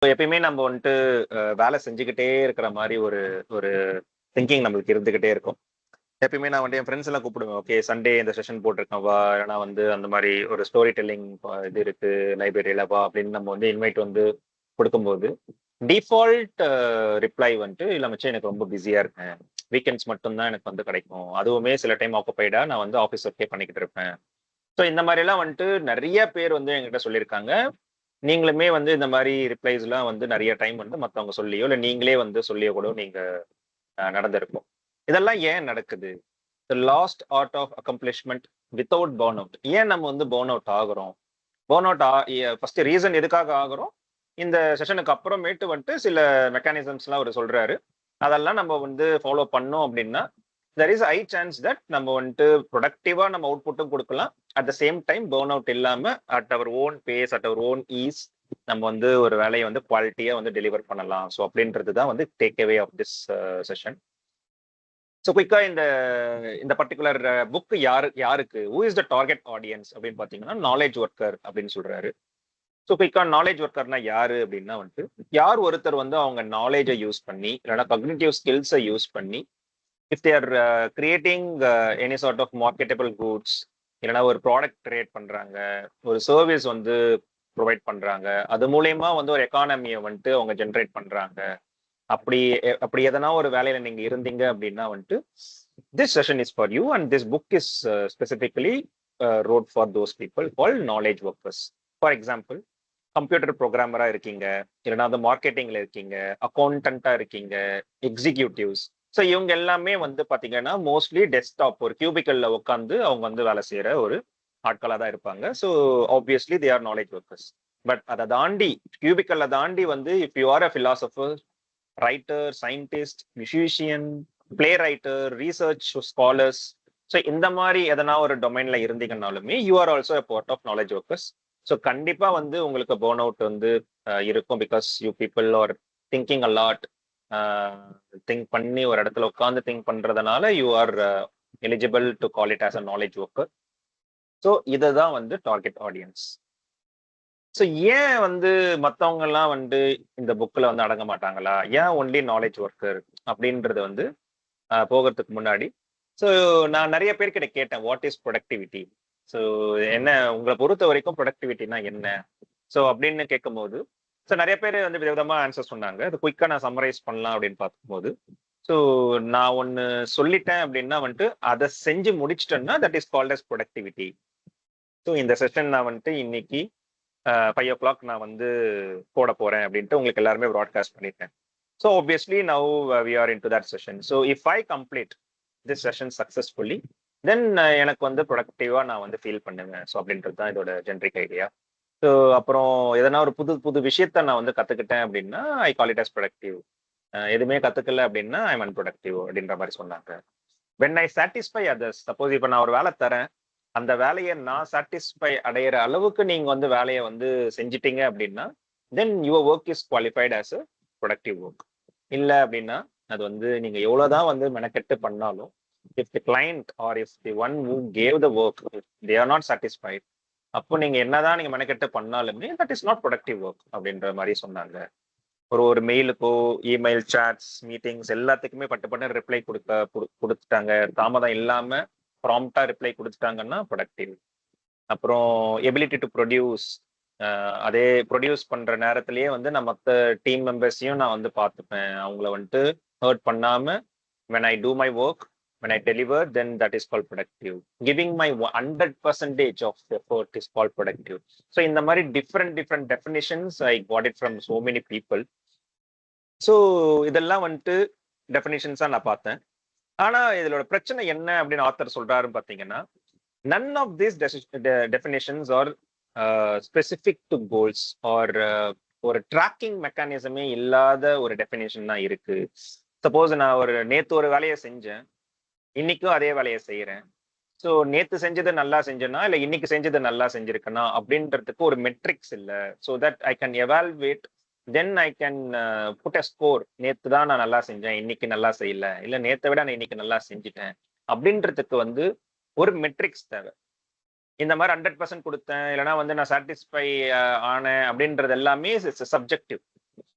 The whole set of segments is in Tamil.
எப்பயுமே நம்ம வந்துட்டு வேலை செஞ்சுக்கிட்டே இருக்கிற மாதிரி ஒரு ஒரு திங்கிங் நம்மளுக்கு இருந்துகிட்டே இருக்கும். எப்பயுமே நான் வந்துட்டு என் ஃப்ரெண்ட்ஸ் எல்லாம் கூப்பிடுவேன். ஓகே, சண்டே இந்த செஷன் போட்டிருக்கேன் வா, இல்லைனா வந்து அந்த மாதிரி ஒரு ஸ்டோரி டெல்லிங் இது இருக்கு லைப்ரரியில வா அப்படின்னு நம்ம வந்து இன்வைட் வந்து கொடுக்கும்போது டிஃபால்ட் ரிப்ளை வந்துட்டு இல்லை மச்சான் எனக்கு ரொம்ப பிஸியா இருக்கேன், வீக்கெண்ட்ஸ் மட்டும்தான் எனக்கு வந்து கிடைக்கும், அதுவுமே சில டைம் ஆக்குப்பைடா நான் வந்து ஆஃபீஸ் ஒர்க்கே பண்ணிக்கிட்டு இருப்பேன். ஸோ இந்த மாதிரி எல்லாம் வந்துட்டு நிறைய பேர் வந்து என்கிட்ட சொல்லியிருக்காங்க. நீங்களுமே வந்து இந்த மாதிரி ரிப்ளைஸ் எல்லாம் வந்து நிறைய டைம் வந்து மத்தவங்க சொல்லியோ இல்ல நீங்களே வந்து சொல்லியோ கூட நீங்க நடந்திருக்கும். இதெல்லாம் ஏன் நடக்குது? The lost art of accomplishment without burnout. ஏன் நம்ம வந்து பர்ன் அவுட் ஆகுறோம்? பர்ன் அவுட் ஃபர்ஸ்ட் ரீசன் எதுக்காக ஆகுறோம்? இந்த செஷனுக்கு அப்புறமேட்டு வந்துட்டு சில மெக்கானிசம்ஸ் எல்லாம் அவர் சொல்றாரு. அதெல்லாம் நம்ம வந்து ஃபாலோ பண்ணோம் அப்படின்னா there is high chance that நம்ம வந்துட்டு ப்ரொடக்டிவா நம்ம அவுட்புட்டும் கொடுக்கலாம். At the same time burnout இல்லாம at our own pace, at our own ease நம்ம வந்து ஒரு வேலையை வந்து குவாலிட்டியா வந்து டெலிவர் பண்ணலாம். ஸோ அப்படின்றது தான் வந்து take away of this session. So குயிக்கா இந்த இந்த பர்டிகுலர் புக் யாருக்கு, who is the target audience அப்படின்னு பாத்தீங்கன்னா நாலேஜ் ஒர்க்கர் அப்படின்னு சொல்றாரு. ஸோ குயிக்கா நாலேஜ் ஒர்க்கர்னா யாரு அப்படின்னா வந்துட்டு யார் ஒருத்தர் வந்து அவங்க நாலேஜை யூஸ் பண்ணி இல்லைன்னா கக்னிட்டிவ் ஸ்கில்ஸை யூஸ் பண்ணி if they're creating any sort of marketable goods, இல்லைன்னா ஒரு ப்ராடக்ட் கிரியேட் பண்றாங்க, ஒரு சர்வீஸ் வந்து ப்ரொவைட் பண்றாங்க, அது மூலயமா வந்து ஒரு எக்கானமியை வந்துட்டு அவங்க ஜென்ரேட் பண்றாங்க. அப்படி அப்படி எதனா ஒரு வேலையில நீங்க இருந்தீங்க அப்படின்னா வந்துட்டு this session is for you and this book is specifically wrote for those people call knowledge workers. For example, computer ப்ரோக்ராமரா இருக்கீங்க, இல்லைன்னா வந்து மார்க்கெட்டிங்ல இருக்கீங்க, அக்கௌண்டண்டா இருக்கீங்க, எக்ஸிக்யூட்டிவ்ஸ். ஸோ இவங்க எல்லாமே வந்து பாத்தீங்கன்னா மோஸ்ட்லி டெஸ்க்டாப் ஒரு கியூபிக்கல்ல உட்காந்து அவங்க வந்து வேலை செய்யற ஒரு ஆட்களா தான் இருப்பாங்க. So obviously they are knowledge workers. But அதை தாண்டி கியூபிக்கல்ல தாண்டி வந்து if you are a philosopher, writer, scientist, musician, play writer, research scholars, so இந்த மாதிரி எதனா ஒரு டொமைன்ல இருந்தீங்கன்னாலுமே you are also a part of knowledge workers. So கண்டிப்பா வந்து உங்களுக்கு பர்ன் அவுட் வந்து இருக்கும். Because you people are thinking a lot. Think பண்ணி ஒரு இடத்துல உட்காந்து திங்க் பண்றதுனால you are eligible to call it as a knowledge worker. So இதுதான் வந்து டார்கெட் ஆடியன்ஸ். ஸோ ஏன் வந்து மற்றவங்க எல்லாம் வந்து இந்த புக்கில் வந்து அடங்க மாட்டாங்களா, ஏன் ஒன்லி நாலேஜ் ஒர்க்கர் அப்படின்றது வந்து போகிறதுக்கு முன்னாடி ஸோ நான் நிறைய பேர்கிட்ட கேட்டேன் வாட் இஸ் ப்ரொடக்டிவிட்டி. ஸோ என்ன உங்களை பொறுத்த வரைக்கும் ப்ரொடக்டிவிட்டினா என்ன ஸோ அப்படின்னு கேட்கும்போது ஸோ நிறைய பேர் வந்து விதவிதமா ஆன்சர் சொன்னாங்க. அது குயிக்கா நான் சம்மரைஸ் பண்ணலாம் அப்படின்னு பார்க்கும்போது ஸோ நான் ஒன்று சொல்லிட்டேன் அப்படின்னா வந்துட்டு அதை செஞ்சு முடிச்சிட்டேன்னா that is called as productivity. So இந்த செஷன் நான் வந்துட்டு இன்னைக்கு 5 o'clock நான் வந்து போட போறேன் அப்படின்ட்டு உங்களுக்கு எல்லாருமே ப்ராட்காஸ்ட் பண்ணிட்டேன். So obviously now we are into that session. So if I complete this session successfully then எனக்கு வந்து ப்ரொடக்டிவா நான் வந்து ஃபீல் பண்ணுவேன். ஸோ அப்படின்றது தான் இதோட ஜென்ரிக் ஐடியா. ஸோ அப்புறம் எதனா ஒரு புது புது விஷயத்த நான் வந்து கத்துக்கிட்டேன் அப்படின்னா ஐ கால் இட் அஸ் ப்ரொடக்டிவ். எதுவுமே கத்துக்கல அப்படின்னா ஐ எம் அன்ப்ரொடக்டிவ் அப்படின்ற மாதிரி சொன்னாங்க. When I satisfy others, suppose இப்போ நான் ஒரு வேலை தரேன், அந்த வேலையை நான் சாட்டிஸ்ஃபை அடையிற அளவுக்கு நீங்க வந்து வேலையை வந்து செஞ்சிட்டீங்க அப்படின்னா then your work is qualified as a productive work. இல்லை அப்படின்னா அது வந்து நீங்க எவ்வளவுதான் வந்து மெனக்கெட்டு பண்ணாலும் if the client or if the one who gave the work they are not satisfied, அப்போ நீங்க என்னதான் நீங்க மெனக்கெட்டு பண்ணாலுமே that is not productive work அப்படின்ற மாதிரி சொன்னாங்க. ஒரு மெயிலுக்கோ இமெயில் சாட்ஸ் மீட்டிங்ஸ் எல்லாத்துக்குமே பட்டு ரிப்ளை கொடுத்துட்டாங்க, தாமதம் இல்லாம ப்ராம்ப்டா ரிப்ளை கொடுத்துட்டாங்கன்னா ப்ரொடக்டிவ். அப்புறம் எபிலிட்டி டு ப்ரொடியூஸ், அதே ப்ரொடியூஸ் பண்ற நேரத்திலேயே வந்து நான் மற்ற டீம் மெம்பர்ஸையும் நான் வந்து பார்த்துப்பேன், அவங்கள வந்துட்டு ஹர்ட் பண்ணாம when I do my work, when I deliver, then that is called productive. Giving my 100% of effort is called productive. So இந்த மாதிரி different definitions I got it from so many people. So இதெல்லாம் வந்துட்டு டெஃபினிஷன்ஸா நான் பார்த்தேன். ஆனா இதோட பிரச்சனை என்ன அப்படின்னு ஆத்தர் சொல்றாருன்னு பாத்தீங்கன்னா none of these definitions are specific to goals or ஒரு ட்ராக்கிங் மெக்கானிசமே இல்லாத ஒரு டெஃபினேஷன் தான் இருக்கு. சப்போஸ் நான் நேத்து ஒரு வேலையை செஞ்சேன், இன்னைக்கும் அதே வேலையை செய்யறேன். ஸோ நேத்து செஞ்சது நல்லா செஞ்சேன்னா இல்லை இன்னைக்கு செஞ்சது நல்லா செஞ்சிருக்கேனா அப்படின்றதுக்கு ஒரு மெட்ரிக்ஸ் இல்லை. So that I can evaluate, then I can put a score. நேத்து தான் நான் நல்லா செஞ்சேன், இன்னைக்கு நல்லா செய்யல, இல்லை நேத்தை விட நான் இன்னைக்கு நல்லா செஞ்சுட்டேன் அப்படின்றதுக்கு வந்து ஒரு மெட்ரிக்ஸ் தேவை. இந்த மாதிரி 100% கொடுத்தேன் இல்லைன்னா வந்து நான் சாட்டிஸ்ஃபை ஆனேன் அப்படின்றது எல்லாமே சப்ஜெக்டிவ்.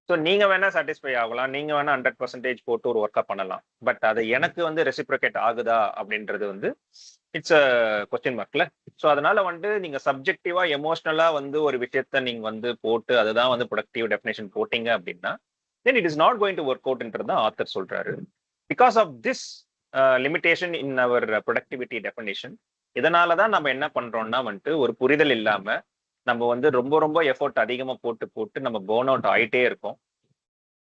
ஸோ நீங்க வேணா சாட்டிஸ்ஃபை ஆகலாம், நீங்க வேணா 100% போட்டு ஒரு ஒர்க்கா பண்ணலாம். பட் அது எனக்கு வந்து ரெசிப்ரோகேட் ஆகுதா அப்படின்றது வந்து இட்ஸ் அ கொஸ்டின் மார்க்ல. ஸோ அதனால வந்து நீங்க சப்ஜெக்டிவா எமோஷனலா வந்து ஒரு விஷயத்த நீங்க வந்து போட்டு அதுதான் வந்து ப்ரொடக்டிவ் டெஃபினேஷன் போட்டீங்க அப்படின்னா then it is not going to work அவுட்ன்றது தான் ஆத்தர் சொல்றாரு. Because of this limitation in our productivity definition, இதனால தான் நம்ம என்ன பண்றோம்னா வந்துட்டு ஒரு புரிதல் இல்லாம நம்ம வந்து ரொம்ப ரொம்ப எஃபோர்ட் அதிகமா போட்டு போட்டு நம்ம பர்ன் அவுட் ஆயிட்டே இருக்கோம்.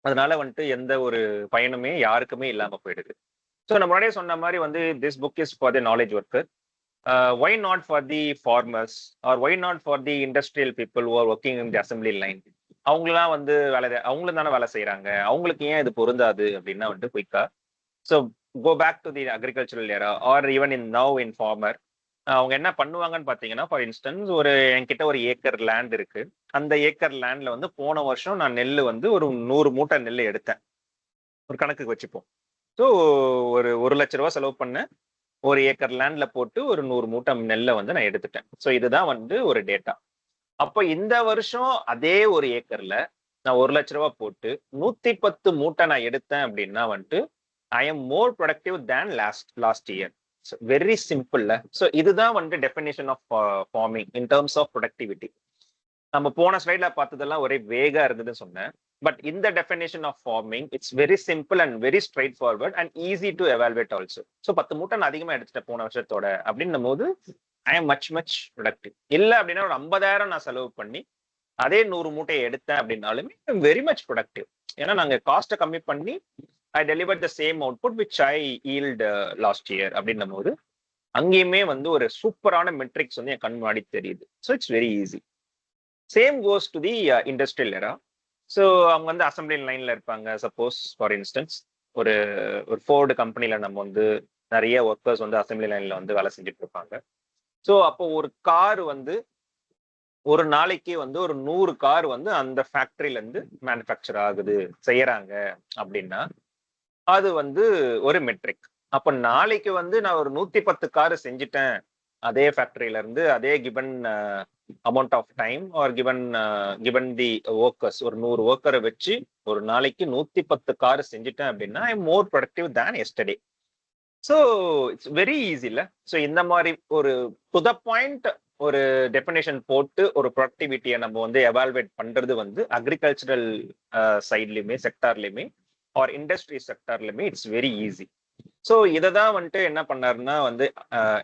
அதனால வந்துட்டு எந்த ஒரு பயனுமே யாருக்குமே இல்லாம போயிடுது. ஸோ நம்ம முன்னாடியே சொன்ன மாதிரி வந்து this book is for the knowledge worker. Why not for the farmers or why not for the industrial people who are working in the assembly line? அவங்களாம் வந்து அவங்களும் தானே வேலை செய்யறாங்க, அவங்களுக்கு ஏன் இது பொருந்தாது அப்படின்னா வந்துட்டு குயிக்கா. So go back to the agricultural era or even in now in farmer. அவங்க என்ன பண்ணுவாங்கன்னு பாத்தீங்கன்னா, ஃபார் இன்ஸ்டன்ஸ் ஒரு என்கிட்ட ஒரு ஏக்கர் லேண்ட் இருக்கு. அந்த ஏக்கர் லேண்ட்ல வந்து போன வருஷம் நான் நெல் வந்து ஒரு 100 மூட்டை நெல் எடுத்தேன். ஒரு கணக்குக்கு வச்சுப்போம். ஸோ ஒரு 1,00,000 செலவு பண்ணேன். ஒரு ஏக்கர் லேண்ட்ல போட்டு ஒரு 100 மூட்டை நெல்லை வந்து நான் எடுத்துட்டேன். ஸோ இதுதான் வந்து ஒரு டேட்டா. அப்ப இந்த வருஷம் அதே ஒரு ஏக்கர்ல நான் 1,00,000 போட்டு 110 மூட்டை நான் எடுத்தேன் அப்படின்னா வந்துட்டு I am more productive than last year. Very simple. So இதுதான் வந்து definition of farming in terms of productivity. நம்ம போன ஸ்லைட்ல பார்த்ததெல்லாம் ஒரே வேகா இருந்ததுன்னு சொன்னேன். பட் இந்த definition of farming it's very simple and very straightforward and easy to evaluate also. So 10 மூட்டை நான் அதிகமா எடுத்துட்டேன் போன வருஷத்தோட அப்படின்னும் போது ஐ எம் மச் ப்ரொடக்டிவ். இல்லை அப்படின்னா ஒரு 50,000 நான் செலவு பண்ணி அதே 100 மூட்டையை எடுத்தேன் அப்படின்னாலுமே வெரி மச் ப்ரொடக்டிவ். ஏன்னா நாங்க காஸ்ட்டை கம்மி பண்ணி ஐ deliver the same output which I yield last year அப்படின்னும் போது அங்கேயுமே வந்து ஒரு சூப்பரான மெட்ரிக்ஸ் வந்து என் கண் முன்னாடி தெரியுது. So it's very easy. Same goes to the industrial era. So அவங்க வந்து அசம்பிளி லைன்ல இருப்பாங்க. சப்போஸ் ஃபார் இன்ஸ்டன்ஸ் ஒரு ஒரு ஃபோர்டு கம்பெனில நம்ம வந்து நிறைய ஒர்க்கர்ஸ் வந்து அசம்பிளி லைன்ல வந்து வேலை செஞ்சுட்டு இருப்பாங்க. ஸோ அப்போ ஒரு கார் வந்து ஒரு நாளைக்கு வந்து ஒரு 100 கார் வந்து அந்த ஃபேக்டரியில இருந்து மேனுஃபேக்சர் ஆகுது, செய்யறாங்க அப்படின்னா அது வந்து ஒரு மெட்ரிக். அப்ப நாளைக்கு வந்து நான் ஒரு 110 கார் செஞ்சுட்டேன் அதே ஃபேக்டரியில இருந்து, அதே given amount of time or given the workers, ஒரு 100 ஒர்க்கரை வச்சு ஒரு நாளைக்கு 110 கார் செஞ்சுட்டேன் அப்படின்னா I am more productive than yesterday. So it's very easy இல்ல. ஸோ இந்த மாதிரி ஒரு டு த பாயிண்ட் ஒரு டெஃபினேஷன் போட்டு ஒரு ப்ரொடக்டிவிட்டியை நம்ம வந்து எவால்வேட் பண்றது வந்து அக்ரிகல்ச்சரல் சைட்லயுமே செக்டார்லயுமே ஆர் இண்டஸ்ட்ரி செக்டார்லயுமே இட்ஸ் வெரி ஈஸி. ஸோ இதை தான் வந்துட்டு என்ன பண்ணாருன்னா வந்து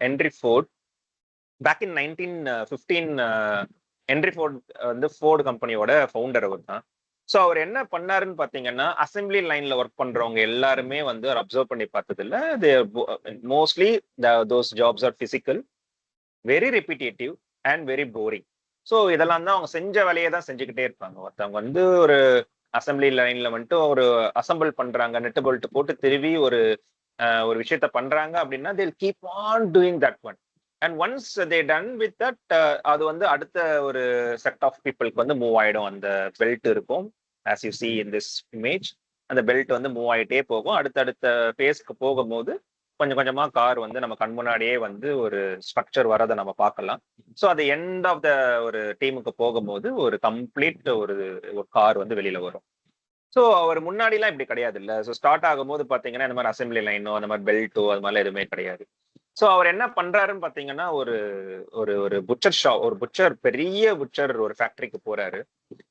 Henry Ford back in 1915 Henry Ford வந்து ஃபோர்டு கம்பெனியோட ஃபவுண்டர் அவர் தான். ஸோ அவர் என்ன பண்ணாருன்னு பார்த்தீங்கன்னா அசம்பிளி லைன்ல ஒர்க் பண்றவங்க எல்லாருமே வந்து அப்சர்வ் பண்ணி பார்த்ததுல mostly those jobs are physical, very repetitive and very boring. So இதெல்லாம் தான் அவங்க செஞ்ச வேலையை தான் செஞ்சுக்கிட்டே இருப்பாங்க. ஒருத்தவங்க வந்து ஒரு அசம்பிளி லைன்ல வந்துட்டு ஒரு அசம்பிள் பண்றாங்க, நெட்டு போல்ட் போட்டு திருவி ஒரு விஷயத்த பண்றாங்க அப்படின்னா they'll keep on doing that one. And once they done with that, அது வந்து அடுத்த ஒரு செட் ஆஃப் பீப்புளுக்கு வந்து மூவ் ஆயிடும். அந்த பெல்ட் இருக்கும் as you see in this image. அந்த பெல்ட் வந்து மூவ் ஆயிட்டே போகும். அடுத்தடுத்த பேஸ்க்கு போகும்போது கொஞ்சம் கொஞ்சமா கார் வந்து நம்ம கண் முன்னாடியே வந்து ஒரு ஸ்ட்ரக்சர் வரதை நம்ம பார்க்கலாம். ஸோ அது எண்ட் ஆஃப் த ஒரு டீமுக்கு போகும்போது ஒரு கம்ப்ளீட் ஒரு கார் வந்து வெளியில வரும். ஸோ அவர் முன்னாடிலாம் இப்படி கிடையாது இல்ல. ஸோ ஸ்டார்ட் ஆகும்போது பாத்தீங்கன்னா இந்த மாதிரி அசம்பிளி லைனோ அந்த மாதிரி பெல்ட்டோ அது மாதிரி எதுவுமே கிடையாது. ஸோ அவர் என்ன பண்றாருன்னு பாத்தீங்கன்னா ஒரு ஒரு ஒரு புச்சர் ஷாப், ஒரு புச்சர், பெரிய புச்சர் ஒரு ஃபேக்டரிக்கு போறாரு.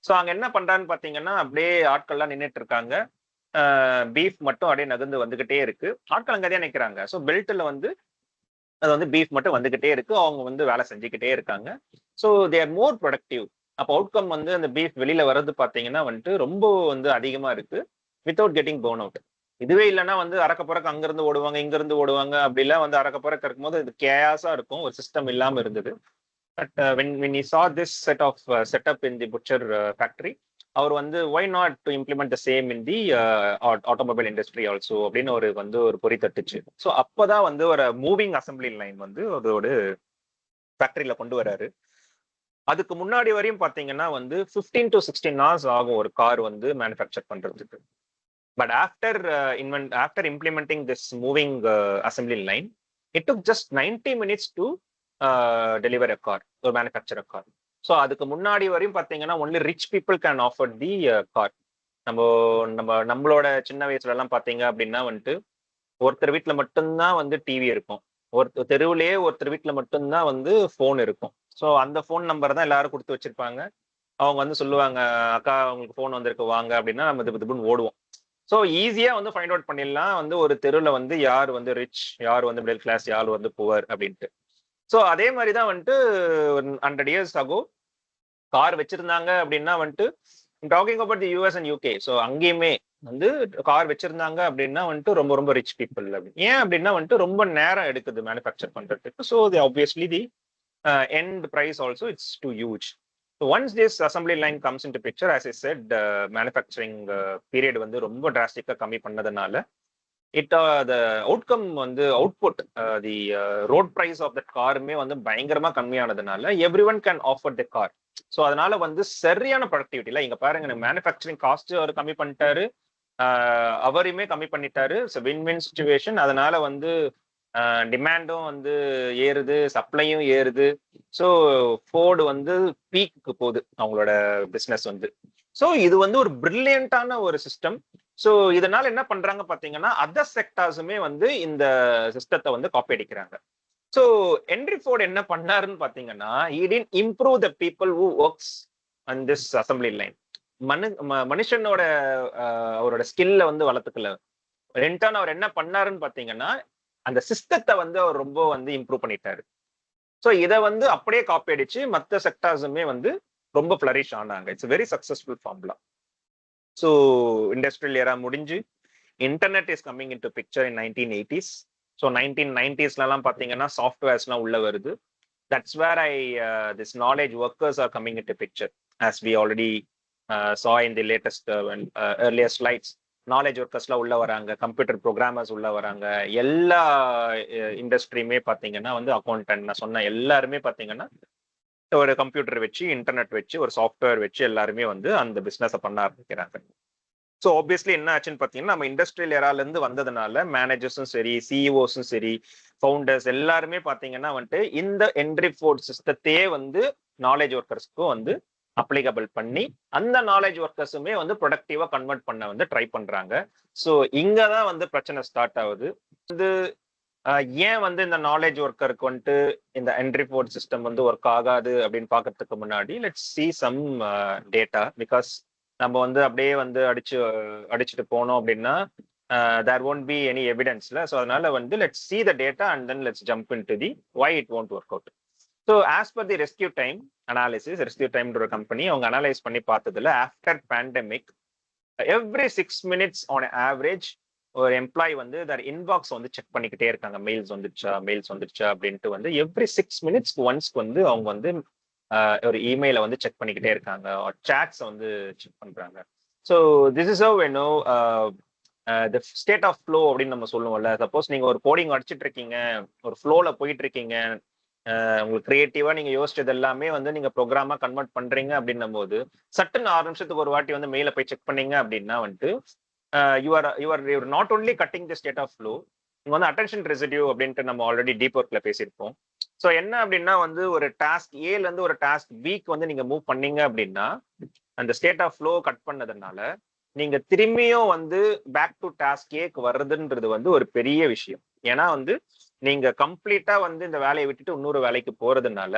ஸோ அங்க என்ன பண்றாருன்னு பாத்தீங்கன்னா அப்படியே ஆட்கள்லாம் நின்றுட்டு இருக்காங்க. பீஃப் மட்டும் அப்படியே நகர்ந்து வந்துகிட்டே இருக்கு. ஆட்கள் அங்கேயே நிற்கிறாங்க. ஸோ பெல்ட்ல வந்து அது வந்து பீஃப் மட்டும் வந்துகிட்டே இருக்கு. அவங்க வந்து வேலை செஞ்சுக்கிட்டே இருக்காங்க. So they are more productive. அப்போ அவுட்கம் வந்து அந்த பீஃப் வெளியில வர்றது பாத்தீங்கன்னா வந்துட்டு ரொம்ப வந்து அதிகமா இருக்கு வித்தவுட் கெட்டிங் பர்ன் அவுட். இதுவே இல்லைன்னா வந்து அறக்க பறக்க அங்கிருந்து ஓடுவாங்க, இங்க இருந்து ஓடுவாங்க, அப்படிலாம் வந்து அறக்க பறக்க இருக்கும்போது இது கேஸா இருக்கும். ஒரு சிஸ்டம் இல்லாம இருந்தது. But when he saw this setup in the butcher factory, அவர் வந்து why not to implement the same in the automobile industry also அப்படின்னு ஒரு வந்து ஒரு பொறி தட்டுச்சு. ஸோ அப்பதான் வந்து ஒரு மூவிங் அசம்பிளி லைன் வந்து அதோட ஃபேக்டரியில கொண்டு வராரு. அதுக்கு முன்னாடி வரையும் பாத்தீங்கன்னா வந்து 15 to 16 hours ஆகும் ஒரு கார் வந்து மேனுஃபேக்சர் பண்றதுக்கு. But after implementing this moving assembly line it took just 90 minutes to deliver a car, ஒரு மேனுஃபேக்சர் கார். ஸோ அதுக்கு முன்னாடி வரையும் பாத்தீங்கன்னா only rich people can offer the car. நம்ம நம்மளோட சின்ன வயசுல எல்லாம் பாத்தீங்க அப்படின்னா வந்துட்டு ஒருத்தர் வீட்டுல மட்டும்தான் வந்து டிவி இருக்கும். தெருவுலயே ஒருத்தர் வீட்டுல மட்டும்தான் வந்து போன் இருக்கும். ஸோ அந்த போன் நம்பர் தான் எல்லாரும் கொடுத்து வச்சிருப்பாங்க. அவங்க வந்து சொல்லுவாங்க, அக்கா உங்களுக்கு போன் வந்திருக்கு வாங்க அப்படின்னா நம்ம திபுன்னு ஓடுவோம். ஸோ ஈஸியா வந்து ஃபைண்ட் அவுட் பண்ணிடலாம் வந்து ஒரு தெருவுல வந்து யார் வந்து ரிச், யார் வந்து மிடில் கிளாஸ், யார் வந்து புவர் அப்படின்ட்டு. ஸோ அதே மாதிரிதான் வந்துட்டு 100 இயர்ஸ் ஆகோ கார் வச்சிருந்தாங்க அப்படின்னா வந்துட்டு talking about the US and UK. So அங்கேயுமே வந்து கார் வச்சிருந்தாங்க அப்படின்னா வந்துட்டு ரொம்ப ரொம்ப ரிச் பீப்புள் அப்படின்னு. ஏன் அப்படின்னா வந்துட்டு ரொம்ப நேரம் எடுக்குது மேனுஃபேக்சர் பண்றதுக்கு. So the obviously the end price also it's too huge. So once this assembly line comes into picture, as I said, manufacturing period வந்து ரொம்ப டிராஸ்டிக்கா கம்மி பண்ணதுனால the outcome வந்து output the road price of that காருமே வந்து பயங்கரமா கம்மியானதுனால everyone can offer the car. So அதனால வந்து சரியான ப்ரொடக்டிவிட்டில இங்க பாருங்க, மேனுஃபேக்சரிங் காஸ்ட் அவர் கம்மி பண்ணிட்டாரு, அவரையுமே கம்மி பண்ணிட்டாரு. So win win situation. அதனால வந்து டிமாண்டும் வந்து ஏறுது, சப்ளையும் ஏறுது. ஸோ ஃபோர்டு வந்து பீக்கு போகுது அவங்களோட பிஸ்னஸ் வந்து. ஸோ இது வந்து ஒரு பிரில்லியண்டான ஒரு சிஸ்டம். ஸோ இதனால என்ன பண்றாங்க பாத்தீங்கன்னா அதர் செக்டார்ஸுமே வந்து இந்த சிஸ்டத்தை வந்து காப்பி அடிக்கிறாங்க. ஸோ ஹென்ரி ஃபோர்ட் என்ன பண்ணாருன்னு பாத்தீங்கன்னா he didn't improve the people who works on this assembly line. மனுஷனோட அவரோட ஸ்கில்ல வந்து வளர்த்துக்கல. ரெண்டான அவர் என்ன பண்ணாருன்னு பாத்தீங்கன்னா அந்த சிஸ்டத்தை வந்து அவர் ரொம்ப வந்து இம்ப்ரூவ் பண்ணிட்டாரு. ஸோ இதை வந்து அப்படியே காப்பி அடிச்சு மற்ற செக்டார்ஸுமே வந்து ரொம்ப ஃபிளரிஷ் ஆனாங்க. It's very successful formula. So industrial era முடிஞ்சு internet is coming into picture in 1980s. So 1990ஸ்லாம் பார்த்தீங்கன்னா சாஃப்ட்வேர்ஸ்லாம் உள்ள வருது. That's where this knowledge workers are coming into picture as we already saw in the latest earlier slides. Knowledge ஒர்க்கர்ஸ்லாம் உள்ள வராங்க, கம்ப்யூட்டர் ப்ரோக்ராமர்ஸ் உள்ள வராங்க. எல்லா இண்டஸ்ட்ரியுமே பார்த்தீங்கன்னா வந்து அக்கௌண்டன்ட் நான் சொன்ன எல்லாருமே பார்த்தீங்கன்னா ஒரு கம்ப்யூட்டர் வச்சு, இன்டர்நெட் வச்சு, ஒரு சாஃப்ட்வேர் வச்சு எல்லாருமே வந்து அந்த பிஸ்னஸை பண்ண ஆரம்பிக்கிறாங்க. ஸோ ஆப்வியஸ்லி என்ன ஆச்சுன்னு பார்த்தீங்கன்னா நம்ம இண்டஸ்ட்ரியல் ஏரால இருந்து வந்ததுனால மேனேஜர்ஸும் சரி, சிஇஓஸும் சரி, ஃபவுண்டர்ஸ் எல்லாருமே பார்த்தீங்கன்னா வந்துட்டு இந்த ஹென்ரி ஃபோர்ட் சிஸ்டத்தையே வந்து நாலேஜ் ஒர்க்கர்ஸ்க்கும் வந்து அப்ளிகபிள் பண்ணி அந்த நாலேஜ் ஒர்க்கர்ஸுமே வந்து ப்ரொடக்டிவா கன்வெர்ட் பண்ண வந்து ட்ரை பண்றாங்க. ஸோ இங்கதான் வந்து பிரச்சனை ஸ்டார்ட் ஆகுது. வந்து ஏன் வந்து இந்த நாலேஜ் ஒர்க்கருக்கு வந்துட்டு இந்த ஹென்ரி ஃபோர்ட் சிஸ்டம் வந்து ஒர்க் ஆகாது அப்படின்னு பாக்குறதுக்கு முன்னாடி let's see some data. Because நம்ம வந்து அப்படியே வந்து அடிச்சுட்டு போனோம் அப்படின்னா தேர் won't be any எவிடன்ஸ்ல. ஸோ அதனால வந்து let's see the data and then let's jump into the why it won't work out. So as per the Rescue Time analysis, Rescue டைம்ன்ற கம்பெனி அவங்க அனலைஸ் பண்ணி பார்த்ததுல after pandemic every 6 minutes on average ஒரு எம்ப்ளாயி வந்து தர் இன்பாக்ஸ் வந்து செக் பண்ணிக்கிட்டே இருக்காங்க. மெயில்ஸ் வந்துருச்சா அப்படின்ட்டு வந்து எவ்ரி 6 minutes ஒன்ஸ்க்கு வந்து அவங்க வந்து ஒரு இமெயிலை வந்து செக் பண்ணிக்கிட்டே இருக்காங்க, சாட்ஸ் வந்து செக் பண்றாங்க. So this is how know the state of flow அப்படின்னு நம்ம சொல்லுவோம்ல. சப்போஸ் நீங்க ஒரு கோடிங் அடிச்சிட்டு இருக்கீங்க, ஒரு ஃப்ளோல போயிட்டு இருக்கீங்க, உங்களுக்கு கிரியேட்டிவா நீங்க யோசிச்சது எல்லாமே வந்து நீங்க ப்ரோக்ராமா கன்வெர்ட் பண்றீங்க அப்படின்னும் போது சட்டுன்னு 6 நிமிஷத்துக்கு ஒரு வாட்டி வந்து மெயில போய் செக் பண்ணீங்க அப்படின்னா வந்துட்டு you're not only cutting the state of flow, இங்க வந்து அட்டென்ஷன் ரெசிடியூ அப்படின்ட்டு நம்ம ஆல்ரெடி டீப் ஒர்க்ல பேசியிருப்போம். ஸோ என்ன அப்படின்னா வந்து ஒரு டாஸ்க் ஏல இருந்து ஒரு டாஸ்க் பிக்கு வந்து நீங்க மூவ் பண்ணீங்க அப்படின்னா அந்த ஸ்டேட் ஆஃப் ஃப்ளோ கட் பண்ணதுனால நீங்க திரும்பியும் வந்து பேக் டு டாஸ்க் ஏக்கு வர்றதுன்றது வந்து ஒரு பெரிய விஷயம். ஏன்னா வந்து நீங்க கம்ப்ளீட்டா வந்து இந்த வேலையை விட்டுட்டு இன்னொரு வேலைக்கு போறதுனால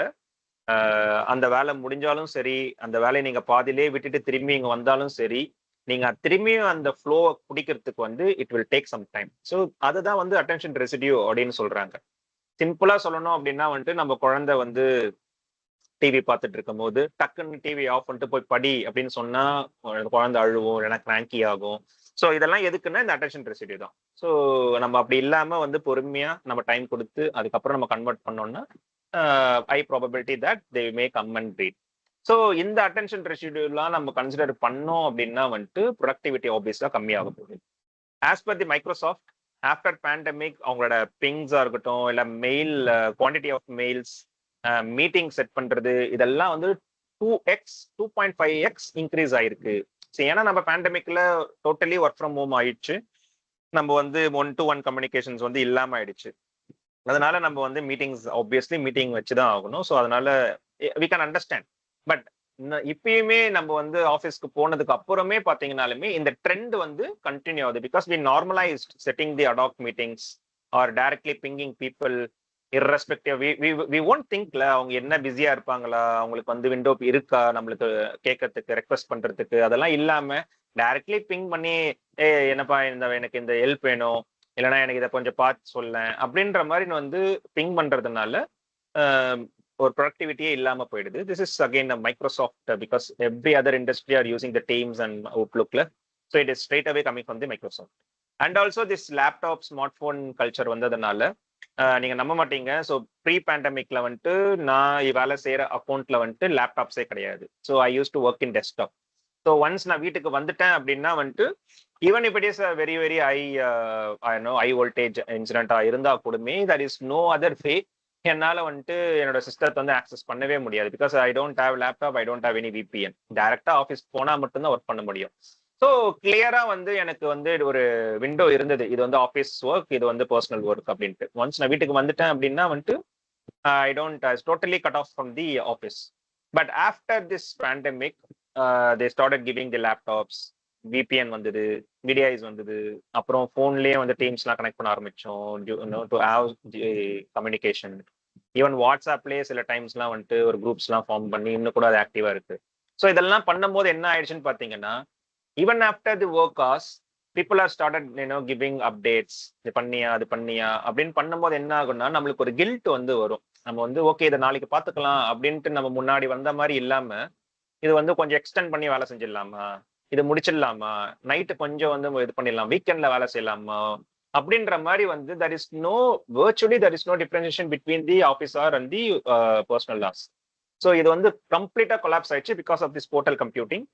அந்த வேலை முடிஞ்சாலும் சரி, அந்த வேலையை நீங்க பாதிலே விட்டுட்டு திரும்பி இங்க வந்தாலும் சரி, நீங்க திரும்பியும் அந்த ஃப்ளோ பிடிக்கிறதுக்கு வந்து it will take some time. So அதுதான் வந்து அட்டென்ஷன் ரெசிடியூ அப்படின்னு சொல்றாங்க. சிம்பிளா சொல்லணும் அப்படின்னா வந்துட்டு நம்ம குழந்தை வந்து டிவி பார்த்துட்டு இருக்கும் போது டக்குன்னு டிவி ஆஃப் பண்ணிட்டு போய் படி அப்படின்னு சொன்னா குழந்தை அழுவும், இல்லைன்னா கிராங்கி ஆகும். ஸோ இதெல்லாம் எதுக்குன்னா இந்த அட்டென்ஷன் ரெசிடியூ தான். ஸோ நம்ம அப்படி இல்லாம வந்து பொறுமையா நம்ம டைம் கொடுத்து அதுக்கப்புறம் நம்ம கன்வெர்ட் பண்ணோம்னா high probability that they may come and read. So இந்த அட்டென்ஷன் ரெசிடியூலாம் நம்ம கன்சிடர் பண்ணோம் அப்படின்னா வந்துட்டு ப்ரொடக்டிவிட்டி ஆப்வியஸா கம்மியாக போகுது. As per the Microsoft after pandemic அவங்களோட பிங்ஸா இருக்கட்டும், இல்லை mail quantity of mails, meeting set பண்றது, இதெல்லாம் வந்து 2.5x இன்க்ரீஸ் ஆயிருக்கு. ஏன்னா நம்ம பேண்டமிக்ல டோட்டலி ஒர்க் ஃப்ரம் ஹோம் ஆயிடுச்சு, நம்ம வந்து 1-to-1 கம்யூனிகேஷன்ஸ் வந்து இல்லாம ஆயிடுச்சு. அதனால நம்ம வந்து மீட்டிங்ஸ் ஆப்வியஸ்லி மீட்டிங் வச்சுதான் ஆகணும். ஸோ அதனால வி கேன் அண்டர்ஸ்டாண்ட். பட் இப்பயுமே நம்ம வந்து ஆஃபீஸ்க்கு போனதுக்கு அப்புறமே பாத்தீங்கன்னாலுமே இந்த ட்ரெண்ட் வந்து கண்டினியூ ஆகுது. Because we normalised setting the ad hoc meetings or directly pinging people irrespective. we won't thinkல அவங்க என்ன பிஸியா இருப்பாங்களா, அவங்களுக்கு வந்து விண்டோ இருக்கா நம்மளுக்கு கேட்கறதுக்கு ரெக்வஸ்ட் பண்றதுக்கு, அதெல்லாம் இல்லாம டைரக்ட்லி பிங் பண்ணி என்னப்பா எனக்கு இந்த ஹெல்ப் வேணும், இல்லைன்னா எனக்கு இதை கொஞ்சம் பார்த்து சொல்ல அப்படின்ற மாதிரி வந்து பிங் பண்றதுனால ஒரு ப்ரொடக்டிவிட்டியே இல்லாம போயிடுது. This is again Microsoft, because every other industry are using the Teams and அவுட்லுக்ல. So it is straight away coming from the Microsoft. And also this laptop smart phone culture வந்ததுனால நீங்க நம்ப மாட்டீங்க. ஸோ ப்ரீ பேண்டமிக்ல வந்துட்டு நான் வேலை செய்யற அக்கௌண்ட்ல வந்துட்டு லேப்டாப்ஸே கிடையாது. So I use to work in desktop. So once நான் வீட்டுக்கு வந்துட்டேன் அப்படின்னா வந்துட்டு even if it is very very high voltage இன்சிடென்டா இருந்தா கூடமே that is no other way என்னால வந்துட்டு என்னோட சிஸ்டத்தை வந்து ஆக்சஸ் பண்ணவே முடியாது. Because I don't have laptop, I don't have any VPN. டைரக்டா ஆஃபீஸ் போனா மட்டும்தான் ஒர்க் பண்ண முடியும். ஸோ கிளியரா வந்து எனக்கு வந்து ஒரு விண்டோ இருந்தது, இது வந்து ஆஃபீஸ் ஒர்க், இது வந்து பர்சனல் ஒர்க் அப்படின்ட்டு. ஒன்ஸ் நான் வீட்டுக்கு வந்துட்டேன் அப்படின்னா வந்துட்டு I don't totally cut off from the office. But after this pandemic they started giving the laptops, VPN வந்தது, விடிஐஸ் வந்தது, அப்புறம் ஃபோன்லேயே வந்து டீம்ஸ்லாம் கனெக்ட் பண்ண ஆரம்பிச்சோம் டு ஹேவ் கம்யூனிகேஷன். ஈவன் வாட்ஸ்அப்லேயே சில டைம்ஸ்லாம் வந்துட்டு ஒரு குரூப்ஸ்லாம் ஃபார்ம் பண்ணி இன்னும் கூட அது ஆக்டிவா இருக்கு. ஸோ இதெல்லாம் பண்ணும்போது என்ன ஆயிடுச்சுன்னு பார்த்தீங்கன்னா, even after the work hours, people are started giving updates, இது பண்ணியா அது பண்ணியா அப்படின்னு பண்ணும்போது என்ன ஆகும்னா நம்மளுக்கு ஒரு கில்ட் வந்து வரும். நம்ம வந்து ஓகே இதை நாளைக்கு பார்த்துக்கலாம் அப்படின்ட்டு நம்ம முன்னாடி வந்த மாதிரி இல்லாம இது வந்து கொஞ்சம் எக்ஸ்டெண்ட் பண்ணி வேலை செஞ்சிடலாமா, இது முடிச்சிடலாமா, நைட்டு கொஞ்சம் வந்து இது பண்ணிடலாம், வீக்கெண்ட்ல வேலை செய்யலாமா அப்படின்ற மாதிரி வந்து there is no virtually there is no differentiation between the office hour and the personal hours. So இது வந்து கம்ப்ளீட்டா கொலாப்ஸ் ஆயிடுச்சு because of this portal computing.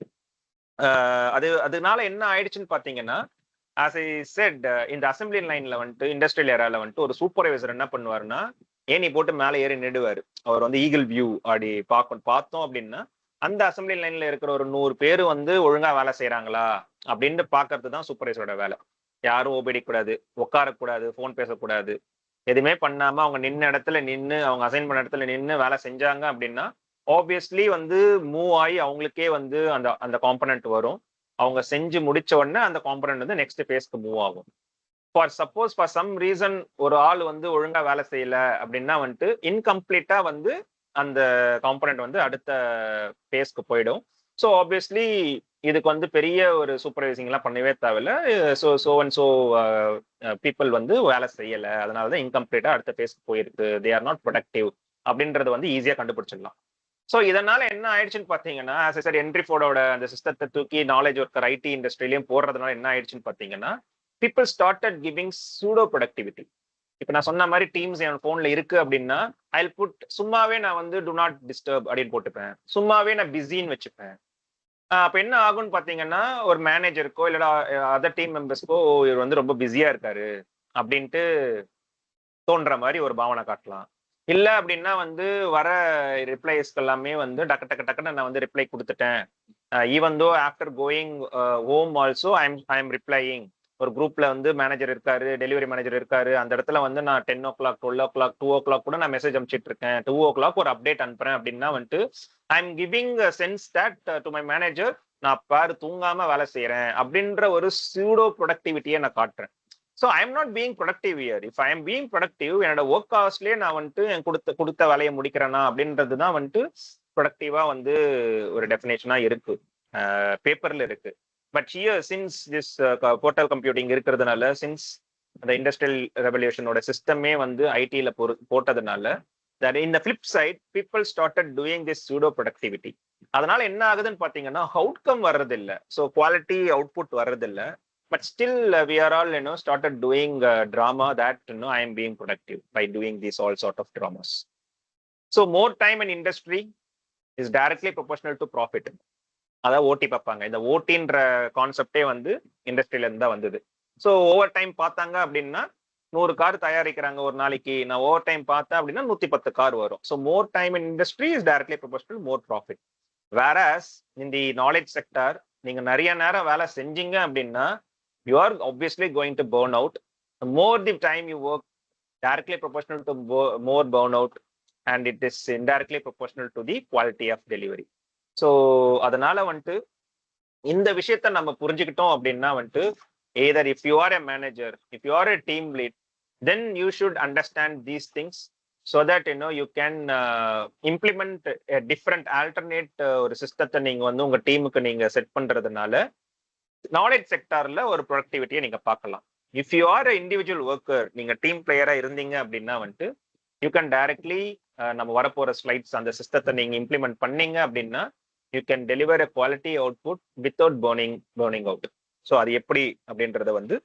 அதனால என்ன ஆயிடுச்சுன்னு பாத்தீங்கன்னா, ஆஸ் ஐ செட், இந்த அசம்பிளி லைன்ல வந்துட்டு இண்டஸ்ட்ரியல் ஏரியால வந்துட்டு ஒரு சூப்பர்வைசர் என்ன பண்ணுவாருன்னா ஏனி போட்டு மேலே ஏறி நிடுவாரு. அவர் வந்து ஈகிள் வியூ அப்படி பார்த்தோம் அப்படின்னா அந்த அசம்பிளி லைன்ல இருக்கிற ஒரு 100 பேர் வந்து ஒழுங்கா வேலை செய்யறாங்களா அப்படின்னு பாக்குறது தான் சூப்பர்வைசரோட வேலை. யாரும் ஓபிடிக்கூடாது, உட்காரக்கூடாது, போன் பேசக்கூடாது, எதுவுமே பண்ணாம அவங்க நின்ன இடத்துல நின்று அவங்க அசைன் பண்ண இடத்துல நின்று வேலை செஞ்சாங்க அப்படின்னா ஆப்வியஸ்லி வந்து மூவ் ஆகி அவங்களுக்கே வந்து அந்த அந்த காம்பனன்ட் வரும். அவங்க செஞ்சு முடிச்ச உடனே அந்த காம்பனன்ட் வந்து நெக்ஸ்ட் பேஸ்க்கு மூவ் ஆகும். ஃபார் சம் ரீசன் ஒரு ஆள் வந்து ஒழுங்கா வேலை செய்யல அப்படின்னா வந்துட்டு இன்கம்ப்ளீட்டா வந்து அந்த காம்பனன்ட் வந்து அடுத்த பேஸ்க்கு போயிடும். ஸோ ஆப்வியஸ்லி இதுக்கு வந்து பெரிய ஒரு சூப்பர்வைசிங் எல்லாம் பண்ணவே தேவையில்ல. ஸோ பீப்புள் வந்து வேலை செய்யல, அதனாலதான் இன்கம்ப்ளீட்டா அடுத்த பேஸ்க்கு போயிருக்கு, தே ஆர் நாட் ப்ரொடக்டிவ் அப்படின்றது வந்து ஈஸியா கண்டுபிடிச்சிடலாம். ஸோ இதனால என்ன ஆயிடுச்சுன்னு பாத்தீங்கன்னா, சார் என்ட்ரி ஃபோர்டோட அந்த சிஸ்டத்தை தூக்கி நாலேஜ் ஒர்க்கர் ஐடி இண்டஸ்ட்ரியிலையும் போடுறதுனால என்ன ஆயிடுச்சுன்னு பாத்தீங்கன்னா, people started giving pseudo productivity. இப்ப நான் சொன்ன மாதிரி டீம்ஸ் என் போன்ல இருக்கு அப்படின்னா ஐ புட் சும்மாவே நான் வந்து டு நாட் டிஸ்டர்ப் அப்படின்னு போட்டுப்பேன், சும்மாவே நான் பிஸின்னு வச்சுப்பேன். அப்ப என்ன ஆகும்னு பாத்தீங்கன்னா, ஒரு மேனேஜருக்கோ இல்லடா அதர் டீம் மெம்பர்ஸ்க்கோ இவர் வந்து ரொம்ப பிஸியா இருக்காரு அப்படின்ட்டு தோன்ற மாதிரி ஒரு பாவனை காட்டலாம். இல்ல அப்படின்னா வந்து வர ரிப்ளைஸ்க்கு எல்லாமே வந்து டக்கு டக்கு டக்குன்னு நான் வந்து ரிப்ளை கொடுத்துட்டேன். Even though after going home also I am replying. ஒரு குரூப்ல வந்து மேனேஜர் இருக்காரு, டெலிவரி மேனேஜர் இருக்காரு, அந்த இடத்துல வந்து நான் 10 o'clock 12 o'clock 2 o'clock கூட நான் மெசேஜ் அனுப்பிச்சிட்டு இருக்கேன், 2 o'clock ஒரு அப்டேட் அனுப்புறேன் அப்படின்னா வந்துட்டு I am giving sense that to my manager நான் பாரு தூங்காம வேலை செய்யறேன் அப்படின்ற ஒரு சூடோ ப்ரொடக்டிவிட்டியை நான் காட்டுறேன். So I am not being productive year. If I am being productive என்னோட ஒர்க் ஹவர்ஸ்லேயே நான் வந்துட்டு என் கொடுத்த வேலையை முடிக்கிறேன்னா அப்படின்றது தான் வந்துட்டு ப்ரொடக்டிவா வந்து ஒரு டெஃபினேஷனா இருக்கு, பேப்பர்ல இருக்கு. But here since this portal computing இருக்கிறதுனால, சின்ஸ் அந்த இண்டஸ்ட்ரியல் ரெவல்யூஷனோட சிஸ்டமே வந்து ஐடியில போட்டதுனால இந்த flip side people started doing this pseudo productivity. அதனால என்ன ஆகுதுன்னு பாத்தீங்கன்னா அவுட்கம் வர்றதில்லை, ஸோ குவாலிட்டி அவுட்புட் வர்றதில்லை. But still, we are all, started doing drama that, I am being productive by doing these all sort of dramas. So more time in industry is directly proportional to profit. அதாவது ஓட்டி பார்ப்பாங்க. இந்த ஓட்டின்ற கான்செப்டே வந்து இண்டஸ்ட்ரியில இருந்து தான் வந்தது. ஸோ ஓவர் டைம் பார்த்தாங்க அப்படின்னா 100 கார் தயாரிக்கிறாங்க ஒரு நாளைக்கு, நான் ஓவர் டைம் பார்த்தேன் அப்படின்னா 110 கார் வரும். So more time in industry is directly proportional more profit. Various in the knowledge sector நீங்க நிறைய நேரம் வேலை செஞ்சீங்க அப்படின்னா you are obviously going to burn out. The more the time you work, directly proportional to more burnout, and it is indirectly proportional to the quality of delivery. So அதனால வந்துட்டு இந்த விஷயத்த நம்ம புரிஞ்சுக்கிட்டோம் அப்படின்னா வந்துட்டு either if you are a manager, if you are a team lead, then you should understand these things so that you can implement a different alternate ஒரு சிஸ்டத்தை நீங்க வந்து உங்க டீமுக்கு நீங்க செட் பண்றதுனால நாலேஜ் செக்டார்ல ஒரு ப்ரொடக்டிவிட்டியை நீங்க பார்க்கலாம். If you R individual worker, நீங்க டீம் பிளேயரா இருந்தீங்க அப்படின்னா வந்துட்டு யூ கேன் டைரக்ட்லி நம்ம வரப்போற ஸ்லைட்ஸ் அந்த சிஸ்டத்தை நீங்க இம்ப்ளிமெண்ட் பண்ணீங்க அப்படின்னா you can deliver a quality output without burning out. So அது எப்படி அப்படின்றத வந்து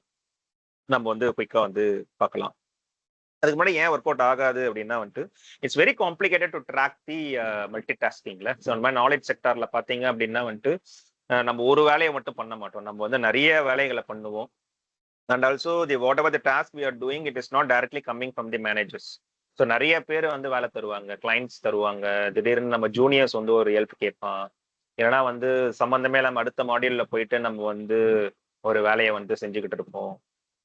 நம்ம வந்து குயிக்கா வந்து பார்க்கலாம். அதுக்கு முன்னாடி ஏன் ஒர்க் அவுட் ஆகாது அப்படின்னா வந்துட்டு it's very complicated to track the multi டாஸ்கிங்ல. ஸோ அந்த மாதிரி நாலேஜ் செக்டார்ல பார்த்தீங்க அப்படின்னா வந்துட்டு நம்ம ஒரு வேலையை மட்டும் பண்ண மாட்டோம், நம்ம வந்து நிறைய வேலைகளை பண்ணுவோம். And also whatever the task we are doing, it is not directly coming from the managers. So நிறைய பேர் வந்து வேலை தருவாங்க, கிளைண்ட்ஸ் தருவாங்க, திடீர்னு நம்ம ஜூனியர்ஸ் வந்து ஒரு ஹெல்ப் கேட்பான், இல்லைன்னா வந்து சம்பந்தமே நம்ம அடுத்த மாடியூல்ல போயிட்டு நம்ம வந்து ஒரு வேலையை வந்து செஞ்சுக்கிட்டு இருப்போம்.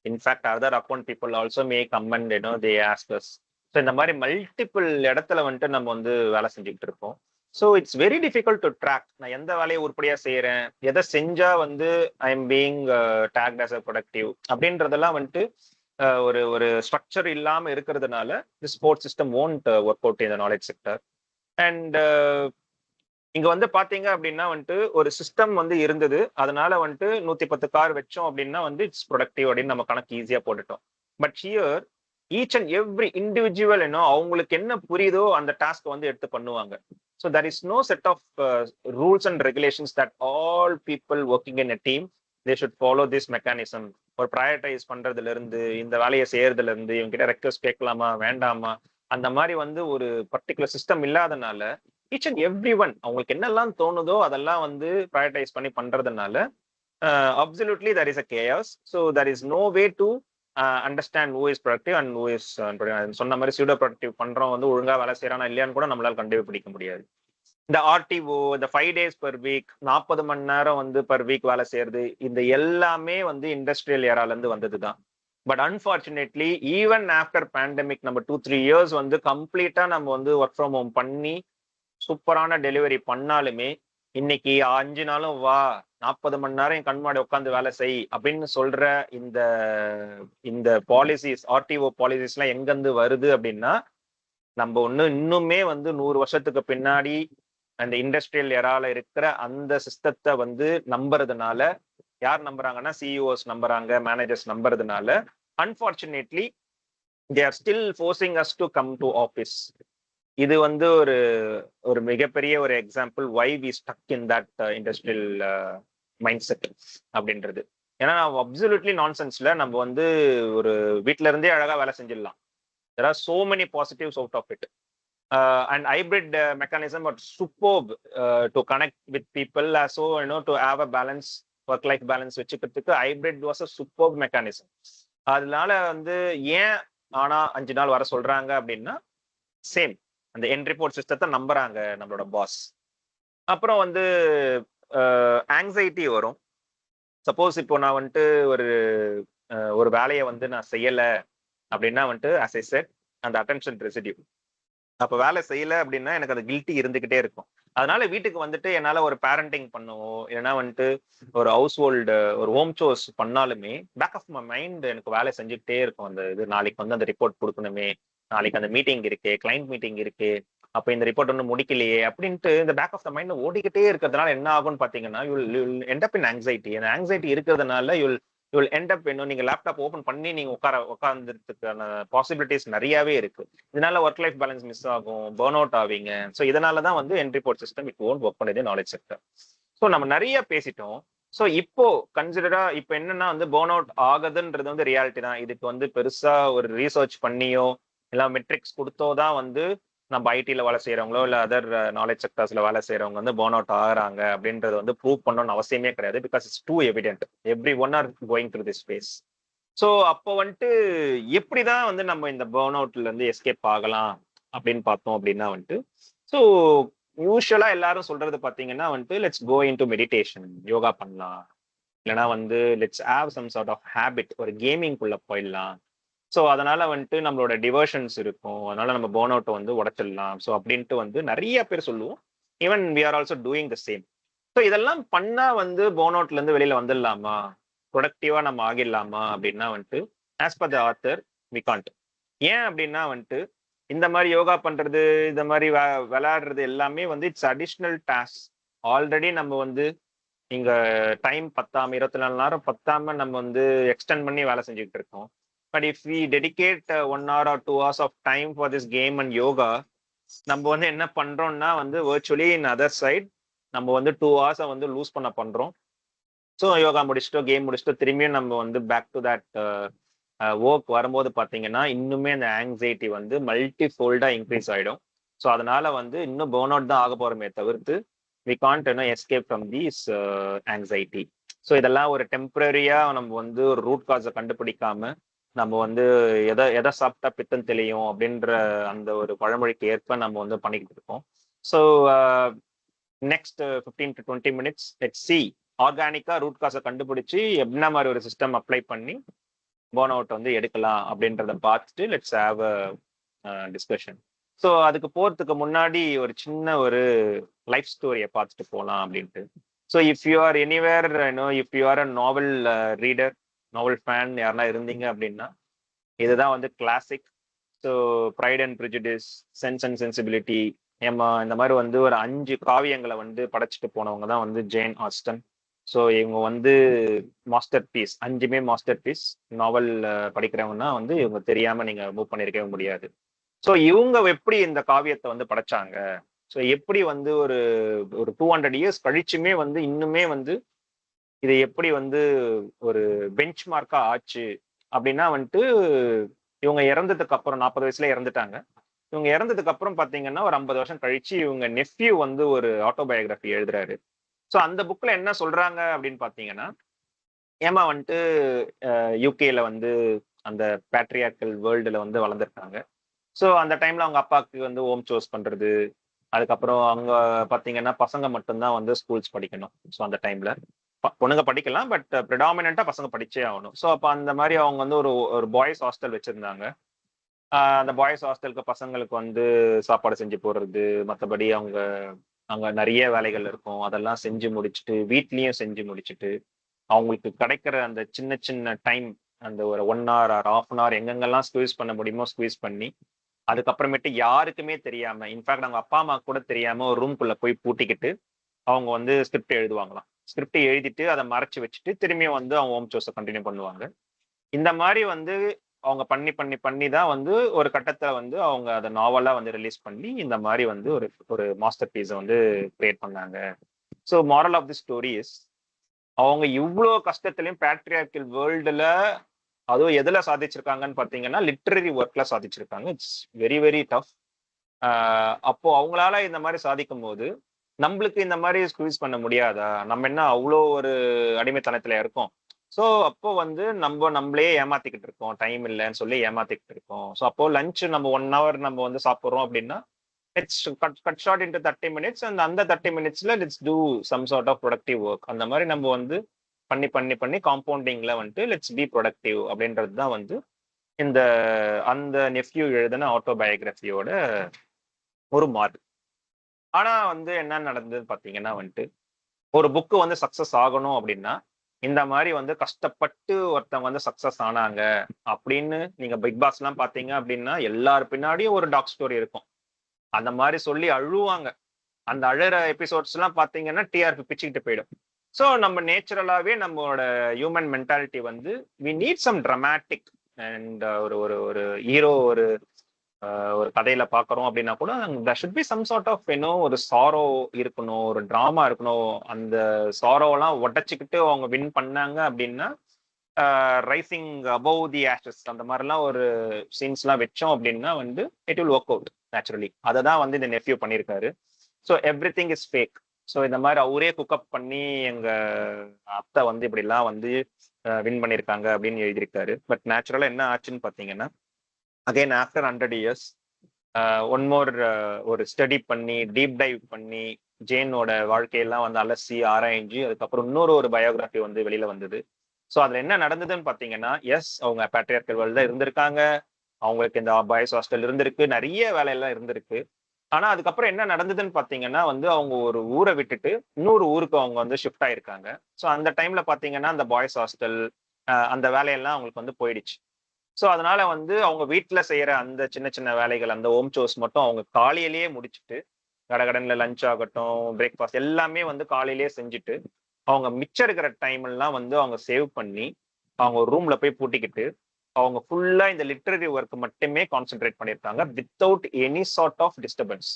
In fact other account people also May come and they ask as. So இந்த மாதிரி மல்டிபிள் இடத்துல வந்துட்டு நம்ம வந்து வேலை செஞ்சுக்கிட்டு இருப்போம். So it's very difficult to track. நான் எந்த வேலையை உருப்படியா செய்யறேன், எதை செஞ்சா வந்து I am being tagged as a productive அப்படின்றதெல்லாம் வந்துட்டு ஒரு ஒரு ஸ்ட்ரக்சர் இல்லாம இருக்கிறதுனால the sports system won't work out in the knowledge sector. And இங்க வந்து பாத்தீங்க அப்படின்னா வந்துட்டு ஒரு சிஸ்டம் வந்து இருந்தது, அதனால வந்துட்டு 110 கார் வச்சோம் அப்படின்னா வந்து இட்ஸ் ப்ரொடக்டிவ் அப்படின்னு நம்ம கணக்கு ஈஸியா போட்டுட்டோம். But here each and every individual அவங்களுக்கு என்ன புரியுதோ அந்த டாஸ்க் வந்து எடுத்து பண்ணுவாங்க. So there is no set of rules and regulations that all people working in a team they should follow this mechanism. ஒரு ப்ரையாரிட்டைஸ் பண்றதுல இருந்து, இந்த வேலையை செய்யறதுல இருந்து, இவங்க கிட்ட ரெக்வஸ்ட் கேட்கலாமா வேண்டாமா, அந்த மாதிரி வந்து ஒரு பர்டிகுலர் சிஸ்டம் இல்லாதனால ஈச் அண்ட் எவ்ரி ஒன் அவங்களுக்கு என்னெல்லாம் தோணுதோ அதெல்லாம் வந்து ப்ரையாரிட்டைஸ் பண்ணி பண்றதுனால absolutely there is a chaos. So there is no way to understand who is productive and who is சொன்ன மாதிரி சூடோ ப்ரொடக்டிவ் பண்றோம் வந்து ஒழுங்கா வேலை செய்யறானா இல்லையான்னு கூட நம்மளால கண்டுபிடிக்க முடியாது. இந்த ஆர்டிஓ, இந்த 5 days per week, 40 மணி நேரம் வந்து பர் வீக் வேலை செய்யறது, இந்த எல்லாமே வந்து இண்டஸ்ட்ரியல் ஏரால இருந்து வந்ததுதான். But unfortunately even after pandemic நம்ம 2-3 years வந்து கம்ப்ளீட்டா நம்ம வந்து ஒர்க் ஃப்ரம் ஹோம் பண்ணி சூப்பரான டெலிவரி பண்ணாலுமே இன்னைக்கு 5 நாளும் வா 40 மணி நேரம் என் கண்மாடி உட்காந்து வேலை செய் அப்படின்னு சொல்ற இந்த இந்த பாலிசிஸ், ஆர்டிஓ பாலிசிஸ் எல்லாம் எங்க இருந்து வருது அப்படின்னா நம்ம இன்னுமே வந்து 100 வருஷத்துக்கு பின்னாடி அந்த இண்டஸ்ட்ரியல் ஏரால இருக்கிற அந்த சிஸ்டத்தை வந்து நம்புறதுனால, யார் நம்புறாங்கன்னா சிஇஓஸ் நம்புறாங்க, மேனேஜர்ஸ் நம்புறதுனால unfortunately they are still forcing us to come to office. இது வந்து ஒரு ஒரு மிகப்பெரிய ஒரு example why we stuck in that industrial mindset அப்படின்றது. ஏன்னா அப்சல்யூட்லி நான்சென்ஸ்ல நம்ம வந்து ஒரு வீட்டுல இருந்தே அழகா வேலை செஞ்சிடலாம். there are so many positives out of it. And hybrid mechanism are superb to connect with people, so to have a balance, work life balance வச்சுக்கிறதுக்கு hybrid was a superb mechanism. அதனால வந்து ஏன் ஆனா 5 நாள் வர சொல்றாங்க அப்படின்னா சேம் அந்த என் ரிப்போர்ட் சிஸ்டத்தை நம்புறாங்க நம்மளோட பாஸ். அப்புறம் வந்து ஆங்ஸைட்டி வரும். சப்போஸ் இப்போ நான் வந்துட்டு ஒரு வேலையை வந்து நான் செய்யல அப்படின்னா வந்துட்டு as I said அந்த அட்டென்ஷன் ரெசிடியூ, அப்ப வேலை செய்யல அப்படின்னா எனக்கு அது கில்ட்டி இருந்துகிட்டே இருக்கும். அதனால வீட்டுக்கு வந்துட்டு என்னால ஒரு பேரண்டிங் பண்ணுவோம், இல்லைன்னா வந்துட்டு ஒரு ஹவுஸ் ஹோல்டு ஒரு ஹோம் சோர்ஸ் பண்ணாலுமே பேக் ஆஃப் மை மைண்ட் எனக்கு வேலை செஞ்சுக்கிட்டே இருக்கும். அந்த இது நாளைக்கு வந்து அந்த ரிப்போர்ட் கொடுக்கணுமே, நாளைக்கு அந்த மீட்டிங் இருக்கு, கிளைண்ட் மீட்டிங் இருக்கு, அப்ப இந்த ரிப்போர்ட் ஒன்றும் முடிக்கலையே அப்படின்ட்டு இந்த பேக் ஆஃப் த மைண்ட் ஓடிக்கிட்டே இருக்கிறதுனால என்ன ஆகும்னு பாத்தீங்கன்னா யூல் எண்ட் அப் இன் ஆங்ஸைட்டி. அந்த ஆங்ஸைட்டி இருக்கிறதுனால யூல் எண்ட் அப் நீங்க லேப்டாப் ஓபன் பண்ணி நீங்க உட்கார்ந்துறதுக்கான பாசிபிலிட்டிஸ் நிறையவே இருக்கு. இதனால ஒர்க் லைஃப் பேலன்ஸ் மிஸ் ஆகும், பர்ன் அவுட் ஆவீங்க. ஸோ இதனாலதான் வந்து என் report system it won't work பண்ணதே நாலேஜ் செக்டர். ஸோ நம்ம நிறைய பேசிட்டோம். ஸோ இப்போ கன்சிடரா இப்போ என்னன்னா வந்து பர்ன் அவுட் ஆகுதுன்றது வந்து ரியாலிட்டி தான். இதுக்கு வந்து பெருசா ஒரு ரீசர்ச் பண்ணியோ இல்லை மெட்ரிக்ஸ் கொடுத்தோ தான் வந்து நம்ம ஐடில வேலை செய்யறவங்களோ இல்லை அதர் நாலேஜ் செக்டர்ஸ்ல வேலை செய்யறவங்க வந்து பர்ன் அவுட் ஆகுறாங்க அப்படின்றது வந்து ப்ரூவ் பண்ணணும்னு அவசியமே கிடையாது. Because it's too evident, every one are going through this phase. So அப்போ வந்துட்டு எப்படிதான் வந்து நம்ம இந்த பர்ன் அவுட்ல இருந்து எஸ்கேப் ஆகலாம் அப்படின்னு பார்த்தோம் அப்படின்னா வந்துட்டு ஸோ யூஸ்வலா எல்லாரும் சொல்றது பாத்தீங்கன்னா வந்துட்டு let's go into meditation, yoga பண்ணலாம், இல்லைன்னா வந்து let's have some sort of habit, ஒரு கேமிங்குள்ள போயிடலாம். ஸோ அதனால வந்துட்டு நம்மளோட டிவர்ஷன்ஸ் இருக்கும், அதனால நம்ம பர்ன் அவுட்டை வந்து உடைச்சிடலாம். ஸோ அப்படின்ட்டு வந்து நிறைய பேர் சொல்லுவோம். Even we are also doing the same. So இதெல்லாம் பண்ணா வந்து போர்ன் இருந்து வெளியில வந்துடலாமா, ப்ரொடக்டிவா நம்ம ஆகிடலாமா அப்படின்னா வந்துட்டு as per the author we can't. ஏன் அப்படின்னா வந்துட்டு இந்த மாதிரி யோகா பண்றது, இந்த மாதிரி விளையாடுறது எல்லாமே வந்து இட்ஸ் அடிஷ்னல் டாஸ்க். ஆல்ரெடி நம்ம வந்து இங்க டைம் பத்தாம 24 நேரம் பத்தாம நம்ம வந்து எக்ஸ்டெண்ட் பண்ணி வேலை செஞ்சுக்கிட்டு இருக்கோம். But if we dedicate 1 hour or 2 hours of time for this game and yoga, நம்ம வந்து என்ன பண்றோம்னா வந்து virtually in அதர் சைட் நம்ம வந்து 2 hours வந்து லூஸ் பண்ண பண்றோம். ஸோ யோகா முடிச்சுட்டோ கேம் முடிச்சுட்டோ திரும்பியும் நம்ம வந்து பேக் டு தட் ஒர்க் வரும்போது பார்த்தீங்கன்னா இன்னுமே அந்த ஆங்ஸைட்டி வந்து மல்டி ஃபோல்டா இன்க்ரீஸ் ஆயிடும். ஸோ அதனால வந்து இன்னும் பேர்ன் அவுட் தான் ஆக போறோமே தவிர்த்து we can't escape from these anxiety. So இதெல்லாம் ஒரு டெம்பரரியா நம்ம வந்து ஒரு ரூட் காஸை கண்டுபிடிக்காம நம்ம வந்து எதை எதை சாப்பிட்டா பித்தம் தெளியும் அப்படின்ற அந்த ஒரு பழமொழிக்கு ஏற்ப நம்ம வந்து பண்ணிக்கிட்டு இருக்கோம். So next 15 to 20 minutes let's see ஆர்கானிக்கா ரூட் காஸை கண்டுபிடிச்சு என்ன மாதிரி ஒரு சிஸ்டம் அப்ளை பண்ணி பேர்ன் அவுட் வந்து எடுக்கலாம் அப்படின்றத பார்த்துட்டு let's have a discussion. So அதுக்கு போறதுக்கு முன்னாடி ஒரு சின்ன ஒரு லைஃப் ஸ்டோரியை பார்த்துட்டு போகலாம் அப்படின்ட்டு. So if you are anywhere if you are a novel reader, novel fan யாருன்னா இருந்தீங்க அப்படின்னா இதுதான் வந்து classic. So pride and prejudice, sense and sensibility, Emma இந்த மாதிரி வந்து ஒரு 5 காவியங்களை வந்து படைச்சிட்டு போனவங்க தான் வந்து ஜேன் ஆஸ்டன். ஸோ இவங்க வந்து மாஸ்டர் பீஸ், 5மே மாஸ்டர் பீஸ். நாவல் படிக்கிறவங்கன்னா வந்து இவங்க தெரியாம நீங்க மூவ் பண்ணிருக்கவே முடியாது. ஸோ இவங்க எப்படி இந்த காவியத்தை வந்து படைச்சாங்க, ஸோ எப்படி வந்து ஒரு ஒரு 200 years கழிச்சுமே வந்து இன்னுமே வந்து இது எப்படி வந்து ஒரு பெஞ்ச் மார்க்கா ஆச்சு அப்படின்னா வந்துட்டு இவங்க இறந்ததுக்கு அப்புறம் 40 வயசுல இறந்துட்டாங்க. இவங்க இறந்ததுக்கு அப்புறம் பாத்தீங்கன்னா ஒரு 50 வருஷம் கழிச்சு இவங்க நெஃப்யூ வந்து ஒரு ஆட்டோபயோகிராஃபி எழுதுறாரு. ஸோ அந்த புக்ல என்ன சொல்றாங்க அப்படின்னு பாத்தீங்கன்னா, ஏமா வந்துட்டு யூகேல வந்து அந்த பேட்ரியார்கல் வேர்ல்டுல வந்து வளர்ந்துருக்காங்க. ஸோ அந்த டைம்ல அவங்க அப்பாவுக்கு வந்து ஹோம் சோர்ஸ் பண்றது, அதுக்கப்புறம் அவங்க பாத்தீங்கன்னா பசங்க மட்டும்தான் வந்து ஸ்கூல்ஸ் படிக்கணும். ஸோ அந்த டைம்ல பொண்ணுங்க படிக்கலாம், பட் ப்ரிடாமினா பசங்க படிச்சே ஆகணும். ஸோ அப்ப அந்த மாதிரி அவங்க வந்து ஒரு ஒரு பாய்ஸ் ஹாஸ்டல் வச்சிருந்தாங்க. அந்த பாய்ஸ் ஹாஸ்டலுக்கு பசங்களுக்கு வந்து சாப்பாடு செஞ்சு போடுறது, மற்றபடி அவங்க அங்க நிறைய வேலைகள் இருக்கும். அதெல்லாம் செஞ்சு முடிச்சுட்டு வீட்லயும் செஞ்சு முடிச்சுட்டு அவங்களுக்கு கிடைக்கிற அந்த சின்ன சின்ன டைம், அந்த ஒரு 1 hour or half an hour எங்கெங்கெல்லாம் ஸ்குவீஸ் பண்ண முடியுமோ ஸ்குவீஸ் பண்ணி, அதுக்கப்புறமேட்டு யாருக்குமே தெரியாம, இன்ஃபேக்ட் அவங்க அப்பா அம்மா கூட தெரியாம ஒரு ரூம்குள்ள போய் பூட்டிக்கிட்டு அவங்க வந்து ஸ்கிரிப்ட் எழுதுவாங்களாம். ஸ்கிரிப்ட் எழுதிட்டு அதை மறைச்சு வச்சுட்டு திரும்பியும் வந்து அவங்க ஹோம் சோர்ஸை கண்டினியூ பண்ணுவாங்க. இந்த மாதிரி வந்து அவங்க பண்ணி பண்ணி பண்ணி தான் வந்து ஒரு கட்டத்துல வந்து அவங்க அதை நாவலா வந்து ரிலீஸ் பண்ணி இந்த மாதிரி வந்து ஒரு ஒரு மாஸ்டர் பீஸை வந்து கிரியேட் பண்ணாங்க. So moral of the story is, அவங்க இவ்வளோ கஷ்டத்துலயும் பேட்ரியார்கல் வேர்ல்டுல அதுவும் எதுல சாதிச்சிருக்காங்கன்னு பாத்தீங்கன்னா லிட்ரரி ஒர்க்ல சாதிச்சிருக்காங்க. It's very very tough. அப்போ அவங்களால இந்த மாதிரி சாதிக்கும் போது நம்மளுக்கு இந்த மாதிரி ஸ்குவீஸ் பண்ண முடியாதா? நம்ம என்ன அவ்வளோ ஒரு அடிமைத்தனத்துல இருக்கோம்? ஸோ அப்போ வந்து நம்ம நம்மளே ஏமாத்திக்கிட்டு இருக்கோம், டைம் இல்லைன்னு சொல்லி ஏமாத்திக்கிட்டு இருக்கோம். ஸோ அப்போ லஞ்ச் நம்ம 1 hour நம்ம வந்து சாப்பிட்றோம் அப்படின்னா it's cut short into 30 minutes. அந்த 30 minutesல let's do some sort of productive work. அந்த மாதிரி நம்ம வந்து பண்ணி பண்ணி பண்ணி காம்பவுண்டிங்ல வந்துட்டு லெட்ஸ் பி ப்ரொடக்டிவ் அப்படின்றது தான் வந்து இந்த அந்த நெஃப்யூ எழுதின ஆட்டோபயோகிராஃபியோட ஒரு மார்க். ஆனா வந்து என்ன நடந்ததுன்னு பாத்தீங்கன்னா வந்துட்டு ஒரு புக்கு வந்து சக்சஸ் ஆகணும் அப்படின்னா இந்த மாதிரி வந்து கஷ்டப்பட்டு ஒருத்தவங்க வந்து சக்சஸ் ஆனாங்க அப்படின்னு நீங்க பிக் பாஸ் எல்லாம் பாத்தீங்க அப்படின்னா எல்லாரு பின்னாடியும் ஒரு டாக் ஸ்டோரி இருக்கும். அந்த மாதிரி சொல்லி அழுவாங்க. அந்த அழுற எபிசோட்ஸ் எல்லாம் பாத்தீங்கன்னா டிஆர்பி பிச்சுக்கிட்டு போயிடும். ஸோ நம்ம நேச்சுரலாவே நம்மளோட ஹியூமன் மென்டாலிட்டி வந்து we need some dramatic and ஒரு ஒரு ஒரு ஹீரோ ஒரு ஒரு கதையில பாக்குறோம் அப்படின்னா கூட there should be some sort of ஒரு சாரோ இருக்கணும், ஒரு டிராமா இருக்கணும். அந்த சாரோலாம் உடைச்சுக்கிட்டு அவங்க வின் பண்ணாங்க அப்படின்னா ரைசிங் அபவ் தி ஆஷஸ் அந்த மாதிரிலாம் ஒரு சீன்ஸ்லாம் வச்சோம் அப்படின்னா வந்து it will work out naturally. அதை தான் வந்து இந்த நெஃப்யூ பண்ணியிருக்காரு. So every thing is fake. So இந்த மாதிரி அவரே குக்அப் பண்ணி எங்க அத்தை வந்து இப்படிலாம் வந்து வின் பண்ணியிருக்காங்க அப்படின்னு எழுதியிருக்காரு. பட் நேச்சுரலா என்ன ஆச்சுன்னு பார்த்தீங்கன்னா again after 100 years one more ஒரு ஸ்டடி பண்ணி டீப் டைவ் பண்ணி ஜேனோட வாழ்க்கையெல்லாம் வந்து அலசி ஆராய்ஞ்சு அதுக்கப்புறம் இன்னொரு ஒரு பயோகிராஃபி வந்து வெளியில வந்தது. ஸோ அதுல என்ன நடந்ததுன்னு பாத்தீங்கன்னா, எஸ் அவங்க பேட்ரியார்கல் வேர்ல்ட்ல இருந்திருக்காங்க, அவங்களுக்கு இந்த பாய்ஸ் ஹாஸ்டல் இருந்திருக்கு, நிறைய வேலையெல்லாம் இருந்திருக்கு. ஆனா அதுக்கப்புறம் என்ன நடந்ததுன்னு பாத்தீங்கன்னா வந்து அவங்க ஒரு ஊரை விட்டுட்டு இன்னொரு ஊருக்கு அவங்க வந்து ஷிஃப்ட் ஆயிருக்காங்க. ஸோ அந்த டைம்ல பாத்தீங்கன்னா அந்த பாய்ஸ் ஹாஸ்டல் அந்த வேலையெல்லாம் அவங்களுக்கு வந்து போயிடுச்சு. ஸோ அதனால வந்து அவங்க வீட்டுல செய்யற அந்த சின்ன சின்ன வேலைகள், அந்த ஹோம் சோர்ஸ் மட்டும் அவங்க காலையிலேயே முடிச்சுட்டு, கடகடன்ல லஞ்ச் ஆகட்டும், பிரேக்ஃபாஸ்ட் எல்லாமே வந்து காலையிலேயே செஞ்சுட்டு, அவங்க மிச்சம் இருக்கிற டைம் எல்லாம் வந்து அவங்க சேவ் பண்ணி, அவங்க ரூம்ல போய் பூட்டிக்கிட்டு, அவங்க ஃபுல்லா இந்த லிட்ரரி ஒர்க் மட்டுமே கான்சென்ட்ரேட் பண்ணியிருக்காங்க without any sort of disturbance.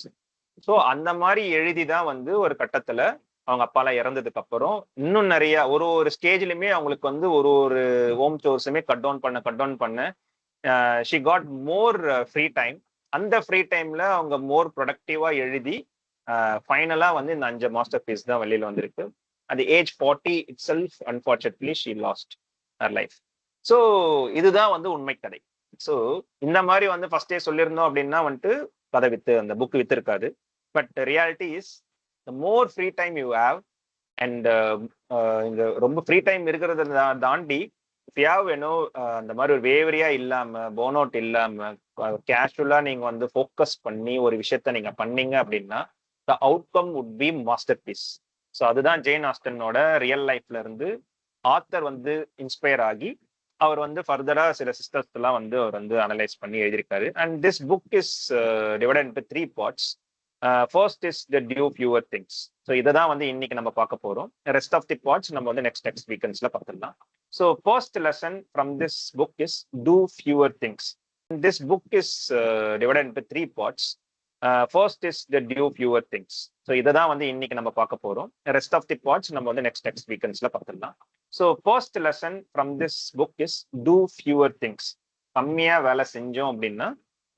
So அந்த மாதிரி எழுதிதான் வந்து ஒரு கட்டத்துல அவங்க அப்பாலாம் இறந்ததுக்கு அப்புறம் இன்னும் நிறைய ஒரு ஒரு ஸ்டேஜ்லயுமே அவங்களுக்கு வந்து ஒரு ஒரு ஹோம் சோர்ஸுமே கட் டவுன் பண்ண she got more free time. அந்த ஃப்ரீ டைம்ல அவங்க மோர் ப்ரொடக்டிவா எழுதி ஃபைனலா வந்து இந்த 5 மாஸ்டர் பீஸ் தான் வெளியில வந்திருக்கு. அது age 40 it self unfortunately she last her life. So இதுதான் வந்து உண்மை கதை. ஸோ இந்த மாதிரி வந்து ஃபர்ஸ்டே சொல்லியிருந்தோம் அப்படின்னா வந்துட்டு கதை வித்து அந்த புக் வித்து இருக்காது. But reality is the more free time you have and இந்த ரொம்ப ஃப்ரீ டைம் இருக்கிறத தாண்டி வேணும் அந்த மாதிரி ஒரு வேவரியா இல்லாம போன் அவுட் இல்லாம கேஷுவலா நீங்க வந்து ஃபோக்கஸ் பண்ணி ஒரு விஷயத்த நீங்க பண்ணீங்க அப்படின்னா the outcome would be masterpiece. So அதுதான் ஜெயின் ஆஸ்டனோட ரியல் லைஃப்ல இருந்து ஆத்தர் வந்து இன்ஸ்பயர் ஆகி அவர் வந்து ஃபர்தரா சில சிஸ்டர்ஸ் எல்லாம் வந்து அவர் வந்து அனலைஸ் பண்ணி எழுதியிருக்காரு. And this book is divided into 3 parts. First is the do fewer things. So இதை தான் வந்து இன்னைக்கு நம்ம பார்க்க போறோம். ரெஸ்ட் ஆஃப் தி பார்ட்ஸ் நம்ம வந்து நெக்ஸ்ட் வீக்கெண்ட்ஸ்ல பார்த்துடலாம். So first lesson from this book is do fewer things. This book is divided into 3 parts. First is the do fewer things. So இதை தான் வந்து இன்னைக்கு நம்ம பார்க்க போறோம். ரெஸ்ட் ஆஃப் தி பார்ட்ஸ் நம்ம வந்து நெக்ஸ்ட் வீக்கெண்ட்ஸ்ல பார்த்துடலாம். So first lesson from this book is do fewer things. கம்மியா வேலை செஞ்சோம் அப்படின்னா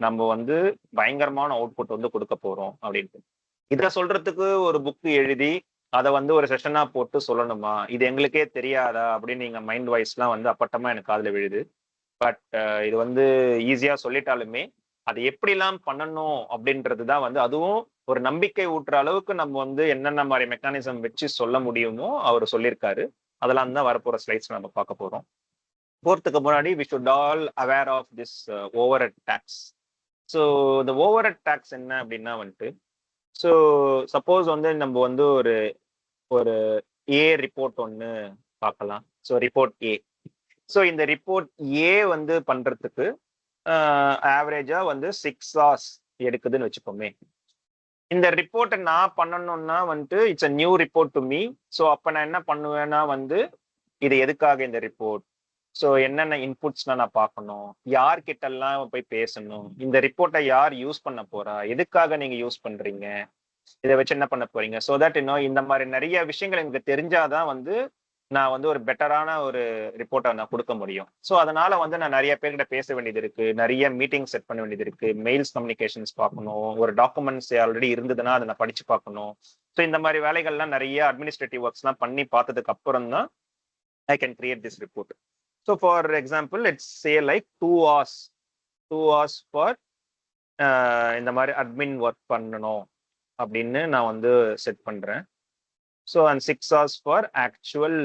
நம்ம வந்து பயங்கரமான அவுட்புட் வந்து கொடுக்க போறோம் அப்படின்ட்டு. இதை சொல்றதுக்கு ஒரு புக் எழுதி அதை வந்து ஒரு செஷனா போட்டு சொல்லணுமா, இது எங்களுக்கே தெரியாதா அப்படின்னு நீங்க மைண்ட் வாய்ஸ்லாம் வந்து அப்பட்டமா எனக்கு காதுல விழுது. பட் இது வந்து ஈஸியா சொல்லிட்டாலுமே அதை எப்படிலாம் பண்ணணும் அப்படின்றது தான் வந்து, அதுவும் ஒரு நம்பிக்கை ஊட்டுற அளவுக்கு நம்ம வந்து என்னென்ன மாதிரி மெக்கானிசம் வச்சு சொல்ல முடியுமோ அவர் சொல்லியிருக்காரு. அதெல்லாம் தான் வரப்போற ஸ்லைட்ஸ் நம்ம பார்க்க போறோம். போறதுக்கு முன்னாடி we should all aware of this overhead tax. So இந்த ஓவர் ஹெட் டேக்ஸ் என்ன அப்படின்னா வந்துட்டு, ஸோ சப்போஸ் வந்து நம்ம வந்து ஒரு ஒரு ஏ ரிப்போர்ட் ஒன்று பார்க்கலாம். ஸோ ரிப்போர்ட் ஏ. ஸோ இந்த ரிப்போர்ட் ஏ வந்து பண்றதுக்கு ஆவரேஜா வந்து 6 hours எடுக்குதுன்னு வச்சுப்போமே. இந்த ரிப்போர்ட்டை நான் பண்ணணும்னா வந்துட்டு it's a new report to me. So அப்ப நான் என்ன பண்ணுவேன்னா வந்து, இது எதுக்காக இந்த ரிப்போர்ட், ஸோ என்னென்ன இன்புட்ஸ்லாம் நான் பார்க்கணும், யார்கிட்ட எல்லாம் போய் பேசணும், இந்த ரிப்போர்ட்டை யார் யூஸ் பண்ண போறா, எதுக்காக நீங்க யூஸ் பண்றீங்க, இதை வச்சு என்ன பண்ண போறீங்க, ஸோ தட் இன்னும் இந்த மாதிரி நிறைய விஷயங்கள் எனக்கு தெரிஞ்சாதான் வந்து நான் வந்து ஒரு பெட்டரான ஒரு ரிப்போர்ட்டை நான் கொடுக்க முடியும். ஸோ அதனால வந்து நான் நிறைய பேர்கிட்ட பேச வேண்டியது இருக்கு, நிறைய மீட்டிங் செட் பண்ண வேண்டியது இருக்கு, மெயில்ஸ் கம்யூனிகேஷன்ஸ் பார்க்கணும், ஒரு டாக்குமெண்ட்ஸ் ஆல்ரெடி இருந்ததுன்னா அதை நான் படிச்சு பார்க்கணும். ஸோ இந்த மாதிரி வேலைகள்லாம் நிறைய அட்மினிஸ்ட்ரேட்டிவ் ஒர்க்ஸ்லாம் பண்ணி பார்த்ததுக்கு அப்புறம் தான் I can create this report. So for example let's say like 2 hours, 2 hours for இந்த மாதிரி அட்மின் ஒர்க் பண்ணணும் அப்படின்னு நான் வந்து செட் பண்றேன். So and 6 hours for actual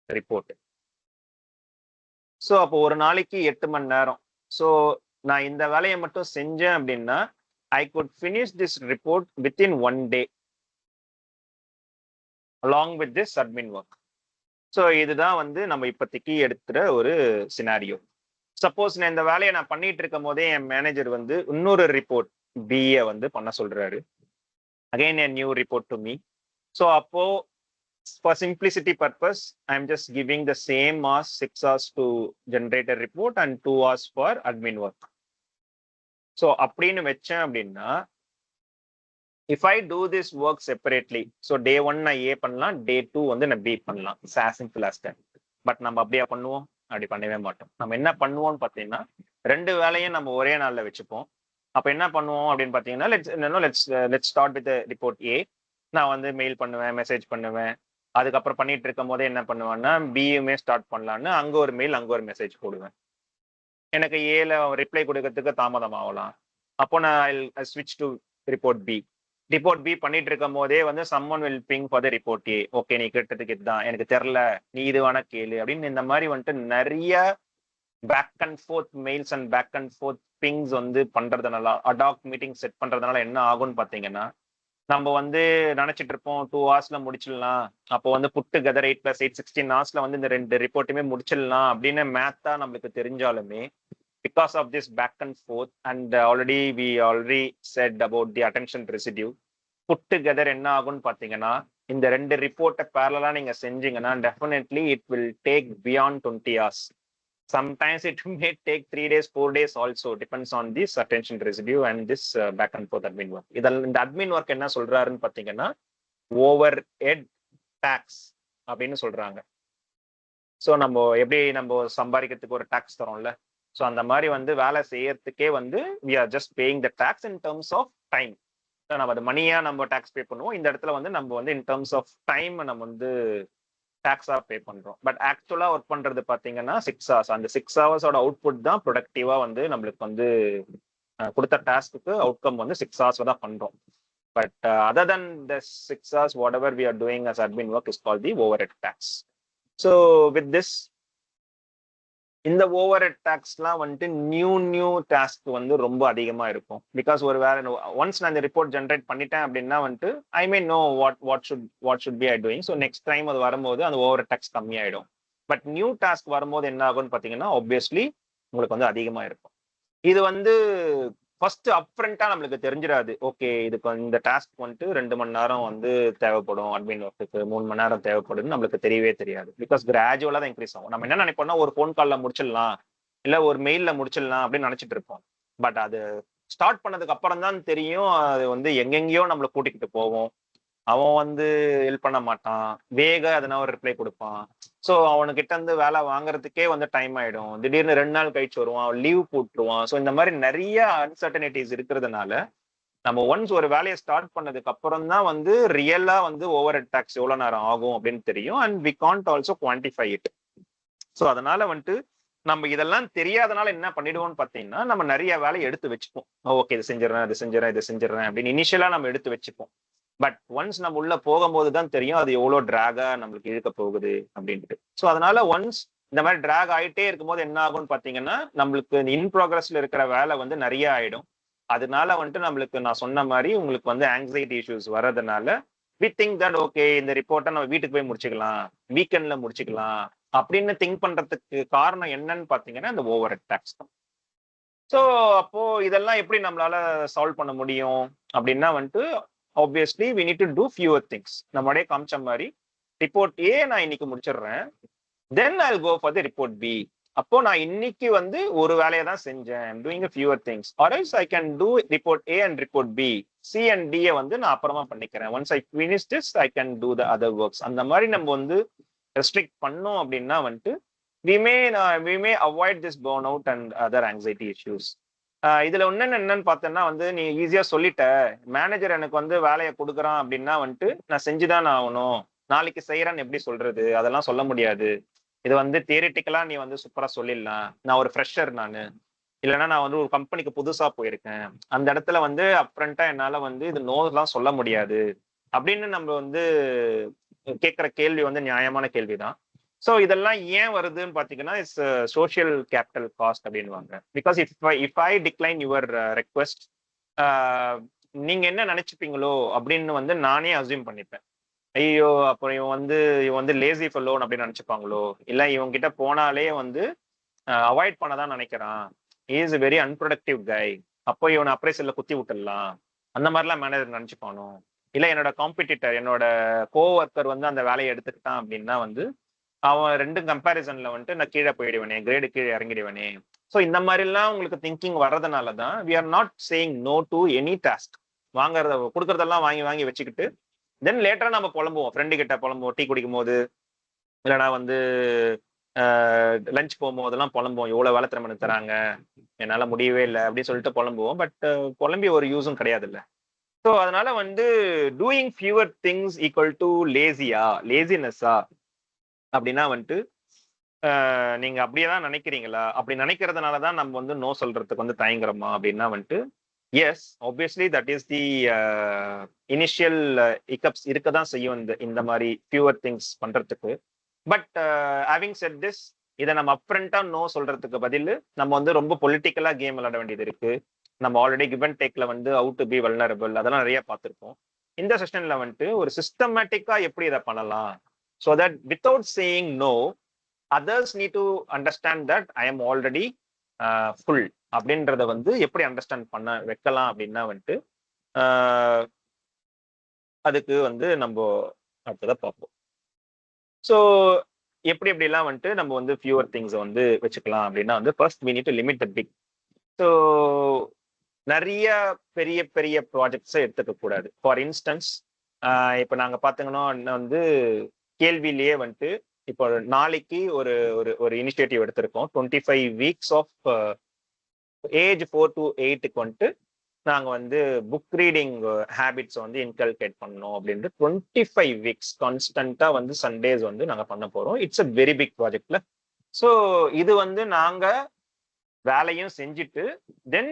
report. So அப்போ ஒரு நாளைக்கு 8 மணி நேரம். ஸோ நான் இந்த வேலையை மட்டும் செஞ்சேன் அப்படின்னா I could finish this report within 1 day along with this admin work. So இதுதான் வந்து நம்ம இப்போதைக்கு எடுத்துற ஒரு சினாரியோ. சப்போஸ் நான் இந்த வேலையை நான் பண்ணிட்டு இருக்கும் போதே என் மேனேஜர் வந்து இன்னொரு ரிப்போர்ட் பிஏ வந்து பண்ண சொல்றாரு, again a new report to me. So அப்போ for simplicity purpose I'm just giving the same as 6 hours to generate a report and 2 hours for admin work. So அப்படின்னு வச்சேன் அப்படின்னா if I do this work separately, so day 1 நான் A பண்ணலாம், day 2 வந்து நான் B பண்ணலாம். It's as simple as that. But நம்ம அப்படியே பண்ணுவோம்? அப்படி பண்ணவே மாட்டோம். நம்ம என்ன பண்ணுவோம்னு பார்த்தீங்கன்னா 2 வேலையும் நம்ம ஒரே நாள்ல வச்சுப்போம். அப்ப என்ன பண்ணுவோம் அப்படின்னு பாத்தீங்கன்னா, let's start with report A. நான் வந்து மெயில் பண்ணுவேன், மெசேஜ் பண்ணுவேன். அதுக்கப்புறம் பண்ணிட்டு இருக்கும் போதே என்ன பண்ணுவேன்னா பியுமே ஸ்டார்ட் பண்ணலான்னு அங்க ஒரு மெயில் அங்க ஒரு மெசேஜ் போடுவேன். எனக்கு ஏல ரிப்ளை கொடுக்கறதுக்கு தாமதம் ஆகலாம். அப்போ நான் ஸ்விட்ச் to report B. Report B பண்ணிட்டு இருக்கும் போதே வந்து someone will ping for the report A. Okay, நீ கேட்டதுக்கு இதுதான், எனக்கு தெரில, நீ இது வேணா கேளு அப்படின்னு இந்த மாதிரி வந்துட்டு நிறைய back and forth mails and back and forth pings வந்து பண்றதுனால, அடாக் மீட்டிங் செட் பண்றதுனால என்ன ஆகும்னு பாத்தீங்கன்னா, நம்ம வந்து நினைச்சிட்டு இருப்போம் 2 ஹவர்ஸ்ல முடிச்சிடலாம். அப்போ வந்து புட் டுகெதர் 8 + 8 16 ஹவர்ஸ்ல வந்து இந்த 2 ரிப்போர்ட்டுமே முடிச்சிடலாம் அப்படின்னு மேத்தா நம்மளுக்கு தெரிஞ்சாலுமே, because of this back and forth and already said about the attention residue, put together என்ன ஆகும்னு பாத்தீங்கன்னா, இந்த 2 ரிப்போர்ட்டை பேரலா நீங்க செஞ்சீங்கன்னா definitely it will take beyond 20 hours. Sometimes it may take 3 days, 4 days also, depends on this attention residue and this back and forth admin work. இந்த admin work என்ன சொல்றாருன்னு பாத்தீங்கன்னா, ஓவர் ஹெட் டாக்ஸ் அப்படின்னு சொல்றாங்க. ஸோ நம்ம எப்படி நம்ம சம்பாதிக்கிறதுக்கு ஒரு டாக்ஸ் தரோம்ல, ஸோ அந்த மாதிரி வந்து வேலை செய்யறதுக்கே வந்து we are just paying the tax in terms of time. நம்ம அது மணியா நம்ம டாக்ஸ் பே பண்ணுவோம். இந்த இடத்துல வந்து நம்ம வந்து இன் டர்ம்ஸ் ஆஃப் டைம் நம்ம வந்து டாக்ஸா பே பண்றோம். பட் ஆக்சுவலா ஒர்க் பண்றது பாத்தீங்கன்னா 6 hours. அந்த 6 ஹவர்ஸோட அவுட்புட் தான் ப்ரொடக்டிவா வந்து நம்மளுக்கு வந்து கொடுத்த டாஸ்க்கு அவுட்கம் வந்து 6 hours தான் பண்றோம். But other than the 6 hours, whatever we are doing as admin work is called the overhead tax. So with this, இந்த ஓவர்ஹெட் டாக்ஸ்லாம் வந்துட்டு நியூ டாஸ்க் வந்து ரொம்ப அதிகமா இருக்கும். பிகாஸ் ஒரு வேலை ஒன்ஸ் நான் இந்த ரிப்போர்ட் ஜென்ரேட் பண்ணிட்டேன் அப்படின்னா வந்துட்டு I mean know what should be I doing. So next time அது வரும்போது அந்த ஓவர் டாக்ஸ் கம்மியாயிடும். பட் நியூ டாஸ்க் வரும்போது என்ன ஆகும்னு பார்த்தீங்கன்னா ஆப்வியஸ்லி உங்களுக்கு வந்து அதிகமா இருக்கும். இது வந்து ஃபர்ஸ்ட் அப்ஃப்ரண்டா நம்மளுக்கு தெரிஞ்சிடாது. ஓகே, இதுக்கு இந்த டாஸ்க் வந்துட்டு 2 மணி நேரம் வந்து தேவைப்படும், அட்மின் ஒர்க்குக்கு 3 மணி நேரம் தேவைப்படுன்னு நம்மளுக்கு தெரியவே தெரியாது. பிகாஸ் கிராஜுவலா தான் இன்க்ரீஸ் ஆகும். நம்ம என்ன நினைப்போம்னா ஒரு ஃபோன் கால்ல முடிச்சிடலாம், இல்ல ஒரு மெயில்ல முடிச்சிடலாம் அப்படின்னு நினைச்சிட்டு இருப்போம். பட் அது ஸ்டார்ட் பண்ணதுக்கு அப்புறம் தான் தெரியும் அது வந்து எங்கெங்கயோ நம்மளை கூட்டிக்கிட்டு போவோம். அவன் வந்து ஹெல்ப் பண்ண மாட்டான், வேக அதனால ஒரு ரிப்ளை கொடுப்பான். ஸோ அவனுக்கிட்ட இருந்து வேலை வாங்குறதுக்கே வந்து டைம் ஆயிடும். திடீர்னு 2 நாள் கழிச்சு வருவான், லீவ் போட்டுருவான். ஸோ இந்த மாதிரி நிறைய அன்சர்டனிட்டிஸ் இருக்கிறதுனால நம்ம ஒன்ஸ் ஒரு வேலையை ஸ்டார்ட் பண்ணதுக்கு அப்புறம் தான் வந்து ரியலா வந்து ஓவர் ஹெட் டாக்ஸ் எவ்வளவு நேரம் ஆகும் அப்படின்னு தெரியும். And we can't also quantify it. So அதனால வந்துட்டு நம்ம இதெல்லாம் தெரியாதனால என்ன பண்ணிடுவோம்னு பார்த்தீங்கன்னா, நம்ம நிறைய வேலையை எடுத்து வச்சுப்போம். ஓகே, இது செஞ்சிடறேன் அப்படின்னு இனிஷியலா நம்ம எடுத்து வச்சுப்போம். பட் ஒன்ஸ் நம்ம உள்ள போகும்போது தான் தெரியும் அது எவ்வளவு டிராகா நம்மளுக்கு இழுக்க போகுது அப்படின்ட்டு. ஸோ அதனால ஒன்ஸ் இந்த மாதிரி டிராக் ஆயிட்டே இருக்கும்போது என்ன ஆகும்னு பாத்தீங்கன்னா, நம்மளுக்கு இன் ப்ராக்ரஸ்ல இருக்கிற வேலை வந்து நிறைய ஆயிடும். அதனால வந்துட்டு நம்மளுக்கு நான் சொன்ன மாதிரி உங்களுக்கு வந்து ஆங்ஸைட்டி இஷ்யூஸ் வர்றதுனால வி திங்க் தட் ஓகே, இந்த ரிப்போர்ட்டை நம்ம வீட்டுக்கு போய் முடிச்சுக்கலாம், வீக்கெண்ட்ல முடிச்சுக்கலாம் அப்படின்னு திங்க் பண்றதுக்கு காரணம் என்னன்னு பாத்தீங்கன்னா இந்த ஓவர் ஹெட் டாக்ஸ் தான். ஸோ அப்போ இதெல்லாம் எப்படி நம்மளால சால்வ் பண்ண முடியும் அப்படின்னா வந்துட்டு obviously we need to do fewer things. நம்மளே காமிச்ச மாதிரி ரிப்போர்ட் ஏ நான் இன்னைக்கு முடிச்சிடுறேன், then I go for the report B. அப்போ நான் இன்னைக்கு வந்து ஒரு வேலையை தான் செஞ்சேன், doing fewer things. Or else I can do report A and report B, C and D வந்து நான் அப்புறமா பண்ணிக்கிறேன். Once I finish this I can two the other works. அந்த மாதிரி நம்ம வந்து ரெஸ்ட்ரிக்ட் பண்ணோம் அப்படின்னா வந்துட்டு we may avoid this burnout and other anxiety issues. இதுல என்னன்னு பார்த்தேன்னா வந்து நீ ஈஸியா சொல்லிட்ட, மேனேஜர் எனக்கு வந்து வேலையை கொடுக்குறான் அப்படின்னா வந்துட்டு நான் செஞ்சுதான் ஆகணும், நாளைக்கு செய்யறேன்னு எப்படி சொல்றது, அதெல்லாம் சொல்ல முடியாது. இது வந்து தியரிட்டிக்கலா நீ வந்து சூப்பரா சொல்லிடலாம். நான் ஒரு ஃப்ரெஷர் நானு, இல்லைன்னா நான் வந்து ஒரு கம்பெனிக்கு புதுசா போயிருக்கேன், அந்த இடத்துல வந்து அப்ரண்டா என்னால வந்து இது நோலாம் சொல்ல முடியாது அப்படின்னு நம்ம வந்து கேட்கிற கேள்வி வந்து நியாயமான கேள்விதான். ஸோ இதெல்லாம் ஏன் வருதுன்னு பார்த்தீங்கன்னா இட்ஸ் சோஷியல் கேபிட்டல் காஸ்ட் அப்படின்வாங்க. Because if I decline your request, நீங்க என்ன நினைச்சுப்பீங்களோ அப்படின்னு வந்து நானே அசியூம் பண்ணிப்பேன். ஐயோ, அப்புறம் இவன் வந்து லேசி ஃபெல்லோன்னு அப்படின்னு நினைச்சுப்பாங்களோ, இல்லை இவங்க கிட்ட போனாலே வந்து அவாய்ட் பண்ணதான் நினைக்கிறான், இஸ் வெரி அன்ப்ரொடக்டிவ் கை, அப்போ இவனை அப்ரைசல்ல குத்தி விட்டுடலாம், அந்த மாதிரிலாம் மேனேஜர் நினைச்சுப்பானோ, இல்லை என்னோட காம்படிட்டர் என்னோட கோவொர்க்கர் வந்து அந்த வேலையை எடுத்துக்கிட்டான் அப்படின்னா வந்து அவன் 2 கம்பேரிசன்ல வந்துட்டு நான் கீழே போயிடுவேனே, கிரேடு கீழே இறங்கிடுவேனே. ஸோ இந்த மாதிரிலாம் உங்களுக்கு திங்கிங் வர்றதுனால தான் we are not saying no to any task. கொடுக்கறதெல்லாம் வாங்கி வச்சுக்கிட்டு தென் லேட்டரா நம்ம புலம்புவோம், ஃப்ரெண்டு கிட்ட புலம்புவோம், டீ குடிக்கும் போது இல்லைனா வந்து லஞ்ச் போகும்போதெல்லாம் புலம்புவோம், எவ்வளவு வேலை திறமை தராங்க, என்னால முடியவே இல்லை அப்படின்னு சொல்லிட்டு புலம்புவோம். பட் புலம்பி ஒரு யூஸும் கிடையாது இல்லை. ஸோ அதனால வந்து doing fewer things equal to லேசினஸ்ஸா அப்படின்னா வந்துட்டு நீங்க அப்படியேதான் நினைக்கிறீங்களா? அப்படி நினைக்கிறதுனாலதான் நம்ம வந்து நோ சொல்றதுக்கு வந்து தயங்குறோமா அப்படின்னா வந்துட்டு yes, obviously that is the initial hiccups இருக்கதான் செய்யும் இந்த மாதிரி ஃபியூவர் திங்ஸ் பண்றதுக்கு. பட் ஹேவிங் செட் திஸ், இதை நம்ம அப்ரண்டா நோ சொல்றதுக்கு பதில் நம்ம வந்து ரொம்ப பொலிட்டிக்கலா கேம் விளையாட வேண்டியது இருக்கு. நம்ம ஆல்ரெடி கிவ் அண்ட் டேக்ல வந்து ஹவு டு பி வல்னரபிள் அதெல்லாம் நிறைய பார்த்துருக்கோம். இந்த செஷன்ல வந்துட்டு ஒரு சிஸ்டமேட்டிக்கா எப்படி இதை பண்ணலாம், so that without saying no others need to understand that I am already full அப்படின்றத வந்து எப்படி அண்டர்ஸ்டாண்ட் பண்ண வைக்கலாம் அப்படின்னா வந்துட்டு அதுக்கு வந்து நம்ம அடுத்ததை பார்ப்போம். ஸோ எப்படி எப்படிலாம் வந்துட்டு நம்ம வந்து ஃபியூவர் திங்ஸை வந்து வச்சுக்கலாம் அப்படின்னா வந்து first we need to limit the big. So நிறைய பெரிய பெரிய ப்ராஜெக்ட்ஸை எடுத்துக்க கூடாது. ஃபார் இன்ஸ்டன்ஸ் இப்போ நாங்கள் பார்த்தீங்கன்னா வந்து கேள்வியிலேயே வந்துட்டு இப்போ நாளைக்கு ஒரு ஒரு ஒரு இனிஷியேட்டிவ் எடுத்திருக்கோம். 25 weeks ஆஃப் ஏஜ் 4 to 8க்கு வந்துட்டு நாங்கள் வந்து புக் ரீடிங் ஹேபிட்ஸ் வந்து இன்கல்கேட் பண்ணணும் அப்படின்ட்டு 25 weeks கான்ஸ்டன்ட்டாக வந்து சண்டேஸ் வந்து நாங்கள் பண்ண போகிறோம். இட்ஸ் அ வெரி பிக் ப்ராஜெக்ட்ல. ஸோ இது வந்து நாங்கள் வேலையும் செஞ்சுட்டு then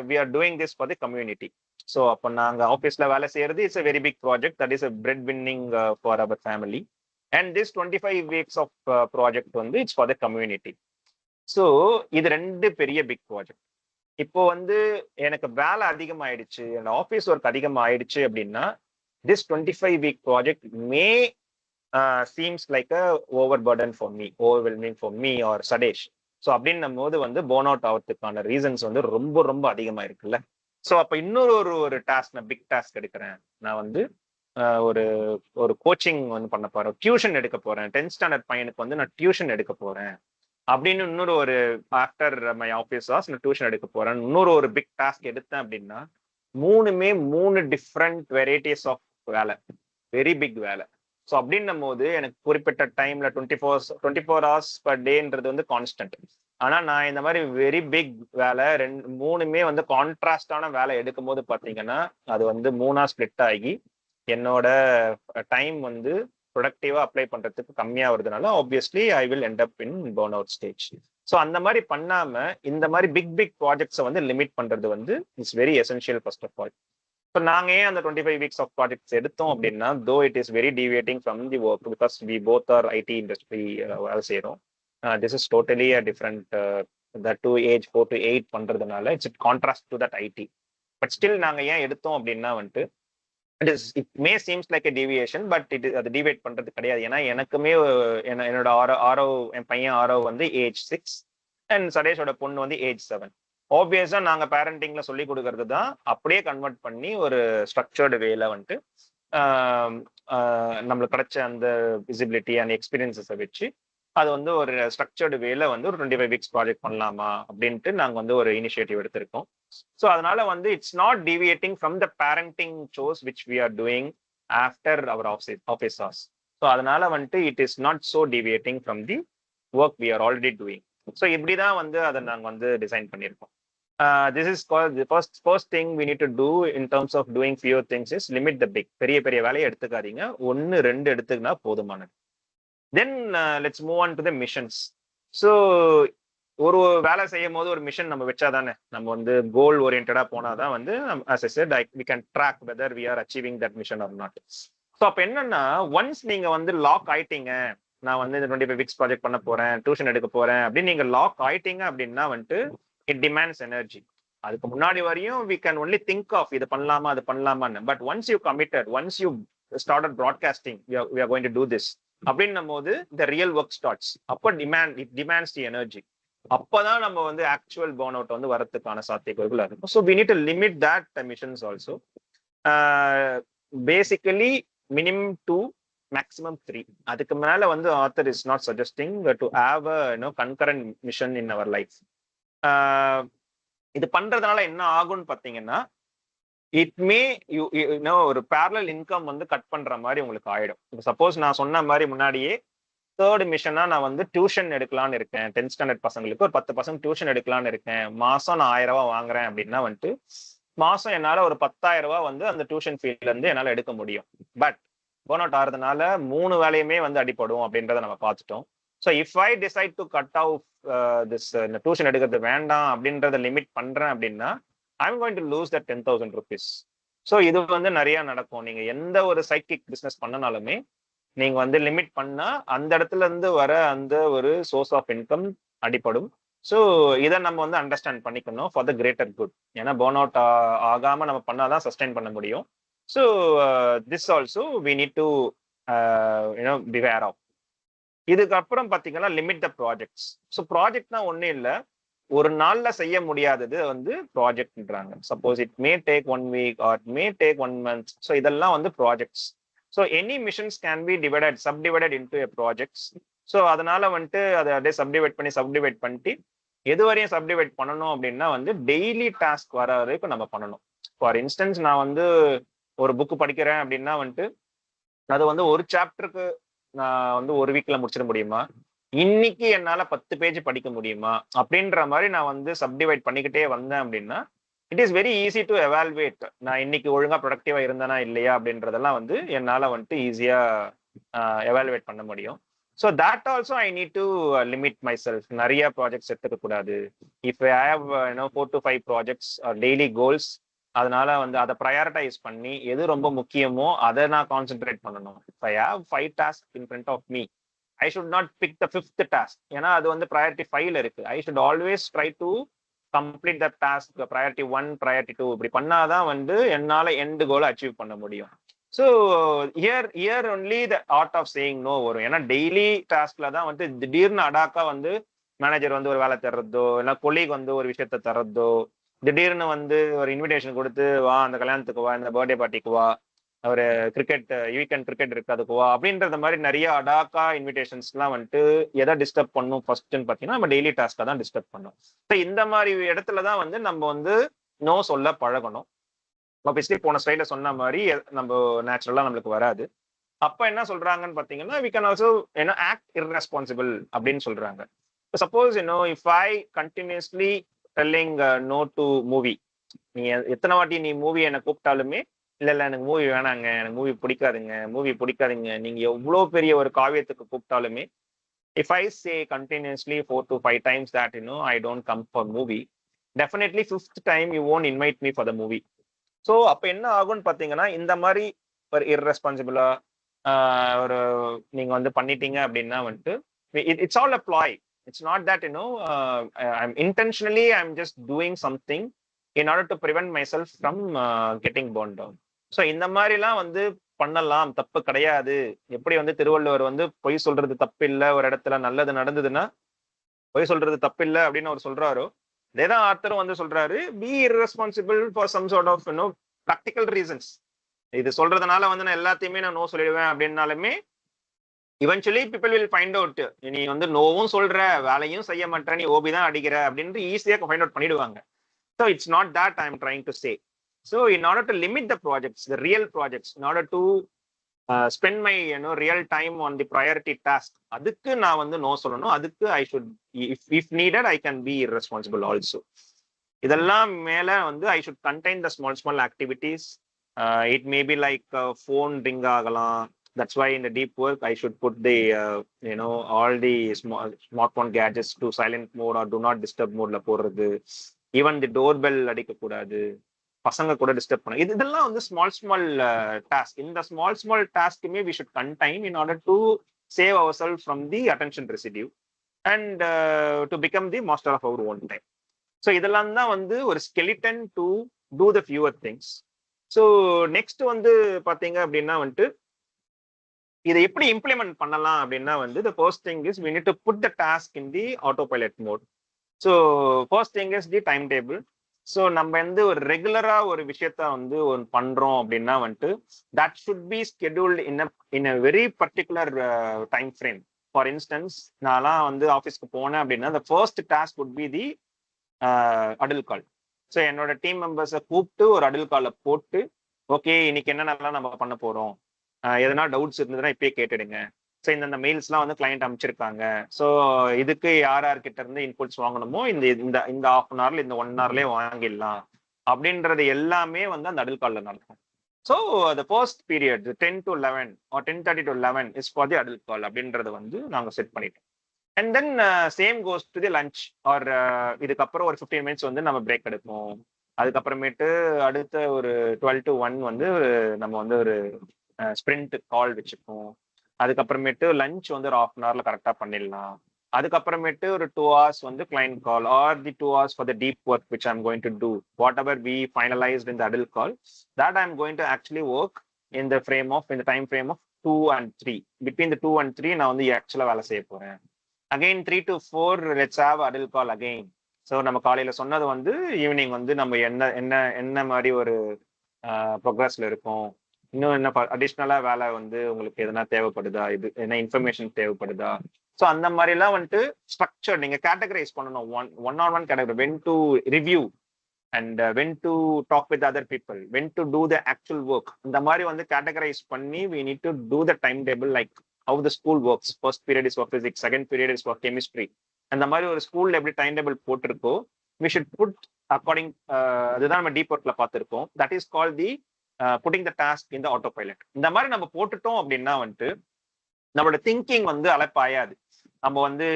we are doing this for the community. So அப்போ நாங்கள் ஆஃபீஸில் வேலை செய்யறது it's a very big project, that is a bread winning for our family. And this 25 weeks of project வந்து it's for the community. So இது ரெண்டு பெரிய பிக் ப்ராஜெக்ட். இப்போ வந்து எனக்கு வேலை அதிகமாயிடுச்சு, என்னோட ஆஃபீஸ் ஒர்க் அதிகமாயிடுச்சு அப்படின்னா this 25 week project may seems like a over burden for me, overwhelming for me or Satish. So அப்படின்னும் போது வந்து போர்ன் அவுட் ஆகிறதுக்கான ரீசன்ஸ் வந்து ரொம்ப ரொம்ப அதிகமா இருக்குல்ல. ஸோ அப்போ இன்னொரு ஒரு டாஸ்க், நான் பிக் டாஸ்க் எடுக்கிறேன். நான் வந்து ஒரு ஒரு கோச்சிங் வந்து பண்ண போறேன், டியூஷன் எடுக்க போறேன், 10th ஸ்டாண்டர்ட் பையனுக்கு வந்து நான் டியூஷன் எடுக்க போறேன் அப்படின்னு இன்னொரு ஒரு ஆஃப்டர் மை ஆஃபீஸ் ஹவர்ஸ் நான் டியூஷன் எடுக்க போறேன் இன்னொரு ஒரு பிக் டாஸ்க் எடுத்தேன் அப்படின்னா மூணுமே 3 டிஃப்ரெண்ட் வெரைட்டிஸ் ஆஃப் வேலை, வெரி பிக் வேலை. ஸோ அப்படின்னும் போது எனக்கு குறிப்பிட்ட டைம்ல 24 hours per டேன்றது வந்து கான்ஸ்டன்ட். ஆனா நான் இந்த மாதிரி வெரி பிக் வேலை மூணுமே வந்து கான்ட்ராஸ்டான வேலை எடுக்கும் போது பாத்தீங்கன்னா அது வந்து 3ஆ ஸ்பிளிட் ஆகி என்னோட டைம் வந்து ப்ரொடக்டிவா அப்ளை பண்றதுக்கு கம்மியா வருதுனால obviously I will end up in burn out stage. So அந்த மாதிரி பண்ணாம இந்த மாதிரி பிக் பிக் ப்ராஜெக்ட்ஸை வந்து லிமிட் பண்றது வந்து it's very essential first of all. இப்போ நாங்கள் ஏன் அந்த 25 weeks ஆஃப் ப்ராஜெக்ட்ஸ் எடுத்தோம் அப்படின்னா though it is very deviating from the work because we both are IT industry வேலை செய்கிறோம். This is totally a different the to age 4 to 8 பண்றதுனால it's contrast to that IT. But still நாங்கள் ஏன் எடுத்தோம் அப்படின்னா வந்துட்டு it may seems like a deviation, but அது டிவைட் பண்றது கிடையாது. ஏன்னா எனக்குமே என்னோட ஆரோ என் பையன் ஆரோ வந்து ஏஜ் 6 அண்ட் சடேஷோட பொண்ணு வந்து ஏஜ் 7. ஆப்வியஸா நாங்க பேரண்டிங்ல சொல்லி கொடுக்கறது தான் அப்படியே கன்வெர்ட் பண்ணி ஒரு ஸ்ட்ரக்சர்டு வேல வந்துட்டு நம்மளுக்கு கிடைச்ச அந்த விசிபிலிட்டி அண்ட் எக்ஸ்பீரியன்ஸஸை வச்சு அது வந்து ஒரு ஸ்ட்ரக்சர்டு வேல வந்து ஒரு 25 weeks ப்ராஜெக்ட் பண்ணலாமா அப்படின்ட்டு நாங்கள் வந்து ஒரு இனிஷியேட்டிவ் எடுத்திருக்கோம். ஸோ அதனால வந்து it's not deviating from the parenting source which we are doing after our office hours. So அதனால வந்துட்டு it is not so deviating from the work we are already doing. So இப்படிதான் வந்து அதை நாங்கள் வந்து டிசைன் பண்ணியிருக்கோம். This is the first thing we need to do in terms of doing fewer things is limit the pick. பெரிய பெரிய வேலையை எடுத்துக்காதீங்க, 1-2 எடுத்துக்கினா போதுமானது. Then let's move on to the missions. So ஒரு வேலை செய்யும் போது ஒரு மிஷன் நம்ம வச்சாதானே நம்ம வந்து கோல் ஓரியன்டா போனாதான் வந்து as I said, we can track whether we are achieving that mission or not. So அப்போ என்னன்னா ஒன்ஸ் நீங்க வந்து லாக் ஆயிட்டீங்க, நான் வந்து இந்த 25 weeks ப்ராஜெக்ட் பண்ண போறேன், டியூஷன் எடுக்க போறேன் அப்படின்னு நீங்க லாக் ஆயிட்டீங்க அப்படின்னா வந்துட்டு இட் டிமாண்ட்ஸ் எனர்ஜி. அதுக்கு முன்னாடி வரையும் we can only think of இது பண்ணலாமா அது பண்ணலாமான்னு. But once you committed, once you started broadcasting we are going to do this அப்படின்னும் போது the real work starts. அப்போ it demands the energy. அப்பதான் நம்ம வந்து ஆக்சுவல் பர்ன் அவுட் வந்து வரதுக்கான சாத்தியக்கூறுகள் இருக்கும். So we need to limit that missions also. Basically minimum 2, maximum 3. அதுக்கு மேல வந்து author is not suggesting to have a concurrent mission in our life. இது பண்றதுனால என்ன ஆகும்னு பாத்தீங்கன்னா இட் மே ஒரு பேரலல் இன்கம் வந்து கட் பண்ற மாதிரி உங்களுக்கு ஆயிடும். சப்போஸ் நான் சொன்ன மாதிரி முன்னாடியே தேர்ட் மிஷனா நான் வந்து டியூஷன் எடுக்கலான்னு இருக்கேன், 10th ஸ்டாண்டர்ட் பசங்களுக்கு ஒரு 10% டியூஷன் எடுக்கலான்னு இருக்கேன், மாசம் நான் 1000 ரூபாய் வாங்குறேன் அப்படின்னா வந்துட்டு மாசம் என்னால ஒரு 10,000 ரூபாய் வந்து அந்த டியூஷன் ஃபீல்ட்ல இருந்து என்னால எடுக்க முடியும். பட் பர்ன் அவுட் ஆகிறதுனால 3 வேலையுமே வந்து அடிப்படும் அப்படின்றத நம்ம பார்த்துட்டோம். So if I decide to cut out this tuition எடுக்கிறது வேண்டாம் அப்படின்றத லிமிட் பண்றேன் அப்படின்னா I'm going to lose that 10,000 rupees. So இது வந்து நிறைய நடக்கும். நீங்க எந்த ஒரு சைக்கிக் பிசினஸ் பண்ணனாலுமே நீங்க வந்து லிமிட் பண்ணா அந்த இடத்துல இருந்து வர அந்த ஒரு சோர்ஸ் ஆஃப் இன்கம் அடிப்படும். ஸோ இதை நம்ம வந்து அண்டர்ஸ்டாண்ட் பண்ணிக்கணும் ஃபார் த கிரேட்டர் குட். ஏன்னா பர்ன் அவுட் ஆகாம நம்ம பண்ணாதான் சஸ்டைன் பண்ண முடியும். So this also we need to beware of. இதுக்கப்புறம் பாத்தீங்கன்னா லிமிட் த ப்ராஜெக்ட்ஸ். ஸோ ப்ராஜெக்ட்னா ஒன்றும் இல்லை, ஒரு நாள்ல செய்ய முடியாதது வந்து ப்ராஜெக்ட்ன்றாங்க. Suppose it may take 1 week or may take 1 month. So இதெல்லாம் வந்து projects. So any missions can B subdivided into a projects. So அதனால வந்துட்டு அதை அப்படியே சப்டிவைட் பண்ணிட்டு எது வரையும் சப்டிவைட் பண்ணணும் அப்படின்னா வந்து டெய்லி டாஸ்க் வர வரைக்கும் நம்ம பண்ணணும். ஃபார் இன்ஸ்டன்ஸ் நான் வந்து ஒரு புக் படிக்கிறேன் அப்படின்னா வந்துட்டு அது வந்து ஒரு சாப்டருக்கு நான் வந்து ஒரு வீக்ல முடிச்சிட முடியுமா, இன்னைக்கு என்னால 10 பேஜ் படிக்க முடியுமா அப்படின்ற மாதிரி நான் வந்து சப்டிவைட் பண்ணிக்கிட்டே வந்தேன் அப்படின்னா it is very easy to evaluate. நான் இன்னைக்கு ஒழுங்கா ப்ரொடக்டிவா இருந்தேனா இல்லையா அப்படின்றதெல்லாம் வந்து என்னால வந்துட்டு ஈஸியா எவால்வேட் பண்ண முடியும். So that also I need to limit my self. நிறைய ப்ராஜெக்ட்ஸ் எடுத்துக்க கூடாது. If I have 4 to 5 projects daily goals, அதனால வந்து அதை ப்ரையாரிட்டைஸ் பண்ணி எது ரொம்ப முக்கியமோ அதை நான் கான்சென்ட்ரேட் பண்ணணும். If I have 5 task in front of me, I should not pick the 5th task. ஏன்னா அது வந்து ப்ரையாரிட்டி 5ல இருக்கு. I should always try to complete the task priority 1, priority 2. இப்படி பண்ணாதான் வந்து என்னால எண்ட் கோலை அச்சீவ் பண்ண முடியும். So here only the art of saying no வரும். ஏன்னா டெய்லி டாஸ்க்ல தான் வந்து திடீர்னு அடாக்கா வந்து மேனேஜர் வந்து ஒரு வேலை தர்றதோ, இல்லை கொலீக் வந்து ஒரு விஷயத்த தர்றதோ, திடீர்னு வந்து ஒரு இன்விடேஷன் கொடுத்து வா அந்த கல்யாணத்துக்கு வா, இந்த பர்த்டே பார்ட்டிக்கு வா, ஒரு கிரிக்கெட் வீக்கெண்ட் கிரிக்கெட் இருக்கு அதுக்கு வா அப்படின்றது மாதிரி நிறைய அடாக்கா இன்விடேஷன்ஸ்லாம் வந்துட்டு எதை டிஸ்டர்ப் பண்ணும் ஃபர்ஸ்ட்னு பார்த்தீங்கன்னா நம்ம டெய்லி டாஸ்க்கை தான் டிஸ்டர்ப் பண்ணும். ஸோ இந்த மாதிரி இடத்துல தான் வந்து நம்ம வந்து நோ சொல்ல பழகணும். ஆப்வியஸ்லி போன ஸ்லைட்ல சொன்ன மாதிரி நம்ம நேச்சுரலா நம்மளுக்கு வராது. அப்ப என்ன சொல்றாங்கன்னு பாத்தீங்கன்னா we can also act irresponsible அப்படின்னு சொல்றாங்க. Suppose if I continuously telling no to movie, நீ எத்தனை வாட்டி நீ மூவி என்னை கூப்பிட்டாலுமே இல்ல இல்ல எனக்கு மூவி வேணாங்க, எனக்கு மூவி பிடிக்காதுங்க, நீங்க எவ்வளவு பெரிய ஒரு காவியத்துக்கு கூப்பிட்டாலுமே if I say continuously 4 to 5 times that I don't come for movie, definitely 5th time you won't invite me for the movie. So அப்ப என்ன ஆகும்னு பாத்தீங்கன்னா இந்த மாதிரி ஒரு இர்ரெஸ்பான்சிபிளா ஒரு நீங்க வந்து பண்ணிட்டீங்க அப்படின்னா வந்துட்டு it's all a ploy. It's not that I'm intentionally I'm just doing something in order to prevent myself from getting burn down. So இந்த மாதிரிலாம் வந்து பண்ணலாம், தப்பு கிடையாது. எப்படி வந்து திருவள்ளுவர் வந்து பொய் சொல்றது தப்பு இல்லை, ஒரு இடத்துல நல்லது நடந்ததுன்னா பொய் சொல்றது தப்பு இல்லை அப்படின்னு அவர் சொல்றாரோ, அதேதான் ஆர்த்தரும் வந்து சொல்றாரு, be irresponsible for some sort of practical reasons. இது சொல்றதுனால வந்து நான் எல்லாத்தையுமே நான் நோ சொல்லிடுவேன் அப்படின்னாலுமே eventually people will find out, நீ வந்து நோவும் சொல்ற வேலையும் செய்ய மாட்டேன், நீ ஓபி தான் அடிக்கிற அப்படின்னு ஈஸியா ஃபைண்ட் அவுட் பண்ணிடுவாங்க. So it's not that I am trying to say. So in order to limit the projects, the real projects, in order to spend my real time on the priority task, அதுக்கு நான் வந்து நோ சொல்லணும். அதுக்கு I should if needed I can be irresponsible also. இதெல்லாம் மேல வந்து I should contain the small activities. It may be like phone ring ஆகலாம். That's why in the deep work I should put the all the smart phone gadgets to silent mode or to not disturb மோட்ல போடுறது. ஈவன் தி டோர் பெல் அடிக்கக்கூடாது, பசங்க கூட டிஸ்டர்ப் பண்ண. இதெல்லாம் வந்து ஸ்மால் டாஸ்க். இந்த ஸ்மால் டாஸ்க்குமே we should contain in order to save ourself from the attention residue and to become the master of our own time. So இதெல்லாம் தான் வந்து ஒரு skeleton to do the fewer things. So next வந்து பாத்தீங்க அப்படின்னா வந்துட்டு இதை எப்படி இம்ப்ளிமெண்ட் பண்ணலாம் அப்படின்னா வந்து the first thing is we need to put the task in the autopilot mode. So first thing is the timetable. So நம்ம வந்து ஒரு ரெகுலரா ஒரு விஷயத்த வந்து பண்றோம் அப்படின்னா வந்துட்டு that should be scheduled in a very particular time frame. For instance நான்லாம் வந்து ஆஃபீஸ்க்கு போனேன் அப்படின்னா the first task would be the Atal call. So என்னோட டீம் மெம்பர்ஸை கூப்பிட்டு ஒரு அடல் காலை போட்டு ஓகே இன்னைக்கு என்னென்னலாம் நம்ம பண்ண போறோம், எதனா டவுட்ஸ் இருந்ததுன்னா இப்பயே கேட்டுடுங்க. ஸோ இந்த மெயில்ஸ்லாம் வந்து கிளைண்ட் அமைச்சிருக்காங்க, ஸோ இதுக்கு யார்கிட்ட இருந்து இன்புட்ஸ் வாங்கணுமோ இந்த இந்த இந்த ஹாஃப் அன் ஹவர்ல இந்த 1 ஹவர்லேயே வாங்கிடலாம் அப்படின்றது எல்லாமே வந்து அந்த அடல் காலில் நடக்கும். So the first period 10 to 11 or 10:30 to 11 is for the huddle call அப்படின்றத வந்து நாங்கள் செட் பண்ணிட்டோம். And then same goes to the lunch or இதுக்கப்புறம் ஒரு 15 மினிட்ஸ் வந்து நம்ம பிரேக் எடுப்போம். அதுக்கப்புறமேட்டு அடுத்த ஒரு 12 to 1 வந்து நம்ம வந்து ஒரு ஸ்பிரிண்ட் கால் வச்சுப்போம். அதுக்கப்புறமேட்டு லஞ்ச் வந்து ஒரு 1/2 hourல கரெக்டா பண்ணிடலாம். அதுக்கப்புறமேட்டு ஒரு 2 hours வந்து client call or the 2 hours for the deep work which I'm going to do whatever we finalised in the huddle call that I'm going to actually work in the frame of இந்த time frame of 2 and 3. Between the 2 and 3 நான் வந்து ஆக்சுவலா வேலை செய்ய போறேன். Again 3 to 4 let's have huddle call again. So நம்ம காலையில சொன்னது வந்து ஈவினிங் வந்து நம்ம என்ன என்ன என்ன மாதிரி ஒரு ப்ரோக்ரஸ்ல இருக்கும், இன்னும் என்ன அடிஷ்னலா வேலை வந்து உங்களுக்கு எதனா தேவைப்படுதா, இது என்ன இன்ஃபர்மேஷன் தேவைப்படுதா. ஸோ அந்த மாதிரிலாம் வந்துட்டு ஸ்ட்ரக்சர் நீங்க கேட்டகரைஸ் பண்ணணும். One on one category, when to review and when to talk with other people, when to do the actual work. இந்த மாதிரி வந்து கேட்டகரைஸ் பண்ணி we need to do the time table like how the school works. First period is for physics, second period is for chemistry. அந்த மாதிரி ஒரு ஸ்கூல்ல எப்படி டைம் டேபிள் போட்டிருக்கோ வி ஷுட் புட் அக்கார்டிங். அதுதான் நம்ம டீப் ஒர்க்ல பார்த்துருக்கோம். That is call the pudding the task in the auto pilot. இந்த மாதிரி நம்ம போட்டுட்டோம் அப்படின்னா வந்துட்டு நம்மளோட திங்கிங் வந்து அலைப்பாயாது. நம்ம வந்து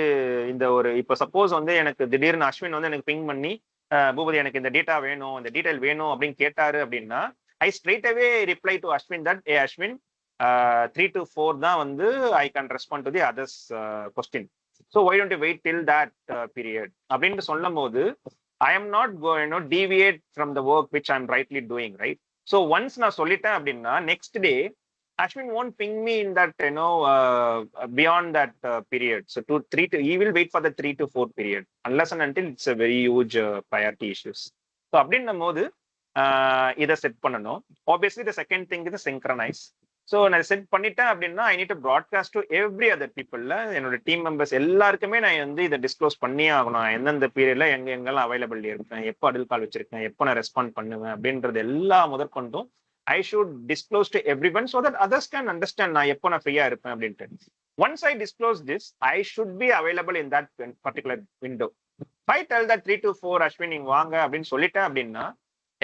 இந்த ஒரு இப்போ சப்போஸ் வந்து எனக்கு திடீர்னு அஸ்வின் வந்து எனக்கு பிங் பண்ணி பூபதி எனக்கு இந்த டேட்டா வேணும், இந்த டீடைல் வேணும் அப்படின்னு கேட்டாரு அப்படின்னா I straight away reply to Ashwin that ஏ அஸ்வின் 3 to 4 தான் வந்து I can respond to the others question. So why don't you wait till that period அப்படின்னு சொல்லும் போது I am not deviate from the work which I am rightly doing, right? So once நான் சொல்லிட்டேன் அப்படின்னா next day Ashwin won't ping me in that, beyond that period. So he will wait for the 3 to 4 period unless and until it's a very huge priority issues. So அப்படின்னும் போது இதை செட் பண்ணணும். Obviously the second thing is synchronize. So நான் செட் பண்ணிட்டேன் அப்படின்னா I need to broadcast to every other பீப்புள்ல, என்னோட டீம் மெம்பர்ஸ் எல்லாருக்குமே நான் வந்து இதை டிஸ்க்ளோஸ் பண்ணியே ஆகணும். எந்தெந்த பீரியட்ல எங்கெல்லாம் அவைலபிள் இருக்கேன், எப்போ அடல் கால் வச்சிருக்கேன், எப்போ நான் ரெஸ்பாண்ட் பண்ணுவேன் அப்படின்றது எல்லா முதற்கொண்டும் I should disclose to everyone so that others can understand நான் எப்போ நான் ஃப்ரீயா இருப்பேன் அப்படின்ட்டு. Once I disclose this, I should be available in that particular window. If I tell that 3 to 4 Ashwin நீங்க வாங்க அப்படின்னு சொல்லிட்டேன் அப்படின்னா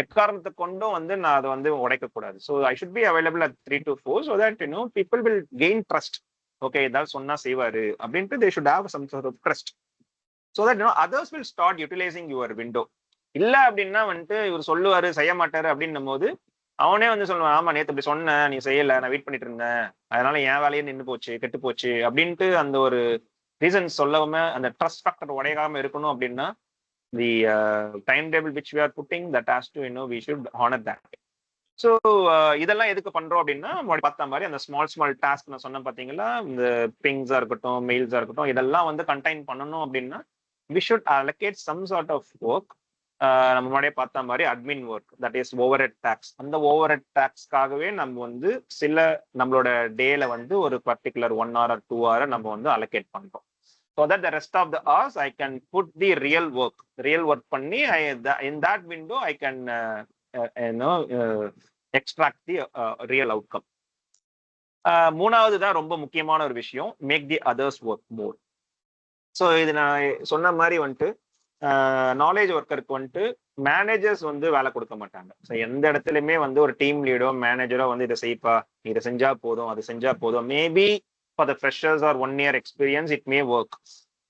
எக்காரணத்தை கொண்டும் வந்து நான் அதை வந்து உடைக்க கூடாது. So I should be available at 3 to 4 so that people will gain trust. Okay, ஏதாவது சொன்னா செய்வாரு அப்படின்ட்டு they should have some sort of trust so that others will start utilising your window. இல்லை அப்படின்னா வந்துட்டு இவர் சொல்லுவாரு செய்ய மாட்டாரு அப்படின்னும் போது அவனே வந்து சொல்லுவான், ஆமா நேற்று இப்படி சொன்னேன் நீ செய்யல, நான் வெயிட் பண்ணிட்டு இருந்தேன், அதனால என் வேலையே நின்று போச்சு, கெட்டு போச்சு அப்படின்ட்டு அந்த ஒரு ரீசன் சொல்லாம அந்த ட்ரஸ்ட் ஃபேக்டர் உடையாம இருக்கணும். அப்படின்னா the time table which we are putting that has to we should honour that. So இதெல்லாம் எதுக்கு பண்றோம் அப்படின்னா பார்த்த மாதிரி அந்த ஸ்மால் டாஸ்க் நான் சொன்னேன் பாத்தீங்களா, இந்த பிங்ஸா இருக்கட்டும் மெயில்ஸா இருக்கட்டும் இதெல்லாம் வந்து கண்டெயின் பண்ணணும் அப்படின்னா we should allocate some sort of work. நம்ம முன்னாடியே பார்த்த மாதிரி admin work, that is overhead tasks. அந்த ஓவர் ஹெட் டாக்ஸ்க்காகவே நம்ம வந்து சில நம்மளோட டேல வந்து ஒரு பர்டிகுலர் 1 hour or 2 hour நம்ம வந்து அலோகேட் பண்றோம். So that the rest of the hours I can put the real work பண்ணி in that window I can extract the real outcome. மூணாவது தான் ரொம்ப முக்கியமான ஒரு விஷயம், make the others work more. So இது நான் சொன்ன மாதிரி வந்துட்டு நாலேஜ் ஒர்க்கருக்கு வந்துட்டு மேனேஜர்ஸ் வந்து வேலை கொடுக்க மாட்டாங்க. ஸோ எந்த இடத்துலையுமே வந்து ஒரு டீம் லீடோ மேனேஜரோ வந்து இதை செய்ப்பா, இதை செஞ்சா போதும், அது செஞ்சா போதும். Maybe for the freshers or 1 year experience it may work.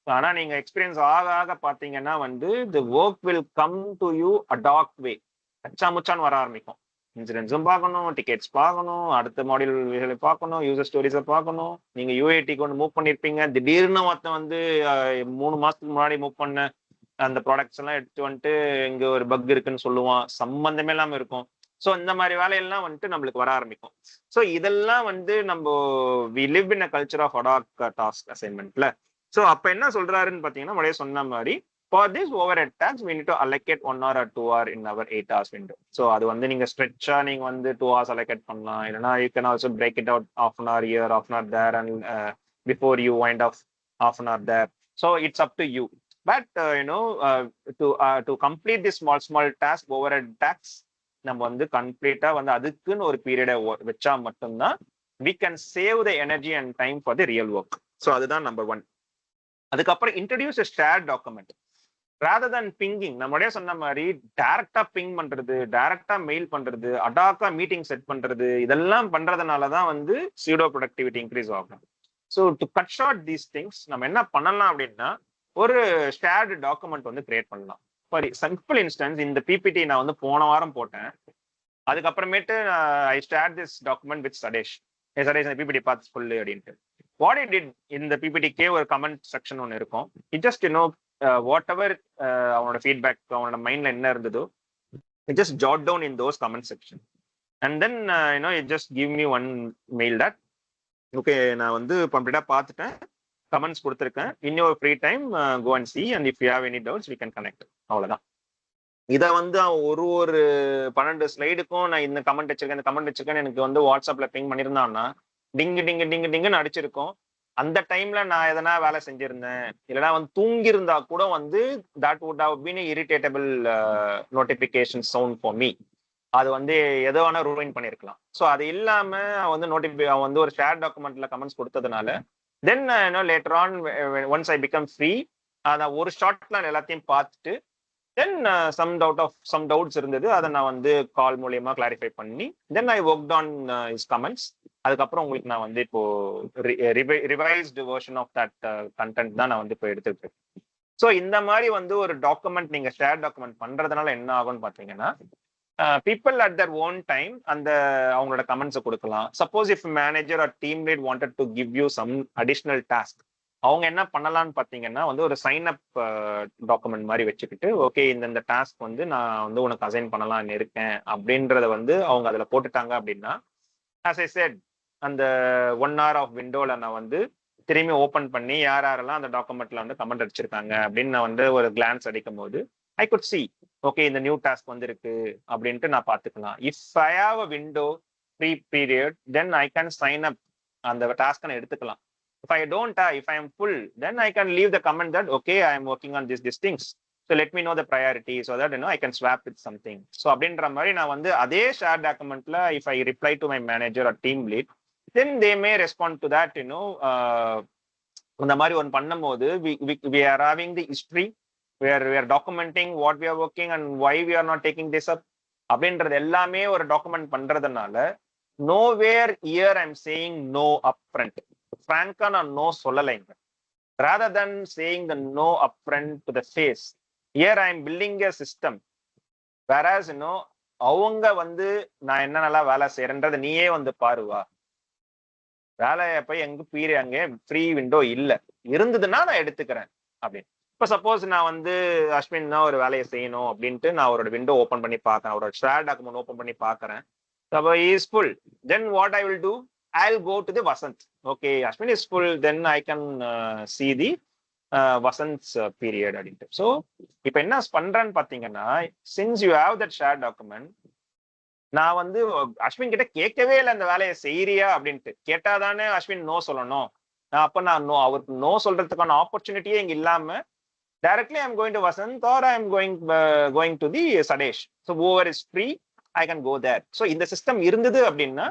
ஆனா நீங்க எக்ஸ்பீரியன்ஸ் ஆக பாத்தீங்கன்னா வந்து the work will come to you a dark way. கச்சா முச்சான்னு வர ஆரம்பிக்கும். இன்சூரன்ஸும் பார்க்கணும், டிக்கெட்ஸ் பார்க்கணும், அடுத்த மாடியூல் பார்க்கணும், யூசர் ஸ்டோரிஸை பார்க்கணும். நீங்க யூஏடி கொண்டு மூவ் பண்ணிருப்பீங்க, திடீர்னு ஒருத்தன் வந்து 3 மாசத்துக்கு முன்னாடி மூவ் பண்ண அந்த ப்ராடக்ட்ஸ் எல்லாம் எடுத்து வந்துட்டு இங்க ஒரு பக் இருக்குன்னு சொல்லுவான், சம்பந்தமே இல்லாம இருக்கும். ஸோ இந்த மாதிரி வேலையெல்லாம் வந்துட்டு நம்மளுக்கு வர ஆரம்பிக்கும். ஸோ இதெல்லாம் வந்து நம்ம we live in a culture of ad hoc task அசைன்மெண்ட்ல. ஸோ அப்ப என்ன சொல்றாருன்னு பாத்தீங்கன்னா முன்னாடியே சொன்ன மாதிரி for this overhead task we need to allocate 1 hour or 2 hour in our 8 hours window. So அது வந்து நீங்க ஸ்ட்ரெச்சா நீங்க வந்து 2 hours allocate பண்ணலாம், இல்லைன்னா you can also break it out half an hour here, half an hour there, and before you wind off half an hour there. So it's up to you. But to complete this small task, overhead tasks, நம்ம வந்து கம்ப்ளீட்டா வந்து அதுக்குன்னு ஒரு பீரியடை வச்சா மட்டும்தான் we can save the energy and time for the real work. So அதுதான் நம்பர் 1. அதுக்கப்புறம் introduce a shared document rather than pinging. நம்மளே சொன்ன மாதிரி டைரக்டா பிங் பண்றது, டைரக்டா மெயில் பண்றது, அடாக்கா மீட்டிங் செட் பண்றது, இதெல்லாம் பண்றதுனாலதான் வந்து சூடோ ப்ரொடக்டிவிட்டி இன்க்ரீஸ் ஆகும். So to cut short these things நம்ம என்ன பண்ணலாம் அப்படின்னா ஒரு ஷேர்டு டாக்குமெண்ட் வந்து கிரியேட் பண்ணலாம். ஃபார் சிம்பிள் இன்ஸ்டன்ஸ் இந்த பிபிடி நான் வந்து போன வாரம் போட்டேன். அதுக்கப்புறமேட்டு I share this document with Satish. Satish இந்த பிபிடி பார்த்து சொல்லு அப்படின்ட்டு. வாட் இட் டிட், இந்த பிபிடிக்கே ஒரு கமெண்ட் செக்ஷன் ஒன்று இருக்கும். இட் ஜஸ்ட் வாட் எவர் அவனோட ஃபீட்பேக் அவனோட மைண்ட்ல என்ன இருந்ததோ it just jot down in those comment section. And then it just give me one mail that okay நான் வந்து கம்ப்ளீட்டா பார்த்துட்டேன், கமெண்ட்ஸ் கொடுத்துருக்கேன், in your free time go and see and if you have any doubts we can connect. அவ்வளவுதான். இதை வந்து ஒரு 12 ஸ்லைடுக்கும் நான் இந்த கமெண்ட் வச்சிருக்கேன் இந்த கமெண்ட் வச்சிருக்கேன்னு எனக்கு வந்து வாட்ஸ்அப்ல பிங் பண்ணியிருந்தான்னா டிங்கு டிங்கு டிங்கு டிங்குன்னு அடிச்சிருக்கோம். அந்த டைம்ல நான் எதனா வேலை செஞ்சிருந்தேன் இல்லைன்னா வந்து தூங்கி இருந்தா கூட வந்து that would have been irritatable notification sound for me. அது வந்து எதோ வேணா ரூயின் பண்ணிருக்கலாம். ஸோ அது இல்லாம அவன் வந்து ஒரு ஷேர் டாக்குமெண்ட்ல கமெண்ட்ஸ் கொடுத்ததுனால then later on once I become free அதான் ஒரு ஷார்ட்ல எல்லாத்தையும் பார்த்துட்டு தென் சம் டவுட்ஸ் இருந்தது, அதை நான் வந்து கால் மூலியமா கிளாரிஃபை பண்ணி then I worked on is comments. அதுக்கப்புறம் உங்களுக்கு நான் வந்து இப்போ revised version of that content தான் நான் வந்து இப்போ எடுத்துட்டு இருக்கேன். ஸோ இந்த மாதிரி வந்து ஒரு டாக்குமெண்ட் நீங்க ஷேர் டாக்குமெண்ட் பண்றதுனால என்ன ஆகும்னு பாத்தீங்கன்னா people at their own time அந்த அவங்களோட கமெண்ட்ஸை கொடுக்கலாம். Suppose if manager or team lead wanted to give you some additional task அவங்க என்ன பண்ணலாம்னு பார்த்தீங்கன்னா வந்து ஒரு சைன் அப் டாக்குமெண்ட் மாதிரி வச்சுக்கிட்டு ஓகே இந்த டாஸ்க் வந்து நான் வந்து உனக்கு அசைன் பண்ணலாம்னு இருக்கேன் அப்படின்றத வந்து அவங்க அதில் போட்டுட்டாங்க அப்படின்னா ஆஸ் ஐ செட் அந்த 1 hour ஆஃப் விண்டோவில் நான் வந்து திரும்பி ஓப்பன் பண்ணி யாரெல்லாம் அந்த டாக்குமெண்ட்ல வந்து கமெண்ட் அடிச்சிருக்காங்க அப்படின்னு நான் வந்து ஒரு கிளான்ஸ் அடிக்கும் போது ஐ குட் சி ஓகே இந்த நியூ டாஸ்க் வந்துருக்கு அப்படின்ட்டு நான் பார்த்துக்கலாம். If I have a window free period then I can sign up அந்த டாஸ்க்கை நான் எடுத்துக்கலாம். If I don't, if I am full, then I can leave the comment that okay, I am working on these things. So let me know the priority so that I can swap with something. So அப்படின்ற மாதிரி நான் வந்து அதே share டாக்குமெண்ட்ல if I reply to my manager or team lead, then they may respond to that. அந்த மாதிரி ஒன்று பண்ணும்போது we are having the history, we are documenting what we are working and why we are not taking this up. அப்படின்றது எல்லாமே ஒரு டாக்குமெண்ட் பண்றதுனால nowhere here I am saying no upfront. ஃப்ராங்கா நான் நோ சொல்லலைங்க. rather than saying the no upfront to the face, here I am building a system. whereas அவங்க வந்து நான் என்னென்னலாம் வேலை செய்யறேன்றதை நீயே வந்து பாருவா, வேலையை போய் அங்கே ஃப்ரீ விண்டோ இல்லை இருந்ததுன்னா நான் எடுத்துக்கிறேன் அப்படின்னு. இப்போ சப்போஸ் நான் வந்து அஸ்வின் தான் ஒரு வேலையை செய்யணும் அப்படின்ட்டு நான் அவரோட விண்டோ ஓப்பன் பண்ணி பார்க்கறேன், அவரோட ஷேர் டாக்குமெண்ட் ஓப்பன் பண்ணி பார்க்கறேன். So he is full, then what I will do, I'll go to the Vasant. Okay, Ashwin is full, then I can see the Vasant's period. So, இப்போ என்ன பண்றேன்னு பாத்தீங்கன்னா since you have that shared document, நான் வந்து அஸ்வின் கிட்ட கேட்கவே இல்லை அந்த வேலையை செய்யறியா அப்படின்ட்டு. கேட்டாதானே அஸ்வின் நோ சொல்லணும். அப்ப நான் அவருக்கு நோ சொல்றதுக்கான ஆப்பர்ச்சுனிட்டியே இங்க இல்லாம directly I'm going to Vasant or I'm going to the Sadesh. So whoever is free, I can go there. So இந்த சிஸ்டம் இருந்தது அப்படின்னா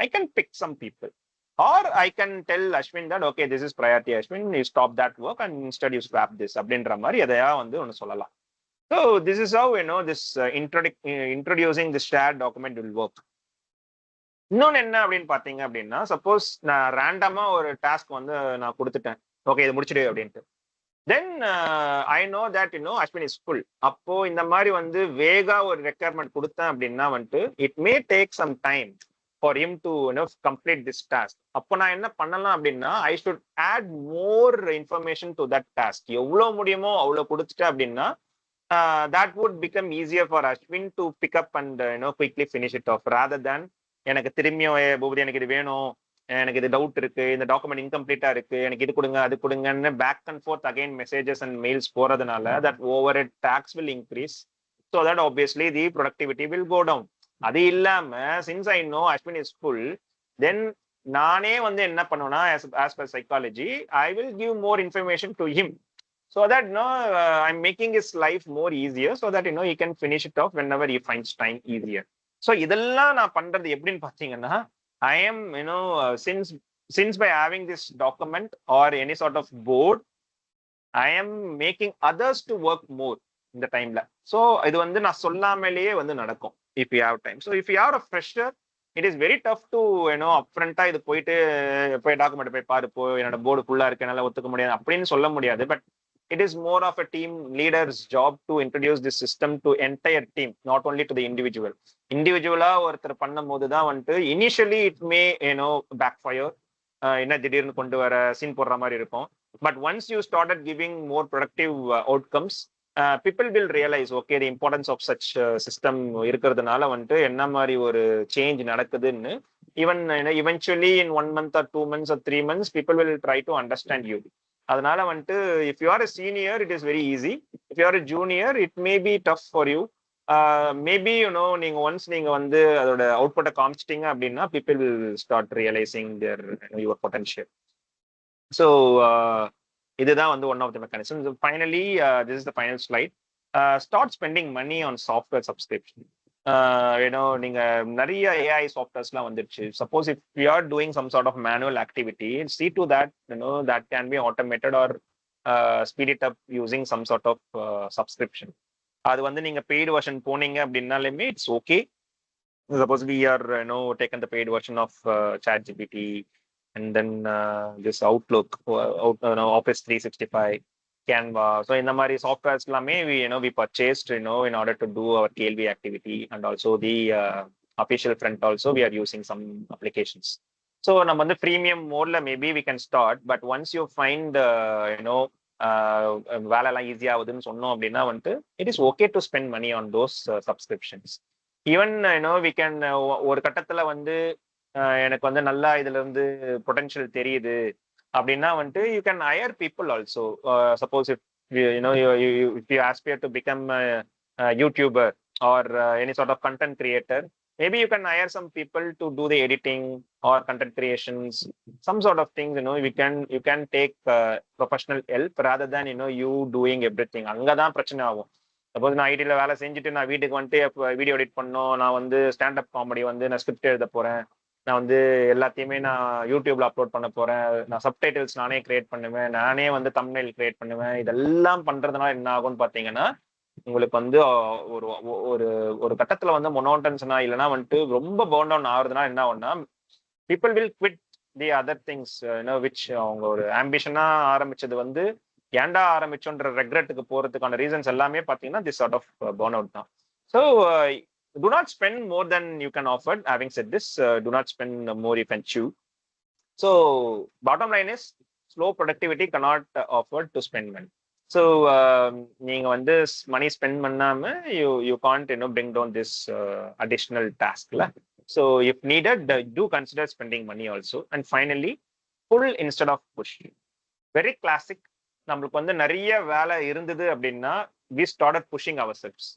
I can pick some people, or I can tell Ashwin that okay, this is priority Ashwin, you stop that work and instead you swap this அப்படின்ற மாதிரி எதையா வந்து ஒன்று சொல்லலாம். So this is how this introducing the shared document will work. இன்னொன்று என்ன அப்படின்னு பார்த்தீங்க அப்படின்னா சப்போஸ் நான் ரேண்டமா ஒரு டாஸ்க் வந்து நான் கொடுத்துட்டேன், ஓகே இதை முடிச்சிடு அப்படின்ட்டு. Then I know that Ashwin is full. அப்போ இந்த மாதிரி வந்து வேகா ஒரு ரெக்யர்மெண்ட் கொடுத்தேன் அப்படின்னா வந்துட்டு it may take some time for him to complete this task. அப்போ நான் என்ன பண்ணலாம் அப்படின்னா I should add more information to that task. எவ்வளவு முடியுமோ அவ்வளவு கொடுத்துட்டேன் அப்படின்னா that would become easier for Ashwin to pick up and quickly finish it off, rather than எனக்கு திரும்பியும் பூபதி எனக்கு இது வேணும், எனக்கு இது டவுட் இருக்கு, இந்த டாக்குமெண்ட் இன்கம்ப்ளீட்டா இருக்கு, எனக்கு இது கொடுங்க அது கொடுங்கன்னு back and forth again messages and mails போறதுனால that overhead tax will increase, so that obviously the productivity will go down. அது இல்லாம since I know Ashwin is full, then நானே வந்து என்ன பண்ணுவேன்னா as per psychology I will give more information to him so that I'm making his life more easier so that he can finish it off whenever he finds time easier. So இதெல்லாம் நான் பண்றது எப்படின்னு பாத்தீங்கன்னா I am since by having this document or any sort of board, I am making others to work more இந்த டைம்ல. ஸோ இது வந்து நான் சொல்லாமலேயே வந்து நடக்கும் if you have time. So if you are a fresher, it is very tough to upfront இது போயிட்டு போய் டாக்குமெண்ட் போய் பாரு, என்னோட போர்டு ஃபுல்லா இருக்கு என்னால ஒத்துக்க முடியாது அப்படின்னு சொல்ல முடியாது. But it is more of a team leader's job to introduce this system to entire team, not only to the individual. இண்டிவிஜுவலா ஒருத்தர் பண்ணும் போதுதான் வந்துட்டு initially it may backfire, என்ன திடீர்னு கொண்டு வர சீன் போடுற மாதிரி இருக்கும். But once you started giving more productive outcomes, people will realise okay the importance of such system இருக்கிறதுனால வந்துட்டு என்ன மாதிரி ஒரு சேஞ்ச் நடக்குதுன்னு. Even eventually in 1 month or 2 months or 3 months people will try to understand you. அதனால வந்துட்டு if you R a senior it is very easy, if you are a junior it may be tough for you. Maybe நீங்க ஒன்ஸ் நீங்க வந்து அதோட அவுட்புட்டை காமிச்சிட்டீங்க அப்படின்னா people will start realising their your potential. So இதுதான் வந்து one of the mechanism. Finally this is the final slide. Start spending money on software subscription. நீங்க நிறைய ஏஐ சாஃப்ட்வேர்ஸ்லாம் வந்துருச்சு. Suppose if you are doing some sort of manual activity, see to that that can be automated or speed it up using some sort of subscription. அது வந்து நீங்க பெய்டு வெர்ஷன் போனீங்க அப்படின்னாலுமே it's okay. Suppose we are taken the paid version of ChatGPT and then this Outlook, Office 365, Canva. So இந்த மாதிரி சாஃப்ட்வேர்ஸ் எல்லாமே we purchased in order to do our கேள்வி activity, and also the official front also we are using some applications. So நம்ம வந்து ப்ரீமியம் மோட்ல maybe we can start, but once you find வேலைலாம் ஈஸி ஆகுதுன்னு சொன்னோம் அப்படின்னா வந்துட்டு it is okay to spend money on those subscriptions. Even we can ஒரு கட்டத்துல வந்து எனக்கு வந்து நல்லா இதுல இருந்து பொட்டன்ஷியல் தெரியுது அப்படின்னா வந்துட்டு you can higher people also. Suppose if if you aspire to become a YouTuber or any sort of content creator, maybe you can hire some people to do the editing or content creations, some sort of things. You can take professional help rather than you doing everything. அங்கதான் பிரச்சனை ஆகும். சப்போஸ் நான் ஐடியில் வேலை செஞ்சுட்டு நான் வீட்டுக்கு வந்துட்டு வீடியோ எடிட் பண்ணோம், நான் வந்து ஸ்டாண்டப் காமெடி வந்து நான் ஸ்கிரிப்ட் எழுத போறேன், நான் வந்து எல்லாத்தையுமே நான் யூடியூப்ல அப்லோட் பண்ண போறேன், நான் சப்டைட்டில்ஸ் நானே கிரியேட் பண்ணுவேன், நானே வந்து தம்ப்நெயில் கிரியேட் பண்ணுவேன், இதெல்லாம் பண்றதுனால என்ன ஆகும்னு பாத்தீங்கன்னா உங்களுக்கு வந்து ஒரு ஒரு ஒரு கட்டத்துல வந்து மொனோட்டன்ஸ்னா இல்லைன்னா வந்துட்டு ரொம்ப பர்ன் டவுன் ஆகுறதுனா என்ன ஆகும்னா people will quit the other things which அவங்க ஒரு ஆம்பிஷனா ஆரம்பிச்சது வந்து ஏன்டா ஆரம்பிச்சோன்ற ரெக்ரெட்டுக்கு போறதுக்கான ரீசன்ஸ் எல்லாமே பாத்தீங்கன்னா this sort of burn out தான். So do not spend more than you can afford. Having said this, do not spend more you can chew. So bottom line is slow productivity cannot afford to spend money. So நீங்க வந்து மணி ஸ்பெண்ட் பண்ணாம you can't bring down this additional task la. So if needed, do consider spending money also. And finally, pull instead of push. Very classic. நம்மளுக்கு வந்து நிறைய வேலை இருந்தது அப்படின்னா we started pushing ourselves.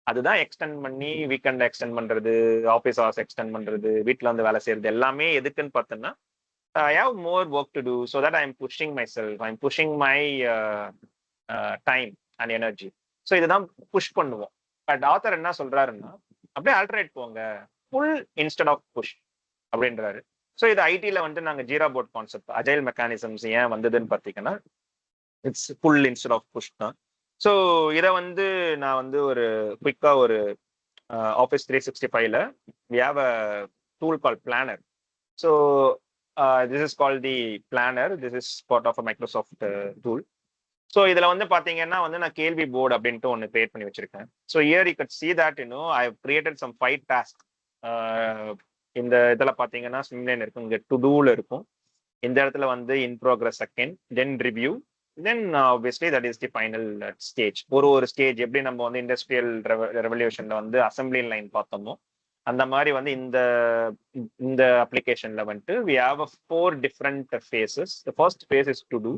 அதுதான் எக்ஸ்டெண்ட் பண்ணி வீக்கெண்ட் எக்ஸ்டெண்ட் பண்றது, ஆஃபீஸ் ஹவர்ஸ் எக்ஸ்டெண்ட் பண்றது, வீட்டில் வந்து வேலை செய்யறது எல்லாமே எதுக்குன்னு பார்த்தோன்னா I have more work to do, so that I'm pushing myself, I'm pushing my time and energy. ஸோ இதுதான் புஷ் பண்ணுவோம். பட் ஆத்தர் என்ன சொல்றாருன்னா அப்படியே ஆல்டர்னேட் போங்க, புல் இன்ஸ்டெட் ஆஃப் புஷ் அப்படின்றாரு. ஸோ இது ஐடியில் வந்து நாங்கள் Jira board concept agile mechanisms ஏன் வந்ததுன்னு பார்த்தீங்கன்னா it's pull instead of push தான். ஸோ இதை வந்து நான் வந்து ஒரு குயிக்கா ஒரு ஆஃபீஸ் 365ல we have a tool called planner. So this is called the planner. This is part of a Microsoft tool. So இதுல வந்து பாத்தீங்கன்னா வந்து நான் கேள்வி போர்டு அப்படின்ட்டு ஒன்று கிரியேட் பண்ணி வச்சிருக்கேன். So year you could see that I have created some 5 tasks. இந்த இதில் பார்த்தீங்கன்னா ஸ்விம்லைன் இருக்கும், இங்கே டு டூல இருக்கும், இந்த இடத்துல வந்து in progress second, then review, then obviously that is the final stage. ஒரு ஸ்டேஜ் எப்படி நம்ம வந்து இண்டஸ்ட்ரியல் ரெவல்யூஷன்ல வந்து அசம்பிளி லைன் பார்த்தோமோ அந்த மாதிரி வந்து இந்த அப்ளிகேஷன்ல வந்துட்டு we have 4 different phases. The first phase is to do.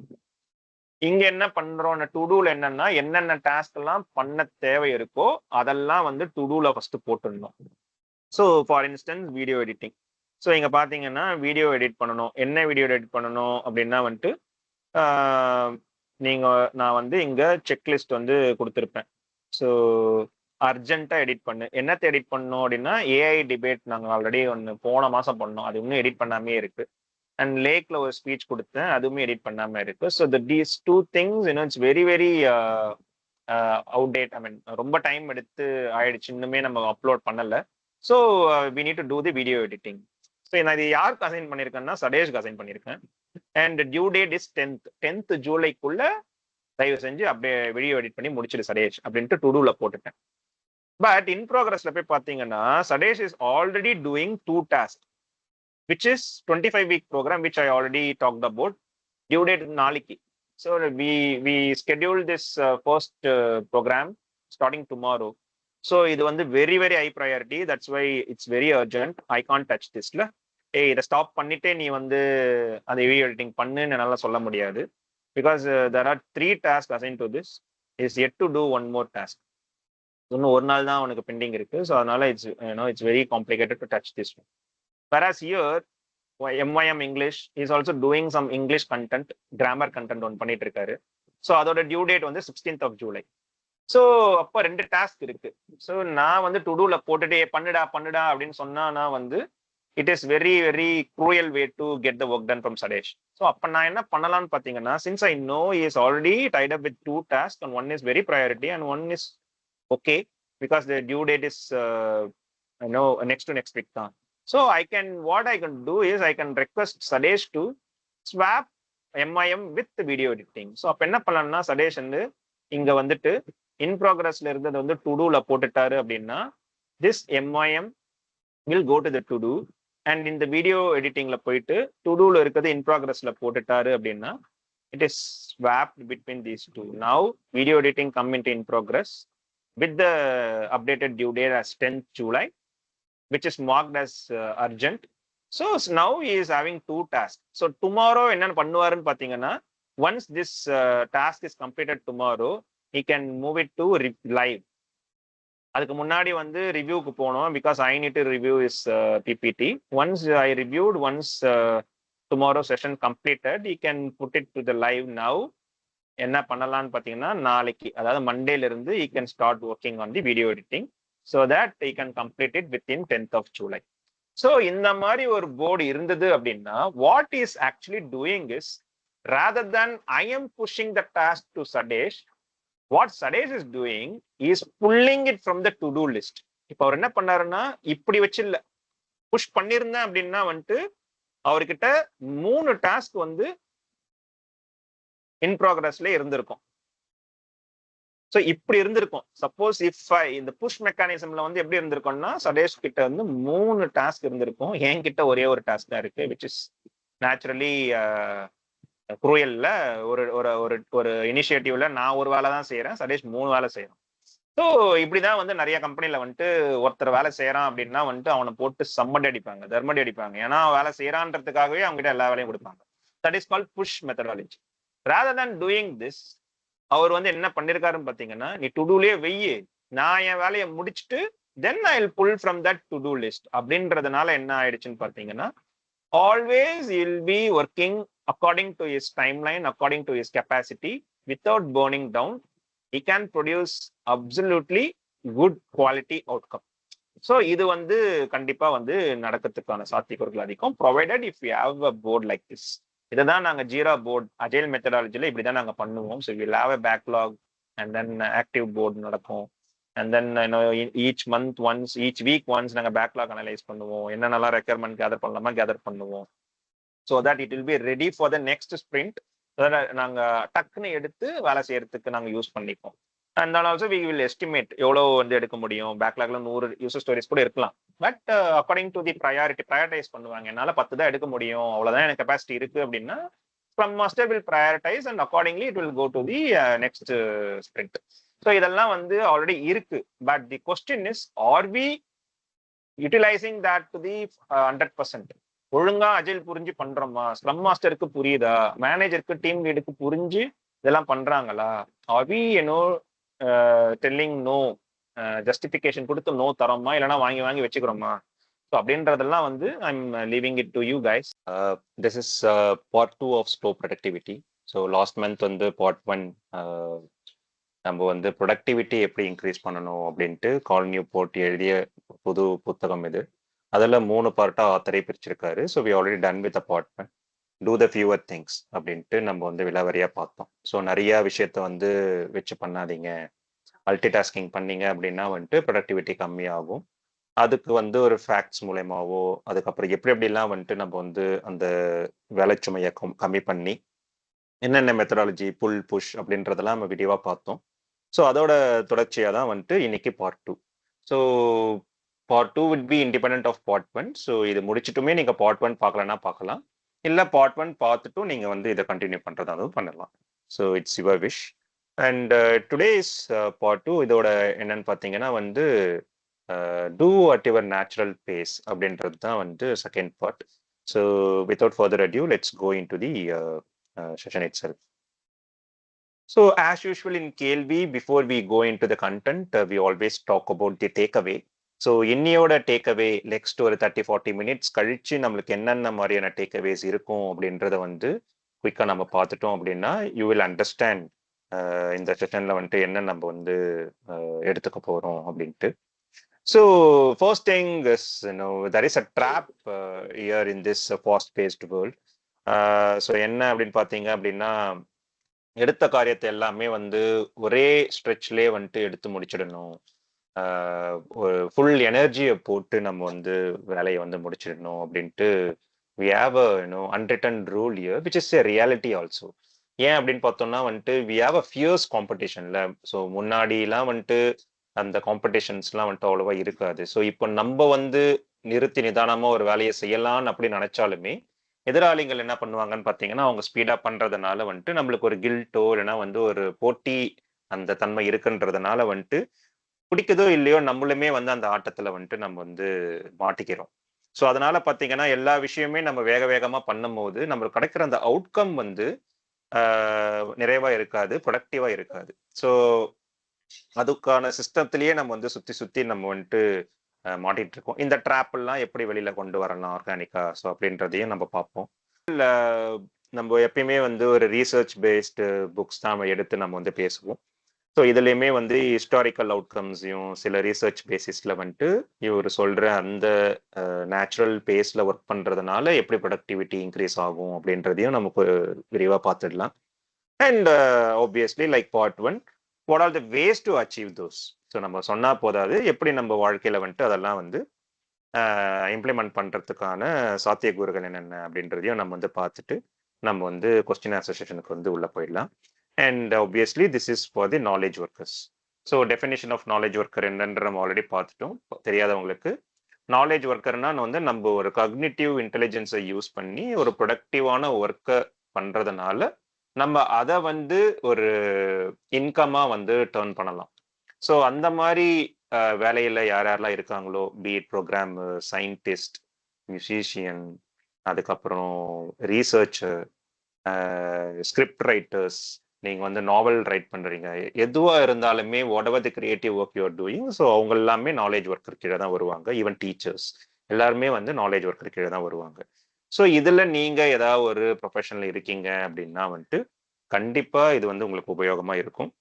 இங்க என்ன பண்றோம், டு டூல என்னென்ன டாஸ்க் எல்லாம் பண்ண தேவை இருக்கோ அதெல்லாம் வந்து டு டூல ஃபர்ஸ்ட் போட்டுடணும். So for instance video editing. So இங்க பாத்தீங்கன்னா வீடியோ எடிட் பண்ணணும். என்ன வீடியோ எடிட் பண்ணணும் அப்படின்னா வந்துட்டு நான் வந்து இங்க செக்லிஸ்ட் வந்து கொடுத்துருப்பேன். ஸோ அர்ஜென்ட்டா எடிட் பண்ணு, என்னத்தை எடிட் பண்ணணும் அப்படின்னா ஏஐ டிபேட் நாங்கள் ஆல்ரெடி ஒன்று போன மாசம் பண்ணோம், அது இன்னும் எடிட் பண்ணாமே இருக்கு. அண்ட் லேக்ல ஒரு ஸ்பீச் கொடுத்தேன், அதுவுமே எடிட் பண்ணாம இருக்கு. So these 2 things it's very very outdate. I mean ரொம்ப டைம் எடுத்து ஆயிடுச்சு, இன்னுமே நம்ம அப்லோட் பண்ணல. So we need to do the video editing. So நான் இது யாருக்கு அசைன் பண்ணியிருக்கேன்னா சடேஷ்க்கு அசைன் பண்ணியிருக்கேன். And due date is 10th ஜூலைக்குள்ள தயவு செஞ்சு அப்படியே வீடியோ எடிட் பண்ணி முடிச்சிடு சதேஷ் அப்படின்ட்டு டு டூல போட்டுட்டேன். பட் இன் ப்ரோக்ரஸ்ல போய் பார்த்தீங்கன்னா Sathesh is already doing 2 task which is 25-week program which I already talked about. Due date நாளைக்கு. So we schedule this first program starting tomorrow. So இது வந்து very very high priority. That's why it's very urgent. I can't touch திஸ்ல. இதை ஸ்டாப் பண்ணிட்டே நீ வந்து அந்த வீடியோ எடிட்டிங் பண்ணுன்னு என்னால் சொல்ல முடியாது. Because there are 3 task assign to this. Is add to do one more task. இன்னும் ஒரு நாள் தான் அவனுக்கு பெண்டிங் இருக்கு. ஸோ அதனால it's very complicated to touch this one. whereas here MYM English is also doing some English content, grammar content ஒன்று பண்ணிட்டு இருக்காரு. ஸோ அதோட டியூ டேட் வந்து 16th of July. ஸோ அப்போ 2 டாஸ்க் இருக்கு. ஸோ நான் வந்து டு டூல போட்டுட்டு பண்ணுடா பண்ணுடா அப்படின்னு சொன்னா வந்து it is very very cruel way to get the work done from Sathesh. So அப்போ நான் என்ன பண்ணலாம்னு பார்த்தீங்கன்னா, since I know is already tied up with 2 task and one is very priority and one is okay because the due date is next to next week தான். So what I can do is I can request Sadesh to swap MIM with the video editing. So அப்ப என்ன பண்ணலாம்னா சதேஷ் வந்து இங்க வந்துட்டு இன் ப்ராக்ரஸ்ல இருந்தது வந்து டு டூல போட்டுட்டாரு அப்படின்னா this MIM will go to the to do and இந்த வீடியோ எடிட்டிங்ல போயிட்டு டு டூல இருக்கிறது இன் ப்ராக்ரஸ்ல போட்டுட்டாரு அப்படின்னா it is swapped between these two. Now video editing come into in progress with the updated due date as 10th July, which is marked as urgent. So now he is having 2 tasks. So tomorrow என்ன பண்ணுவாருன்னு பாத்தீங்கன்னா, once this task is completed tomorrow, he can move it to live. அதுக்கு முன்னாடி வந்து ரிவ்யூக்கு போகணும் because I need to review his PPT. Once I reviewed, once tomorrow session completed, he can put it to the live now. என்ன பண்ணலாம்னு பாத்தீங்கன்னா, நாளைக்கு அதாவது மண்டேல இருந்து he can start working on the video editing so that he can complete it within 10th of July. So இந்த மாதிரி ஒரு போர்டு இருந்தது அப்படின்னா what is actually doing is rather than I am pushing the task to Sadesh, what Sadesh is doing is pulling it from the to do list. இப்போ அவர் என்ன பண்ணாருன்னா இப்படி வச்சு இல்ல புஷ் பண்ணிருந்தேன் அப்படின்னா வந்துட்டு அவர்கிட்ட 3 டாஸ்க் வந்து இன் ப்ராக்ரஸ்ல இருந்திருக்கும். ஸோ இப்படி இருந்திருக்கும். சப்போஸ் இஃப் இந்த புஷ் மெக்கானிசம்ல வந்து எப்படி இருந்திருக்கும்னா சதேஷ் கிட்ட வந்து 3 டாஸ்க் இருந்திருக்கும். என்கிட்ட ஒரே ஒரு டாஸ்க் தான் இருக்கு விச் இஸ் நேச்சுரலி குரூயல்ல ஒரு ஒரு ஒரு இனிஷியேட்டிவ்ல நான் ஒரு வேலை தான் செய்யறேன், சதேஷ் 3 வேலை செய்யறோம். ஸோ இப்படிதான் வந்து நிறைய கம்பெனில வந்துட்டு ஒருத்தர் வேலை செய்யறான் அப்படின்னா வந்துட்டு அவனை போட்டு சம்மடி அடிப்பாங்க, தர்மடி அடிப்பாங்க. ஏன்னா வேலை செய்யறான்றதுக்காகவே அவங்க கிட்ட எல்லா வேலையும் கொடுப்பாங்க. That is called push methodology. Rather than doing this அவர் வந்து என்ன பண்ணிருக்காருன்னு பாத்தீங்கன்னா, நீ டு டூலயே வெய்யு, நான் என் வேலையை முடிச்சுட்டு then I will pull from that to do list அப்படின்றதுனால என்ன ஆயிடுச்சுன்னு பாத்தீங்கன்னா, always will be working according to his timeline, according to his capacity without burning down. he can produce absolutely good quality outcome. So இது வந்து கண்டிப்பா வந்து நடக்கிறதுக்கான சாத்தியக்கூறுகள் அதிகம் provided if you have a board like this. இதை தான் நாங்கள் ஜீரா போர்ட் அஜைல் மெத்தடாலஜியில் இப்படி தான் நாங்கள் பண்ணுவோம். So will have a backlog and then active board நடக்கும். And then each month once, each week once நாங்கள் பேக்லாக் அனலைஸ் பண்ணுவோம். என்னென்னலாம் ரெக்யர்மெண்ட் கேதர் பண்ணலாமா கேதர் பண்ணுவோம். So that it will be ready for the next sprint. நாங்கள் டக்குன்னு எடுத்து வேலை செய்யறதுக்கு நாங்கள் யூஸ் பண்ணிப்போம். And then also we will estimate எவ்வளோ வந்து எடுக்க முடியும். பேக்லாக்ல 100 யூசர் ஸ்டோரிஸ் கூட இருக்கலாம். But according to the prioritise பண்ணுவாங்க. என்னால் 10 தான் எடுக்க முடியும், அவ்வளோதான் எனக்கு கெப்பாசிட்டி இருக்கு அப்படின்னா scrum master will prioritise and accordingly it will go to the next sprint. So இதெல்லாம் வந்து ஆல்ரெடி இருக்கு. But the question is are we utilising that to the 100%? ஒழுங்கா அஜில் புரிஞ்சு பண்றோமா? ஸ்க்ரம் மாஸ்டருக்கு புரியுதா? மேனேஜருக்கு, டீம் லீடுக்கு புரிஞ்சு இதெல்லாம் பண்றாங்களா? Are we telling no, justification கொடுத்து நோ தரோமா, இல்லைன்னா வாங்கி வாங்கி வச்சுக்கிறோமா? ஸோ அப்படின்றதெல்லாம் வந்து I'm leaving it to you guys. This is part 2 of slow productivity. So last month வந்து பார்ட் 1 நம்ம வந்து ப்ரொடக்டிவிட்டி எப்படி இன்க்ரீஸ் பண்ணணும் அப்படின்ட்டு நியூபோர்ட் எழுதிய புது புத்தகம் இது. அதில் 3 பார்ட்டாக ஆத்தரை பிரிச்சிருக்காரு. So we already done with part 1, do the fewer things அப்படின்ட்டு நம்ம வந்து விலாவரியாக பார்த்தோம். ஸோ நிறைய விஷயத்த வந்து வச்சு பண்ணாதீங்க, மல்டி டாஸ்கிங் பண்ணீங்க அப்படின்னா வந்துட்டு ப்ரொடக்டிவிட்டி கம்மியாகும். அதுக்கு வந்து ஒரு ஃபேக்ட்ஸ் மூலயமாவோ, அதுக்கப்புறம் எப்படி எப்படிலாம் வந்துட்டு நம்ம வந்து அந்த வேலைச்சுமையை கம்மி பண்ணி என்னென்ன மெத்தடாலஜி, புல், புஷ் அப்படின்றதெல்லாம் நம்ம விரிவா பார்த்தோம். ஸோ அதோட தொடர்ச்சியா தான் வந்துட்டு இன்னைக்கு part 2. So part 2 would be independent of part 1. So இது முடிச்சுட்டுமே நீங்க பார்ட் 1 பார்க்கலன்னா பார்க்கலாம். இல்ல பார்ட் 1 பார்த்துட்டும் நீங்க வந்து இத கன்டின்யூ பண்றதாவும் பண்ணலாம். So it's your wish. And today's part 2 இதோட என்னன்னு பார்த்தீங்கன்னா வந்து do at your natural pace அப்படின்றது தான் வந்து second part. So without further adieu let's go into the session itself. So as usual in Kelvi, before we go into the content, we always talk about the takeaway. So இன்னையோட டேக்அவே நெக்ஸ்ட் ஒரு 30-40 மினிட்ஸ் கழிச்சு நம்மளுக்கு என்னென்ன மாதிரியான டேக்அவேஸ் இருக்கும் அப்படின்றத வந்து குயிக்காக நம்ம பார்த்துட்டோம் அப்படின்னா யூ வில் அண்டர்ஸ்டாண்ட் இந்த செஷன்ல வந்துட்டு என்ன நம்ம வந்து எடுத்துக்க போறோம் அப்படின்ட்டு. So first thing is there is a trap here in this fast paced world. So என்ன அப்படின்னு பார்த்தீங்க அப்படின்னா எடுத்த காரியத்தை எல்லாமே வந்து ஒரே ஸ்ட்ரெச்லேயே வந்துட்டு எடுத்து முடிச்சிடணும். ஒரு ஃபுல் எனர்ஜியை போட்டு நம்ம வந்து வேலையை வந்து முடிச்சிடணும் அப்படின்ட்டு we have a unwritten rule here which is a reality also. ஏன் அப்படின்னு பார்த்தோம்னா வந்துட்டு வி ஹாவ் அ ஃபியர்ஸ் காம்படிஷன்ல. ஸோ முன்னாடிலாம் வந்துட்டு அந்த காம்படிஷன்ஸ்லாம் வந்துட்டு அவ்வளோவா இருக்காது. ஸோ இப்போ நம்ம வந்து நிறுத்தி நிதானமா ஒரு வேலையை செய்யலாம்னு அப்படி நினைச்சாலுமே எதிராளிகள் என்ன பண்ணுவாங்கன்னு பார்த்தீங்கன்னா அவங்க ஸ்பீடா பண்றதுனால வந்துட்டு நம்மளுக்கு ஒரு கில்ட்டோ இல்லைன்னா வந்து ஒரு போட்டி அந்த தன்மை இருக்குன்றதுனால வந்துட்டு பிடிக்குதோ இல்லையோ நம்மளுமே வந்து அந்த ஆட்டத்துல வந்துட்டு நம்ம வந்து மாட்டிக்கிறோம். ஸோ அதனால பார்த்தீங்கன்னா எல்லா விஷயமே நம்ம வேக வேகமா பண்ணும்போது நம்மளுக்கு கிடைக்கிற அந்த அவுட்கம் வந்து நிறைவா இருக்காது, ப்ரொடக்டிவா இருக்காது. ஸோ அதுக்கான சிஸ்டத்திலேயே நம்ம வந்து சுத்தி சுத்தி நம்ம வந்துட்டு மாட்டிட்டு இருக்கோம். இந்த ட்ராப் எல்லாம் எப்படி வெளியில கொண்டு வரலாம் ஆர்கானிக்கா, ஸோ அப்படின்றதையும் நம்ம பார்ப்போம். இல்ல நம்ம எப்பயுமே வந்து ஒரு ரீசர்ச் பேஸ்டு புக்ஸ் தான் நம்ம எடுத்து நம்ம வந்து பேசுவோம். ஸோ இதுலயுமே வந்து ஹிஸ்டாரிக்கல் அவுட்கம்ஸையும் சில ரீசர்ச் பேசிஸ்ல வந்துட்டு இவர் சொல்ற அந்த நேச்சுரல் பேஸ்ல ஒர்க் பண்றதுனால எப்படி ப்ரொடக்டிவிட்டி இன்க்ரீஸ் ஆகும் அப்படின்றதையும் நமக்கு விரிவா பார்த்துடலாம். And obviously like part 1, what are the ways to achieve those. So நம்ம சொன்னா போதாது, எப்படி நம்ம வாழ்க்கையில வந்துட்டு அதெல்லாம் வந்து இம்ப்ளிமெண்ட் பண்றதுக்கான சாத்தியக்கூறுகள் என்னென்ன அப்படின்றதையும் நம்ம வந்து பார்த்துட்டு நம்ம வந்து கொஸ்டின் ஆன்சர் செஷனுக்கு வந்து உள்ள போயிடலாம். And obviously this is for the knowledge workers. So definition of knowledge worker என்னன்ற நம்ம ஆல்ரெடி பார்த்துட்டோம். தெரியாதவங்களுக்கு நாலேஜ் ஒர்க்கர்னா வந்து நம்ம ஒரு கக்னிட்டிவ் இன்டெலிஜென்ஸை யூஸ் பண்ணி ஒரு ப்ரொடக்டிவான ஒர்க்கை பண்றதுனால நம்ம அதை வந்து ஒரு இன்கமா வந்து டேர்ன் பண்ணலாம். ஸோ அந்த மாதிரி வேலையில யார் யாரெல்லாம் இருக்காங்களோ, பீட் ப்ரோக்ராமர், சயின்டிஸ்ட், மியூசிஷியன், அதுக்கப்புறம் ரீசர்ச்சர், ஸ்கிரிப்ட் ரைட்டர்ஸ், நீங்க வந்து நாவல் ரைட் பண்றீங்க, எதுவா இருந்தாலுமே whatever the creative work you're doing, so அவங்க எல்லாமே நாலேஜ் ஒர்க்கர் கீழே தான் வருவாங்க. ஈவன் டீச்சர்ஸ் எல்லாருமே வந்து நாலேஜ் ஒர்க்கர் கீழே தான் வருவாங்க. ஸோ இதுல நீங்க ஏதாவது ஒரு ப்ரொஃபஷனில் இருக்கீங்க அப்படின்னா வந்துட்டு கண்டிப்பா இது வந்து உங்களுக்கு உபயோகமா இருக்கும்.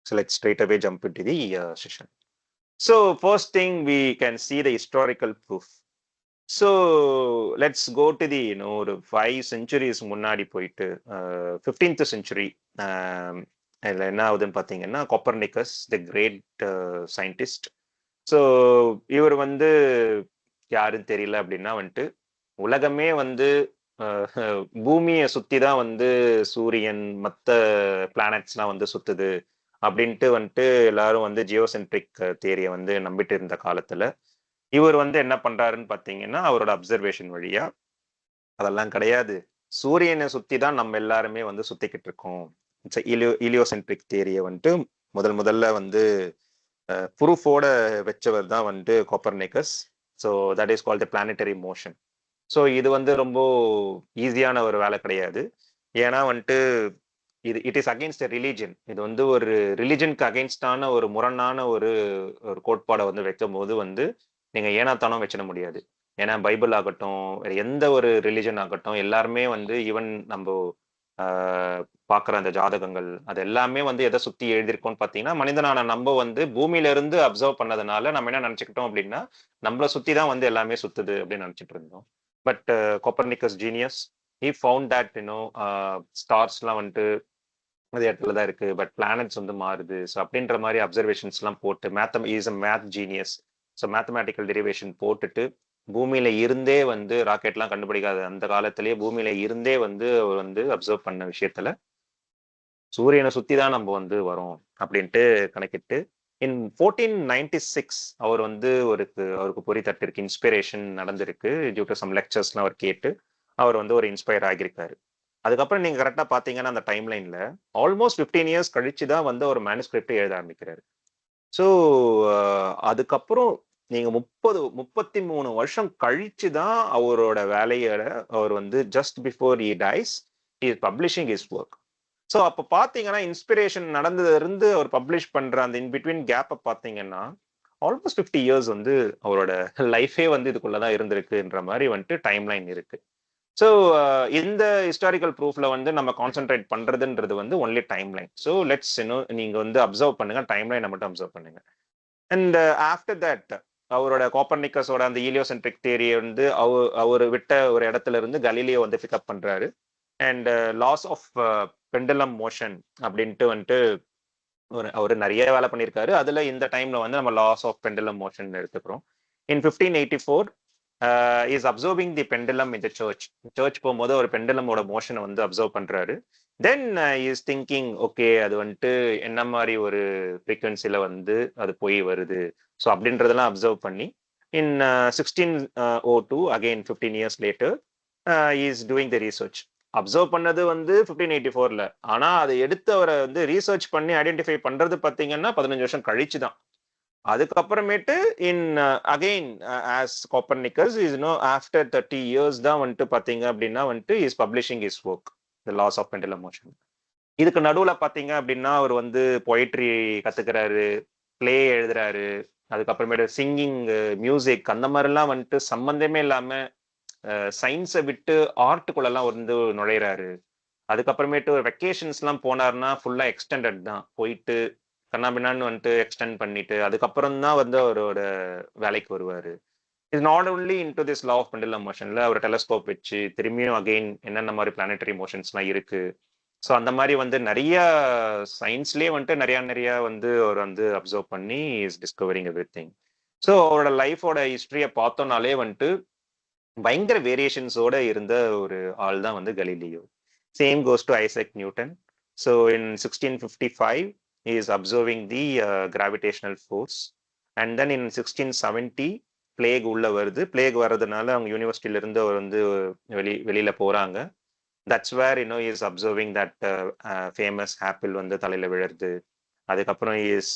So let's straight away jump into the session. So first thing we can see the historical proof. So let's go to the ஒரு 5 centuries முன்னாடி போயிட்டு 15th century இதுல என்ன ஆகுதுன்னு பார்த்தீங்கன்னா கொப்பர்னிக்கஸ் தி கிரேட் சயின்டிஸ்ட். ஸோ இவர் வந்து யாருன்னு தெரியல அப்படின்னா வந்துட்டு உலகமே வந்து பூமியை சுத்தி தான் வந்து சூரியன் மற்ற பிளானட்ஸ்லாம் வந்து சுத்துது அப்படின்ட்டு வந்துட்டு எல்லாரும் வந்து ஜியோசென்ட்ரிக் தியரியை வந்து நம்பிட்டு இருந்த காலத்துல இவர் வந்து என்ன பண்றாருன்னு பாத்தீங்கன்னா அவரோட அப்சர்வேஷன் வழியா அதெல்லாம் கிடையாது, சூரியனை சுத்தி தான் நம்ம எல்லாருமே வந்து சுத்திக்கிட்டு இருக்கோம். இலியோசென்ட்ரிக் தியரியை வந்துட்டு முதல்ல வந்து ப்ரூஃபோட வச்சவர் தான் வந்து Copernicus. So that is called the planetary motion. So இது வந்து ரொம்ப ஈஸியான ஒரு வேலை கிடையாது. ஏன்னா வந்துட்டு இட் இஸ் அகெயின்ஸ்ட் ரிலீஜன். இது வந்து ஒரு ரிலிஜனுக்கு அகெயின்ஸ்டான ஒரு முரணான ஒரு கோட்பாடை வந்து வைக்கும் போது வந்து நீங்க ஏனாத்தானம் வச்சிட முடியாது. ஏன்னா பைபிள் ஆகட்டும், எந்த ஒரு ரிலிஜன் ஆகட்டும், எல்லாருமே வந்து ஈவன் நம்ம பார்க்குற அந்த ஜாதகங்கள் அது எல்லாமே வந்து எதை சுத்தி எழுதியிருக்கோம்னு பார்த்தீங்கன்னா மனிதனான நம்ம வந்து பூமியில இருந்து அப்சர்வ் பண்ணதுனால நம்ம என்ன நினைச்சுக்கிட்டோம் அப்படின்னா நம்மளை சுத்தி தான் வந்து எல்லாமே சுத்துது அப்படின்னு நினைச்சிட்டு இருந்தோம். But Copernicus genius he found that ஸ்டார்ஸ்லாம் வந்துட்டு அதே இடத்துல தான் இருக்கு, பட் பிளானட்ஸ் வந்து மாறுது. ஸோ அப்படின்ற மாதிரி அப்சர்வேஷன்ஸ்லாம் போட்டு is a math genius. So mathematical derivation போட்டுட்டு பூமியில இருந்தே வந்து ராக்கெட்லாம் கண்டுபிடிக்காத அந்த காலத்திலேயே பூமியில இருந்தே வந்து அவர் வந்து அப்சர்வ் பண்ண விஷயத்துல சூரியனை சுத்தி தான் நம்ம வந்து வரோம் அப்படின்ட்டு கணக்கிட்டு இன் 1496 அவர் வந்து அவருக்கு பொறி தட்டிருக்கு, இன்ஸ்பிரேஷன் நடந்திருக்கு டியூ டு சம் லெக்சர்ஸ்லாம் அவர் கேட்டு அவர் வந்து ஒரு இன்ஸ்பயர் ஆகியிருக்காரு. அதுக்கப்புறம் நீங்க கரெக்டா பாத்தீங்கன்னா அந்த டைம் லைன்ல ஆல்மோஸ்ட் 15 இயர்ஸ் கழிச்சு தான் வந்து ஒரு மேனுஸ்கிரிப்ட் எழுத ஆரம்பிக்கிறாரு. ஸோ அதுக்கப்புறம் நீங்க 33 வருஷம் கழிச்சு தான் அவரோட வேலையோட அவர் வந்து just before he dies he is publishing his work. So அப்போ பார்த்தீங்கன்னா இன்ஸ்பிரேஷன் நடந்ததுல இருந்து அவர் பப்ளிஷ் பண்ற அந்த இன் பிட்வீன் கேப்பை பார்த்தீங்கன்னா ஆல்மோஸ்ட் 50 இயர்ஸ் வந்து அவரோட லைஃபே வந்து இதுக்குள்ளதான் இருந்திருக்குன்ற மாதிரி வந்துட்டு டைம் லைன் இருக்கு. ஸோ இந்த ஹிஸ்டாரிக்கல் ப்ரூஃப்ல வந்து நம்ம கான்சென்ட்ரேட் பண்றதுன்றது வந்து only time line. So let's நீங்க வந்து அப்சர்வ் பண்ணுங்க, டைம் லைனை மட்டும் அப்சர்வ் பண்ணுங்க. அண்ட் ஆஃப்டர் தட் அவரோட கோப்பர்னிக்கஸோட அந்த ஹீலியோசென்ட்ரிக் தியரியை வந்து அவர் விட்ட ஒரு இடத்துல இருந்து கலீலியோ வந்து பிக்கப் பண்றாரு. And laws of pendulum motion அப்படின்ட்டு வந்துட்டு அவர் நிறைய வேலை பண்ணியிருக்காரு. அதுல இந்த டைம்ல வந்து நம்ம லாஸ் ஆஃப் பெண்டலம் மோஷன் எடுத்துக்கிறோம். In 1584 is observing the pendulum in the church போகும்போது ஒரு பெண்டலமோட மோஷனை வந்து அப்சர்வ் பண்றாரு. தென் இஸ் திங்கிங் ஓகே அது வந்துட்டு என்ன மாதிரி ஒரு ஃப்ரீக்வன்சில வந்து அது போய் வருது. ஸோ அப்படின்றதெல்லாம் அப்சர்வ் பண்ணி இன் 1602 again 15 years later is doing the research. Observe பண்ணது வந்து 1584ல, ஆனா அதை எடுத்து அவரை வந்து ரீசர்ச் பண்ணி ஐடென்டிஃபை பண்றது பார்த்தீங்கன்னா 15 வருஷம் கழிச்சு தான். அதுக்கப்புறமேட்டு in again as Copernicus is after 30 years தான் வந்துட்டு பாத்தீங்க அப்படின்னா வந்துட்டு is publishing is work the laws of pendulum motion. இதுக்கு நடுவுல பாத்தீங்க அப்படின்னா அவர் வந்து பொயட்ரி கத்துக்கிறாரு, பிளே எழுதுறாரு, அதுக்கப்புறமேட்டு சிங்கிங், மியூசிக் அந்த மாதிரிலாம் வந்துட்டு சம்பந்தமே இல்லாம சயின்ஸை விட்டு ஆர்ட்டுக்குள்ளெல்லாம் வந்து நுழையிறாரு. அதுக்கப்புறமேட்டு ஒரு வெக்கேஷன்ஸ்லாம் போனார்னா ஃபுல்லா எக்ஸ்டெண்டட் தான், போயிட்டு கண்ணாபின்னான்னு வந்துட்டு எக்ஸ்டெண்ட் பண்ணிட்டு அதுக்கப்புறம் தான் வந்து அவரோட வேலைக்கு வருவாரு. இது not only into this law of pendulum மோஷன்ல அவர் டெலஸ்கோப் வச்சு திரும்பியும் அகெயின் என்னென்ன மாதிரி பிளானட்டரி மோஷன்ஸ்லாம் இருக்கு. ஸோ அந்த மாதிரி வந்து நிறைய சயின்ஸ்லேயே வந்துட்டு நிறைய நிறைய வந்து அவர் வந்து அப்சர்வ் பண்ணி is discovering every thing. So அவரோட லைஃபோட ஹிஸ்டரியை பார்த்தோம்னாலே வந்துட்டு பயங்கர வேரியேஷன்ஸோட இருந்த ஒரு ஆள் தான் வந்து Galileo. Same goes to Isaac Newton. So in 1655 he is observing the gravitational force, and then in 1670 plague உள்ள வருது. பிளேக் வர்றதுனால அவங்க யூனிவர்சிட்டியில இருந்து அவர் வந்து வெளியில போறாங்க. That's where is observing that famous apple வந்து தலையில விழுறது. அதுக்கப்புறம் is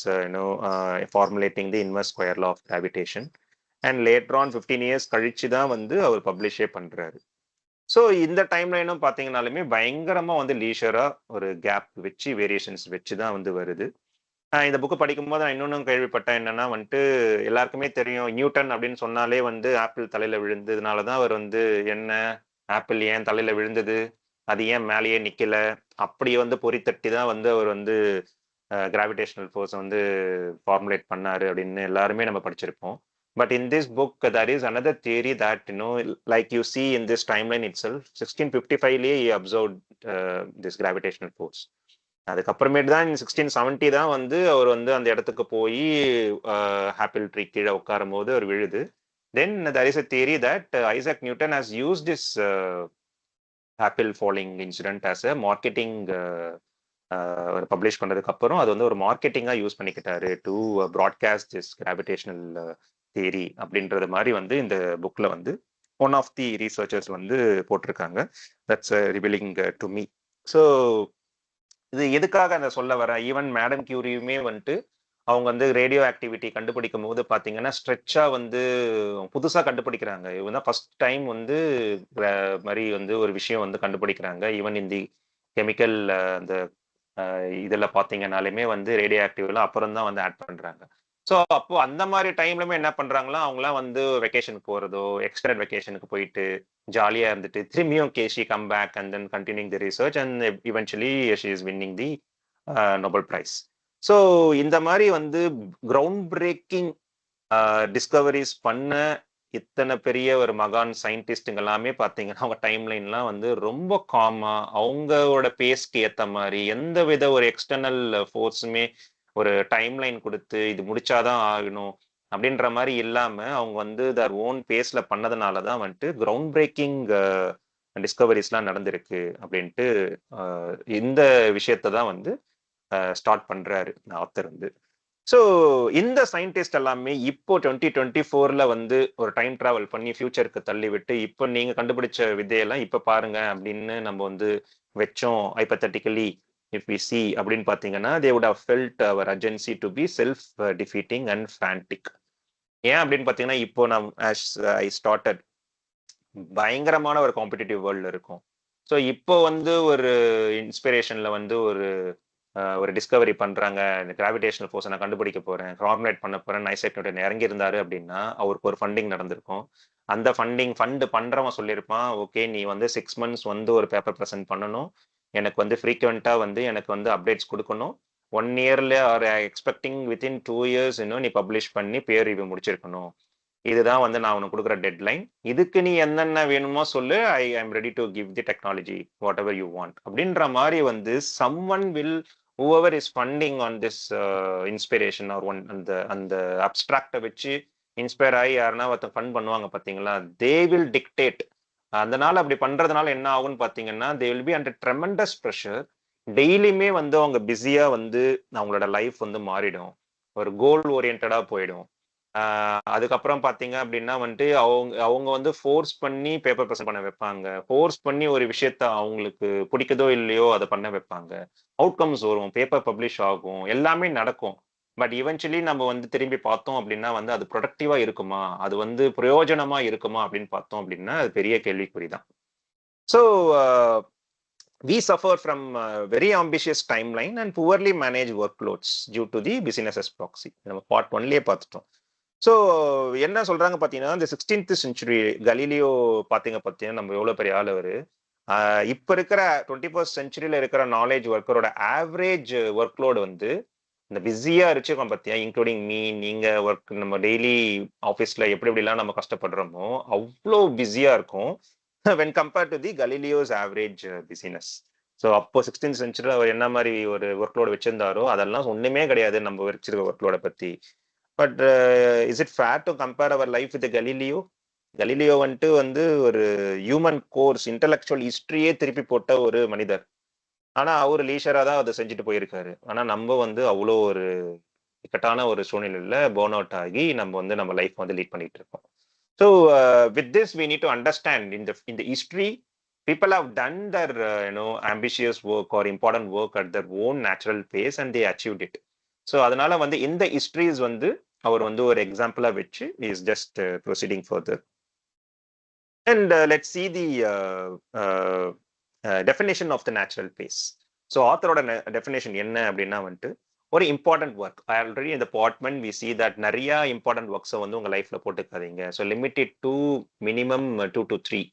formulating the inverse square law of gravitation. And later on 15 years கழிச்சு தான் வந்து அவர் பப்ளிஷே பண்றாரு. ஸோ இந்த டைம் லைனும் பார்த்தீங்கன்னாலுமே பயங்கரமா வந்து லீஷரா ஒரு கேப் வச்சு வேரியேஷன்ஸ் வச்சு தான் வந்து வருது. இந்த புக்கு படிக்கும்போது நான் இன்னொன்னும் கேள்விப்பட்டேன். என்னன்னா வந்துட்டு எல்லாருக்குமே தெரியும் நியூட்டன் அப்படின்னு சொன்னாலே வந்து ஆப்பிள் தலையில விழுந்ததுனால தான் அவர் வந்து என்ன ஆப்பிள் ஏன் தலையில விழுந்தது, அது ஏன் மேலேயே நிக்கல, அப்படி வந்து பொறி தட்டி தான் வந்து அவர் வந்து கிராவிடேஷனல் ஃபோர்ஸ் வந்து ஃபார்முலேட் பண்ணாரு அப்படின்னு எல்லாருமே நம்ம படிச்சிருப்போம். But in this book, there is another theory that, like you see in this timeline itself, 1655 he observed this gravitational force. அதுக்கப்புறமேட்டு தான் 1670 தான் வந்து அவர் வந்து அந்த இடத்துக்கு போய் ஆப்பிள் ட்ரீ கீழே உட்காரும் போது அவர் விழுது. தென் there is a theory that Isaac Newton has used this apple falling incident as a marketing publish பண்ணதுக்கு அப்புறம் அது வந்து ஒரு மார்க்கெட்டிங்கா யூஸ் பண்ணிக்கிட்டாரு to broadcast this gravitational theory அப்படின்றது மாதிரி வந்து இந்த புக்ல வந்து ஒன் ஆஃப் தி ரீசர்ச்சர்ஸ் வந்து போட்டிருக்காங்க. That's revealing to me. So இது எதுக்காக அந்த சொல்ல வர, ஈவன் மேடம் கியூரியுமே வந்துட்டு அவங்க வந்து ரேடியோ ஆக்டிவிட்டி கண்டுபிடிக்கும் போது பார்த்தீங்கன்னா ஸ்ட்ரெச்சா வந்து புதுசாக கண்டுபிடிக்கிறாங்க. இவங்க தான் ஃபர்ஸ்ட் டைம் வந்து மாதிரி வந்து ஒரு விஷயம் வந்து கண்டுபிடிக்கிறாங்க. ஈவன் இந்த கெமிக்கல் அந்த இதில் பார்த்தீங்கன்னாலுமே வந்து ரேடியோ ஆக்டிவ்லாம் அப்புறம் தான் வந்து ஆட் பண்ணுறாங்க. ஸோ அப்போ அந்த மாதிரி டைம்லுமே என்ன பண்றாங்களா, அவங்களாம் வந்து வெக்கேஷனுக்கு போறதோ எக்ஸ்டெண்டட் வெக்கேஷனுக்கு போயிட்டு ஜாலியா இருந்துட்டு திரும்பியும் she come back and then continuing the research and eventually she is winning the Nobel prize. So இந்த மாதிரி வந்து கிரவுண்ட் பிரேக்கிங் டிஸ்கவரிஸ் பண்ண இத்தனை பெரிய ஒரு மகான் சயின்டிஸ்டுங்க எல்லாமே பார்த்தீங்கன்னா அவங்க டைம் லைன்லாம் வந்து ரொம்ப காமா அவங்களோட பேஸ்க்கு ஏற்ற மாதிரி எந்த வித ஒரு எக்ஸ்டர்னல் ஃபோர்ஸுமே ஒரு டைம் லைன் கொடுத்து இது முடிச்சாதான் ஆகணும் அப்படின்ற மாதிரி இல்லாம அவங்க வந்து தர் ஓன் பேஸ்ல பண்ணதுனாலதான் வந்துட்டு கிரவுண்ட் பிரேக்கிங் டிஸ்கவரிஸ்லாம் நடந்திருக்கு அப்படின்ட்டு இந்த விஷயத்தை தான் வந்து ஸ்டார்ட் பண்றாரு ஆத்தர் வந்து. ஸோ இந்த சயின்டிஸ்ட் எல்லாமே இப்போ 2024 வந்து ஒரு டைம் டிராவல் பண்ணி ஃபியூச்சருக்கு தள்ளி விட்டு இப்போ நீங்க கண்டுபிடிச்ச விதையெல்லாம் இப்ப பாருங்க அப்படின்னு நம்ம வந்து வச்சோம் ஹைபத்தட்டிக்கலி இஃப் வி சி அப்படின்னு பாத்தீங்கன்னா they would have felt our urgency to be self defeating and frantic. ஏன் அப்படின்னு பாத்தீங்கன்னா இப்போ நான் ஐ ஸ்டார்டட் பயங்கரமான ஒரு காம்படிட்டிவ் வேர்ல்டு இருக்கும். ஸோ இப்போ வந்து ஒரு இன்ஸ்பிரேஷன்ல வந்து ஒரு டிஸ்கவரி பண்றாங்க, இந்த கிராவிடேஷனல் ஃபோர்ஸை நான் கண்டுபிடிக்க போறேன், ஃபார்முலேட் பண்ண போறேன், ஐசக் நியூட்டன் இறங்கி இருந்தாரு அப்படின்னா அவருக்கு ஒரு ஃபண்டிங் நடந்திருக்கும். அந்த ஃபண்டு பண்றவன் சொல்லியிருப்பான், ஓகே நீ வந்து 6 months வந்து ஒரு பேப்பர் ப்ரெசென்ட் பண்ணணும், எனக்கு வந்து ஃப்ரீக்வெண்டா வந்து எனக்கு வந்து அப்டேட்ஸ் கொடுக்கணும், 1 yearல ஆர் எக்ஸ்பெக்டிங் வித்தின் 2 years இன்னும் நீ பப்ளிஷ் பண்ணி பியர் ரிவ்யூ முடிச்சிருக்கணும். இதுதான் வந்து நான் உனக்கு கொடுக்குற டெட்லைன். இதுக்கு நீ என்னென்ன வேணுமோ சொல்லு, I am ready to give the technology whatever you want அப்படின்ற மாதிரி வந்து someone will whoever is funding on this inspiration or one அந்த அப்டிராக்டை வச்சு இன்ஸ்பயர் ஆகி யாருன்னா ஒருத்தர் ஃபண்ட் பண்ணுவாங்க பாத்தீங்களா, தே வில் டிக்டேட். அதனால அப்படி பண்றதுனால என்ன ஆகும்னு பாத்தீங்கன்னா they will be under tremendous pressure. டெய்லியுமே வந்து அவங்க பிஸியா வந்து அவங்களோட லைஃப் வந்து மாறிடும், ஒரு கோல் ஓரியன்டா போயிடும். அதுக்கப்புறம் பாத்தீங்க அப்படின்னா வந்துட்டு அவங்க அவங்க வந்து ஃபோர்ஸ் பண்ணி பேப்பர் ப்ரெசென்ட் பண்ண வைப்பாங்க, ஃபோர்ஸ் பண்ணி ஒரு விஷயத்த அவங்களுக்கு பிடிக்குதோ இல்லையோ அதை பண்ண வைப்பாங்க, அவுட்கம்ஸ் வரும், பேப்பர் பப்ளிஷ் ஆகும், எல்லாமே நடக்கும். பட் இவென்ச்சுவலி நம்ம வந்து திரும்பி பார்த்தோம் அப்படின்னா வந்து அது ப்ரொடக்டிவா இருக்குமா, அது வந்து பிரயோஜனமா இருக்குமா அப்படின்னு பார்த்தோம் அப்படின்னா அது பெரிய கேள்விக்குறிதான். So we suffer from very ambitious timeline and poorly managed workloads due to the business as proxy. நம்ம பார்ட் 1லயே பார்த்துட்டோம். ஸோ என்ன சொல்றாங்க பாத்தீங்கன்னா இந்த 16th century கலீலியோ பாத்தீங்க பாத்தீங்கன்னா நம்ம எவ்வளவு பெரிய ஆள் அவரு. இப்ப இருக்கிற 21st centuryல இருக்கிற நாலேஜ் ஒர்க்கரோட ஆவரேஜ் ஒர்க்லோடு வந்து இந்த பிஸியா இருக்கோம் பாத்தியா, இன்க்ளூடிங் மீ, நீங்க ஒர்க் நம்ம டெய்லி ஆஃபீஸ்ல எப்படி எப்படிலாம் நம்ம கஷ்டப்படுறோமோ அவ்வளோ பிஸியா இருக்கும் when compared to the Galileo's average busyness. So அப்போ 16th century அவர் என்ன மாதிரி ஒரு ஒர்க்லோடு வச்சிருந்தாரோ அதெல்லாம் ஒண்ணுமே கிடையாது நம்ம வச்சிருக்க ஒர்க்லோட பத்தி. But is it fair to compare our life with Galileo? Galileo வந்துட்டு வந்து ஒரு ஹியூமன் கோர்ஸ் இன்டெலெக்சுவல் ஹிஸ்டரியே திருப்பி போட்ட ஒரு மனிதர். ஆனா அவரு லீஷரா தான் அதை செஞ்சுட்டு போயிருக்காரு. ஆனா நம்ம வந்து அவ்வளோ ஒரு இக்கட்டான ஒரு சூழ்நிலையில பர்ன் அவுட் ஆகி நம்ம வந்து நம்ம லைஃப் வந்து லீட் பண்ணிட்டு இருக்கோம். So with this we need to understand இந்த history people have done their ambitious work or important work at their own natural pace and they achieved it. So அதனால வந்து இந்த ஹிஸ்டரிஸ் வந்து அவர் வந்து ஒரு எக்ஸாம்பிளா வச்சு is just proceeding further. And let's see the definition of the natural pace. So ஆத்தரோட டெஃபினேஷன் என்ன அப்படின்னா வந்துட்டு ஒரு இம்பார்ட்டன்ட் ஒர்க். ஆல்ரெடி இந்த பார்ட்மெண்ட் வி சி தட் நிறைய இம்பார்ட்டன்ட் ஒர்க்ஸை வந்து உங்க லைஃப்ல போட்டுக்காதீங்க. So limited to minimum 2 to 3.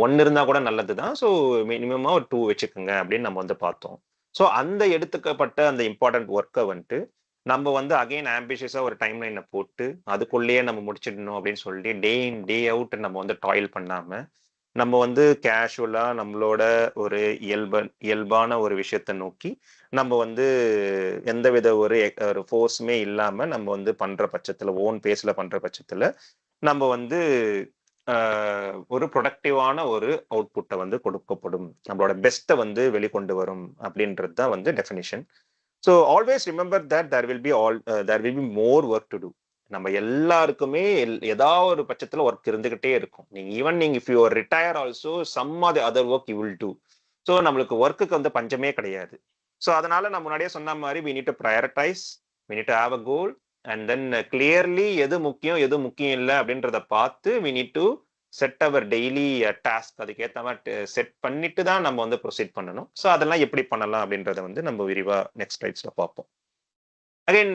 1 இருந்தா கூட நல்லதுதான். ஸோ மினிமமா ஒரு 2 வச்சுக்கோங்க அப்படின்னு நம்ம வந்து பார்த்தோம். ஸோ அந்த எடுத்துக்கப்பட்ட அந்த இம்பார்ட்டன்ட் ஒர்க்கை வந்துட்டு நம்ம வந்து அகைன் ஆம்பிஷியஸா ஒரு டைம் லைனை போட்டு அதுக்குள்ளேயே நம்ம முடிச்சிடணும் அப்படின்னு சொல்லி டே இன் டே அவுட் நம்ம வந்து டாயில் பண்ணாம நம்ம வந்து கேஷுவலா நம்மளோட ஒரு இயல்பான ஒரு விஷயத்தை நோக்கி நம்ம வந்து எந்தவித ஒரு ஃபோர்ஸுமே இல்லாம நம்ம வந்து பண்ற பட்சத்துல ஓன் பேஸ்ல பண்ற பட்சத்துல நம்ம வந்து ஒரு ப்ரொடக்டிவான ஒரு அவுட்புட்டை வந்து கொடுக்கப்படும், நம்மளோட பெஸ்ட்டை வந்து வெளிக்கொண்டு வரும் அப்படின்றது தான் வந்து definition. So always remember that there will be more work to do. நம்ம எல்லாருக்குமே ஏதாவது ஒரு பட்சத்துல ஒர்க் இருந்துகிட்டே இருக்கும். நீங்க if you retire also some of the other work you will do. So நம்மளுக்கு ஒர்க்குக்கு வந்து பஞ்சமே கிடையாது. ஸோ அதனால நான் முன்னாடியே சொன்ன மாதிரி we need to prioritize, we need to have a goal and then clearly எது முக்கியம் எது முக்கியம் இல்லை அப்படின்றத பார்த்து we need to set our daily task, அதுக்கேற்ற மாதிரி செட் பண்ணிட்டு தான் நம்ம வந்து ப்ரொசீட் பண்ணணும். ஸோ அதெல்லாம் எப்படி பண்ணலாம் அப்படின்றத வந்து நம்ம விரிவா நெக்ஸ்ட் ஸ்லைட்ஸ்ல பார்ப்போம். அகைன்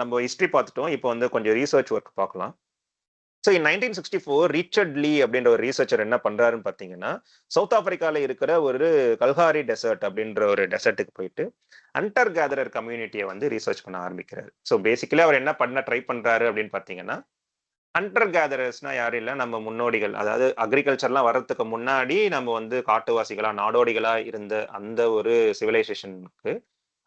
நம்ம ஹிஸ்டரி பார்த்துட்டோம், இப்போ வந்து கொஞ்சம் ரீசர்ச் ஒர்க் பார்க்கலாம். ஸோ இன் 1964 ரிச்சர்ட் லீ அப்படின்ற ஒரு ரீசர்ச்சர் என்ன பண்றாருன்னு பார்த்தீங்கன்னா சவுத் ஆப்பிரிக்கால இருக்கிற ஒரு கல்ஹாரி டெசர்ட் அப்படின்ற ஒரு டெசர்ட்டுக்கு போயிட்டு ஹண்டர் கேதரர் கம்யூனிட்டியை வந்து ரீசர்ச் பண்ண ஆரம்பிக்கிறாரு. ஸோ பேசிக்கலி அவர் என்ன பண்ண ட்ரை பண்றாரு அப்படின்னு பார்த்தீங்கன்னா ஹண்டர் கேதரர்ஸ்னா யாரும் இல்லை, நம்ம முன்னோடிகள். அதாவது அக்ரிகல்ச்சர்லாம் வர்றதுக்கு முன்னாடி நம்ம வந்து காட்டுவாசிகளா நாடோடிகளா இருந்த அந்த ஒரு சிவிலைசேஷனுக்கு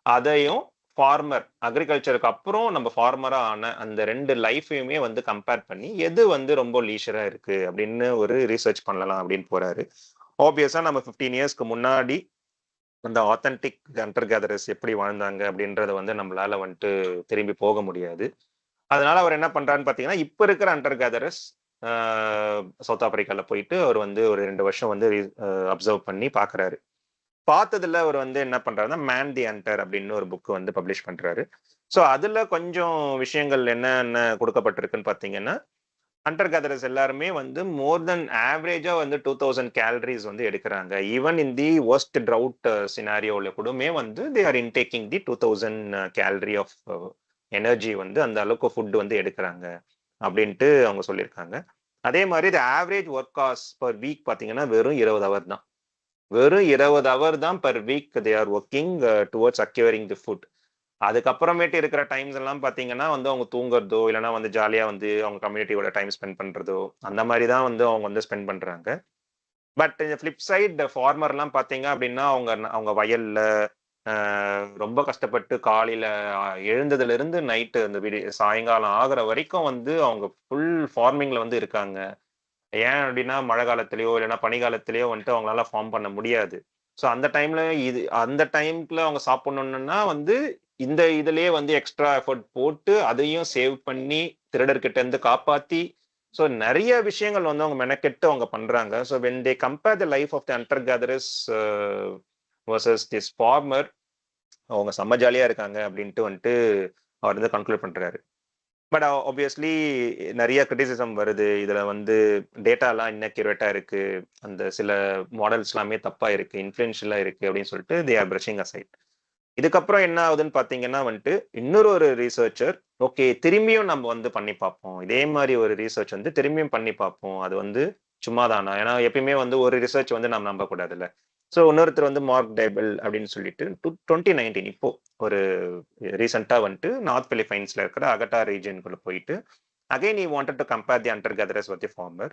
அதையும் ஃபார்மர் அக்ரிகல்ச்சருக்கு அப்புறம் நம்ம ஃபார்மரா ஆன அந்த 2 லைஃபையுமே வந்து கம்பேர் பண்ணி எது வந்து ரொம்ப லீஷரா இருக்கு அப்படின்னு ஒரு ரிசர்ச் பண்ணலாம் அப்படின்னு போறாரு. ஆப்வியஸா நம்ம 15 இயர்ஸ்க்கு முன்னாடி அந்த ஆத்தென்டிக் ஹண்டர் கேதரர்ஸ் எப்படி வாழ்ந்தாங்க அப்படின்றத வந்து நம்மளால வந்துட்டு திரும்பி போக முடியாது. அதனால அவர் என்ன பண்றாருன்னு பாத்தீங்கன்னா, இப்ப இருக்கிற ஹண்டர் கேதரர்ஸ் சவுத் ஆப்பிரிக்கால போயிட்டு அவர் வந்து ஒரு 2 வருஷம் வந்து அப்சர்வ் பண்ணி பாக்குறாரு. பார்த்ததுல அவர் வந்து என்ன பண்றாருன்னா, மேன் தி ஹண்டர் அப்படின்னு ஒரு புக் வந்து பப்ளிஷ் பண்றாரு. ஸோ அதுல கொஞ்சம் விஷயங்கள் என்னென்ன கொடுக்கப்பட்டிருக்குன்னு பாத்தீங்கன்னா, ஹண்டர் கேதரர்ஸ் எல்லாருமே வந்து மோர் தென் ஆவரேஜா வந்து 2000 கேலரிஸ் வந்து எடுக்கிறாங்க. Even in the worst drought சினாரியோல கூடமே வந்து they are intaking the 2000 calorie of energy வந்து அந்த அளவுக்கு ஃபுட் வந்து எடுக்கிறாங்க அப்படின்ட்டு அவங்க சொல்லியிருக்காங்க. அதே மாதிரி இது average work hours per week பாத்தீங்கன்னா வெறும் 20 ஹவர் தான். வெறும் 20 ஹவர் தான் per week they are working towards acquiring the food. அதுக்கப்புறமேட்டு இருக்கிற டைம்ஸ் எல்லாம் பாத்தீங்கன்னா வந்து அவங்க தூங்குறதோ இல்லைன்னா வந்து ஜாலியா வந்து அவங்க கம்யூனிட்டியோட டைம் ஸ்பெண்ட் பண்றதோ அந்த மாதிரி தான் வந்து அவங்க வந்து ஸ்பெண்ட் பண்றாங்க. பட் இந்த ஃபிளிப் சைடு ஃபார்மர் எல்லாம் பாத்தீங்க அப்படின்னா அவங்க அவங்க வயல்ல ரொம்ப கஷ்டப்பட்டு காலையில எழுந்ததுல இருந்து நைட்டு அந்த சாயங்காலம் ஆகுற வரைக்கும் வந்து அவங்க ஃபுல் ஃபார்மிங்ல வந்து இருக்காங்க. ஏன் அப்படின்னா மழை காலத்திலயோ இல்லைன்னா பனிகாலத்திலயோ வந்துட்டு அவங்களால ஃபார்ம் பண்ண முடியாது. ஸோ அந்த டைம்ல அந்த டைம்ல அவங்க சாப்பிடணும்னா வந்து இந்த இதுலயே வந்து எக்ஸ்ட்ரா எஃபர்ட் போட்டு அதையும் சேவ் பண்ணி திருடர்கிட்ட இருந்து காப்பாத்தி ஸோ நிறைய விஷயங்கள் வந்து அவங்க மெனக்கெட்டு அவங்க பண்றாங்க. So when they compare the life of the hunter gatherers versus this farmer அவங்க செம்ம ஜாலியா இருக்காங்க அப்படின்ட்டு வந்துட்டு அவர் வந்து கன்க்ளூட் பண்றாரு. பட் ஆப்வியஸ்லி நிறைய கிரிட்டிசிசம் வருது. இதுல வந்து டேட்டாலாம் இன்னக்யூரேட்டா இருக்கு, அந்த சில மாடல்ஸ் எல்லாமே தப்பா இருக்கு, இன்ஃபுளுன்ஷியலா இருக்கு அப்படின்னு சொல்லிட்டு தே ஆர் பிரஷிங் அசைட். இதுக்கப்புறம் என்ன ஆகுதுன்னு பாத்தீங்கன்னா வந்துட்டு இன்னொரு ஒரு ரிசர்ச்சர் ஓகே திரும்பியும் நம்ம வந்து பண்ணி பார்ப்போம், இதே மாதிரி ஒரு ரிசர்ச் வந்து திரும்பியும் பண்ணி பார்ப்போம், அது வந்து சும்மாதானா, ஏன்னா எப்பயுமே வந்து ஒரு ரிசர்ச் வந்து நம்ம நம்ப கூடாதுல்ல. ஸோ இன்னொருத்தர் வந்து மார்க் டேபிள் அப்படின்னு சொல்லிட்டு 2019 இப்போ ஒரு ரீசெண்டா வந்துட்டு நார்த் பிலிப்பைன்ஸ்ல இருக்கிற அகட்டா ரீஜியனுக்குள்ள போயிட்டு again he wanted to compare the hunter gatherers with the farmer.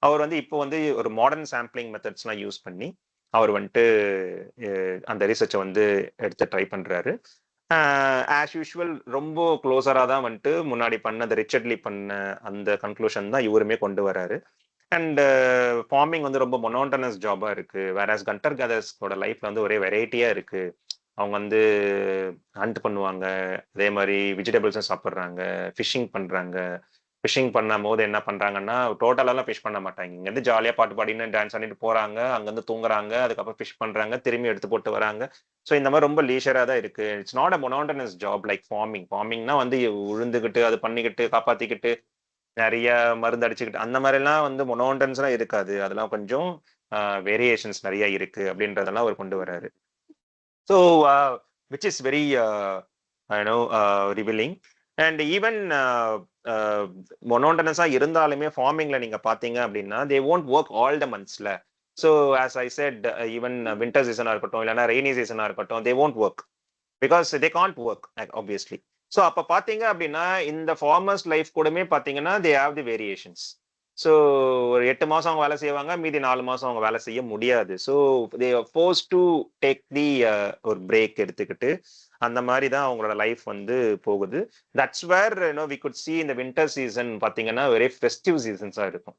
அவர் வந்து இப்போ வந்து ஒரு மாடர்ன் சாம்பிளிங் மெத்தட்ஸ்லாம் யூஸ் பண்ணி அவர் வந்துட்டு அந்த ரிசர்ச்சை வந்து எடுத்து ட்ரை பண்றாரு. ஆஸ் யூஷுவல் ரொம்ப க்ளோஸராக தான் வந்துட்டு முன்னாடி பண்ண அந்த ரிச்சர்ட்லி பண்ண அந்த கன்க்ளூஷன் தான் இவருமே கொண்டு வராரு. அண்ட் ஃபார்மிங் வந்து ரொம்ப மொனோட்டனஸ் ஜாபா இருக்கு. வேறஸ் ஹண்டர் கேதர்ஸோட லைஃப்ல வந்து ஒரே வெரைட்டியா இருக்கு. அவங்க வந்து ஹண்ட் பண்ணுவாங்க, அதே மாதிரி வெஜிடபிள்ஸும் சாப்பிட்றாங்க, ஃபிஷிங் பண்றாங்க. ஃபிஷிங் பண்ணும் போது என்ன பண்றாங்கன்னா டோட்டலாலாம் ஃபிஷ் பண்ண மாட்டாங்க. இங்கேருந்து ஜாலியா பாட்டு பாடின்னு டான்ஸ் ஆடிட்டு போறாங்க, அங்கேருந்து தூங்குறாங்க, அதுக்கப்புறம் ஃபிஷ் பண்றாங்க, திரும்பி எடுத்து போட்டு வராங்க. ஸோ இந்த மாதிரி ரொம்ப லீஷரா தான் இருக்கு. It's not a monotonous job like farming. ஃபார்மிங்னா வந்து உழுந்துகிட்டு அது பண்ணிக்கிட்டு காப்பாத்திக்கிட்டு நிறைய மருந்து அடிச்சுக்கிட்டு அந்த மாதிரி எல்லாம் வந்து மொனோட்டன்ஸ்லாம் இருக்காது. அதெல்லாம் கொஞ்சம் வேரியேஷன்ஸ் நிறைய இருக்கு அப்படின்றதெல்லாம் அவர் கொண்டு வராரு. So which is very revealing. And even மொனோட்டனஸா இருந்தாலுமே ஃபார்மிங்ல நீங்க பாத்தீங்க அப்படின்னா they won't work all the மந்த்ஸ்ல. So as I said even winter சீசனா இருக்கட்டும் இல்லைன்னா ரெய்னி சீசனா இருக்கட்டும் they won't work because they can't work obviously. So அப்ப பாத்தீங்க அப்படின்னா இந்த ஃபார்மர்ஸ் லைஃப் கூடமே பாத்தீங்கன்னா they have the variations. So ஒரு 8 மாசம் அவங்க வேலை செய்வாங்க, மீதி 4 மாசம் அவங்க வேலை செய்ய முடியாது. So they are force to take the ஒரு பிரேக் எடுத்துக்கிட்டு அந்த மாதிரி தான் அவங்களோட லைஃப் வந்து போகுது. That's where we could see இந்த வின்டர் சீசன் பாத்தீங்கன்னா வெரி ஃபெஸ்டிவ் சீசன்ஸா இருக்கும்.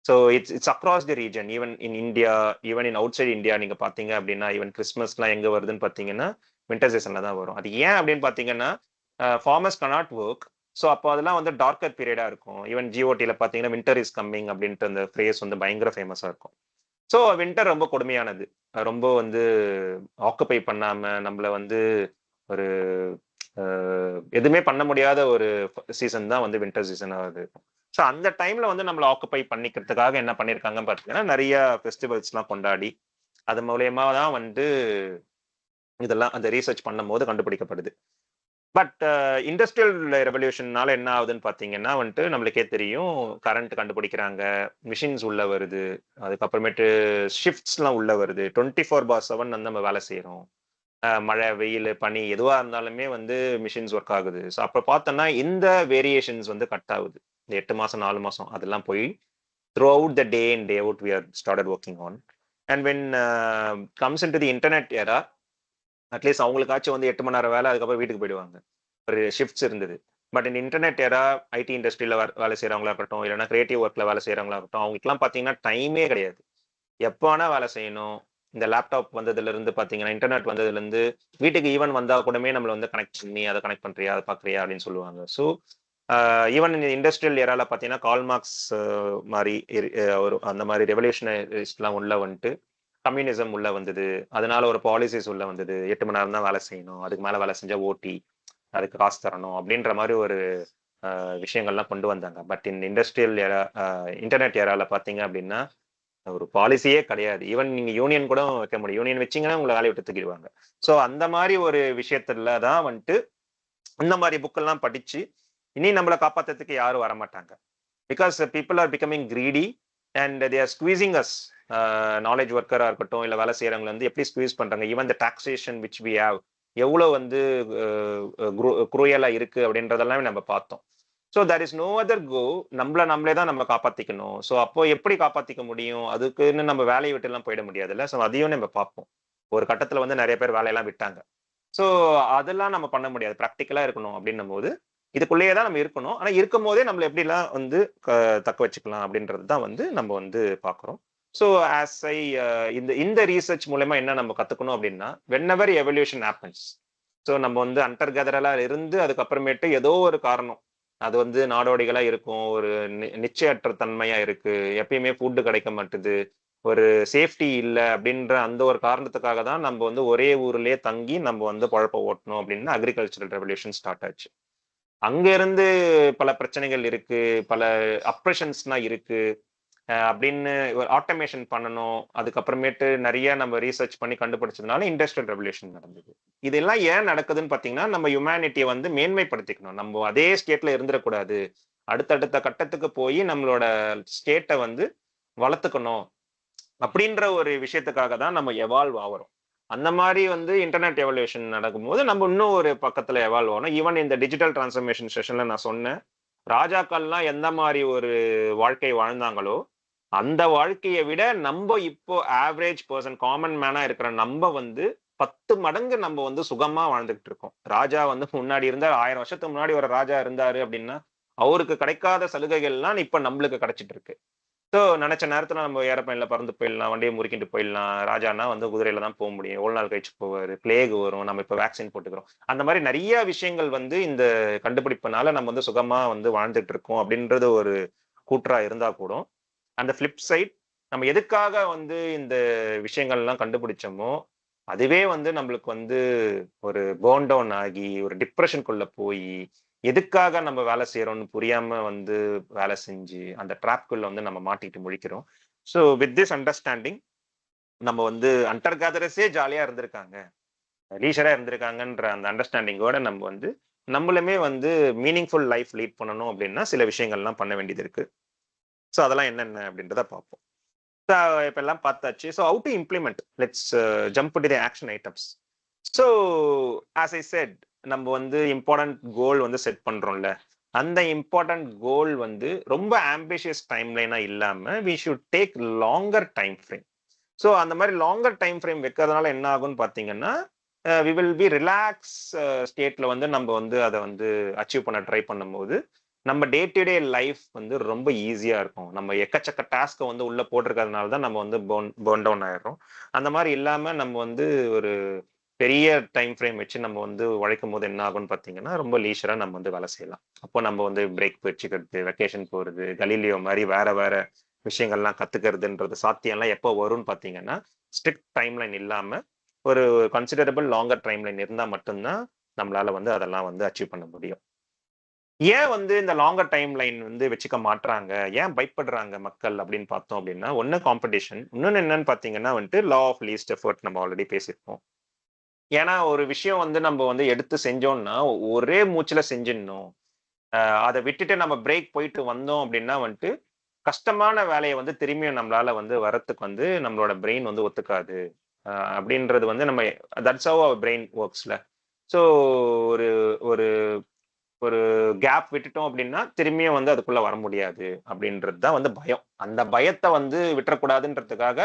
So it's across the region, even in India, even in outside India நீங்க பாத்தீங்க அப்படின்னா ஈவன் கிறிஸ்மஸ்லாம் எங்க வருதுன்னு பாத்தீங்கன்னா வின்டர் சீசன்ல தான் வரும். அது ஏன் அப்படின்னு பாத்தீங்கன்னா ஃபார்மர்ஸ் கனாட் ஒர்க். ஸோ அப்போ அதெல்லாம் வந்து டார்க்கர் பீரியடா இருக்கும். ஈவன் ஜிஓடியில் பார்த்தீங்கன்னா வின்டர் இஸ் கம்மிங் அப்படின்ட்டு அந்த ஃப்ரேஸ் வந்து பயங்கர ஃபேமஸாக இருக்கும். ஸோ வின்டர் ரொம்ப கொடுமையானது. ரொம்ப வந்து ஆக்குப்பை பண்ணாம நம்மள வந்து ஒரு எதுவுமே பண்ண முடியாத ஒரு சீசன் தான் வந்து வின்டர் சீசன் ஆகுது. ஸோ அந்த டைம்ல வந்து நம்மளை ஆக்குப்பை பண்ணிக்கிறதுக்காக என்ன பண்ணியிருக்காங்கன்னு பார்த்தீங்கன்னா நிறைய ஃபெஸ்டிவல்ஸ்லாம் கொண்டாடி அது மூலயமா தான் வந்து இதெல்லாம் அந்த ரீசர்ச் பண்ணும் போது கண்டுபிடிக்கப்படுது. பட் இண்டஸ்ட்ரியல் ரெவல்யூஷன்னால என்ன ஆகுதுன்னு பாத்தீங்கன்னா வந்துட்டு நம்மளுக்கே தெரியும், கரண்ட் கண்டுபிடிக்கிறாங்க, மிஷின்ஸ் உள்ள வருது, அதுக்கப்புறமேட்டு ஷிஃப்ட்ஸ்லாம் உள்ள வருது, 24/7 வந்து நம்ம வேலை செய்யறோம். மழை வெயில் பனி எதுவா இருந்தாலுமே வந்து மிஷின்ஸ் ஒர்க் ஆகுது. ஸோ அப்ப பார்த்தோம்னா இந்த வேரியேஷன்ஸ் வந்து கட் ஆகுது. இந்த 8 மாசம் 4 மாசம் அதெல்லாம் போய் throughout the day and day out we are started working on. And when comes into the internet era at least அவங்களுக்காச்சும் வந்து 8 மணி நேரம் வேலை, அதுக்கப்புறம் வீட்டுக்கு போயிடுவாங்க. ஒரு ஷிஃப்ட்ஸ் இருந்தது. பட் இந்த இன்டர்நெட் எரா ஐடி இண்டஸ்ட்ரியில வேலை செய்றவங்களா இருக்கட்டும், இல்லைன்னா கிரியேட்டிவ் ஒர்க்ல வேலை செய்றவங்களா இருக்கட்டும், அவங்களுக்குலாம் பார்த்தீங்கன்னா டைமே கிடையாது. எப்ப வேணா வேலை செய்யணும். இந்த லேப்டாப் வந்ததுலருந்து பார்த்தீங்கன்னா, இன்டர்நெட் வந்ததுலருந்து வீட்டுக்கு ஈவன் வந்தா கூடமே நம்மள வந்து கனெக்ட் பண்ணி, அத கனெக்ட் பண்றியா? அத பார்க்குறியா? அப்படின்னு சொல்லுவாங்க. ஸோ, ஈவன் இந்த இண்டஸ்ட்ரியல் எரால பார்த்தீங்கன்னா, கார்ல் மார்க்ஸ் மாரி ஒரு அந்த மாரி ரெவல்யூஷனரிஸ்ட்லாம் உள்ள வந்துட்டு, கம்யூனிசம் உள்ள வந்தது. அதனால ஒரு பாலிசிஸ் உள்ள வந்தது. 8 மணி நேரம் தான் வேலை செய்யணும். அதுக்கு மேல வேலை செஞ்சா ஓடி. அதுக்கு காசு தரணும். அப்படின்ற மாரி ஒரு விஷயங்கள்லாம் கொண்டு வந்தாங்க. பட் இந்த இண்டஸ்ட்ரியல் எரா இன்டர்நெட் எரால பார்த்தீங்க அப்படின்னா, ஒரு பாலிசியே கிடையாது. ஈவன் நீங்க யூனியன் கூட வைக்க முடியும். யூனியன் வச்சீங்கன்னா உங்கள வேலைய விட்டு தூக்கிடுவாங்க. ஸோ அந்த மாரி ஒரு விஷயத்துல தான் வந்துட்டு இந்த மாரி புக் எல்லாம் படிச்சு, இனி நம்மள காப்பாத்துறதுக்கு யாரும் வரமாட்டாங்க. Because people are becoming greedy and they are squeezing us. Knowledge ஒர்க்கரா இருக்கட்டும், இல்ல வேலை செய்றவங்கள வந்து எப்படி ஸ்குவீஸ் பண்றாங்க. Even the taxation which we have எவ்வளோ வந்து குரூயலா இருக்கு அப்படின்றதெல்லாம் நம்ம பார்த்தோம். So there is no other go. நம்மளே தான் நம்ம காப்பாத்திக்கணும். ஸோ அப்போ எப்படி காப்பாத்திக்க முடியும்? அதுக்குன்னு நம்ம வேலைய விட்டுலாம் போயிட முடியாதுல்ல. ஸோ அதையும் நம்ம பார்ப்போம். ஒரு கட்டத்துல வந்து நெறைய பேர் வேலையெல்லாம் விட்டாங்க. ஸோ அதெல்லாம் நம்ம பண்ண முடியாது. பிராக்டிகலா இருக்கணும் அப்படின்னும்போது, இதுக்குள்ளேயே தான் நம்ம இருக்கணும். ஆனா இருக்கும்போதே நம்மள எப்படிலாம் வந்து க தக்க வச்சுக்கலாம் அப்படின்றது தான் வந்து நம்ம வந்து பார்க்குறோம். ஸோ ஆஸ் ஐ இந்த இந்த ரிசர்ச் மூலியமா என்ன நம்ம கத்துக்கணும் அப்படின்னா, வென்எவர் எவல்யூஷன் ஹேப்பன்ஸ். ஸோ நம்ம வந்து ஹண்டர் கேதரலா இருந்து அதுக்கப்புறமேட்டு ஏதோ ஒரு காரணம். அது வந்து நாடோடிகளா இருக்கும். ஒரு நிச்சயற்ற தன்மையா இருக்கு. எப்பயுமே ஃபுட் கிடைக்க மாட்டுது. ஒரு சேஃப்டி இல்ல அப்படின்ற அந்த ஒரு காரணத்துக்காக தான் நம்ம வந்து ஒரே ஊர்லயே தங்கி நம்ம வந்து பொழப்ப ஓட்டணும் அப்படின்னு அக்ரிகல்ச்சரல் ரெவல்யூஷன் ஸ்டார்ட் ஆச்சு. அங்க இருந்து பல பிரச்சனைகள் இருக்கு. பல அப்ரஷன்ஸ்லாம் இருக்கு. அப்படின்னு ஒரு ஆட்டோமேஷன் பண்ணணும். அதுக்கப்புறமேட்டு நெறைய நம்ம ரிசர்ச் பண்ணி கண்டுபிடிச்சதுனால இண்டஸ்ட்ரியல் ரெவல்யூஷன் நடந்தது. இதெல்லாம் ஏன் நடக்குதுன்னு பார்த்தீங்கன்னா, நம்ம ஹியூமானிட்டிய வந்து மேன்மைப்படுத்திக்கணும். நம்ம அதே ஸ்டேட்ல இருந்துறக்கூடாது. அடுத்தடுத்த கட்டத்துக்கு போயி நம்மளோட ஸ்டேட்ட வந்து வளர்த்துக்கணும். அப்படின்ற ஒரு விஷயத்துக்காக தான் நம்ம எவால்வ் ஆகுறோம். அந்த மாரி வந்து இன்டர்நெட் எவல்யூஷன் நடக்கும்போது, நம்ம இன்னும் ஒரு பக்கத்துல எவால்வ் ஆகணும். ஈவன் இந்த டிஜிட்டல் டிரான்ஸ்ஃபர்மேஷன் செஷன்ல நான் சொன்னேன். ராஜாக்கள்லாம் எந்த மாரி ஒரு வாழ்க்கை வாழ்ந்தாங்களோ, அந்த வாழ்க்கைய விட நம்ப இப்போ ஆவரேஜ் பெர்சன் காமன் மேனா இருக்கிற நம்ப வந்து 10 மடங்கு நம்ம வந்து சுகமா வாழ்ந்துகிட்டு இருக்கோம். ராஜா வந்து முன்னாடி இருந்தா 1000 வருஷத்துக்கு முன்னாடி ஒரு ராஜா இருந்தாரு அப்படின்னா, அவருக்கு கிடைக்காத சலுகைகள்லாம் இப்ப நம்மளுக்கு கிடைச்சிட்டு இருக்கு. ஸோ நெனச்ச நேரத்துல நம்ம ஏரோப்ளேன்ல பறந்து போயிடலாம். வண்டிய முறுக்கிட்டு போயிடலாம். ராஜான்னா வந்து குதிரையில தான் முடியும். எவ்வளவு நாள் கழிச்சு போவாரு. பிளேக் வரும். நம்ம இப்ப வேக்சின் போட்டுக்கிறோம். அந்த மாரி நெறைய விஷயங்கள் வந்து இந்த கண்டுபிடிப்புனால நம்ம வந்து சுகமா வந்து வாழ்ந்துட்டு இருக்கோம் அப்படின்றது ஒரு கூற்றா இருந்தா கூட, அந்த ஃபிளிப் சைட் நம்ம எதுக்காக வந்து இந்த விஷயங்கள்லாம் கண்டுபிடிச்சோமோ, அதுவே வந்து நம்மளுக்கு வந்து ஒரு பர்ன் டவுன் ஆகி, ஒரு டிப்ரஷனுக்குள்ள போயி, எதுக்காக நம்ம வேலை செய்றோம்னு புரியாம வந்து வேலை செஞ்சு, அந்த ட்ராப்க்குள்ள வந்து நம்ம மாட்டிக்கிட்டு முழிக்கிறோம். ஸோ வித் திஸ் அண்டர்ஸ்டாண்டிங் நம்ம வந்து ஹண்டர் கேதரர்ஸே ஜாலியா இருந்திருக்காங்க. லீஷரா இருந்திருக்காங்கன்ற அந்த அண்டர்ஸ்டாண்டிங்கோட நம்ம வந்து, நம்மளுமே வந்து மீனிங்ஃபுல் லைஃப் லீட் பண்ணணும் அப்டின்னா, சில விஷயங்கள்லாம் பண்ண வேண்டியது இருக்கு. ஸோ அதெல்லாம் என்னென்ன அப்டின்றத பார்ப்போம். ஸோ இப்ப எல்லாம் பார்த்தாச்சு. So how to implement? Let's jump to the action items. So as I set நம்ம வந்து இம்பார்ட்டன்ட் கோல் வந்து செட் பண்றோம்ல. அந்த இம்பார்ட்டன்ட் கோல் வந்து ரொம்ப ஆம்பிஷியஸ் டைம்லைனா இல்லாம, we should take longer time frame. So அந்த மாரி லாங்கர் டைம் ஃப்ரேம் வைக்கிறதுனால என்ன ஆகும்னு பார்த்தீங்கன்னா, வி வில் பி ரிலாக்ஸ் ஸ்டேட்ல வந்து நம்ம வந்து அத வந்து அச்சீவ் பண்ண ட்ரை பண்ணும்போது, நம்ம டே டு டே லைஃப் வந்து ரொம்ப ஈஸியா இருக்கும். நம்ம எக்கச்சக்க டாஸ்க்க வந்து உள்ள போட்டிருக்கிறதுனால தான் நம்ம வந்து பர்ன் டவுன் ஆயிடுறோம். அந்த மாரி இல்லாம நம்ம வந்து ஒரு பெரிய டைம் ஃப்ரேம் வச்சு நம்ம வந்து உழைக்கும்போது என்ன ஆகும்னு பார்த்தீங்கன்னா, ரொம்ப லீஷரா நம்ம வந்து வேலை செய்யலாம். அப்போ நம்ம வந்து பிரேக் வச்சுக்கிறது, வெக்கேஷன் போறது, கலீலியோ மாரி வேற வேற விஷயங்கள்லாம் கத்துக்கிறதுன்றது சாத்தியம்லாம் எப்போ வரும்னு பார்த்தீங்கன்னா, ஸ்ட்ரிக்ட் டைம்லைன் இல்லாம ஒரு கன்சிடரபிள் லாங்கர் டைம்லைன் இருந்தா மட்டும் தான் நம்மளால வந்து அதெல்லாம் வந்து அச்சீவ் பண்ண முடியும். ஏன் வந்து இந்த லாங்கர் டைம்லைன் வந்து வச்சுக்க மாட்றாங்க? ஏன் பயப்படுறாங்க மக்கள் அப்படின்னு பார்த்தோம் அப்படின்னா, ஒண்ணு காம்படிஷன். இன்னொன்னு என்னன்னு பார்த்தீங்கன்னா வந்துட்டு, லா ஆஃப் லீஸ்ட் எஃபோர்ட் நம்ம ஆல்ரெடி பேசியிருப்போம். ஏன்னா ஒரு விஷயம் வந்து நம்ம வந்து எடுத்து செஞ்சோம்னா, ஒரே மூச்சுல செஞ்சிடணும். அ அத விட்டுட்டு நம்ம பிரேக் போயிட்டு வந்தோம் அப்படின்னா வந்துட்டு, கஷ்டமான வேலைய வந்து திரும்பியும் நம்மளால வந்து வரத்துக்கு வந்து நம்மளோட பிரெயின் வந்து ஒத்துக்காது. அப்படின்றது வந்து நம்ம தட்ஸ் ஹவ் அவர் பிரெயின் வொர்க்ஸ்ல. ஸோ ஒரு ஒரு ஒரு கேப் விட்டுட்டோம் அப்படின்னா, திரும்பியும் வந்து அதுக்குள்ள வர முடியாது அப்படின்றது தான் வந்து பயம். அந்த பயத்த வந்து விட்டுறக்கூடாதுன்றதுக்காக,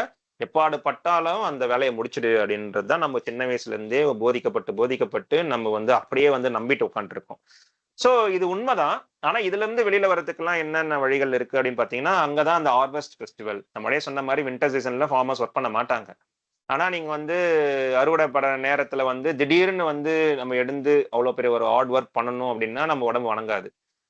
எப்பாடு பட்டாலும் அந்த வேலையை முடிச்சிடு அப்படின்றது தான் நம்ம சின்ன வயசுல இருந்தே போதிக்கப்பட்டு நம்ம வந்து அப்படியே வந்து நம்பிட்டு உட்காந்துருக்கோம். சோ இது உண்மைதான். ஆனா இதுல இருந்து வெளியில வர்றதுக்குலாம் என்னென்ன வழிகள் இருக்கு அப்படின்னு பாத்தீங்கன்னா, அங்கதான் அந்த ஹார்வெஸ்ட் ஃபெஸ்டிவல். நம்மளே சொன்ன மாதிரி வின்டர் சீசன்ல ஃபார்மர்ஸ் ஒர்க் பண்ண மாட்டாங்க. ஆனா நீங்க வந்து அறுவடை பட நேரத்துல வந்து திடீர்னு வந்து நம்ம எழுந்து அவ்வளவு பெரிய ஒரு ஹார்ட் ஒர்க் பண்ணணும் அப்படின்னா நம்ம உடம்பு வணங்காது.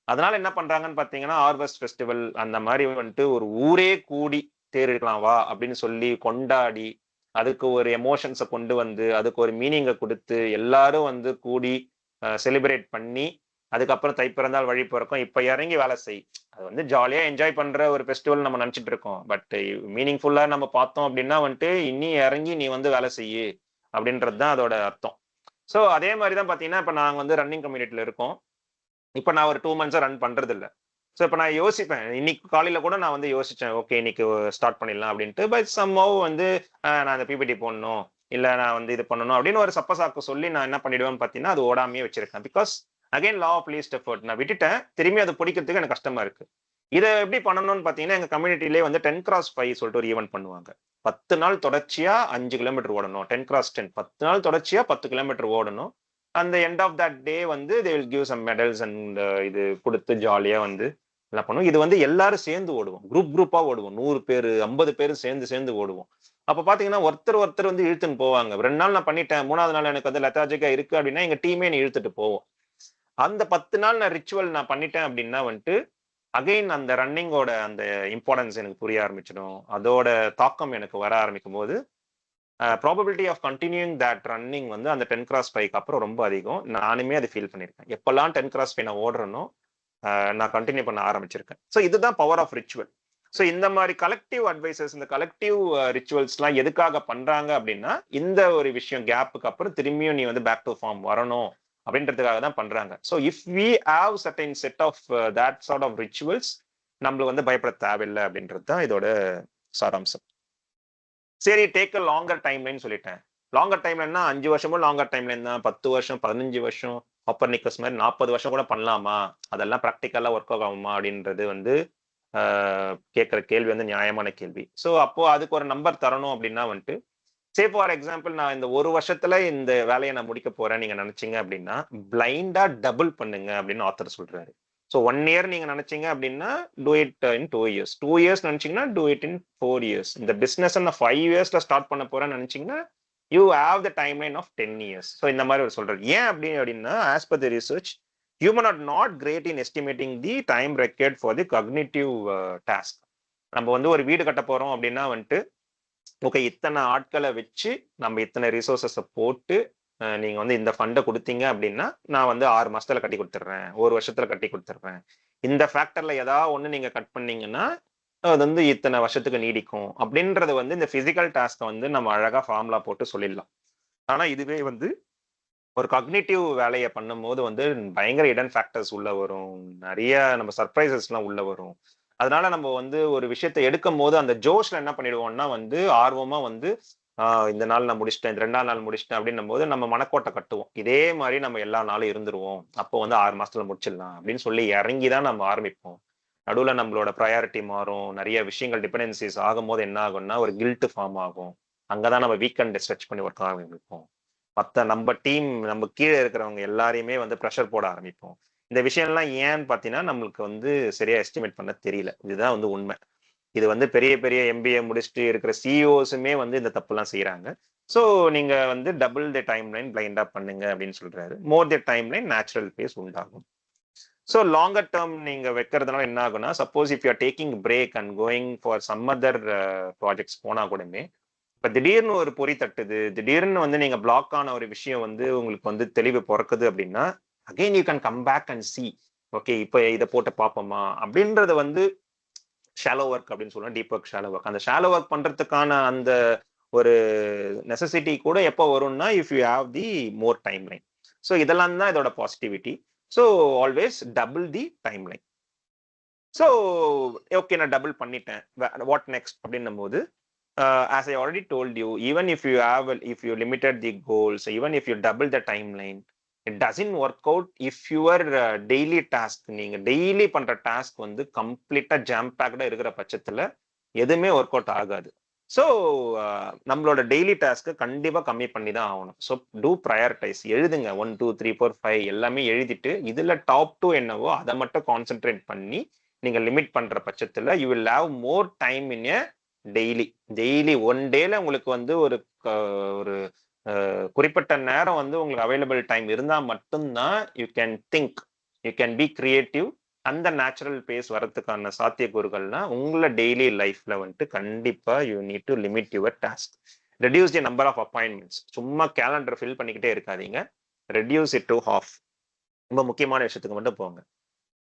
அதனால என்ன பண்றாங்கன்னு பாத்தீங்கன்னா, ஹார்வெஸ்ட் ஃபெஸ்டிவல் அந்த மாதிரி வந்துட்டு ஒரு ஊரே கூடி தேர் இழுக்கலாம் வா அப்படின்னு சொல்லி கொண்டாடி, அதுக்கு ஒரு எமோஷன்ஸ கொண்டு வந்து, அதுக்கு ஒரு மீனிங்க குடுத்து, எல்லாரும் வந்து கூடி செலிப்ரேட் பண்ணி, அதுக்கப்புறம் தை பிறந்தால் வழி பிறக்கும். இப்ப இறங்கி வேலை செய். அது வந்து ஜாலியா என்ஜாய் பண்ற ஒரு ஃபெஸ்டிவல் நம்ம நினைச்சிட்டு இருக்கோம். பட் மீனிங்ஃபுல்லா நம்ம பார்த்தோம் அப்படின்னா வந்துட்டு, "இனி இறங்கி நீ வந்து வேலை செய்யு" அப்படின்றது தான் அதோட அர்த்தம். சோ அதே மாரி தான் பார்த்தீங்கன்னா, இப்ப நாங்க வந்து ரன்னிங் கம்யூனிட்டில இருக்கோம். இப்ப நான் ஒரு 2 மந்த்ஸா ரன் பண்றதில்ல. சோ இப்ப நான் யோசிப்பேன். இன்னைக்கு காலையில கூட நான் வந்து யோசிச்சேன். ஓகே இன்னைக்கு ஸ்டார்ட் பண்ணிடலாம் அப்படின்ட்டு. பட் சம்ஹவ் வந்து நான் இந்த பிபிடி போடணும். இல்ல நான் வந்து இது பண்ணணும் அப்படின்னு ஒரு சப்பசாக்கு சொல்லி நான் என்ன பண்ணிடுவேன்னு பார்த்தீங்கன்னா, அது ஓடாமயே வச்சிருக்கேன். Because again law of least effort. நான் விட்டுட்டேன். திரும்பி அது பிடிக்கிறதுக்கு எனக்கு கஷ்டமா இருக்கு. இத எப்படி பண்ணணும்னு பார்த்தீங்கன்னா, எங்க கம்யூனிட்டிலயே வந்து 10x5 சொல்லிட்டு ஒரு ஈவென்ட் பண்ணுவாங்க. 10 நாள் தொடர்ச்சியா 5 கிலோமீட்டர் ஓடணும். 10x10 10 நாள் தொடர்ச்சியா 10 கிலோமீட்டர் ஓடணும். அந்த எண்ட் ஆஃப் தட் டே வந்து they will give some medals and இது குடுத்து ஜாலியா வந்து எல்லாம் பண்ணுவோம். இது வந்து எல்லாரும் சேர்ந்து ஓடுவோம். குரூப்பா ஓடுவோம். 100 பேரு, 50 பேரு சேர்ந்து ஓடுவோம். அப்ப பாத்தீங்கன்னா, ஒருத்தர் வந்து இழுத்துன்னு போவாங்க. 2 நாள் நான் பண்ணிட்டேன். 3வது நாள் எனக்கு வந்து லெதார்ஜிக்கா இருக்கு அப்படின்னா, எங்க டீமே என்னை இழுத்துட்டு போவும். அந்த 10 நாள் ரிச்சுவல் நான் பண்ணிட்டேன் அப்படின்னா வந்துட்டு, அகைன் அந்த ரன்னிங்கோட அந்த இம்பார்ட்டன்ஸ் எனக்கு புரிய ஆரம்பிச்சிடும். அதோட தாக்கம் எனக்கு வர ஆரம்பிக்கும்போது, ப்ராபபிலிட்டி ஆஃப் கன்டினியூயிங் தட் ரன்னிங் வந்து அந்த 10x5க்கு அப்புறம் ரொம்ப அதிகம். நானுமே அதை ஃபீல் பண்ணியிருக்கேன். எப்பல்லாம் 10x5 நான் ஓடுறேனோ, நான் கன்டினியூ பண்ண ஆரம்பிச்சிருக்கேன். ஸோ இதுதான் பவர் ஆஃப் ரிச்சுவல். ஸோ இந்த மாதிரி கலெக்டிவ் அட்வைசஸ், இந்த கலெக்டிவ் ரிச்சுவல்ஸ்லாம் எதுக்காக பண்றாங்க அப்படின்னா, இந்த ஒரு விஷயம் கேப்புக்கு அப்புறம் திரும்பியும் நீ வந்து பேக் டு ஃபார்ம் வரணும் அப்படின்றதுக்காக தான் பண்றாங்க. So if we have certain set of that sort of rituals, நம்மளுக்கு வந்து பயப்பட தேவையில்லை அப்படின்றது தான் இதோட சாராம்சம். சரி டேக் அ லாங்கர் டைம்லைன் சொல்லிட்டேன். லாங்கர் டைம்லைன்னா 5 வருஷமும் லாங்கர் டைம்லைன் தான். 10 வருஷம், 15 வருஷம், கோப்பர்னிக்கஸ் மாதிரி 40 வருஷம் கூட பண்ணலாமா? அதெல்லாம் பிராக்டிக்கலா ஒர்க் அவுட் ஆகுமா? அப்படின்றது வந்து கேட்கிற கேள்வி வந்து நியாயமான கேள்வி. ஸோ அப்போ அதுக்கு ஒரு நம்பர் தரணும் அப்படின்னா வந்துட்டு, சே ஃபார் எக்ஸாம்பிள் நான் இந்த 1 வருஷத்துல இந்த வேலையை நான் முடிக்க போறேன் நீங்க நினைச்சீங்க அப்படின்னா, பிளைண்டா டபுள் பண்ணுங்க அப்படின்னு ஆத்தர் சொல்றாரு. ஸோ 1 இயர் நீங்க நினைச்சீங்க அப்படின்னா, do it in 2 years. 2 years நினைச்சீங்கன்னா, டூ இட் இன் 4 இயர்ஸ். இந்த பிசினஸ் நான் 5 இயர்ஸ்ல ஸ்டார்ட் பண்ண போறேன்னு நினைச்சீங்கன்னா, you have the time line of 10 years. So இந்த மாதிரி ஒரு சொல்றாரு. ஏன் அப்படின்னா, as per the research, human are not great in estimating the time required for the cognitive task. நம்ம வந்து ஒரு வீடு கட்ட போறோம் அப்படின்னா வந்துட்டு, ஓகே இத்தனை ஆட்களை வச்சு நம்ம இத்தனை ரிசோர்சஸ போட்டு நீங்க வந்து இந்த ஃபண்டை கொடுத்தீங்க அப்படின்னா, நான் வந்து 6 மாசத்துல கட்டி கொடுத்துட்றேன், 1 வருஷத்துல கட்டி கொடுத்துட்றேன். இந்த ஃபேக்டர்ல ஏதாவது ஒண்ணு நீங்க கட் பண்ணீங்கன்னா, அது வந்து இத்தனை வருஷத்துக்கு நீடிக்கும் அப்படின்றது வந்து இந்த பிசிக்கல் டாஸ்க்கை வந்து நம்ம அழகா ஃபார்முலா போட்டு சொல்லிடலாம். ஆனா இதுவே வந்து ஒரு காக்னிட்டிவ் வேலையை பண்ணும்போது வந்து பயங்கர இடன் ஃபேக்டர்ஸ் உள்ள வரும். நிறைய நம்ம சர்ப்ரைசஸ்லாம் உள்ள வரும். அதனால நம்ம வந்து ஒரு விஷயத்தை எடுக்கும் போது அந்த ஜோஷ்ல என்ன பண்ணிடுவோம்னா வந்து ஆர்வமா வந்து இந்த நாள் நான் முடிச்சிட்டேன், இந்த 2ஆம் நாள் முடிச்சிட்டேன் அப்படின்னும் போது நம்ம மனக்கோட்டை கட்டுவோம். இதே மாதிரி நம்ம எல்லா நாளும் இருந்துருவோம். அப்போ வந்து 6 மாசத்துல முடிச்சிடலாம் அப்படின்னு சொல்லி இறங்கி தான் நம்ம ஆரம்பிப்போம். நடுவுல நம்மளோட ப்ரையாரிட்டி மாறும். நிறைய விஷயங்கள் டிபெண்டன்சிஸ் ஆகும்போது என்ன ஆகும்னா ஒரு கில்ட் ஃபார்ம் ஆகும். அங்கதான் நம்ம வீக்கெண்ட் ஸ்ட்ரெச் பண்ணி ஒர்க் ஆரம்பிப்போம். மத்த நம்ம டீம் நம்ம கீழே இருக்கிறவங்க எல்லாரையுமே வந்து ப்ரெஷர் போட ஆரம்பிப்போம். இந்த விஷயம்லாம் ஏன்னு பார்த்தீங்கன்னா, நம்மளுக்கு வந்து சரியா எஸ்டிமேட் பண்ண தெரியல. இதுதான் வந்து உண்மை. இது வந்து பெரிய பெரிய எம்பிஏ முடிச்சுட்டு இருக்கிற சிஇஓஸுமே வந்து இந்த தப்புலாம் செய்றாங்க. ஸோ நீங்க வந்து டபுள் தி டைம் லைன் பிளைண்டா பண்ணுங்க அப்படின்னு சொல்றாரு. More the timeline natural pace உண்டாகும். ஸோ லாங்கர் டேர்ம் நீங்க வைக்கிறதுனால என்ன ஆகும்னா, suppose if you are taking break and going for some other projects போனா கூடமே, இப்ப திடீர்னு ஒரு பொறி தட்டுது, திடீர்னு வந்து நீங்க பிளாக் ஆன ஒரு விஷயம் வந்து உங்களுக்கு வந்து தெளிவு பொறக்குது அப்படின்னா, again you can come back and see. Okay இப்ப இதை போட்டு பார்ப்போமா அப்படின்றது வந்து ஷாலோ ஒர்க் அப்படின்னு சொல்லுவோம். Deep work, shallow work. அந்த ஷாலோ ஒர்க் பண்றதுக்கான அந்த ஒரு நெசசிட்டி கூட எப்போ வரும்னா, if you have the more time line. So இதெல்லாம் தான் இதோட positivity. So always double the time line. So okay நான் டபுள் பண்ணிட்டேன். வாட் நெக்ஸ்ட் அப்படின்னும் போது, as I already told you, even if you limited the goals, even if you double the timeline, it doesn't work out if your daily task, நீங்க டெய்லி பண்ற டாஸ்க் வந்து கம்ப்ளீட்டா ஜாம் பேக்டா இருக்கிற பட்சத்துல எதுவுமே ஒர்க் அவுட் ஆகாது. ஸோ நம்மளோட டெய்லி டாஸ்க்கு கண்டிப்பாக கம்மி பண்ணி தான் ஆகணும். ஸோ டூ ப்ரையாரிட்டைஸ், எழுதுங்க 1 2 3 4 5 எல்லாமே எழுதிட்டு இதில் டாப் 2 என்னவோ அதை மட்டும் கான்சென்ட்ரேட் பண்ணி நீங்கள் லிமிட் பண்ணுற பட்சத்தில் you will have more time in a daily one டேல உங்களுக்கு வந்து ஒரு குறிப்பிட்ட நேரம் வந்து உங்களுக்கு அவைலபிள் டைம் இருந்தால் மட்டும்தான் you can think, you can be creative. அந்த நேச்சுரல் பேஸ் வரதுக்கான சாத்தியக்கூறுகள்னா உங்களை டெய்லி லைஃப்ல வந்துட்டு கண்டிப்பா you need to limit your task. Reduce the number of appointments. சும்மா கேலண்டர் ஃபில் பண்ணிக்கிட்டே இருக்காதீங்க. Reduce it to half. ரொம்ப முக்கியமான விஷயத்துக்கு மட்டும் போங்க.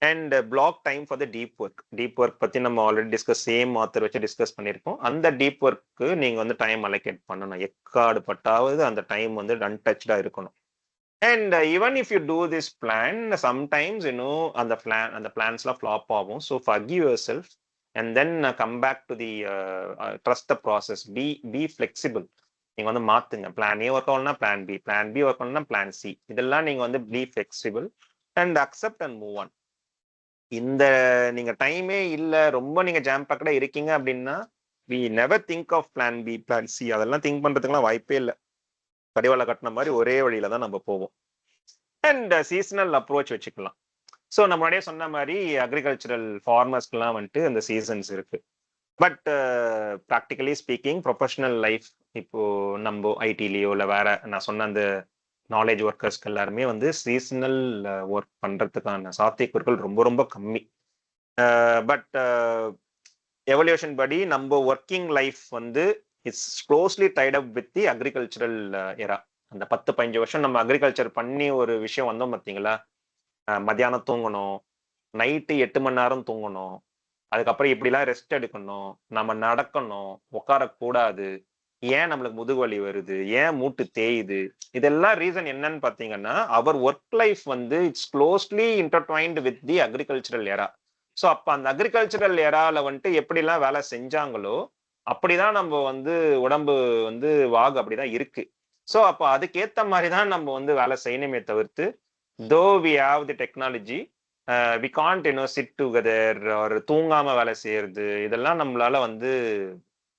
And block time for the deep work. Deep work பத்தி நம்ம ஆல்ரெடி சேம் ஆத்தர் வச்சு டிஸ்கஸ் பண்ணியிருக்கோம். அந்த டீப் ஒர்க்கு நீங்க வந்து டைம் அலோகேட் பண்ணணும். எக்காடு பட்டாவது அந்த டைம் வந்து அன்டச்சா இருக்கணும். And even if you do this plan, sometimes and the plans la flop ஆகும். So forgive yourself and then come back to the trust the process. Be flexible. நீங்க வந்து மாத்துங்க. பிளான் ஏ ஒர்க் ஆகணும்னா plan B, plan B work ஆகணும்னா பிளான் சி. இதெல்லாம் நீங்க வந்து be flexible and accept and move on. இந்த நீங்க டைமே இல்ல, ரொம்ப நீங்க ஜாம் பேக்கடா இருக்கீங்க அப்படின்னா we never think of plan B, plan C. அதெல்லாம் திங்க் பண்றதுக்குலாம் வாய்ப்பே இல்லை. கடிவாள கட்டின மாதிரி ஒரே வழியில தான் நம்ம போவோம். அண்ட் சீசனல் அப்ரோச் வச்சுக்கலாம். ஸோ நம்ம முன்னாடியே சொன்ன மாதிரி அக்ரிகல்ச்சரல் ஃபார்மர்ஸ்க்குலாம் வந்துட்டு அந்த சீசன்ஸ் இருக்கு. But practically speaking professional life இப்போ நம்ம ஐடிலேயோ இல்லை வேற நான் சொன்ன அந்த நாலேஜ் ஒர்க்கர்ஸ்க்கு எல்லாருமே வந்து சீசனல் ஒர்க் பண்றதுக்கான சாத்தியக்கூறுகள் ரொம்ப ரொம்ப கம்மி. பட் எவல்யூஷன் படி நம்ம ஒர்க்கிங் லைஃப் வந்து it's closely tied up with the agricultural era. அந்த 10-15 வருஷம் நம்ம அக்ரிகல்ச்சர் பண்ணி ஒரு விஷயம் வந்தோம் பார்த்தீங்களா? மத்தியானம் தூங்கணும், நைட்டு 8 மணி நேரம் தூங்கணும், அதுக்கப்புறம் இப்படிலாம் ரெஸ்ட் எடுக்கணும், நம்ம நடக்கணும், உட்காரக்கூடாது, ஏன் நம்மளுக்கு முதுகுவலி வருது, ஏன் மூட்டு தேயுது, இதெல்லாம் ரீசன் என்னன்னு பார்த்தீங்கன்னா அவர் ஒர்க் லைஃப் வந்து it's closely intertwined with the agricultural era. So அப்போ அந்த அக்ரிகல்ச்சரல் எரால வந்துட்டு எப்படிலாம் வேலை செஞ்சாங்களோ அப்படிதான் நம்ம வந்து உடம்பு வந்து வாகு அப்படிதான் இருக்கு. ஸோ அப்போ அதுக்கேற்ற மாதிரி தான் நம்ம வந்து வேலை செய்யணுமே தவிர்த்து though we have the technology we can't sit together ஒரு தூங்காம வேலை செய்யறது, இதெல்லாம் நம்மளால வந்து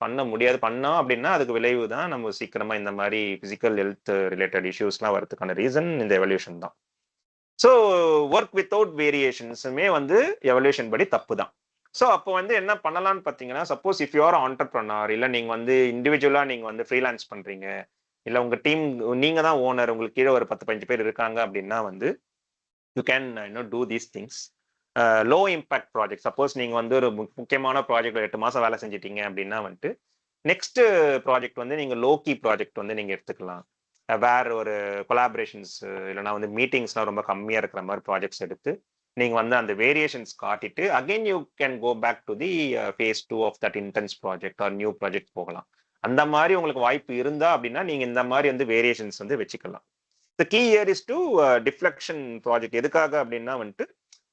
பண்ண முடியாது. பண்ணோம் அப்படின்னா அதுக்கு விளைவு தான் நம்ம சீக்கிரமா இந்த மாதிரி பிசிக்கல் ஹெல்த் ரிலேட்டட் இஷ்யூஸ்லாம் வரதுக்கான ரீசன் இந்த எவல்யூஷன் தான். ஸோ ஒர்க் வித்தவுட் வேரியேஷன்ஸுமே வந்து எவல்யூஷன் படி தப்பு தான். ஸோ அப்போ வந்து என்ன பண்ணலாம்னு பார்த்தீங்கன்னா, சப்போஸ் இஃப் யூஆர் ஆண்டர்பிரனர், இல்லை நீங்க வந்து இண்டிவிஜுவலா நீங்க வந்து ஃப்ரீலான்ஸ் பண்றீங்க, இல்லை உங்க டீம் நீங்க தான் ஓனர், உங்களுக்கு கீழே ஒரு 10-15 பேர் இருக்காங்க அப்படின்னா வந்து you can do these things. Low impact project. Suppose நீங்க வந்து ஒரு முக்கியமான ப்ராஜெக்ட் 8 மாசம் வேலை செஞ்சிட்டீங்க அப்படின்னா வந்துட்டு நெக்ஸ்ட் ப்ராஜெக்ட் வந்து நீங்க லோ கீ ப்ராஜெக்ட் வந்து நீங்க எடுத்துக்கலாம். வேற ஒரு கொலாபரேஷன்ஸ் இல்லைனா வந்து மீட்டிங்ஸ்லாம் ரொம்ப கம்மியா இருக்கிற மாதிரி ப்ராஜெக்ட்ஸ் எடுத்து நீங்க வந்து அந்த வேரியேஷன்ஸ் காட்டிட்டு again you can go back to the phase 2 of that intense project or new project போகலாம். அந்த மாதிரி உங்களுக்கு வாய்ப்பு இருந்தா அப்படின்னா நீங்க இந்த மாதிரி வந்து வேரியேஷன்ஸ் வந்து வச்சுக்கலாம். The key here is to deflection project. எதுக்காக அப்படின்னா வந்துட்டு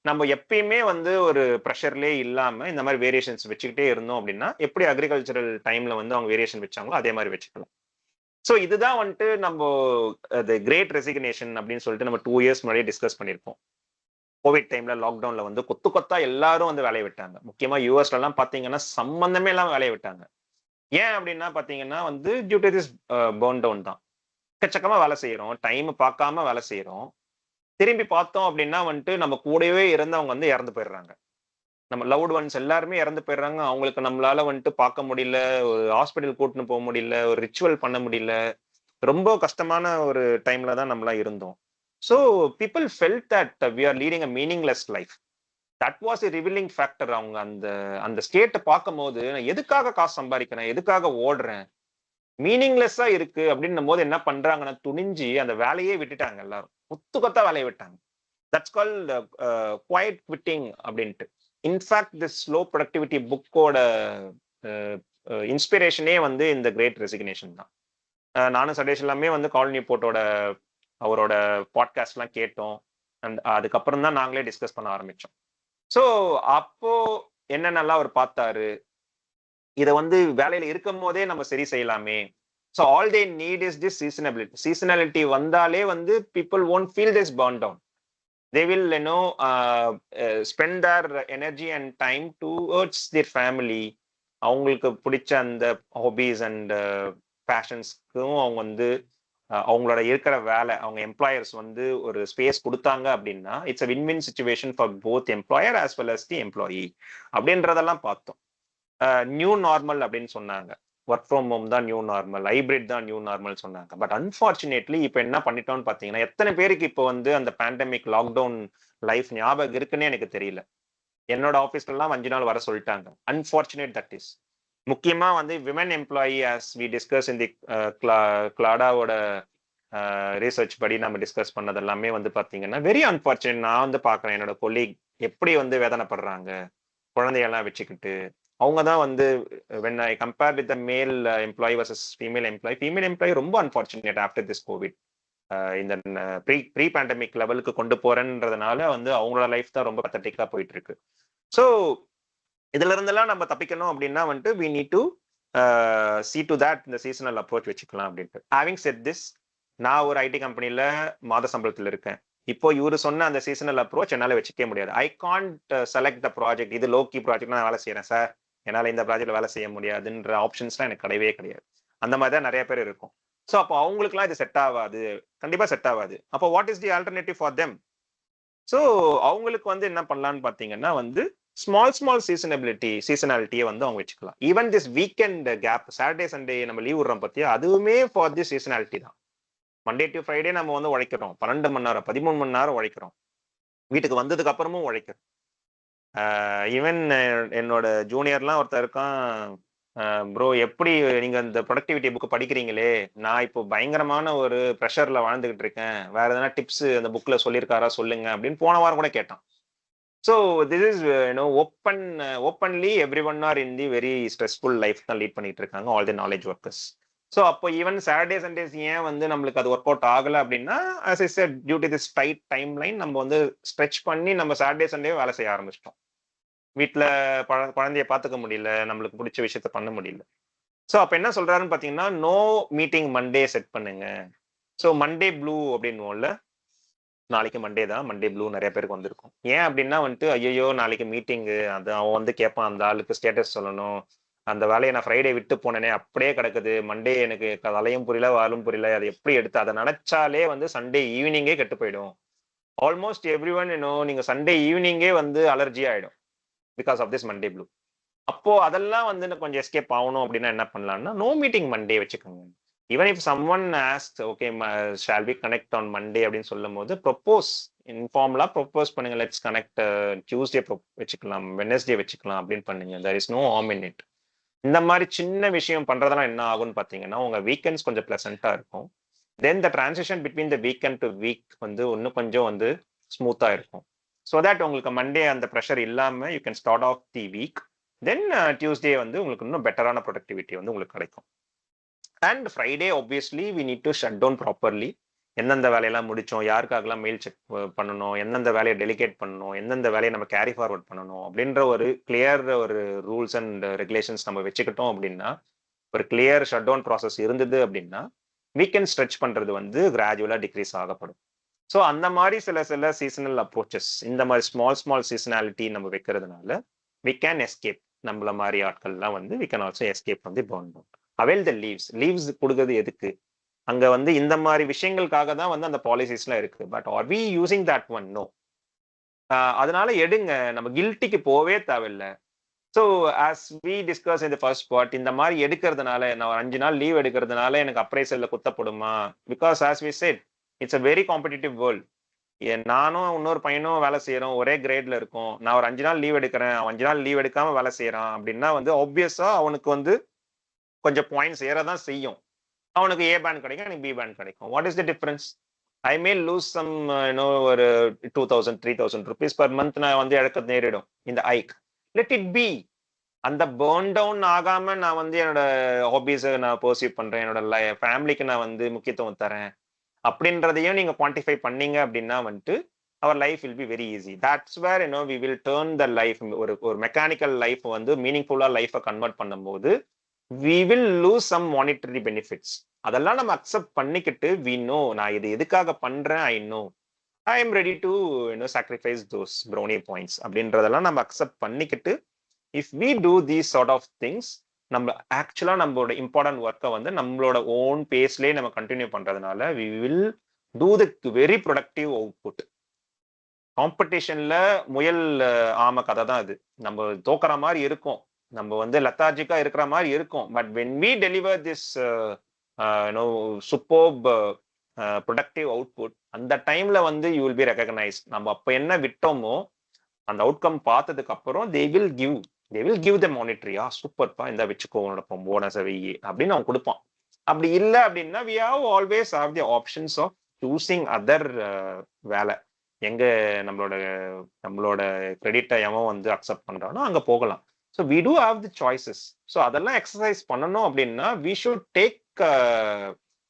நம்ம எப்பயுமே வந்து ஒரு ப்ரெஷர்லேயே இல்லாம இந்த மாதிரி வேரியேஷன்ஸ் வச்சுக்கிட்டே இருந்தோம் அப்படின்னா எப்படி அக்ரிகல்ச்சரல் டைம்ல வந்து அவங்க வேரியேஷன் வச்சாங்களோ அதே மாதிரி வச்சுக்கலாம். ஸோ இதுதான் வந்துட்டு நம்ம கிரேட் ரெசிக்னேஷன் அப்படின்னு சொல்லிட்டு நம்ம 2 இயர்ஸ் முன்னாடியே டிஸ்கஸ் பண்ணியிருப்போம். கோவிட் டைம்ல லாக்டவுன்ல வந்து கொத்தா எல்லாரும் வந்து வேலையை விட்டாங்க. முக்கியமா யூஎஸ்ல எல்லாம் பாத்தீங்கன்னா சம்பந்தமே எல்லாம் வேலையை விட்டாங்க. ஏன் அப்படின்னா பாத்தீங்கன்னா வந்து due to this burn down தான். எக்கச்சக்கமா வேலை செய்யறோம், டைம் பார்க்காம வேலை செய்யறோம். திரும்பி பார்த்தோம் அப்படின்னா வந்துட்டு நம்ம கூடவே இருந்தவங்க வந்து இறந்து போயிடுறாங்க. நம்ம லவ்ட் ஒன்ஸ் எல்லாருமே இறந்து போயிடுறாங்க. அவங்களுக்கு நம்மளால வந்துட்டு பார்க்க முடியல, ஒரு ஹாஸ்பிட்டல் கூட்டின்னு போக முடியல, ஒரு ரிச்சுவல் பண்ண முடியல. ரொம்ப கஷ்டமான ஒரு டைம்ல தான் நம்மளாம் இருந்தோம். So people felt that we are leading a meaningless லைஃப். That was a revealing factor. அவங்க அந்த அந்த ஸ்டேட்டை பார்க்கும் போது நான் எதுக்காக காசு சம்பாதிக்கிறேன், எதுக்காக ஓடுறேன், மீனிங்லெஸ்ஸா இருக்கு அப்படின்னும் போது என்ன பண்றாங்கன்னா துணிஞ்சு அந்த வேலையே விட்டுட்டாங்க. எல்லாரும் கொத்தா வேலையை விட்டாங்க. தட்ஸ் கால் குவைட் குவிட்டிங் அப்படின்ட்டு. இன்ஃபேக்ட் திஸ் ஸ்லோ ப்ரொடக்டிவிட்டி புக்கோட இன்ஸ்பிரேஷனே வந்து இந்த கிரேட் ரெசிக்னேஷன் தான். நானும் சடேஷ் எல்லாமே வந்து நியூபோர்ட்டோட அவரோட பாட்காஸ்ட்லாம் கேட்டோம். அண்ட் அதுக்கப்புறம் தான் நாங்களே டிஸ்கஸ் பண்ண ஆரம்பிச்சோம். ஸோ அப்போ என்னென்னலாம் அவர் பார்த்தாரு, இதை வந்து வேலையில இருக்கும் போதே நம்ம சரி செய்யலாமே. So all they need is this seasonability. Seasonality வந்தாலே வந்து people won't feel this burn down. They will spend their energy and time towards their family அவங்களுக்கு பிடிச்ச அந்த ஹாபிஸ் அண்ட் பேஷன்ஸ்க்கும் அவங்க வந்து அவங்களோட இருக்கிற வேலை, அவங்க எம்ப்ளாயர்ஸ் வந்து ஒரு ஸ்பேஸ் கொடுத்தாங்க அப்படின்னா it's a win win situation for both employer as well as the employee அப்படின்றதெல்லாம் பார்த்தோம். நியூ நார்மல் அப்படின்னு சொன்னாங்க. ஒர்க் ஃப்ரம் ஹோம் தான் நியூ நார்மல், ஹைபிரிட் தான் நியூ நார்மல் சொன்னாங்க. பட் அன்பார்ச்சுனேட்லி இப்போ என்ன பண்ணிட்டோம்னு பார்த்தீங்கன்னா, எத்தனை பேருக்கு இப்போ வந்து அந்த பேண்டமிக் லாக்டவுன் லைஃப் ஞாபகம் இருக்குன்னே எனக்கு தெரியல. என்னோட ஆஃபீஸ்ல எல்லாம் 5 நாள் வர சொல்லிட்டாங்க. Unfortunate that is. முக்கியமா வந்து women employee as we discuss in the கிளாடாவோட ரீசர்ச் படி நம்ம டிஸ்கஸ் பண்ணது எல்லாமே வந்து பாத்தீங்கன்னா வெரி அன்பார்ச்சுனேட். நான் வந்து பாக்குறேன் என்னோட கொலீக் எப்படி வந்து வேதனைப்படுறாங்க குழந்தையெல்லாம் வச்சுக்கிட்டு. அவங்க தான் வந்து when I compare with the male employee versus female employee ரொம்ப அன்பார்ச்சுனேட் ஆஃப்டர் திஸ் கோவிட். இந்த ப்ரீ பேண்டமிக் லெவலுக்கு கொண்டு போறேன்றதுனால வந்து அவங்களோட லைஃப் தான் ரொம்ப பத்தட்டிக்கா போயிட்டு இருக்கு. ஸோ இதுல இருந்தெல்லாம் நம்ம தப்பிக்கணும் அப்படின்னா வந்துட்டு we need to see to that இந்த சீசனல் அப்ரோச் வச்சுக்கலாம் அப்படின்ட்டு. ஹேவிங் செட் திஸ், நான் ஒரு ஐடி கம்பெனில மாத சம்பளத்தில் இருக்கேன். இப்போ இவரு சொன்ன அந்த சீசனல் அப்ரோச் என்னால வச்சுக்க முடியாது. I can't select the project, இது லோக்கி ப்ராஜெக்ட் நான் வேலை செய்யறேன் சார், என்னால இந்த ப்ராஜெக்ட்ல வேலை செய்ய முடியாதுன்ற ஆப்ஷன்ஸ்லாம் எனக்கு கிடையவே கிடையாது. அந்த மாதிரி தான் நிறைய பேர் இருக்கும். ஸோ அப்போ அவங்களுக்குலாம் இது செட் ஆகாது, கண்டிப்பா செட் ஆகாது. அப்போ what is the alternative for them? So அவங்களுக்கு வந்து என்ன பண்ணலாம்னு பாத்தீங்கன்னா வந்து ஸ்மால் சீசனாலிட்டியை வந்து அவங்க வச்சுக்கலாம். Even this weekend gap, Saturday Sunday நம்ம லீவ் விடுறோம் பத்தியா, அதுவுமே ஃபார் தி சீசனாலிட்டி தான். மண்டே டு ஃப்ரைடே நம்ம வந்து உழைக்கிறோம், 12 மணி நேரம் 13 மணி நேரம் உழைக்கிறோம், வீட்டுக்கு வந்ததுக்கு அப்புறமும் உழைக்கிறோம். ஈவன் என்னோட ஜூனியர்லாம் ஒருத்தர் இருக்கான், ப்ரோ எப்படி நீங்க இந்த ப்ரொடக்டிவிட்டி புக் படிக்கிறீங்களே, நான் இப்போ பயங்கரமான ஒரு ப்ரெஷர்ல வாழ்ந்துகிட்டு இருக்கேன், வேற எதனா டிப்ஸ் அந்த புக்ல சொல்லியிருக்காரா சொல்லுங்க அப்படின்னு போன வாரம் கூட கேட்டான். So this is openly every one are in the very stressful life தான் லீட் பண்ணிட்டு இருக்காங்க, all the knowledge workers. So அப்போ ஈவன் சாட்டர்டே சண்டேஸ் ஏன் வந்து நம்மளுக்கு அது ஒர்க் அவுட் ஆகலை அப்படின்னா, as I said, due to this tight timeline நம்ம வந்து ஸ்ட்ரெச் பண்ணி நம்ம சாட்டர்டே சண்டே வேலை செய்ய ஆரம்பிச்சிட்டோம். வீட்டில் குழந்தைய பார்த்துக்க முடியல, நம்மளுக்கு பிடிச்ச விஷயத்த பண்ண முடியல. ஸோ அப்போ என்ன சொல்றாருன்னு பார்த்தீங்கன்னா, நோ மீட்டிங் மண்டே செட் பண்ணுங்க. ஸோ மண்டே ப்ளூ அப்படின்னுவோம்ல, நாளைக்கு மண்டே தான், மண்டே ப்ளூ நிறைய பேருக்கு வந்திருக்கும். ஏன் அப்படின்னா வந்துட்டு ஐயோ நாளைக்கு மீட்டிங்கு, அது அவன் வந்து கேட்பான், அந்த ஆளுக்கு ஸ்டேட்டஸ் சொல்லணும், அந்த வேலையை நான் ஃப்ரைடே விட்டு போனேனே அப்படியே கிடக்குது, மண்டே எனக்கு தலையும் புரியல வாலும் புரியல, அதை எப்படி எடுத்து அதை நினைச்சாலே வந்து சண்டே ஈவினிங்கே கெட்டு போயிடும். ஆல்மோஸ்ட் எவ்ரி ஒன் நீங்க சண்டே ஈவினிங்கே வந்து அலர்ஜி ஆயிடும் because of this Monday blue. அப்போ அதெல்லாம் வந்து கொஞ்சம் எஸ்கேப் ஆகணும் அப்படின்னா என்ன பண்ணலாம்னா, நோ மீட்டிங் மண்டே வச்சுக்கோங்க. Even if someone ask okay shall we connect on Monday அப்படின்னு சொல்லும் போது ப்ரொப்போஸ், இன்ஃபார்மலா ப்ரொப்போஸ் பண்ணுங்க, லெட்ஸ் கனெக்ட் டியூஸ்டே வச்சுக்கலாம், வெனஸ்டே வச்சுக்கலாம் அப்படின்னு பண்ணுங்க. There is no harm in it. இந்த மாதிரி சின்ன விஷயம் பண்றதெல்லாம் என்ன ஆகும்னு பாத்தீங்கன்னா, உங்க வீக்கெண்ட்ஸ் கொஞ்சம் பிளசண்டா இருக்கும். Then the transition between the weekend to week வந்து இன்னும் கொஞ்சம் வந்து ஸ்மூத்தா இருக்கும். ஸோ தட் உங்களுக்கு மண்டே அந்த ப்ரெஷர் இல்லாம you can start off the week. Then Tuesday வந்து உங்களுக்கு இன்னும் பெட்டரான ப்ரொடக்டிவிட்டி வந்து உங்களுக்கு கிடைக்கும். And Friday obviously we need to shut down properly. எந்தெந்த வேலையெல்லாம் முடிச்சோம், யாருக்காகலாம் மெயில் செக் பண்ணணும், எந்தெந்த வேலையை டெலிகேட் பண்ணணும், எந்தெந்த வேலையை நம்ம கேரி ஃபார்வர்ட் பண்ணணும் அப்படின்ற ஒரு கிளியர் ஒரு ரூல்ஸ் அண்ட் ரெகுலேஷன்ஸ் நம்ம வச்சுக்கிட்டோம் அப்படின்னா, ஒரு கிளியர் ஷட் டவுன் ப்ராசஸ் இருந்தது அப்படின்னா வீக்கெண்ட் ஸ்ட்ரெச் பண்றது வந்து கிராஜுவலா டிக்ரீஸ் ஆகப்படும். ஸோ அந்த மாதிரி சில சீசனல் அப்ரோச்சஸ், இந்த மாதிரி ஸ்மால் சீசனாலிட்டி நம்ம வைக்கிறதுனால வி கேன் எஸ்கேப். நம்மள மாதிரி ஆட்கள்லாம் வந்து வி கேன் ஆல்சோ எஸ்கேப் வந்து பர்ன் அவுட். அவைல் த லீவ்ஸ் கொடுக்குறது எதுக்கு? அங்க வந்து இந்த மாதிரி விஷயங்களுக்காக தான் வந்து அந்த பாலிசிஸ்லாம் இருக்கு. But are we using that one? No. அதனால எடுங்க, நம்ம கில்ட்டிக்கு போவே தேவையில்லை. ஸோ ஆஸ் வி டிஸ்கஸ் இந்த ஃபர்ஸ்ட் பார்ட், இந்த மாதிரி எடுக்கிறதுனால, நான் ஒரு 5 நாள் லீவ் எடுக்கிறதுனால எனக்கு அப்ரைசல்ல குத்தப்படுமா? Because as we said it's a very competitive world. நானும் இன்னொரு பையனும் வேலை செய்யறோம், ஒரே கிரேட்ல இருக்கும். நான் ஒரு 5 நாள் லீவ் எடுக்கிறேன், 5 நாள் லீவ் எடுக்காம வேலை செய்யறான் அப்படின்னா வந்து ஆப்வியஸா அவனுக்கு வந்து கொஞ்சம் பாயிண்ட்ஸ் ஏறதான் செய்யும். அவனுக்கு ஏ பேண்ட் கிடைக்கும், எனக்கு பி பேண்ட் கிடைக்கும். What is the difference? I may lose some ஒரு 2000 3000 rupees per month நான் வந்து இழக்க நேரிடும் இந்த ஐக். Let it be. அந்த பேர்ன் டவுன் ஆகாம நான் வந்து என்னோட ஹாபிஸை நான் பர்சீவ் பண்றேன், என்னோட ஃபேமிலிக்கு நான் வந்து முக்கியத்துவம் தரேன் அப்படின்றதையும் நீங்க குவான்டிஃபை பண்ணீங்க அப்படின்னா வந்துட்டு our life will be very easy. That's where we will turn the life, ஒரு மெக்கானிக்கல் லைஃப் வந்து மீனிங்ஃபுல்லா லைஃபை கன்வெர்ட் பண்ணும்போது we will lose some monetary benefits. அதெல்லாம் நம்ம அக்செப்ட் பண்ணிக்கிட்டு we know நான் இது எதுக்காக பண்றேன், I know I am ready to sacrifice those brownie points அப்படின்றதெல்லாம் நம்ம அக்செப்ட் பண்ணிக்கிட்டு if we do these sort of things, நம்ம ஆக்சுவலா நம்மளோட இம்பார்ட்டன்ட் ஒர்க்கை வந்து நம்மளோட ஓன் பேஸ்லயே நம்ம கண்டினியூ பண்றதுனால we will do the very productive output. காம்படிஷன்ல முயல் ஆம கதை தான் அது. நம்ம தோக்குற மாதிரி இருக்கும், நம்ம வந்து லெத்தார்ஜிக்கா இருக்கிற மாதிரி இருக்கும். But when we deliver this superb productive output, அந்த டைம்ல வந்து யூ வில் பி ரெகக்னைஸ். நம்ம அப்ப என்ன விட்டோமோ அந்த அவுட்கம் பார்த்ததுக்கு அப்புறம் தே வில் கிவ் த மானிட்டரியா, சூப்பர்ப்பா, இந்த வச்சுக்கோ உன்னோட போனஸை வெயி அப்படின்னு அவன் கொடுப்பான். அப்படி இல்லை அப்படின்னா we have always have the options of choosing other வேலை. எங்க நம்மளோட நம்மளோட கிரெடிட்டை எவன் வந்து அக்செப்ட் பண்றானோ அங்க போகலாம். So we do have the choices. So அதெல்லாம் எக்ஸசைஸ் பண்ணணும் அப்படின்னா we should take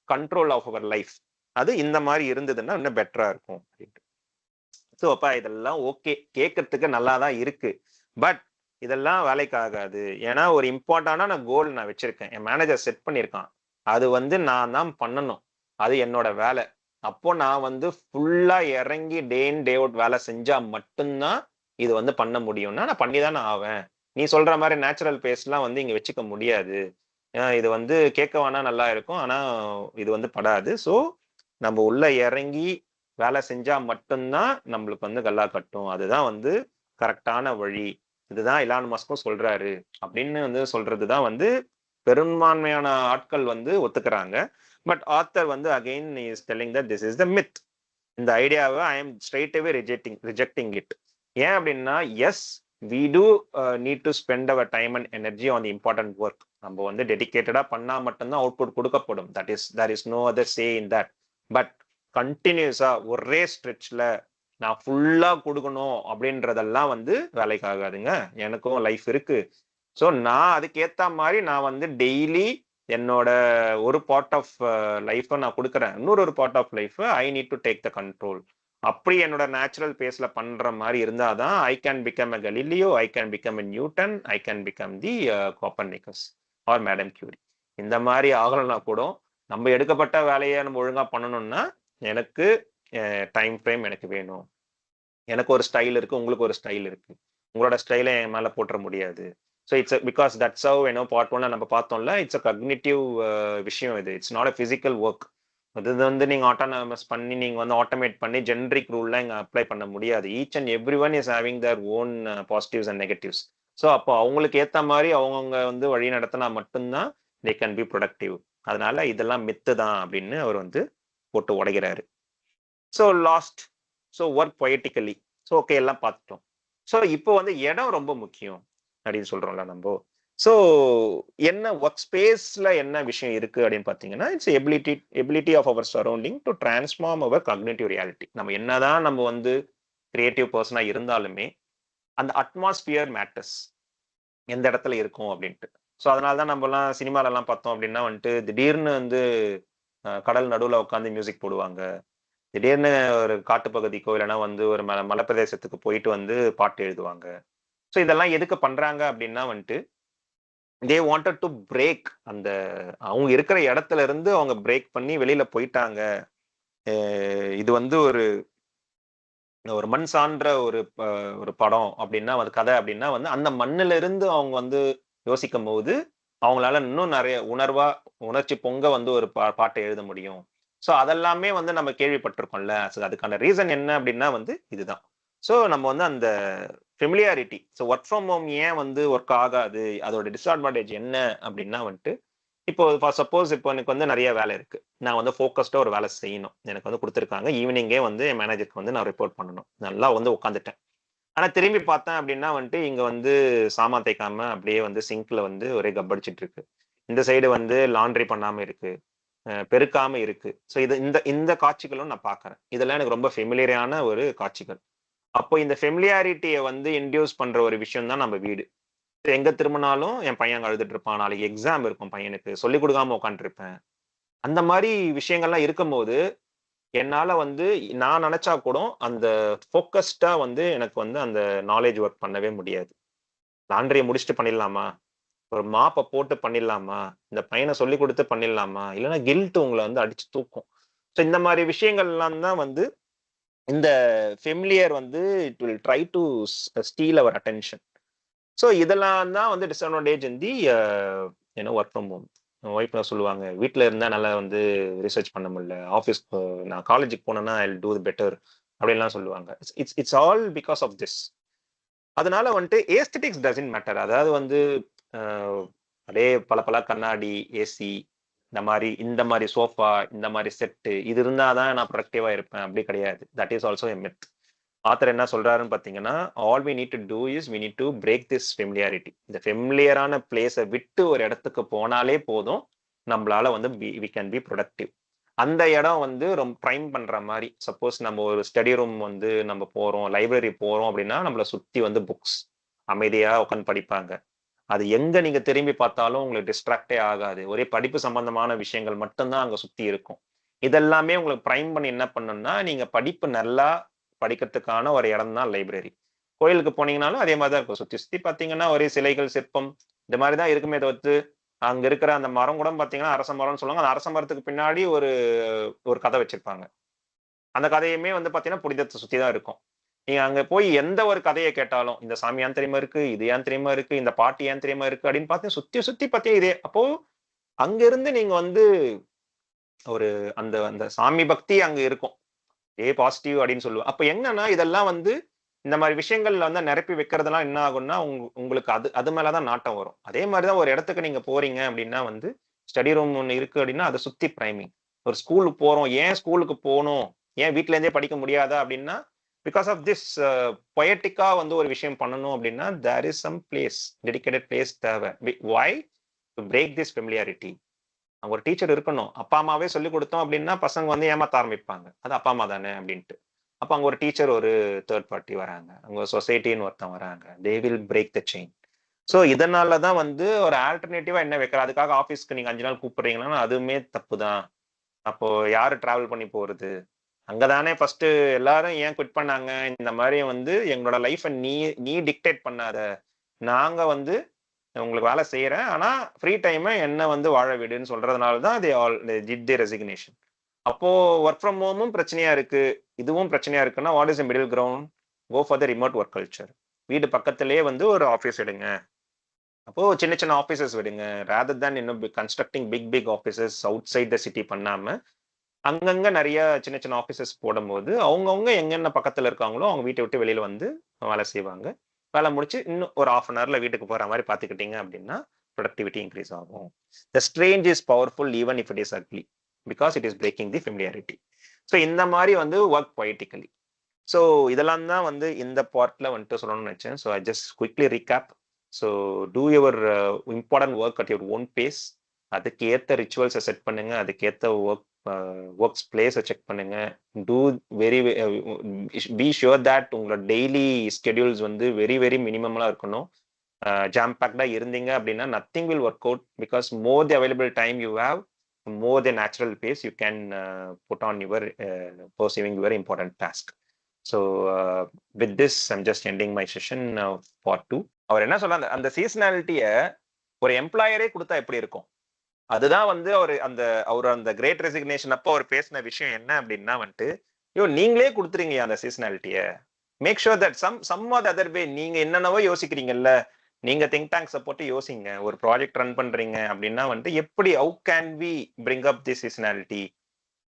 control of our life. அது இந்த மாதிரி இருந்ததுன்னா இன்னும் பெட்டரா இருக்கும் அப்படின்ட்டு. ஸோ அப்பா இதெல்லாம் ஓகே, கேட்கறதுக்கு நல்லா தான் இருக்கு, பட் இதெல்லாம் வேலைக்கு ஆகாது. ஏன்னா ஒரு இம்பார்ட்டன்டான கோல் நான் வச்சிருக்கேன், என் மேனேஜர் செட் பண்ணியிருக்கான், அது வந்து நான் தான் பண்ணணும், அது என்னோட வேலை. அப்போ நான் வந்து ஃபுல்லா இறங்கி டே இன் டே அவுட் வேலை செஞ்சா மட்டும்தான் இது வந்து பண்ண முடியும்னா நான் பண்ணி தானே ஆவேன். நீ சொல்ற மாதிரி நேச்சுரல் பேஸ்லாம் வந்து இங்க வச்சுக்க முடியாது. இது வந்து கேட்க வேணா நல்லா இருக்கும், ஆனா இது வந்து படாது. ஸோ நம்ம உள்ள இறங்கி வேலை செஞ்சா மட்டும்தான் நம்மளுக்கு வந்து கல்லா கட்டும். அதுதான் வந்து கரெக்டான வழி. இதுதான் இலான் மஸ்கும் சொல்றாரு அப்படின்னு வந்து சொல்றதுதான் வந்து பெரும்பான்மையான ஆட்கள் வந்து ஒத்துக்கிறாங்க. பட் ஆத்தர் வந்து again is telling that this is the myth. இந்த ஐடியாவை I am straight away rejecting it. ஏன் அப்படின்னா yes, we do need to spend our time and energy on the important work. நம்ம வந்து டெடிக்கேட்டடா பண்ணா மட்டும்தான் அவுட்புட் கொடுக்கப்படும். There is no other say in that. But கண்டினியூஸா ஒரே ஸ்ட்ரெச்ல நான் ஃபுல்லா கொடுக்கணும் அப்படின்றதெல்லாம் வந்து வேலைக்கு ஆகாதுங்க. எனக்கும் லைஃப் இருக்கு. ஸோ நான் அதுக்கேத்த மாதிரி நான் வந்து டெய்லி என்னோட ஒரு பார்ட் ஆஃப் லைஃப்பை நான் கொடுக்குறேன், இன்னொரு part of life I need to take the control. அப்படி என்னோட நேச்சுரல் பேஸ்ல பண்ற மாதிரி இருந்தாதான் I can become a Galileo, I can become a Newton, I can become the Copernicus or madam Curie. இந்த மாதிரி ஆகலன்னா கூட நம்ம எடுக்கப்பட்ட வேலையை நம்ம ஒழுங்கா பண்ணணும்னா எனக்கு டைம் ஃப்ரேம் எனக்கு வேணும். எனக்கு ஒரு ஸ்டைல் இருக்கு, உங்களுக்கு ஒரு ஸ்டைல் இருக்கு, உங்களோட ஸ்டைலை என் மேல போட்டுற முடியாது. So it's because that's how part ஒன்ல நம்ம பார்த்தோம்ல, இட்ஸ் அ கக்னிட்டிவ் விஷயம். இது it's not a physical work. அது வந்து நீங்க ஆட்டோனமஸ் பண்ணி நீங்க வந்து ஆட்டோமேட் பண்ணி ஜென்ரிக் ரூல்லாம் இங்க அப்ளை பண்ண முடியாது. Each and every one is having their own positives and negatives. So அப்போ அவங்களுக்கு ஏத்த மாதிரி அவங்கவுங்க வந்து வழி நடத்தினா மட்டும்தான் தே கேன் பி ப்ரொடக்டிவ். அதனால இதெல்லாம் மித்து தான் அப்படின்னு அவர் வந்து போட்டு உடைக்கிறாரு. So last, so work poetically. So okay எல்லாம் பார்த்துட்டோம். ஸோ இப்போ வந்து இடம் ரொம்ப முக்கியம் அப்படின்னு சொல்றோம்ல நம்ம. ஸோ என்ன ஒர்க் ஸ்பேஸ்ல என்ன விஷயம் இருக்கு அப்படின்னு பார்த்தீங்கன்னா, it's ability of our surrounding to transform our cognitive reality. நம்ம என்னதான் நம்ம வந்து கிரியேட்டிவ் பர்சனா இருந்தாலுமே அந்த அட்மாஸ்பியர் மேட்டர்ஸ், எந்த இடத்துல இருக்கும் அப்படின்ட்டு. ஸோ அதனால தான் நம்மலாம் சினிமாலெல்லாம் பார்த்தோம் அப்படின்னா வந்துட்டு திடீர்னு வந்து கடல் நடுவில் உட்காந்து மியூசிக் போடுவாங்க, திடீர்னு ஒரு காட்டுப்பகுதிக்கோ இல்லைன்னா வந்து ஒரு மலைப்பிரதேசத்துக்கு போயிட்டு வந்து பாட்டு எழுதுவாங்க. ஸோ இதெல்லாம் எதுக்கு பண்றாங்க அப்படின்னா வந்துட்டு தே வாண்டட் டு பிரேக், அந்த அவங்க இருக்கிற இடத்துல இருந்து அவங்க பிரேக் பண்ணி வெளியில போயிட்டாங்க. இது வந்து ஒரு ஒரு மண் சான்ற ஒரு படம் அப்படின்னா, அது கதை அப்படின்னா வந்து அந்த மண்ணுல இருந்து அவங்க வந்து யோசிக்கும் போது அவங்களால இன்னும் நிறைய உணர்ச்சி பொங்க வந்து ஒரு பாட்டை எழுத முடியும். ஸோ அதெல்லாமே வந்து நம்ம கேள்விப்பட்டிருக்கோம்ல. ஸோ அதுக்கான ரீசன் என்ன அப்படின்னா வந்து இதுதான். ஸோ நம்ம வந்து அந்த familiarity, so work from home ஏன் வந்து ஒர்க் ஆகாது, அதோட டிஸ்அட்வான்டேஜ் என்ன அப்படின்னா வந்துட்டு, இப்போ ஃபார் சப்போஸ் இப்போ எனக்கு வந்து நிறைய வேலை இருக்கு, நான் வந்து ஃபோக்கஸ்டா ஒரு வேலை செய்யணும், எனக்கு வந்து கொடுத்துருக்காங்க, ஈவினிங்கே வந்து என் மேனேஜருக்கு வந்து நான் ரிப்போர்ட் பண்ணணும், நல்லா வந்து உட்காந்துட்டேன். ஆனா திரும்பி பார்த்தேன் அப்படின்னா வந்துட்டு இங்க வந்து சாமான் தேய்க்காம அப்படியே வந்து சிங்க்ல வந்து ஒரே கப்படிச்சிட்டு இருக்கு, இந்த சைடு வந்து லாண்ட்ரி பண்ணாம இருக்கு, பெருக்காம இருக்கு. ஸோ இது இந்த இந்த காட்சிகளும் நான் பார்க்கறேன். இதெல்லாம் எனக்கு ரொம்ப ஃபெமிலியரான ஒரு காட்சிகள். அப்போ இந்த ஃபெமிலியாரிட்டியை வந்து இன்டியூஸ் பண்ற ஒரு விஷயம் தான் நம்ம வீடு. எங்க திரும்பினாலும் என் பையன் அங்க அழுதுட்டு இருப்பான், நாளைக்கு எக்ஸாம் இருக்கும் பையனுக்கு, சொல்லிக் கொடுக்காம உட்காந்துருப்பேன். அந்த மாதிரி விஷயங்கள்லாம் இருக்கும்போது என்னால வந்து நான் நினைச்சா கூட அந்த ஃபோக்கஸ்டா வந்து எனக்கு வந்து அந்த நாலேஜ் ஒர்க் பண்ணவே முடியாது. லாண்ட்ரியை முடிச்சுட்டு பண்ணிடலாமா, ஒரு மாப்பை போட்டு பண்ணிடலாமா, இந்த பையனை சொல்லி கொடுத்து பண்ணிடலாமா, இல்லைன்னா கில்ட் உங்களை வந்து அடிச்சு தூக்கும். ஸோ இந்த மாதிரி விஷயங்கள்லாம் தான் வந்து இந்த ஃபெமிலியர் வந்து it will try to steal our attention. So இதெல்லாம் தான் வந்து disadvantage in the work from home. Wife சொல்லுவாங்க, வீட்டில் இருந்தால் நல்லா வந்து ரிசர்ச் பண்ண முடியல, ஆஃபீஸ் நான் காலேஜுக்கு போனேன்னா ஐ டூ பெட்டர் அப்படின்லாம் சொல்லுவாங்க. It's it's all because of this. அதனால வந்துட்டு ஏஸ்தட்டிக்ஸ் டசன்ட் மேட்டர். அதாவது வந்து அப்படியே பல பல கண்ணாடி, ஏசி, இந்த மாதிரி சோஃபா, இந்த மாதிரி செட்டு, இது இருந்தாதான் நான் ப்ரொடக்டிவா இருப்பேன் அப்படி கிடையாது. That is also a myth. Author என்ன சொல்றாருன்னு பாத்தீங்கன்னா, all we need to do is we need to break this familiarity. இந்த ஃபெமிலியரான பிளேஸை விட்டு ஒரு இடத்துக்கு போனாலே போதும், நம்மளால வந்து வி கேன் பி ப்ரொடக்டிவ். அந்த இடம் வந்து ரொம்ப ப்ரைம் பண்ற மாதிரி. சப்போஸ் நம்ம ஒரு ஸ்டடி ரூம் வந்து நம்ம போறோம், லைப்ரரி போறோம் அப்படின்னா நம்மளை சுத்தி வந்து புக்ஸ் அமைதியா உட்காந்து படிப்பாங்க. அது எங்க நீங்க திரும்பி பார்த்தாலும் உங்களுக்கு டிஸ்ட்ராக்டே ஆகாது. ஒரே படிப்பு சம்பந்தமான விஷயங்கள் மட்டும்தான் அங்க சுத்தி இருக்கும். இதெல்லாமே உங்களுக்கு பிரைம் பண்ணி என்ன பண்ணணும்னா, நீங்க படிப்பு நல்லா படிக்கிறதுக்கான ஒரு இடம் தான் லைப்ரரி. கோயிலுக்கு போனீங்கனாலும் அதே மாதிரி தான் இருக்கும். சுத்தி சுத்தி பார்த்தீங்கன்னா ஒரே சிலைகள், சிற்பம் இந்த மாதிரி தான் இருக்குமே தவிர்த்து, அங்க இருக்கிற அந்த மரம் கூட பார்த்தீங்கன்னா அரச மரம்னு சொல்லுவாங்க. அந்த அரச மரத்துக்கு பின்னாடி ஒரு ஒரு கதை வச்சிருப்பாங்க. அந்த கதையுமே வந்து பார்த்தீங்கன்னா புனிதத்தை சுத்தி தான் இருக்கும். நீங்க அங்க போய் எந்த ஒரு கதையை கேட்டாலும், இந்த சாமி ஏன் தெரியுமா இருக்கு? இது ஏன் தெரியுமா இருக்கு? இந்த பாட்டு ஏன் தெரியுமா இருக்கு? அப்படின்னு பார்த்து சுத்தி சுத்தி பார்த்தீங்க இதே. அப்போ அங்க இருந்து நீங்க வந்து ஒரு அந்த அந்த சாமி பக்தி அங்க இருக்கும். ஏ பாசிட்டிவ் அப்படின்னு சொல்லுவேன். அப்ப என்னன்னா இதெல்லாம் வந்து இந்த மாதிரி விஷயங்கள்ல வந்து நிரப்பி வைக்கிறதெல்லாம் என்ன ஆகும்னா, உங்களுக்கு அது அது மேலதான் நாட்டம் வரும். அதே மாதிரிதான் ஒரு இடத்துக்கு நீங்க போறீங்க அப்படின்னா வந்து, ஸ்டடி ரூம் ஒண்ணு இருக்கு அப்படின்னா அதை சுத்தி பிரைமிங். ஒரு ஸ்கூலுக்கு போறோம், ஏன் ஸ்கூலுக்கு போகணும், ஏன் வீட்ல இருந்தே படிக்க முடியாதா அப்படின்னா, பிகாஸ் ஆஃப் திஸ் பொயட்டிக்கா வந்து ஒரு விஷயம் பண்ணணும் அப்படின்னா there is some place, dedicated place தேவை. Why to break this familiarity. ஒரு டீச்சர் இருக்கணும். அப்பா அம்மாவே சொல்லிக் கொடுத்தோம் அப்படின்னா பசங்க வந்து ஏமாத்த ஆரம்பிப்பாங்க. அது அப்பா அம்மா தானே அப்படின்ட்டு. அப்ப அங்க ஒரு டீச்சர், ஒரு தேர்ட் பார்ட்டி வராங்க. அங்க சொசைட்டின்னு ஒருத்தன் வராங்க. They will break the chain. So இதனால தான் வந்து ஒரு ஆல்டர்னேட்டிவா என்ன வைக்கிறார். அதுக்காக ஆபீஸ்க்கு நீங்க 5 நாள் கூப்பிடுறீங்கன்னா அதுவுமே தப்பு தான். அப்போ யாரு டிராவல் பண்ணி போறது? அங்கதானே ஃபர்ஸ்ட் எல்லாரும் ஏன் குவிட் பண்ணாங்க? இந்த மாதிரி வந்து எங்களோட லைஃப நீ நீ டிக்டேட் பண்ணாத. நாங்க வந்து உங்களுக்கு வேலை செய்யறேன். ஆனா ஃப்ரீ டைமை என்ன வந்து வாழ விடுன்னு சொல்றதுனால தான் they all did the resignation. அப்போ ஒர்க் ஃப்ரம் ஹோமும் பிரச்சனையா இருக்கு, இதுவும் பிரச்சனையா இருக்குன்னா what is middle ground? Go for the remote work culture. வீடு பக்கத்திலேயே வந்து ஒரு ஆஃபீஸ் எடுங்க. அப்போ சின்ன சின்ன ஆஃபீஸஸ் விடுங்க. ரேதர் தேன் இன்னும் constructing big big offices outside the city பண்ணாம, அங்கங்க நிறைய சின்ன சின்ன ஆஃபீஸஸ் போடும்போது அவங்கவுங்க எங்கென்ன பக்கத்துல இருக்காங்களோ அவங்க வீட்டை விட்டு வெளியில வந்து வேலை செய்வாங்க. வேலை முடிச்சு இன்னும் ஒரு ஹாஃப் அன் ஹவர்ல வீட்டுக்கு போற மாதிரி பாத்துக்கிட்டீங்க அப்படின்னா ப்ரொடக்டிவிட்டி இன்க்ரீஸ் ஆகும். த strange is powerful even if it is ugly, because it is braking the familiarity. So இந்த மாதிரி வந்து ஒர்க் பொய்டிக்கலி. ஸோ இதெல்லாம் தான் வந்து இந்த பார்ட்ல வந்துட்டு சொல்லணும்னு நினைச்சேன். So I just quickly recap. So two your important work at your own pace. அதுக்கு ஏற்ற ரிச்சுவல்ஸை செட் பண்ணுங்க. அதுக்கேற்ற ஒர்க்ஸ் பிளேஸை செக் பண்ணுங்க. Do very be sure that உங்களோட டெய்லி ஸ்கெடியூல்ஸ் வந்து வெரி வெரி மினிமம்லாம் இருக்கணும். ஜாம் பேக்டா இருந்தீங்க அப்படின்னா nothing will work out. Because more the available time you have, more the natural pace you can put on your perceiving your important task. So with this I'm just ending my session part 2. அவர் என்ன சொல்றாங்க, அந்த சீசனாலிட்டியை ஒரு எம்ப்ளாயரே கொடுத்தா எப்படி இருக்கும்? அதுதான் வந்து அவர் அந்த கிரேட் ரெசிக்னேஷன் அப்போ அவர் பேசின விஷயம் என்ன அப்படின்னா வந்துட்டு, நீங்களே கொடுத்துறீங்க அந்த சீசனாலிட்டியை. Make sure that some or other way. நீங்க என்னென்னவோ யோசிக்கிறீங்கல்ல, நீங்க திங்க் டேங்க்ஸை போட்டு யோசிங்க. ஒரு ப்ராஜெக்ட் ரன் பண்றீங்க அப்படின்னா வந்துட்டு எப்படி how can we bring up the seasonality,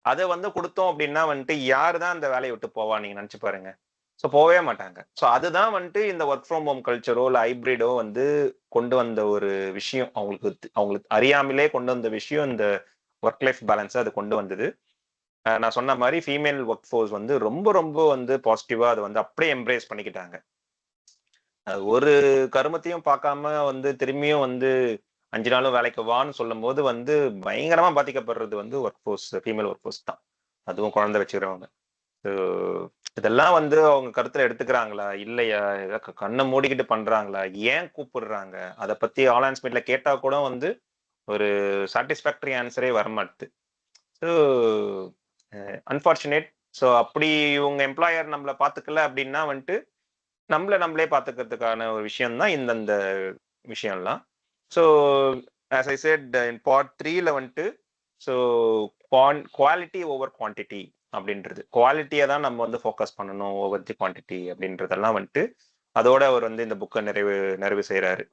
அதை வந்து கொடுத்தோம் அப்படின்னா வந்துட்டு யாரு தான் அந்த வேலையை விட்டு போவா? நீங்க நினைச்சு பாருங்க. ஸோ போவே மாட்டாங்க. ஸோ அதுதான் வந்துட்டு இந்த ஒர்க் ஃப்ரம் ஹோம் கல்ச்சரோ இல்லை ஹைப்ரிடோ வந்து கொண்டு வந்த ஒரு விஷயம். அவங்களுக்கு அறியாமலே கொண்டு வந்த விஷயம் இந்த ஒர்க் லைஃப் பேலன்ஸ் அது கொண்டு வந்தது. நான் சொன்ன மாதிரி ஃபீமேல் ஒர்க் ஃபோர்ஸ் வந்து ரொம்ப ரொம்ப வந்து பாசிட்டிவா அதை வந்து அப்படியே எம்ப்ரேஸ் பண்ணிக்கிட்டாங்க. ஒரு கருமத்தையும் பார்க்காம வந்து திரும்பியும் வந்து 5 நாளும் வேலைக்கு வான்னு சொல்லும் போது வந்து பயங்கரமா பாதிக்கப்படுறது வந்து work force, female work force தான். அதுவும் குழந்தை வச்சுக்கிறவங்க. இதெல்லாம் வந்து அவங்க கருத்துல எடுத்துக்கிறாங்களா இல்லையா? கண்ணை மூடிக்கிட்டு பண்றாங்களா? ஏன் கூப்பிடுறாங்க? அதை பத்தி ஆன்லைன் மீட்ல கேட்டா கூட வந்து ஒரு சாட்டிஸ்பாக்டரி ஆன்சரே வரமாட்டுது. So unfortunate. ஸோ அப்படி இவங்க எம்ப்ளாயர் நம்மளை பார்த்துக்கல அப்படின்னா வந்துட்டு நம்மளே பார்த்துக்கிறதுக்கான ஒரு விஷயம் தான் இந்தந்த விஷயம்லாம். So as I said in part 3ல வந்துட்டு, ஸோ குவாலிட்டி ஓவர் குவான்டிட்டி அப்படின்றது, குவாலிட்டியை தான் நம்ம வந்து ஃபோக்கஸ் பண்ணணும் ஓவர் தி குவான்டிட்டி அப்படின்றதெல்லாம் வந்துட்டு அதோட அவர் வந்து இந்த புக்கை நிறைவு செய்கிறாரு.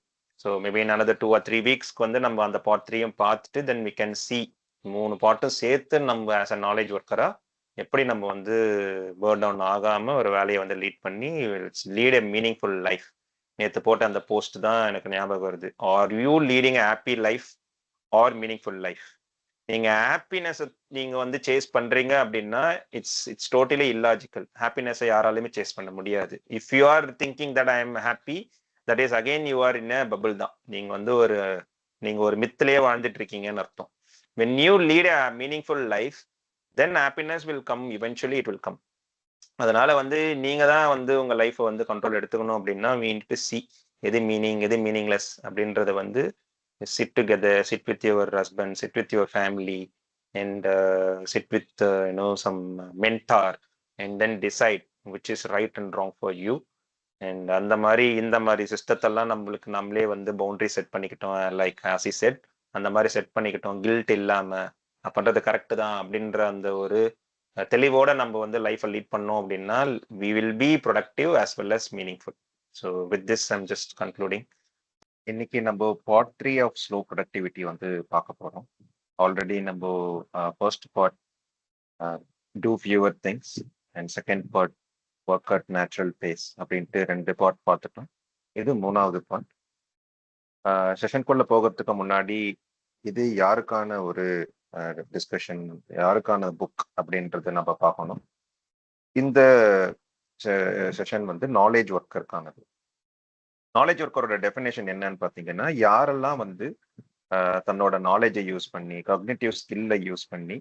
So maybe in another 2 or 3 வீக்ஸ்க்கு வந்து நம்ம அந்த பார்ட் 3யும் பார்த்துட்டு தென் we can see 3 பார்ட்டும் சேர்த்து நம்ம ஆஸ் அ நாலேஜ் ஒர்க்கரா எப்படி நம்ம வந்து பேர்ன் டவுன் ஆகாம ஒரு வேலையை வந்து லீட் பண்ணி லீட் எ மீனிங்ஃபுல் லைஃப். நேற்று போட்ட அந்த போஸ்ட் தான் எனக்கு ஞாபகம் வருது. Are you leading happy life or meaningful life? நீங்க ஹாப்பினஸ் நீங்க வந்து சேஸ் பண்றீங்க அப்படின்னா இட்ஸ் டோட்டலி இல்லாஜிக்கல். ஹாப்பினஸை யாராலுமே சேஸ் பண்ண முடியாது. If you are thinking that I am happy, that is again you are in a bubble தான். நீங்க ஒரு மித்திலேயே வாழ்ந்துட்டு இருக்கீங்கன்னு அர்த்தம். when you lead a meaningful life, then happiness will come eventually. It will come. அதனால வந்து நீங்க தான் வந்து உங்க லைஃப்பை வந்து கண்ட்ரோல் எடுத்துக்கணும் அப்படின்னா we need to see எது மீனிங் எது மீனிங்லெஸ் அப்படின்றத வந்து sit together, sit with your husband, sit with your family, and sit with some mentor, and then decide which is right and wrong for you. And அந்த மாதிரி இந்த மாதிரி சிஸ்டத்தெல்லாம் நம்மளே வந்து பவுண்டரி செட் பண்ணிக்கிட்டோம். லைக் ஆஸ் இ செட், அந்த மாதிரி செட் பண்ணிக்கிட்டோம் கில்ட் இல்லாம பண்றது கரெக்ட் தான் அப்படின்ற அந்த ஒரு தெளிவோட நம்ம வந்து லைஃப்பை லீட் பண்ணோம் அப்படின்னா we will be productive as well as meaningful. So with this I'm just concluding. இன்னைக்கு நம்ம பார்ட் 3 ஆஃப் ஸ்லோ ப்ரொடக்டிவிட்டி வந்து பார்க்க போறோம். ஆல்ரெடி நம்ம first part do fewer things and second part work at natural pace அப்படின்ட்டு 2 பார்ட் பார்த்துட்டோம். இது 3வது பார்ட். செஷனுக்குள்ள போகிறதுக்கு முன்னாடி இது யாருக்கான ஒரு டிஸ்கஷன், யாருக்கான புக் அப்படின்றது நம்ம பார்க்கணும். இந்த செஷன் வந்து நாலேஜ் ஒர்க்கருக்கானது. நாலேஜ் ஒர்க்கரோட டெஃபினேஷன் என்னன்னு பார்த்தீங்கன்னா, யாரெல்லாம் வந்து தன்னோட நாலேஜை யூஸ் பண்ணி காக்னிட்டிவ் ஸ்கில்லை யூஸ் பண்ணி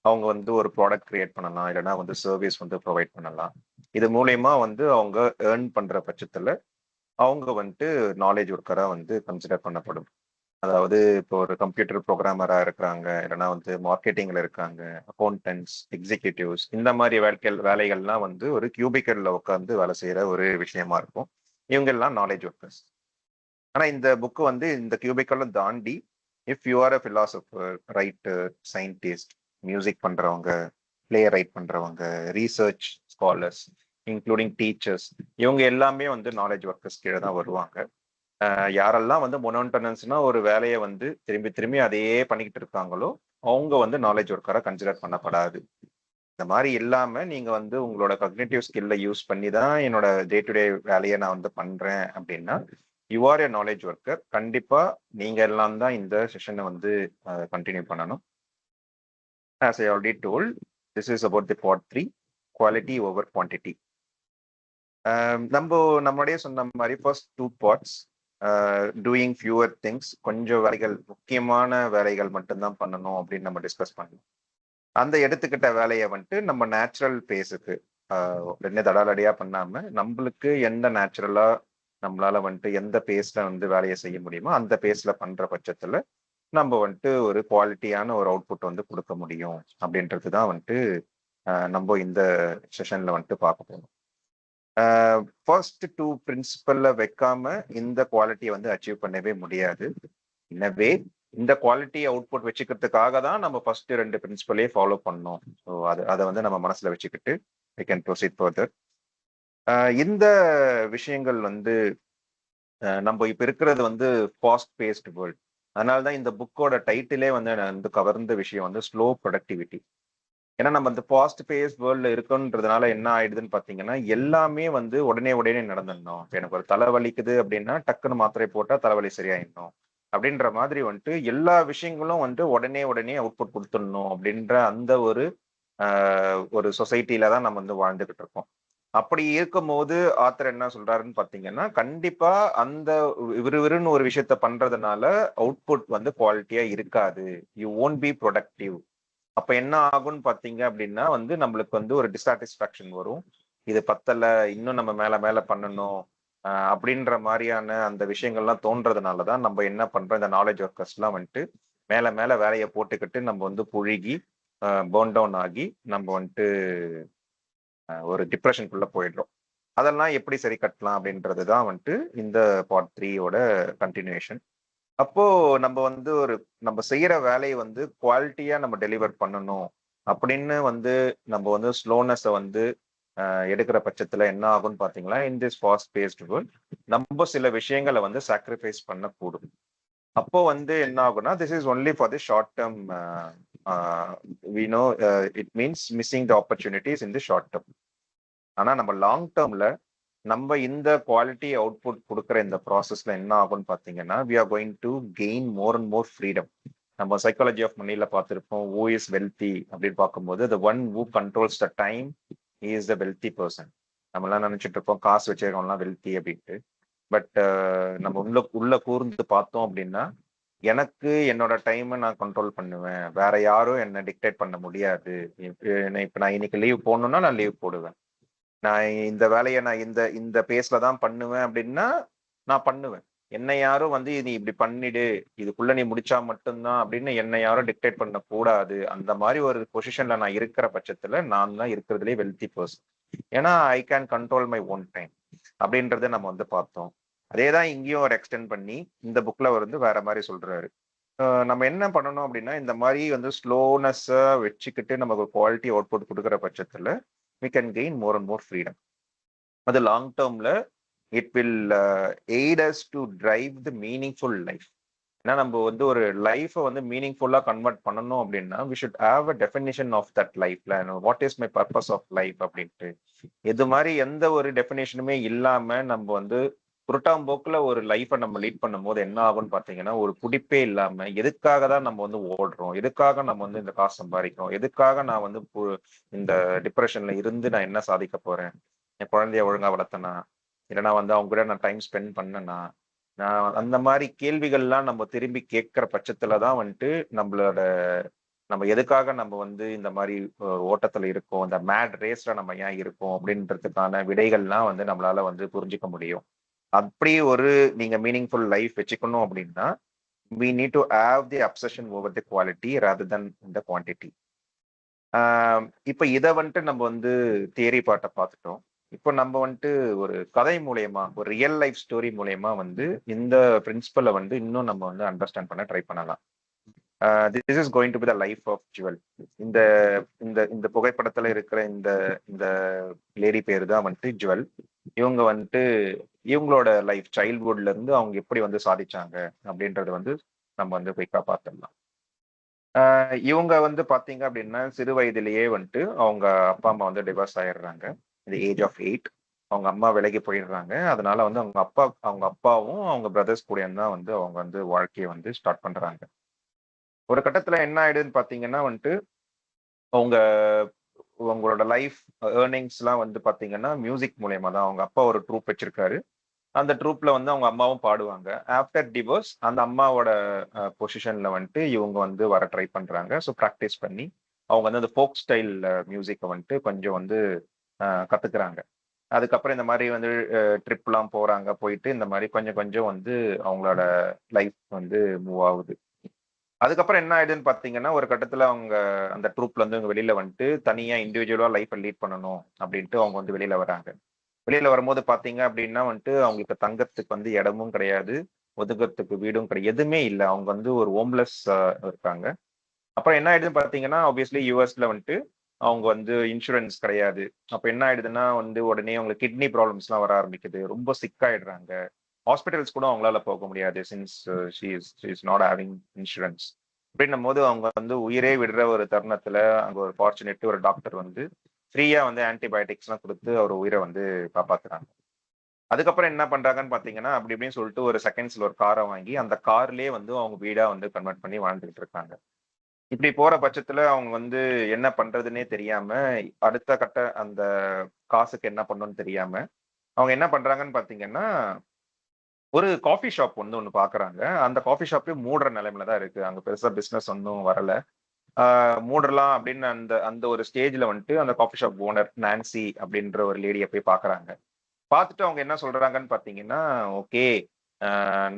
அவங்க வந்து ஒரு ப்ராடக்ட் கிரியேட் பண்ணலாம், இல்லைன்னா வந்து சர்வீஸ் வந்து ப்ரொவைட் பண்ணலாம். இது மூலயமா வந்து அவங்க ஏர்ன் பண்ற பட்சத்துல அவங்க வந்துட்டு நாலேஜ் ஒர்க்கரா வந்து கன்சிடர் பண்ணப்படும். அதாவது இப்போ ஒரு கம்ப்யூட்டர் ப்ரோக்ராமரா இருக்கிறாங்க, இல்லைன்னா வந்து மார்க்கெட்டிங்ல இருக்காங்க, அக்கௌண்டன்ஸ், எக்ஸிக்யூட்டிவ்ஸ், இந்த மாதிரி வேலைகள்லாம் வந்து ஒரு கியூபிக்கல்ல உட்காந்து வேலை செய்யற ஒரு விஷயமா இருக்கும். இவங்க எல்லாம் நாலேஜ் ஒர்க்கர்ஸ். ஆனா இந்த புக்கு வந்து இந்த கியூபிக்கலும் தாண்டி if you are a philosopher, writer, scientist, music பண்றவங்க, பிளே ரைட் பண்றவங்க, ரீசர்ச் ஸ்காலர்ஸ், இன்க்ளூடிங் டீச்சர்ஸ், இவங்க எல்லாமே வந்து நாலேஜ் ஒர்க்கர்ஸ் கீழே தான் வருவாங்க. யாரெல்லாம் வந்து மொனோட்டனன்ஸ்னா ஒரு வேலையை வந்து திரும்பி திரும்பி அதையே பண்ணிக்கிட்டு இருக்காங்களோ அவங்க வந்து நாலேஜ் ஒர்க்கரா கன்சிடர் பண்ணப்படாது. இந்த மாதிரி இல்லாம நீங்க வந்து உங்களோட கக்னிட்டிவ் ஸ்கில்லை யூஸ் பண்ணி தான் என்னோட டே டு டே வேலையை நான் வந்து பண்றேன் அப்படின்னா you R A knowledge worker. கண்டிப்பா நீங்க எல்லாம் தான் இந்த செஷனை வந்து கண்டினியூ பண்ணணும். As I already told, this is about the part 3, quality over quantity. நம்மளுடைய சொன்ன மாதிரி first 2 parts doing fewer things, கொஞ்சம் வேலைகள், முக்கியமான வேலைகள் மட்டும்தான் பண்ணணும் அப்படின்னு நம்ம டிஸ்கஸ் பண்ணோம். அந்த எடுத்துக்கிட்ட வேலையை வந்துட்டு நம்ம நேச்சுரல் பேஸுக்கு உடனே தடாலடியா பண்ணாம நம்மளுக்கு எந்த நேச்சுரலா நம்மளால வந்துட்டு எந்த பேஸ்ல வந்து வேலையை செய்ய முடியுமோ அந்த பேஸ்ல பண்ற பட்சத்துல நம்ம வந்துட்டு ஒரு குவாலிட்டியான ஒரு அவுட்புட் வந்து கொடுக்க முடியும் அப்படின்றது தான் வந்துட்டு நம்ம இந்த செஷன்ல வந்துட்டு பார்க்க போறோம். ஃபர்ஸ்ட் 2 பிரின்சிபல்ல வைக்காம இந்த குவாலிட்டியை வந்து அச்சீவ் பண்ணவே முடியாது. எனவே இந்த குவாலிட்டி அவுட்புட் வச்சுக்கிறதுக்காக தான் நம்ம ஃபர்ஸ்ட் 2 பிரின்சிபலே ஃபாலோ பண்ணோம். ஸோ அதை வந்து நம்ம மனசுல வச்சுக்கிட்டு we can proceed further. இந்த விஷயங்கள் வந்து நம்ம இப்ப இருக்கிறது வந்து ஃபாஸ்ட் பேஸ்ட் வேர்ல்ட். அதனால தான் இந்த புக்கோட டைட்டிலே வந்து கவர்ந்த விஷயம் வந்து ஸ்லோ ப்ரொடக்டிவிட்டி. ஏன்னா நம்ம இந்த ஃபாஸ்ட் பேஸ் வேர்ல்ட்ல இருக்கோன்றதுனால என்ன ஆயிடுதுன்னு பாத்தீங்கன்னா எல்லாமே வந்து உடனே உடனே நடந்துடணும். எனக்கு ஒரு தலைவலிக்குது அப்படின்னா டக்குன்னு மாத்திரை போட்டா தலைவலி சரியாயிடணும் அப்படின்ற மாதிரி வந்துட்டு எல்லா விஷயங்களும் வந்து உடனே உடனே அவுட்புட் கொடுத்துடணும் அப்படின்ற அந்த ஒரு சொசைட்டில தான் நம்ம வந்து வாழ்ந்துகிட்டு இருக்கோம். அப்படி இருக்கும்போது ஆத்தர் என்ன சொல்றாருன்னு பாத்தீங்கன்னா, கண்டிப்பா அந்த விறுவிறுன்னு ஒரு விஷயத்த பண்றதுனால அவுட்புட் வந்து குவாலிட்டியா இருக்காது. You won't be productive. அப்ப என்ன ஆகும்னு பாத்தீங்க அப்படின்னா வந்து நம்மளுக்கு வந்து ஒரு டிசாட்டிஸ்பாக்சன் வரும். இது பத்தல, இன்னும் நம்ம மேல மேல பண்ணணும் அப்படின்ற மாதிரியான அந்த விஷயங்கள்லாம் தோன்றதுனாலதான் நம்ம என்ன பண்றோம், இந்த நாலேஜ் ஒர்க்கர்ஸ் எல்லாம் வந்துட்டு மேல மேல வேலையை போட்டுக்கிட்டு நம்ம வந்து புழுகி பர்ன் டவுன் ஆகி நம்ம வந்துட்டு ஒரு டிப்ரெஷனுக்குள்ள போயிடுறோம். அதெல்லாம் எப்படி சரி கட்டலாம் அப்படின்றதுதான் வந்துட்டு இந்த பார்ட் 3யோட கண்டினியூஷன். அப்போ நம்ம வந்து நம்ம செய்யற வேலையை வந்து குவாலிட்டியா நம்ம டெலிவர் பண்ணணும் அப்படின்னு வந்து நம்ம வந்து ஸ்லோனஸை வந்து எடுக்கிற பட்சத்துல என்ன ஆகும்னு பாத்தீங்களா, in this fast paced world நம்ம சில விஷயங்களை வந்து சாக்ரிஃபைஸ் பண்ணக்கூடும். அப்போ வந்து என்ன ஆகும்னா, this is only for the short term. We know it means missing the opportunities in the short term. ஆனா நம்ம லாங் டேர்ம்ல நம்ம இந்த குவாலிட்டி அவுட்புட் கொடுக்குற இந்த ப்ராசஸ்ல என்ன ஆகும்னு பாத்தீங்கன்னா, we are going to gain more and more freedom. நம்ம சைக்காலஜி ஆஃப் மணில பார்த்திருப்போம், ஹூ இஸ் வெல்தி அப்படின்னு பார்க்கும்போது, the one who controls the time is the wealthy person. நம்ம எல்லாம் நினைச்சிட்டு இருப்போம் காசு வச்சிருக்கவங்கலாம் வெல்தி அப்படின்ட்டு. பட் நம்ம உள்ள கூர்ந்து பார்த்தோம் அப்படின்னா, எனக்கு என்னோட டைமை நான் கண்ட்ரோல் பண்ணுவேன், வேற யாரும் என்ன டிக்டேட் பண்ண முடியாது. இப்ப நான் இன்னைக்கு லீவ் போடணும்னா நான் லீவ் போடுவேன். நான் இந்த வேலையை நான் இந்த இந்த பேஸ்ல தான் பண்ணுவேன் அப்படின்னா நான் பண்ணுவேன். என்னை யாரும் வந்து நீ இப்படி பண்ணிடு, இதுக்குள்ள நீ முடிச்சா மட்டும்தான் அப்படின்னு என்னை யாரும் டிக்டேட் பண்ண கூடாது. அந்த மாதிரி ஒரு பொசிஷன்ல நான் இருக்கிற பட்சத்துல நான் தான் இருக்கிறதுலே வெல்தி பர்சன். ஏன்னா I can control my own time அப்படின்றத நம்ம வந்து பார்த்தோம். அதேதான் இங்கேயும் ஒரு எக்ஸ்டெண்ட் பண்ணி இந்த புக்ல வந்து வேற மாதிரி சொல்றாரு. நம்ம என்ன பண்ணணும் அப்படின்னா, இந்த மாதிரி வந்து ஸ்லோனஸை வச்சுக்கிட்டு நமக்கு குவாலிட்டி அவுட்புட் கொடுக்குற பட்சத்துல we can gain more and more freedom. அது லாங் டேர்ம்ல it will aid us to drive the meaningful life. ஏன்னா நம்ம வந்து ஒரு லைஃபை வந்து மீனிங்ஃபுல்லா கன்வெர்ட் பண்ணணும் அப்படின்னா we should have a definition of that லைஃப்ல, what is my purpose of life அப்படின்ட்டு. இது மாதிரி எந்த ஒரு டெஃபினேஷனுமே இல்லாம நம்ம வந்து புரட்டாம்போக்குல ஒரு லைஃபை நம்ம லீட் பண்ணும் போது என்ன ஆகும்னு பாத்தீங்கன்னா, ஒரு பிடிப்பே இல்லாம எதுக்காக தான் நம்ம வந்து ஓடுறோம், எதுக்காக நம்ம வந்து இந்த காசு சம்பாதிக்கிறோம், எதுக்காக நான் வந்து இந்த டிப்ரெஷன்ல இருந்து நான் என்ன சாதிக்க போறேன், என் குழந்தைய ஒழுங்கா வளர்த்தனா, இல்லைன்னா வந்து அவங்க கூட நான் டைம் ஸ்பெண்ட் பண்ணனா, நான் அந்த மாதிரி கேள்விகள்லாம் நம்ம திரும்பி கேட்கிற பட்சத்துலதான் வந்துட்டு நம்ம எதுக்காக நம்ம வந்து இந்த மாதிரி ஓட்டத்துல இருக்கோம், இந்த மேட் ரேஸ்ல நம்ம ஏன் இருக்கோம் அப்படின்றதுக்கான விடைகள்லாம் வந்து நம்மளால வந்து புரிஞ்சுக்க முடியும். அப்படி ஒரு நீங்க மீனிங்ஃபுல் லைஃப் வச்சுக்கணும் அப்படின்னா, we need to have the obsession over the quality rather than the quantity. இப்ப இதை வந்துட்டு நம்ம வந்து தியரி பாட்டை பார்த்துட்டோம். இப்போ நம்ம வந்துட்டு ஒரு கதை மூலயமா, ஒரு ரியல் லைஃப் ஸ்டோரி மூலயமா வந்து இந்த பிரின்சிபலை வந்து இன்னும் நம்ம வந்து அண்டர்ஸ்டாண்ட் பண்ண ட்ரை பண்ணலாம். This is going to be the life of jewel. இந்த இந்த இந்த புகைப்படத்துல இருக்கிற இந்த இந்த லேடி பேரு தான் வந்துட்டு ஜுவல். இவங்க வந்துட்டு இவங்களோட லைஃப் சைல்ட்ஹுட்ல இருந்து அவங்க எப்படி வந்து சாதிச்சாங்க அப்படின்றது வந்து நம்ம வந்து குயிக்கா பார்த்துடலாம். இவங்க வந்து பாத்தீங்க அப்படின்னா சிறு வயதிலேயே வந்துட்டு அவங்க அப்பா அம்மா வந்து டிவோர்ஸ் ஆயிடுறாங்க. இந்த ஏஜ் ஆஃப் 8 அவங்க அம்மா விலகி போயிடுறாங்க. அதனால வந்து அவங்க அப்பாவும் அவங்க பிரதர்ஸ் கூட தான் வந்து அவங்க வந்து வாழ்க்கையை வந்து ஸ்டார்ட் பண்றாங்க. ஒரு கட்டத்துல என்ன ஆயிடுதுன்னு பாத்தீங்கன்னா வந்துட்டு அவங்க அவங்களோட லைஃப் ஏர்னிங்ஸ் எல்லாம் வந்து பாத்தீங்கன்னா மியூசிக் மூலியமா தான். அவங்க அப்பா ஒரு ட்ரூப் வச்சிருக்காரு. அந்த ட்ரூப்ல வந்து அவங்க அம்மாவும் பாடுவாங்க. ஆஃப்டர் டிவோர்ஸ் அந்த அம்மாவோட பொசிஷன்ல வந்துட்டு இவங்க வந்து வர ட்ரை பண்றாங்க. ஸோ ப்ராக்டிஸ் பண்ணி அவங்க வந்து அந்த ஃபோக் ஸ்டைல் மியூசிக்கை வந்துட்டு கொஞ்சம் வந்து கத்துக்கிறாங்க. அதுக்கப்புறம் இந்த மாதிரி வந்து ட்ரிப்லாம் போறாங்க. போயிட்டு இந்த மாதிரி கொஞ்சம் கொஞ்சம் வந்து அவங்களோட லைஃப் வந்து மூவ் ஆகுது. அதுக்கப்புறம் என்ன ஆயிடுதுன்னு பாத்தீங்கன்னா, ஒரு கட்டத்துல அவங்க அந்த ட்ரூப்ல இருந்து இவங்க வெளியில வந்துட்டு தனியா இண்டிவிஜுவலா லைஃப்பை லீட் பண்ணணும் அப்படின்ட்டு அவங்க வந்து வெளியில வராங்க. வெளியில வரும்போது பாத்தீங்க அப்படின்னா வந்துட்டு அவங்களுக்கு தங்கறதுக்கு வந்து இடமும் கிடையாது, ஒதுங்கறதுக்கு வீடும் கிடையாது, எதுவுமே இல்லை. அவங்க வந்து ஒரு ஹோம்லெஸ் இருக்காங்க. அப்புறம் என்ன ஆயிடுதுன்னு பாத்தீங்கன்னா, ஆப்வியஸ்லி யூஎஸ்ல வந்துட்டு அவங்க வந்து இன்சூரன்ஸ் கிடையாது. அப்ப என்ன ஆயிடுதுன்னா வந்து உடனே அவங்களுக்கு கிட்னி ப்ராப்ளம்ஸ் எல்லாம் வர ஆரம்பிக்குது. ரொம்ப சிக் ஆயிடுறாங்க. ஹாஸ்பிட்டல்ஸ் கூட அவங்களால போக முடியாது, since she is not having insurance. அப்படின்னும் போது அவங்க வந்து உயிரே விடுற ஒரு தருணத்துல அங்க ஒரு ஃபார்ச்சுனேட் ஒரு டாக்டர் வந்து ஃப்ரீயா வந்து ஆன்டிபயோட்டிக்ஸ் எல்லாம் கொடுத்து அவர் உயிரை வந்து காப்பாத்துறாங்க. அதுக்கப்புறம் என்ன பண்றாங்கன்னு பாத்தீங்கன்னா, அப்படி இப்படின்னு சொல்லிட்டு ஒரு செகண்ட்ஸ்ல ஒரு காரை வாங்கி அந்த கார்லயே வந்து அவங்க வீடா வந்து கன்வெர்ட் பண்ணி வாழ்ந்துகிட்டு இருக்காங்க. இப்படி போற பட்சத்துல அவங்க வந்து என்ன பண்றதுன்னே தெரியாம, அடுத்த கட்ட அந்த காசுக்கு என்ன பண்ணணும்னு தெரியாம அவங்க என்ன பண்றாங்கன்னு பாத்தீங்கன்னா, ஒரு காஃபி ஷாப் வந்து ஒண்ணு பாக்குறாங்க. அந்த காஃபி ஷாப்பே மூடுற நிலைமையில தான் இருக்கு. அங்க பெருசா பிசினஸ் ஒன்னும் வரல. மூடலாம் அப்படின்னு அந்த அந்த ஒரு ஸ்டேஜ்ல வந்துட்டு அந்த காஃபி ஷாப் ஓனர் நான்சி அப்படின்ற ஒரு லேடியை போய் பாக்குறாங்க. பார்த்துட்டு அவங்க என்ன சொல்றாங்கன்னு பாத்தீங்கன்னா, ஓகே,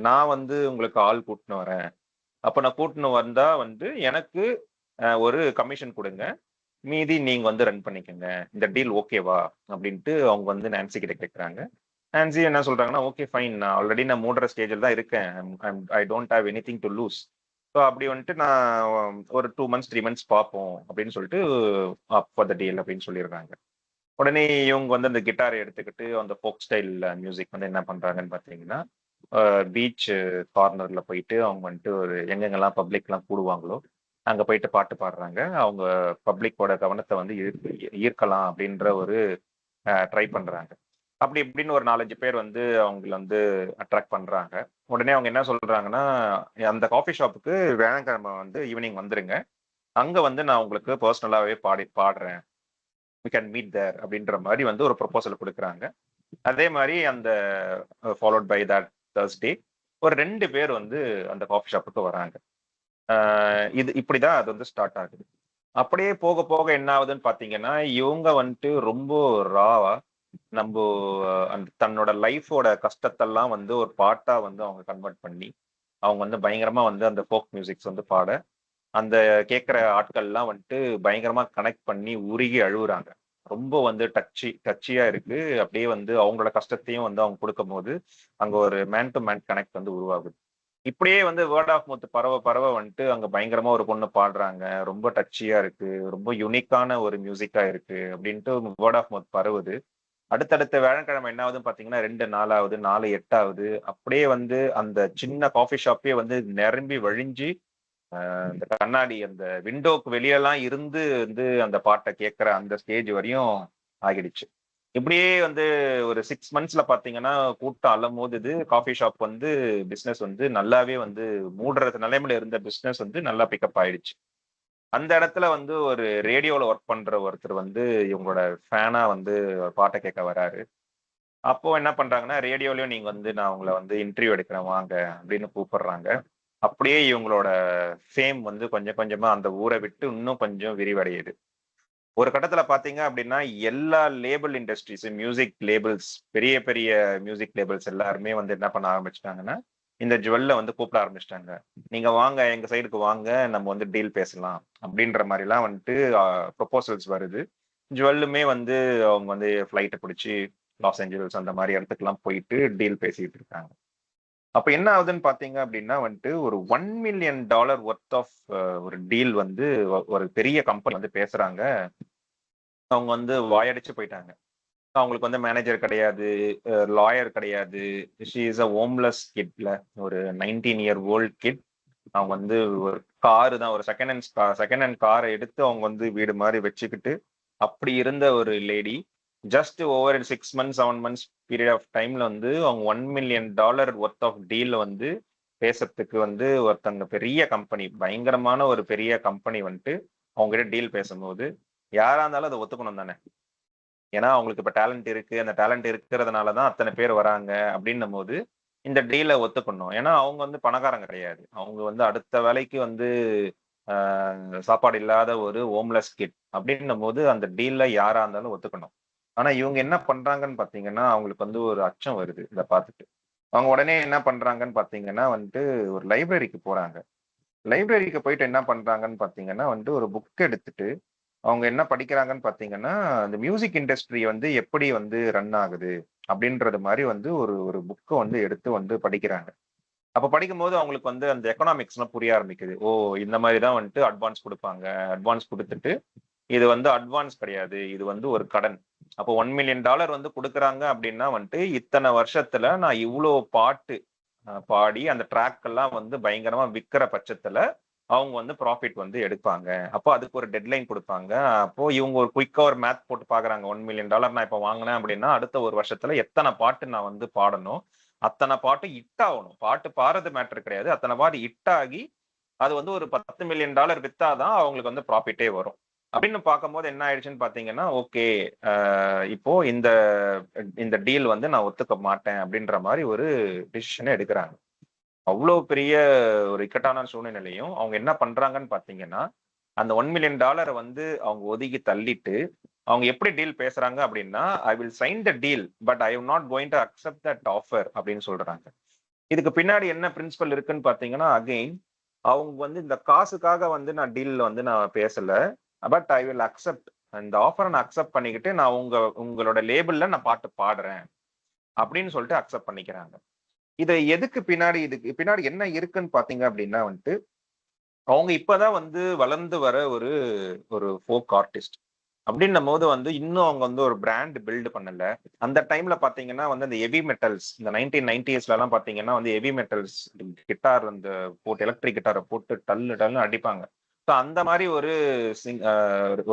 நான் வந்து உங்களுக்கு ஆள் கூட்டின்னு வரேன். அப்ப நான் கூட்டின்னு வந்தா வந்து எனக்கு ஒரு கமிஷன் கொடுங்க. மீதி நீங்க வந்து ரன் பண்ணிக்கோங்க. இந்த டீல் ஓகேவா அப்படின்ட்டு அவங்க வந்து நான்சி கிட்ட கேட்கறாங்க. நான்சி என்ன சொல்றாங்கன்னா, ஓகே ஃபைன், நான் ஆல்ரெடி நான் மூடுற ஸ்டேஜில் தான் இருக்கேன். ஐ don't have anything to lose. So அப்படி வந்துட்டு நான் ஒரு 2 months 3 months பார்ப்போம் அப்படின்னு சொல்லிட்டு அப் ஃபார் த டீல் அப்படின்னு சொல்லிடுறாங்க. உடனே இவங்க வந்து அந்த கிட்டாரை எடுத்துக்கிட்டு அந்த ஃபோக் ஸ்டைல் மியூசிக் வந்து என்ன பண்றாங்கன்னு பார்த்தீங்கன்னா, பீச் கார்னர்ல போயிட்டு அவங்க வந்துட்டு ஒரு எங்கெங்கெல்லாம் பப்ளிக்லாம் கூடுவாங்களோ, அங்க போயிட்டு பாட்டு பாடுறாங்க. அவங்க பப்ளிக்கோட கவனத்த வந்து ஈர்க்கலாம் அப்படின்ற ஒரு ட்ரை பண்றாங்க. அப்படி இப்படின்னு ஒரு 4, 5 பேர் வந்து அவங்கள வந்து அட்ராக்ட் பண்றாங்க. உடனே அவங்க என்ன சொல்றாங்கன்னா, அந்த காஃபி ஷாப்புக்கு வியாழக்கிழமை வந்து ஈவினிங் வந்துருங்க. அங்க வந்து நான் உங்களுக்கு பெர்சனலாவே பாடுறேன். வி கேன் மீட் தேர் அப்படின்ற மாரி வந்து ஒரு ப்ரொபோசல் குடுக்குறாங்க. அதே மாரி அந்த ஃபாலோட் பை தட் தர்ஸ்டே ஒரு 2 பேர் வந்து அந்த காஃபி ஷாப்புக்கு வராங்க. அ இது இப்படிதான் அது வந்து ஸ்டார்ட் ஆகுது. அப்படியே போக போக என்ன ஆகுதுன்னு பார்த்தீங்கன்னா, இவங்க வந்துட்டு ரொம்ப ராவா நம்போ அந்த தன்னோட லைஃபோட கஷ்டத்தெல்லாம் வந்து ஒரு பாட்டா வந்து அவங்க கன்வெர்ட் பண்ணி, அவங்க வந்து பயங்கரமா வந்து அந்த ஃபோக் மியூசிக்ஸ் வந்து பாட, அந்த கேட்கிற ஆட்கள்லாம் வந்துட்டு பயங்கரமா கனெக்ட் பண்ணி உருகி அழுவுறாங்க. ரொம்ப வந்து டச்சியா இருக்கு. அப்படியே வந்து அவங்களோட கஷ்டத்தையும் வந்து அவங்க குடுக்கும்போது, அங்க ஒரு மேன் டூ மேன் கனெக்ட் வந்து உருவாகுது. இப்படியே வந்து வேர்ட் ஆஃப் மவுத் பரவ பரவ வந்துட்டு அங்க பயங்கரமா ஒரு பொண்ணு பாடுறாங்க. ரொம்ப டச்சியா இருக்கு. ரொம்ப யூனிக்கான ஒரு மியூசிக்கா இருக்கு. அப்படின்ட்டு வேர்ட் ஆஃப் மவுத் பரவுது. அடுத்தடுத்த வியாழக்கிழமை என்ன ஆகுதுன்னு பார்த்தீங்கன்னா, 2 நாள் ஆகுது, 4 8 ஆகுது. அப்படியே வந்து அந்த சின்ன காஃபி ஷாப்பே வந்து நிரம்பி வழிஞ்சு, அந்த கண்ணாடி அந்த விண்டோக்கு வெளியலாம் இருந்து வந்து அந்த பாட்ட கேட்கிற அந்த ஸ்டேஜ் வரையும் ஆகிடுச்சு. இப்படியே வந்து ஒரு 6 மந்த்ஸ்ல பார்த்தீங்கன்னா, கூட்டம் அலமோதுது. காஃபி ஷாப் வந்து பிசினஸ் வந்து நல்லாவே வந்து மூடுறது நிலைமையில இருந்த பிசினஸ் வந்து நல்லா பிக்கப் ஆயிடுச்சு. அந்த இடத்துல வந்து ஒரு ரேடியோல வொர்க் பண்ற ஒருத்தர் வந்து இவங்களோட ஃபேனா வந்து பாட்ட கேட்க வராரு. அப்போ என்ன பண்றாங்கன்னா, ரேடியோலயும் நீங்க வந்து நான் உங்கள வந்து இன்டர்வியூ எடுக்கிறேன் வாங்க அப்படின்னு கூப்பிடுறாங்க. அப்படியே இவங்களோட ஃபேம் வந்து கொஞ்சம் கொஞ்சமா அந்த ஊர விட்டு இன்னும் கொஞ்சம் விரிவடையுது. ஒரு கட்டத்துல பார்த்தீங்க அப்படின்னா, எல்லா லேபிள் இண்டஸ்ட்ரீஸ் மியூசிக் லேபிள்ஸ் பெரிய பெரிய மியூசிக் லேபிள்ஸ் எல்லாருமே வந்து என்ன பண்ண ஆரம்பிச்சுட்டாங்கன்னா, இந்த ஜுவல்ல வந்து கூப்பிட ஆரம்பிச்சுட்டாங்க. நீங்க வாங்க எங்க சைடுக்கு வாங்க நம்ம வந்து டீல் பேசலாம். அப்படின்ற மாரிலாம் வந்துட்டு ப்ரொபோசல்ஸ் வருது. ஜுவல்லுமே வந்து அவங்க வந்து ஃப்ளைட்ட புடிச்சு லாஸ் ஏஞ்சல்ஸ் அந்த மாரி இடத்துக்குலாம் போயிட்டு டீல் பேசிட்டு இருக்காங்க. அப்ப என்ன ஆகுதுன்னு பார்த்தீங்க அப்படின்னா வந்துட்டு ஒரு $1,000,000 வொர்த் ஆஃப் ஒரு டீல் வந்து ஒரு பெரிய கம்பெனி வந்து பேசுறாங்க. அவங்க வந்து வாயடிச்சு போயிட்டாங்க. அவங்களுக்கு வந்து மேனேஜர் கிடையாது, லாயர் கிடையாது. ஷி இஸ் அ ஹோம்லெஸ் கிட்ல ஒரு 19 இயர் ஓல்ட் கிட். அவங்க வந்து ஒரு காரு தான் ஒரு செகண்ட் ஹேண்ட் கார எடுத்து அவங்க வந்து வீடு மாரி வச்சுக்கிட்டு, அப்படி இருந்த ஒரு lady. Just over 6 months, 7 months period of டைம்ல வந்து அவங்க $1,000,000 வொர்த் ஆஃப் டீல் வந்து பேசறதுக்கு வந்து ஒருத்தங்க பெரிய கம்பெனி, பயங்கரமான ஒரு பெரிய கம்பெனி வந்துட்டு அவங்ககிட்ட டீல் பேசும்போது, யாரா இருந்தாலும் அத ஒத்துக்கணும் தானே! ஏன்னா, அவங்களுக்கு இப்ப டேலண்ட் இருக்கு. அந்த டேலண்ட் இருக்கிறதுனால தான் அத்தன பேர் வராங்க அப்டின்னும்போது, இந்த டீல ஒத்துக்கணும். ஏன்னா, அவங்க வந்து பணக்காரங்க கிடையாது. அவங்க வந்து அடுத்த வேலைக்கு வந்து அ சாப்பாடு இல்லாத ஒரு ஹோம்லெஸ் கிட் அப்டின்னும்போது, அந்த டீல்ல யாரா இருந்தாலும் ஒத்துக்கணும். ஆனா, இவங்க என்ன பண்றாங்கன்னு பார்த்தீங்கன்னா, அவங்களுக்கு வந்து ஒரு அச்சம் வருது இத பார்த்துட்டு. அவங்க உடனே என்ன பண்றாங்கன்னு பார்த்தீங்கன்னா வந்துட்டு, ஒரு லைப்ரரிக்கு போறாங்க. லைப்ரரிக்கு போயிட்டு என்ன பண்றாங்கன்னு பார்த்தீங்கன்னா வந்துட்டு, ஒரு புக் எடுத்துட்டு அவங்க என்ன படிக்கிறாங்கன்னு பார்த்தீங்கன்னா, அந்த மியூசிக் இண்டஸ்ட்ரி வந்து எப்படி வந்து ரன் ஆகுது? அப்படின்றது மாரி வந்து ஒரு ஒரு புக்க வந்து எடுத்து வந்து படிக்கிறாங்க. அப்ப படிக்கும்போது அவங்களுக்கு வந்து அந்த எக்கனாமிக்ஸ்லாம் புரிய ஆரம்பிக்குது. ஓ! இந்த மாரி தான் வந்துட்டு அட்வான்ஸ் குடுப்பாங்க. அட்வான்ஸ் குடுத்துட்டு, இது வந்து அட்வான்ஸ் கிடையாது. இது வந்து ஒரு கடன். அப்போ $1,000,000 வந்து குடுக்குறாங்க அப்படின்னா வந்துட்டு, இத்தன வருஷத்துல நான் இவ்ளோ பாட்டு பாடி அந்த ட்ராக் எல்லாம் வந்து பயங்கரமா விக்கிற பட்சத்துல, அவங்க வந்து ப்ராஃபிட் வந்து எடுப்பாங்க. அப்போ அதுக்கு ஒரு டெட்லைன் குடுப்பாங்க. அப்போ இவங்க ஒரு குயிக்கா ஒரு மேத் போட்டு பார்க்குறாங்க. $1,000,000 நான் இப்ப வாங்குனேன் அப்படின்னா, அடுத்த 1 வருஷத்துல எத்தன பாட்டு நான் வந்து பாடணும். அத்தன பாட்டு ஹிட் ஆவணும். பாட்டு பாடுறது மேட்டர் கிடையாது. அத்தன பாட்டு ஹிட் ஆகி, அது வந்து ஒரு $10,000,000 வித்தா தான் அவங்களுக்கு வந்து ப்ராஃபிட்டே வரும். அப்படின்னு பார்க்கும்போது என்ன ஆயிடுச்சுன்னு பார்த்தீங்கன்னா, ஓகே இப்போ இந்த இந்த டீல் வந்து நான் ஒத்துக்க மாட்டேன் அப்படின்ற மாரி ஒரு டிசிஷன எடுக்குறாங்க. அவ்ளோ பெரிய ஒரு இக்கட்டான சூழ்நிலையிலயும் அவங்க என்ன பண்றாங்கன்னு பார்த்தீங்கன்னா, அந்த $1,000,000 வந்து அவங்க ஒதுக்கி தள்ளிட்டு, அவங்க எப்படி டீல் பேசுறாங்க அப்படின்னா, "I will sign the deal. But I am not going to accept that offer" அப்படின்னு சொல்றாங்க. இதுக்கு பின்னாடி என்ன பிரின்சிபல் இருக்குன்னு பார்த்தீங்கன்னா, அகைன் அவங்க வந்து இந்த காசுக்காக வந்து நான் டீல்ல வந்து நான் பேசல. But I will accept. இந்த ஆஃபர நான் அக்செப்ட் பண்ணிக்கிட்டு, நான் உங்களோட லேபிள்ல நான் பாட்டு பாடுறேன். அப்படின்னு சொல்லிட்டு அக்செப்ட் பண்ணிக்கிறாங்க. இதுக்கு பின்னாடி என்ன இருக்குன்னு பார்த்தீங்க அப்படின்னா வந்துட்டு, அவங்க இப்ப தான் வந்து வளர்ந்து வர ஒரு ஒரு ஃபோக் ஆர்டிஸ்ட். அப்படின்னும் போது வந்து இன்னும் அவங்க வந்து ஒரு பிராண்ட் பில்டு பண்ணல. அந்த டைம்ல பாத்தீங்கன்னா வந்து அந்த ஹெவி மெட்டல்ஸ் இந்த 1990ஸ்ல எல்லாம் பாத்தீங்கன்னா வந்து ஹெவி மெட்டல்ஸ் கிட்டார் அந்த போட்டு எலக்ட்ரிக் கிட்டாரை போட்டு டல்லு டல்லுன்னு அடிப்பாங்க. ஸோ அந்த மாதிரி ஒரு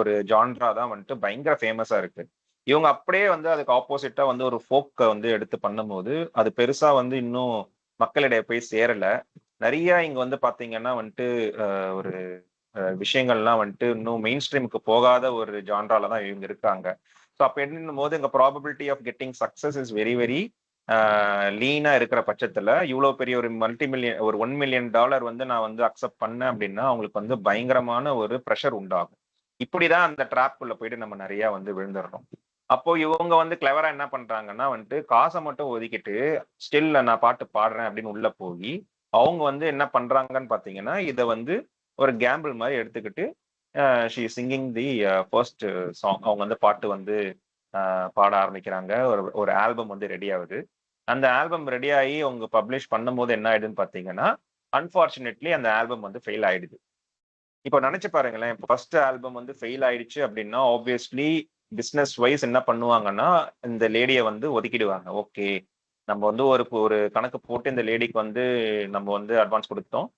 ஒரு ஜான்ரா தான் வந்துட்டு பயங்கர ஃபேமஸா இருக்கு. இவங்க அப்படியே வந்து அதுக்கு ஆப்போசிட்டா வந்து ஒரு ஃபோக்க வந்து எடுத்து பண்ணும்போது அது பெருசா வந்து இன்னும் மக்களிடையே போய் சேரல. நிறைய இங்க வந்து பாத்தீங்கன்னா வந்துட்டு ஒரு விஷயங்கள்லாம் வந்துட்டு இன்னும் மெயின் ஸ்ட்ரீமுக்கு போகாத ஒரு ஜான்ரால தான் இவங்க இருக்காங்க. ஸோ அப்போ என்னும் போது இங்க probability of getting success is very very லீனா இருக்கிற பட்சத்துல இவ்வளவு பெரிய ஒரு மல்டி மில்லியன் ஒரு $1 மில்லியன் வந்து நான் வந்து அக்செப்ட் பண்ணேன் அப்படின்னா அவங்களுக்கு வந்து பயங்கரமான ஒரு ப்ரெஷர் உண்டாகும். இப்படிதான் அந்த ட்ராப்குள்ள போயிட்டு நம்ம நிறைய வந்து விழுந்துடுறோம். அப்போ இவங்க வந்து கிளவரா என்ன பண்றாங்கன்னா வந்துட்டு காசை மட்டும் ஒதுக்கிட்டு ஸ்டில் நான் பாட்டு பாடுறேன் அப்படின்னு உள்ள போய் அவங்க வந்து என்ன பண்றாங்கன்னு பாத்தீங்கன்னா இதை வந்து ஒரு கேம்பிள் மாதிரி எடுத்துக்கிட்டு she singing the first song. அவங்க வந்து பாட்டு வந்து பாட ஆரம்பிக்கிறாங்க. ஒரு ஒரு ஆல்பம் வந்து ரெடி ஆகுது. அந்த ஆல்பம் ரெடி ஆகி அவங்க பப்ளிஷ் பண்ணும்போது என்ன ஆயிடுன்னு பாத்தீங்கன்னா அன்பார்ச்சுனேட்லி அந்த ஆல்பம் வந்து ஃபெயில் ஆயிடுது. இப்போ நினைச்சு பாருங்களேன், ஃபர்ஸ்ட் ஆல்பம் வந்து ஃபெயில் ஆயிடுச்சு அப்படின்னா ஆப்வியஸ்லி பிசினஸ் வைஸ் என்ன பண்ணுவாங்கன்னா இந்த லேடியை வந்து ஒதுக்கிடுவாங்க. ஓகே, நம்ம வந்து ஒரு ஒரு கணக்கு போட்டு இந்த லேடிக்கு வந்து நம்ம வந்து அட்வான்ஸ் கொடுத்தோம்,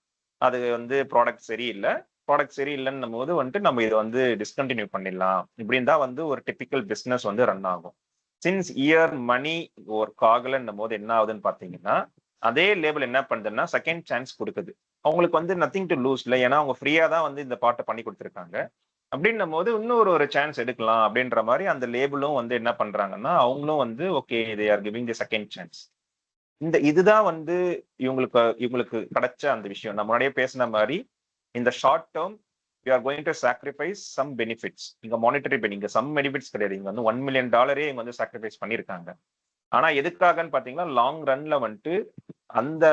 அது வந்து ப்ராடக்ட் சரியில்லை, ப்ராடக்ட் சரியில்லைன்னும் போது வந்துட்டு நம்ம இதை வந்து டிஸ்கண்டினியூ பண்ணிடலாம். இப்படின்னு தான் வந்து ஒரு டிபிக்கல் பிஸ்னஸ் வந்து ரன் ஆகும். சின்ஸ் இயர் மணி ஒர்க் ஆகலைன்னும் போது என்ன ஆகுதுன்னு பார்த்தீங்கன்னா அதே லேபிள் என்ன பண்ணுதுன்னா செகண்ட் சான்ஸ் கொடுக்குது. அவங்களுக்கு வந்து நத்திங் டு லூஸ் இல்லை, ஏன்னா அவங்க ஃப்ரீயா தான் வந்து இந்த பாட்டை பண்ணி கொடுத்துருக்காங்க. அப்படின்னும் போது இன்னும் ஒரு சான்ஸ் எடுக்கலாம் அப்படின்ற மாதிரி அந்த லேபிளும் வந்து என்ன பண்றாங்கன்னா அவங்களும் வந்து okay they are giving the second chance. இதுதான் வந்து இவங்களுக்கு இவங்களுக்கு கிடைச்ச அந்த விஷயம். நம்ம முன்னாடியே பேசின மாதிரி இந்த short term you are going to sacrifice some benefits. இங்க மானிட்டரி இங்க சம் பெனிஃபிட்ஸ் கிடையாது. இங்க வந்து $1 மில்லியன் இங்க வந்து சாக்ரிஃபைஸ் பண்ணியிருக்காங்க. ஆனா எதுக்காகன்னு பாத்தீங்கன்னா லாங் ரன்ல வந்துட்டு அந்த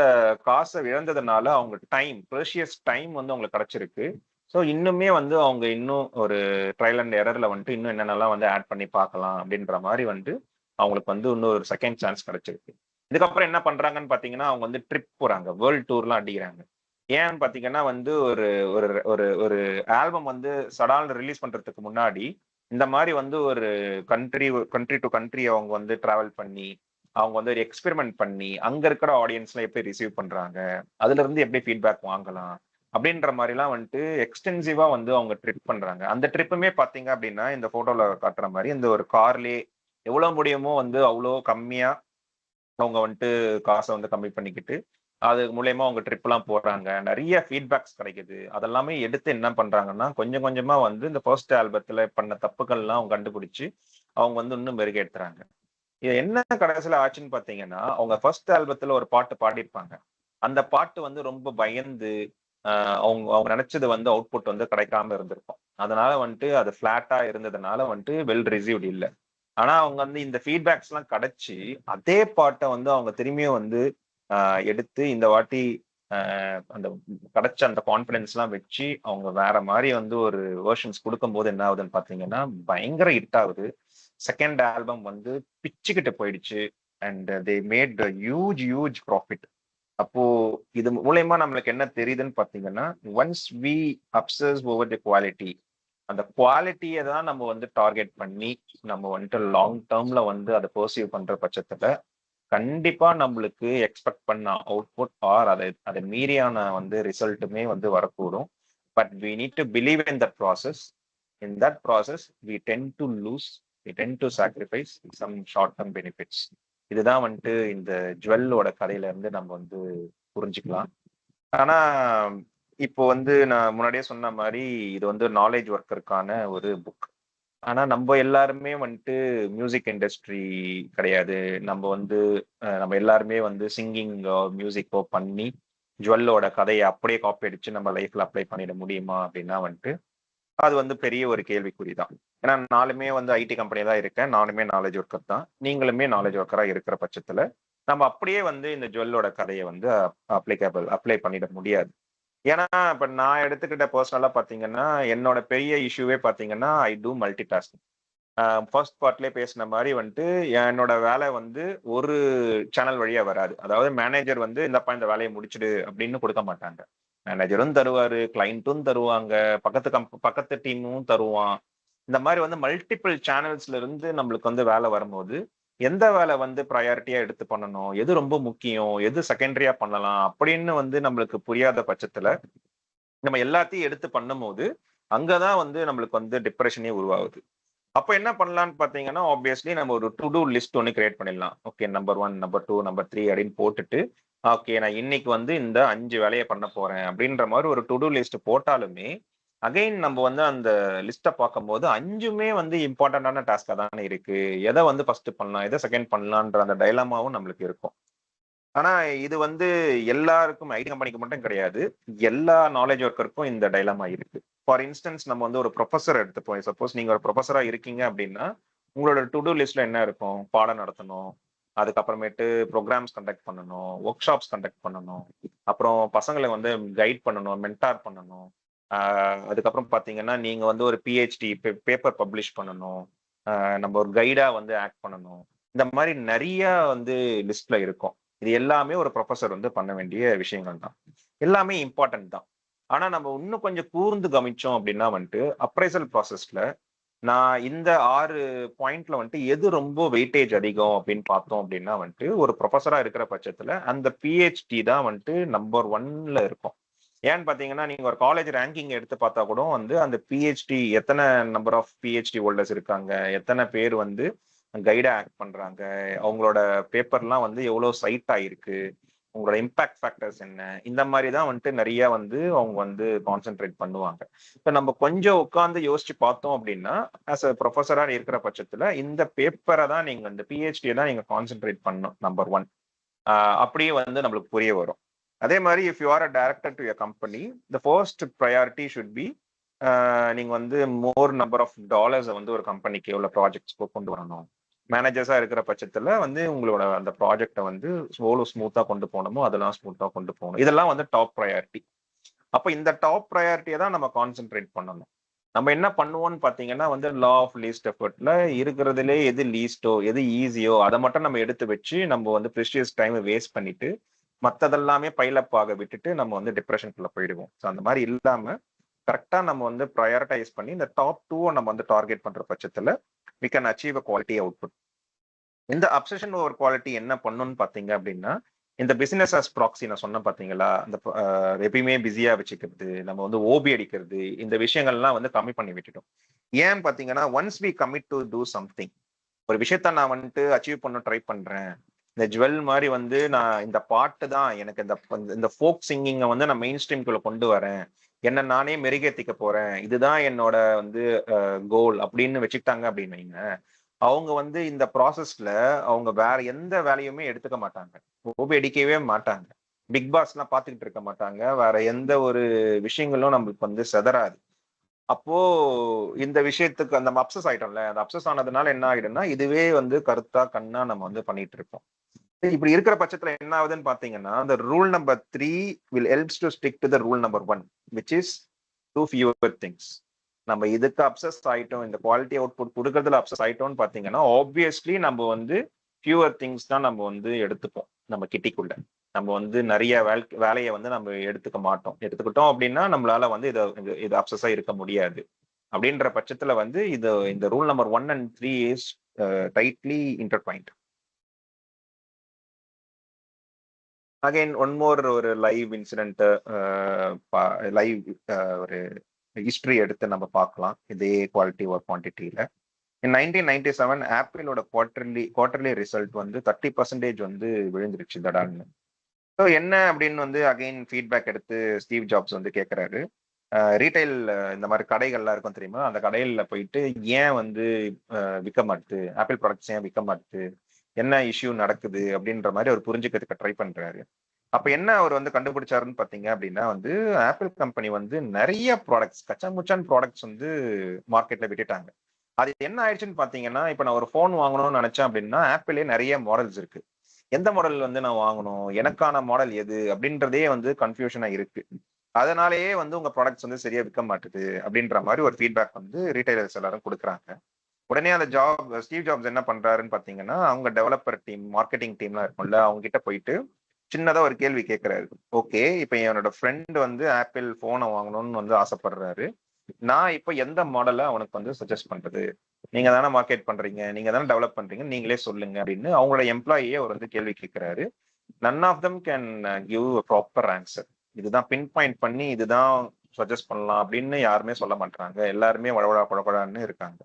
காசை இழந்ததுனால அவங்க டைம் ப்ரெஷியஸ் டைம் வந்து அவங்களுக்கு கிடைச்சிருக்கு. ஸோ இன்னுமே வந்து அவங்க இன்னும் ஒரு ட்ரையல் அண்ட் எரர்ல வந்துட்டு இன்னும் என்னென்னலாம் வந்து ஆட் பண்ணி பார்க்கலாம் அப்படின்ற மாதிரி வந்து அவங்களுக்கு வந்து இன்னும் ஒரு செகண்ட் சான்ஸ் கிடைச்சிருக்கு. இதுக்கப்புறம் என்ன பண்றாங்கன்னு பாத்தீங்கன்னா அவங்க வந்து ட்ரிப் போறாங்க, வேர்ல்ட் டூர்லாம் அடிக்கிறாங்க. ஏன்னு பாத்தீங்கன்னா வந்து ஒரு ஒரு ஒரு ஒரு ஆல்பம் வந்து சடால் ரிலீஸ் பண்றதுக்கு முன்னாடி இந்த மாதிரி வந்து ஒரு கண்ட்ரி கண்ட்ரி டு கண்ட்ரி அவங்க வந்து டிராவல் பண்ணி அவங்க வந்து ஒரு எக்ஸ்பெரிமெண்ட் பண்ணி அங்க இருக்கிற ஆடியன்ஸ்ல எப்படி ரிசீவ் பண்றாங்க, அதுல இருந்து எப்படி ஃபீட்பேக் வாங்கலாம் அப்படின்ற மாதிரிலாம் வந்துட்டு எக்ஸ்டென்சிவா வந்து அவங்க ட்ரிப் பண்றாங்க. அந்த ட்ரிப்புமே பாத்தீங்க அப்படின்னா இந்த போட்டோல காட்டுற மாதிரி இந்த ஒரு கார்லயே எவ்வளவு முடியுமோ வந்து அவ்வளோ கம்மியா அவங்க வந்துட்டு காசை வந்து கம்மி பண்ணிக்கிட்டு அது மூலயமா அவங்க ட்ரிப் எல்லாம் போடுறாங்க. நிறைய ஃபீட்பேக்ஸ் கிடைக்குது. அதெல்லாமே எடுத்து என்ன பண்றாங்கன்னா கொஞ்சம் கொஞ்சமா வந்து இந்த ஃபர்ஸ்ட் ஆல்பத்துல பண்ண தப்புகள்லாம் அவங்க கண்டுபிடிச்சு அவங்க வந்து இன்னும் மெருகேற்றுறாங்க. இது என்ன கடைசியில ஆச்சுன்னு பாத்தீங்கன்னா அவங்க ஃபர்ஸ்ட் ஆல்பத்துல ஒரு பாட்டு பாடியிருப்பாங்க. அந்த பாட்டு வந்து ரொம்ப பயந்து அவங்க அவங்க நினைச்சது வந்து அவுட்புட் வந்து கிடைக்காம இருந்திருக்கும். அதனால வந்துட்டு அது பிளாட்டா இருந்ததுனால வந்துட்டு வெல் ரிசீவ்டு இல்லை. ஆனா அவங்க வந்து இந்த ஃபீட்பேக்ஸ் எல்லாம் கிடைச்சு அதே பாட்டை வந்து அவங்க திரும்பியும் வந்து எடுத்து இந்த வாட்டி அந்த கிடைச்ச அந்த கான்பிடன்ஸ் எல்லாம் வச்சு அவங்க வேற மாதிரி வந்து ஒரு வேர்ஷன்ஸ் கொடுக்கும் போது என்ன ஆகுதுன்னு பாத்தீங்கன்னா பயங்கர ஹிட் ஆகுது. செகண்ட் ஆல்பம் வந்து பிச்சுக்கிட்டு போயிடுச்சு. And they made huge huge profit. அப்போ இது மூலயமா நம்மளுக்கு என்ன தெரியுதுன்னு பாத்தீங்கன்னா once we obsess over the quality, அந்த குவாலிட்டியை தான் நம்ம வந்து டார்கெட் பண்ணி நம்ம வந்துட்டு லாங் டேர்ம்ல வந்து அதை பர்சீவ் பண்ற பட்சத்துல கண்டிப்பா நம்மளுக்கு எக்ஸ்பெக்ட் பண்ண அவுட்புட் ஆர் அதை மீறியான வந்து ரிசல்ட்டுமே வந்து வரக்கூடும். But we need to believe in that process. In that process we tend to lose, we tend to sacrifice some short term benefits. இதுதான் வந்துட்டு இந்த ஜுவல்லோட கதையில இருந்து நம்ம வந்து புரிஞ்சுக்கலாம். ஆனா இப்போ வந்து நான் முன்னாடியே சொன்ன மாதிரி இது வந்து நாலேஜ் ஒர்க்கருக்கான ஒரு புக். ஆனா நம்ம எல்லாருமே வந்துட்டு மியூசிக் இண்டஸ்ட்ரி கிடையாது. நம்ம வந்து நம்ம எல்லாருமே வந்து சிங்கிங்கோ மியூசிக்கோ பண்ணி ஜுவல்லோட கதையை அப்படியே காப்பி அடிச்சு நம்ம லைஃப்ல அப்ளை பண்ணிட முடியுமா அப்படின்னா வந்துட்டு அது வந்து பெரிய ஒரு கேள்விக்குறி தான். ஏன்னா நானுமே வந்து ஐடி கம்பெனி தான் இருக்கேன், நானுமே நாலேஜ் ஒர்க்கர் தான், நீங்களுமே நாலேஜ் ஒர்க்கரா இருக்கிற பட்சத்துல நம்ம அப்படியே வந்து இந்த ஜுவல்லோட கதையை வந்து அப்ளை பண்ணிட முடியாது. ஏன்னா இப்ப நான் எடுத்துக்கிட்ட பர்சனலா பாத்தீங்கன்னா என்னோட பெரிய இஷ்யூவே பாத்தீங்கன்னா ஐ டூ மல்டி டாஸ்கிங். ஃபர்ஸ்ட் பார்ட்லயே பேசின மாதிரி வந்துட்டு என்னோட வேலை வந்து ஒரு சேனல் வழியா வராது. அதாவது மேனேஜர் வந்து இந்தப்பா இந்த வேலையை முடிச்சிடு அப்படின்னு கொடுக்க மாட்டாங்க. மேனேஜரும் தருவாரு, கிளைண்ட்டும் தருவாங்க, பக்கத்து டீமும் தருவான். இந்த மாதிரி வந்து மல்டிபிள் சேனல்ஸ்ல இருந்து நம்மளுக்கு வந்து வேலை வரும்போது எந்த வேலை வந்து ப்ரையாரிட்டியா எடுத்து பண்ணணும், எது ரொம்ப முக்கியம், எது செகண்டரியா பண்ணலாம் அப்படின்னு வந்து நம்மளுக்கு புரியாத பட்சத்துல நம்ம எல்லாத்தையும் எடுத்து பண்ணும்போது அங்கதான் வந்து நம்மளுக்கு வந்து டிப்ரெஷனே உருவாகுது. அப்ப என்ன பண்ணலாம்னு பாத்தீங்கன்னா, ஆப்வியஸ்லி நம்ம ஒரு டு டூ லிஸ்ட் ஒன்னு கிரியேட் பண்ணிடலாம். ஓகே, நம்பர் 1, நம்பர் 2, நம்பர் 3 அப்படின்னு போட்டுட்டு, ஓகே நான் இன்னைக்கு வந்து இந்த 5 வேலையை பண்ண போறேன் அப்படின்ற மாதிரி ஒரு டு டூ லிஸ்ட் போட்டாலுமே, அகைன் நம்ம வந்து அந்த லிஸ்ட்டை பார்க்கும்போது 5மே வந்து இம்பார்ட்டன்டான டாஸ்கா தானே இருக்கு. எதை வந்து ஃபர்ஸ்ட் பண்ணலாம், எதை செகண்ட் பண்ணலான்ற அந்த டைலமாவும் நம்மளுக்கு இருக்கும். ஆனா இது வந்து எல்லாருக்கும் ஐடி கம்பெனிக்கு மட்டும் கிடையாது. எல்லா நாலேஜ் ஒர்க்கருக்கும் இந்த டைலமா இருக்கு. ஃபார் இன்ஸ்டன்ஸ் நம்ம வந்து ஒரு ப்ரொஃபஸர் எடுத்துப்போம். சப்போஸ் நீங்க ஒரு ப்ரொஃபஸரா இருக்கீங்க அப்படின்னா, உங்களோட டு டூ லிஸ்ட்ல என்ன இருக்கும்? பாடம் நடத்தணும். அதுக்கப்புறமேட்டு ப்ரோக்ராம்ஸ் கண்டக்ட் பண்ணணும். ஒர்க் ஷாப்ஸ் கண்டக்ட் பண்ணணும். அப்புறம் பசங்களை வந்து கைட் பண்ணணும், மென்டார் பண்ணணும். அதுக்கப்புறம் பாத்தீங்கன்னா, நீங்க வந்து ஒரு பிஹெச்டி பேப்பர் பப்ளிஷ் பண்ணணும். நம்ம ஒரு கைடா வந்து ஆக்ட் பண்ணணும். இந்த மாதிரி நிறைய வந்து லிஸ்ட்ல இருக்கும். இது எல்லாமே ஒரு ப்ரொஃபசர் வந்து பண்ண வேண்டிய விஷயங்கள் தான். எல்லாமே இம்பார்ட்டன்ட் தான். ஆனா நம்ம இன்னும் கொஞ்சம் கூர்ந்து கவனிச்சோம் அப்படின்னா வந்துட்டு, அப்ரைசல் ப்ராசஸ்ல நான் இந்த 6 பாயிண்ட்ல வந்துட்டு எது ரொம்ப வெயிட்டேஜ் அதிகம் அப்படின்னு பார்த்தோம் அப்படின்னா வந்துட்டு, ஒரு ப்ரொஃபஸரா இருக்கிற பட்சத்துல அந்த பிஹெச்டி தான் வந்துட்டு நம்பர் 1ல இருக்கும். ஏன்னு பாத்தீங்கன்னா, நீங்க ஒரு காலேஜ் ரேங்கிங் எடுத்து பார்த்தா கூட வந்து அந்த பிஹெச்டி எத்தனை நம்பர் ஆஃப் பிஹெச்டி ஹோல்டர்ஸ் இருக்காங்க, எத்தனை பேர் வந்து கைடா ஆக்ட் பண்றாங்க, அவங்களோட பேப்பர்லாம் வந்து எவ்வளவு சைட் ஆயிருக்கு, உங்களோட இம்பாக்ட் ஃபேக்டர்ஸ் என்ன, இந்த மாதிரி தான் வந்துட்டு நிறைய வந்து அவங்க வந்து கான்சென்ட்ரேட் பண்ணுவாங்க. இப்ப நம்ம கொஞ்சம் உட்கார்ந்து யோசிச்சு பார்த்தோம் அப்படின்னா, ஆஸ் அ ப்ரொஃபஸரா இருக்கிற பட்சத்துல இந்த பேப்பரை தான் நீங்க இந்த பிஹெச்டியை தான் நீங்க கான்சென்ட்ரேட் பண்ணணும் நம்பர் 1. அப்படியே வந்து நம்மளுக்கு புரிய வரும். அதே மாதிரி if you are a director to your company, the first priority should be நீங்க வந்து மோர் நம்பர் ஆஃப் டாலர்ஸை வந்து ஒரு கம்பெனிக்கு எவ்வளவு ப்ராஜெக்ட்ஸ்க்கு கொண்டு வரணும். மேனேஜர்ஸா இருக்கிற பட்சத்துல வந்து உங்களோட அந்த ப்ராஜெக்டை வந்து எவ்வளவு ஸ்மூத்தா கொண்டு போகணுமோ அதெல்லாம் ஸ்மூத்தா கொண்டு போகணும். இதெல்லாம் வந்து டாப் ப்ரையாரிட்டி. அப்ப இந்த டாப் ப்ரையாரிட்டியை தான் நம்ம கான்சென்ட்ரேட் பண்ணணும். நம்ம என்ன பண்ணுவோம்னு பாத்தீங்கன்னா வந்து லா ஆஃப் லீஸ்ட் எஃபர்ட்ல இருக்கிறதுலே எது லீஸ்டோ எது ஈஸியோ அதை மட்டும் நம்ம எடுத்து வச்சு நம்ம வந்து ப்ரெஷியஸ் டைம் வேஸ்ட் பண்ணிட்டு மத்ததெல்லாமே பைலப் ஆக விட்டுட்டு நம்ம வந்து டிப்ரெஷனுக்குள்ள போயிடுவோம். ஸோ அந்த மாதிரி இல்லாம கரெக்டா நம்ம வந்து ப்ரையாரிட்டைஸ் பண்ணி இந்த டாப் 2 நம்ம வந்து டார்கெட் பண்ற பட்சத்துல we can achieve a quality output. இந்த அப்சஷன் ஓவர் குவாலிட்டி என்ன பண்ணுன்னு பாத்தீங்க அப்படின்னா, இந்த பிசினஸ் அஸ் ப்ராக்ஸி நான் சொன்னேன் பாத்தீங்களா, அந்த எப்பயுமே பிஸியா வச்சுக்கிறது, நம்ம வந்து ஓபி அடிக்கிறது, இந்த விஷயங்கள்லாம் வந்து கம்மி பண்ணி விட்டுட்டோம். ஏன் பாத்தீங்கன்னா, once we commit to do something, ஒரு விஷயத்த நான் வந்துட்டு அச்சீவ் பண்ண ட்ரை பண்றேன். இந்த ஜுவல் மாதிரி வந்து நான் இந்த பாட்டு தான் எனக்கு இந்த இந்த ஃபோக் சிங்கிங்கை வந்து நான் மெயின் ஸ்ட்ரீம்குள்ள கொண்டு வரேன். என்ன நானே மெருகேத்திக்க போறேன். இதுதான் என்னோட வந்து கோல் அப்படின்னு வச்சுக்கிட்டாங்க அப்படின்னு வைங்க. அவங்க வந்து இந்த ப்ராசஸ்ல அவங்க வேற எந்த வேலையுமே எடுத்துக்க மாட்டாங்க. ஓபி அடிக்கவே மாட்டாங்க. பிக் பாஸ் எல்லாம் பாத்துக்கிட்டு இருக்க மாட்டாங்க. வேற எந்த ஒரு விஷயங்களும் நம்மளுக்கு வந்து செதறாது. அப்போ இந்த விஷயத்துக்கு அந்த அப்சஸ் ஆயிட்டோம்ல, அந்த அப்சஸ் ஆனதுனால என்ன ஆயிடும்னா, இதுவே வந்து கருத்தா கண்ணா நம்ம வந்து பண்ணிட்டு இருப்போம். இப்படி இருக்கிற பட்சத்துல என்ன ஆகுதுன்னு பாத்தீங்கன்னா, அந்த rule number 3 will helps to stick to the rule number 1 which is do fewer things. நம்ம இதுக்கு அப்சஸ் ஆயிட்டோம், இந்த குவாலிட்டி அவுட்புட் கொடுக்கறதுல அப்சஸ் ஆயிட்டோம்னு பாத்தீங்கன்னா, ஆப்வியஸ்லி நம்ம வந்து ஃபியூவர் திங்ஸ் தான் நம்ம வந்து எடுத்துப்போம் நம்ம கிட்டிக்குள்ள. நம்ம வந்து நிறைய வேலையை வந்து நம்ம எடுத்துக்க மாட்டோம். எடுத்துக்கிட்டோம் அப்படின்னா நம்மளால வந்து இது அப்சஸா இருக்க முடியாது. அப்படின்ற பட்சத்துல வந்து இந்த rule number 1 and 3 is tightly intertwined. Again one more ஒரு லைவ் இன்சிடென்ட், லைவ் ஒரு ஹிஸ்டரி எடுத்து நம்ம பார்க்கலாம் இதே குவாலிட்டி ஒரு குவான்டிட்டியில. இன் 1997 ஆப்பிளோட குவார்டர்லி ரிசல்ட் வந்து 30% வந்து விழுந்துருச்சு தடால்னு. ஸோ என்ன அப்படின்னு வந்து அகைன் ஃபீட்பேக் எடுத்து ஸ்டீவ் ஜாப்ஸ் வந்து கேட்குறாரு. ரீட்டைல் இந்த மாதிரி கடைகள்லாம் இருக்கும் தெரியுமா, அந்த கடையில போயிட்டு ஏன் வந்து விற்க மாட்டுது, ஆப்பிள் ப்ராடக்ட்ஸ் ஏன் விற்க மாட்டுது, என்ன இஷ்யூ நடக்குது அப்படின்ற மாதிரி அவர் புரிஞ்சுக்கிறதுக்கு ட்ரை பண்றாரு. அப்ப என்ன அவர் வந்து கண்டுபிடிச்சாருன்னு பாத்தீங்க அப்படின்னா வந்து, ஆப்பிள் கம்பெனி வந்து நிறைய ப்ராடக்ட்ஸ் கச்சாமுச்சான் ப்ராடக்ட்ஸ் வந்து மார்க்கெட்ல விட்டுட்டாங்க. அது என்ன ஆயிடுச்சுன்னு பாத்தீங்கன்னா, இப்ப நான் ஒரு போன் வாங்கணும்னு நினைச்சேன் அப்படின்னா ஆப்பிளே நிறைய மாடல்ஸ் இருக்கு. எந்த மாடல் வந்து நான் வாங்கணும், எனக்கான மாடல் எது அப்படின்றதே வந்து கன்ஃபியூஷனா இருக்கு. அதனாலேயே வந்து உங்க ப்ராடக்ட்ஸ் வந்து சரியா விற்க மாட்டுது அப்படின்ற மாதிரி ஒரு ஃபீட்பேக் வந்து ரீட்டைலர்ஸ் எல்லாரும் கொடுக்குறாங்க. உடனே அந்த ஸ்டீவ் ஜாப்ஸ் என்ன பண்றாருன்னு பாத்தீங்கன்னா, அவங்க டெவலப்பர் டீம், மார்க்கெட்டிங் டீம்லாம் இருக்கும்ல, அவங்க கிட்ட போயிட்டு சின்னதா ஒரு கேள்வி கேட்கிறாரு. ஓகே, இப்ப என்னோட ஃப்ரெண்ட் வந்து ஆப்பிள் போனை வாங்கணும்னு வந்து ஆசைப்படுறாரு. நான் இப்போ எந்த மாடலை அவனுக்கு வந்து சஜஸ்ட் பண்றது? நீங்க தானே மார்க்கெட் பண்றீங்க, நீங்க தானே டெவலப் பண்றீங்க, நீங்களே சொல்லுங்க அப்படின்னு அவங்களோட எம்ப்ளாயியே அவர் வந்து கேள்வி கேட்கிறாரு. None of them can give proper answer. இதுதான் பின் பாயிண்ட் பண்ணி இதுதான் சஜஸ்ட் பண்ணலாம் அப்படின்னு யாருமே சொல்ல மாட்டாங்க. எல்லாருமே வடவடா குழப்படான்னு இருக்காங்க.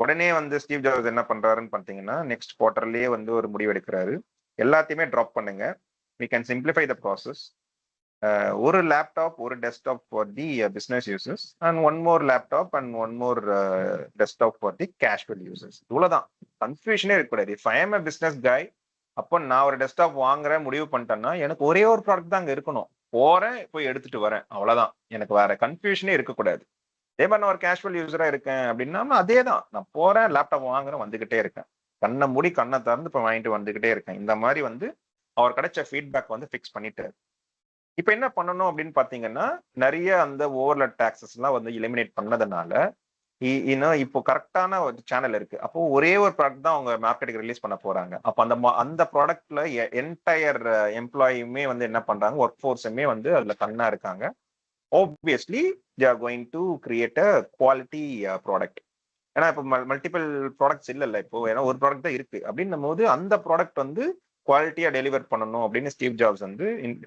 உடனே வந்து ஸ்டீவ் ஜாப்ஸ் என்ன பண்றாருன்னு பாத்தீங்கன்னா, நெக்ஸ்ட் குவார்டர்லயே வந்து ஒரு முடிவு எடுக்கிறாரு. எல்லாத்தையுமே ட்ராப் பண்ணுங்க. we can simplify the process. ஒரு லேப்டாப், ஒரு desktop for the business users and one more laptop and one more desktop for the casual users. இவ்வளவுதான். கன்ஃபியூஷனே இருக்கக்கூடாது. If I am a business காய், அப்போ நான் ஒரு டெஸ்க்டாப் வாங்குறேன் முடிவு பண்ணிட்டேன்னா எனக்கு ஒரே ஒரு ப்ராடக்ட் தான் அங்க இருக்கணும். போறேன், போய் எடுத்துட்டு வரேன், அவ்வளவுதான். எனக்கு வேற கன்ஃபியூஷனே இருக்கக்கூடாது. அதே மாதிரி நான் ஒரு கேஷுவல் யூசரா இருக்கேன் அப்படின்னா அதே தான். நான் போறேன், லேப்டாப் வாங்குறேன், வந்துகிட்டே இருக்கேன். கண்ணை மூடி கண்ணை திறந்து இப்ப வாங்கிட்டு வந்துகிட்டே இருக்கேன். இந்த மாதிரி வந்து அவர் கிடைச்ச ஃபீட்பேக் வந்து ஃபிக்ஸ் பண்ணிட்டாரு. இப்ப என்ன பண்ணணும் அப்படின்னு பாத்தீங்கன்னா, நிறைய அந்த ஓவர்லட் டாக்ஸஸ் எல்லாம் வந்து எலிமினேட் பண்ணதுனால இன்னும் இப்போ கரெக்டான ஒரு சேனல் இருக்கு. அப்போ ஒரே ஒரு ப்ராடக்ட் தான் அவங்க மார்க்கெட்டுக்கு ரிலீஸ் பண்ண போறாங்க. அப்ப அந்த ப்ராடக்ட்ல என்டையர் எம்ப்ளாயுமே வந்து என்ன பண்றாங்க, ஒர்க் ஃபோர்ஸுமே வந்து அதுல கண்ணா இருக்காங்க. Obviously they R going to create a quality product. ஏன்னா இப்போ மல்டிபிள் ப்ராடக்ட்ஸ் இல்ல இப்போ, ஏன்னா ஒரு ப்ராடக்ட் தான் இருக்கு அப்படின்னும் போது அந்த ப்ராடக்ட் வந்து குவாலிட்டியா டெலிவர் பண்ணணும் அப்படின்னு ஸ்டீவ் ஜாப்ஸ் வந்து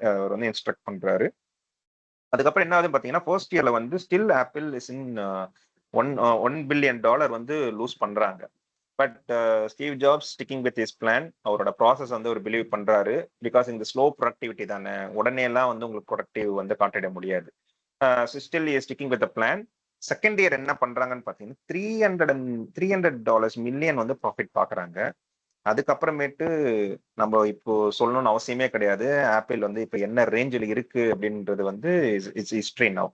அவர் வந்து இன்ஸ்ட்ரக்ட் பண்றாரு. அதுக்கப்புறம் என்ன ஆகுதுன்னு பாத்தீங்கன்னா, ஃபர்ஸ்ட் இயர்ல வந்து still apple is in $1 billion வந்து லூஸ் பண்றாங்க. But Steve jobs sticking with his plan. அவரோட ப்ராசஸ் வந்து ஒரு பிலீவ் பண்றாரு. பிகாஸ் இந்த ஸ்லோ ப்ரொடக்டிவிட்டி தானே, உடனே எல்லாம் வந்து உங்களுக்கு ப்ரொடக்டிவ் வந்து காட்டிட முடியாது. Still sticking with plan. Second year என்ன பண்றாங்கன்னு பாத்தீங்கன்னா, $300 மில்லியன் வந்து ப்ராஃபிட் பாக்குறாங்க. அதுக்கப்புறமேட்டு நம்ம இப்போ சொல்லணும்னு அவசியமே கிடையாது. ஆப்பிள் வந்து இப்போ என்ன ரேஞ்சில் இருக்கு அப்படின்றது வந்து இட்ஸ் ஹிஸ்டரி நவ்.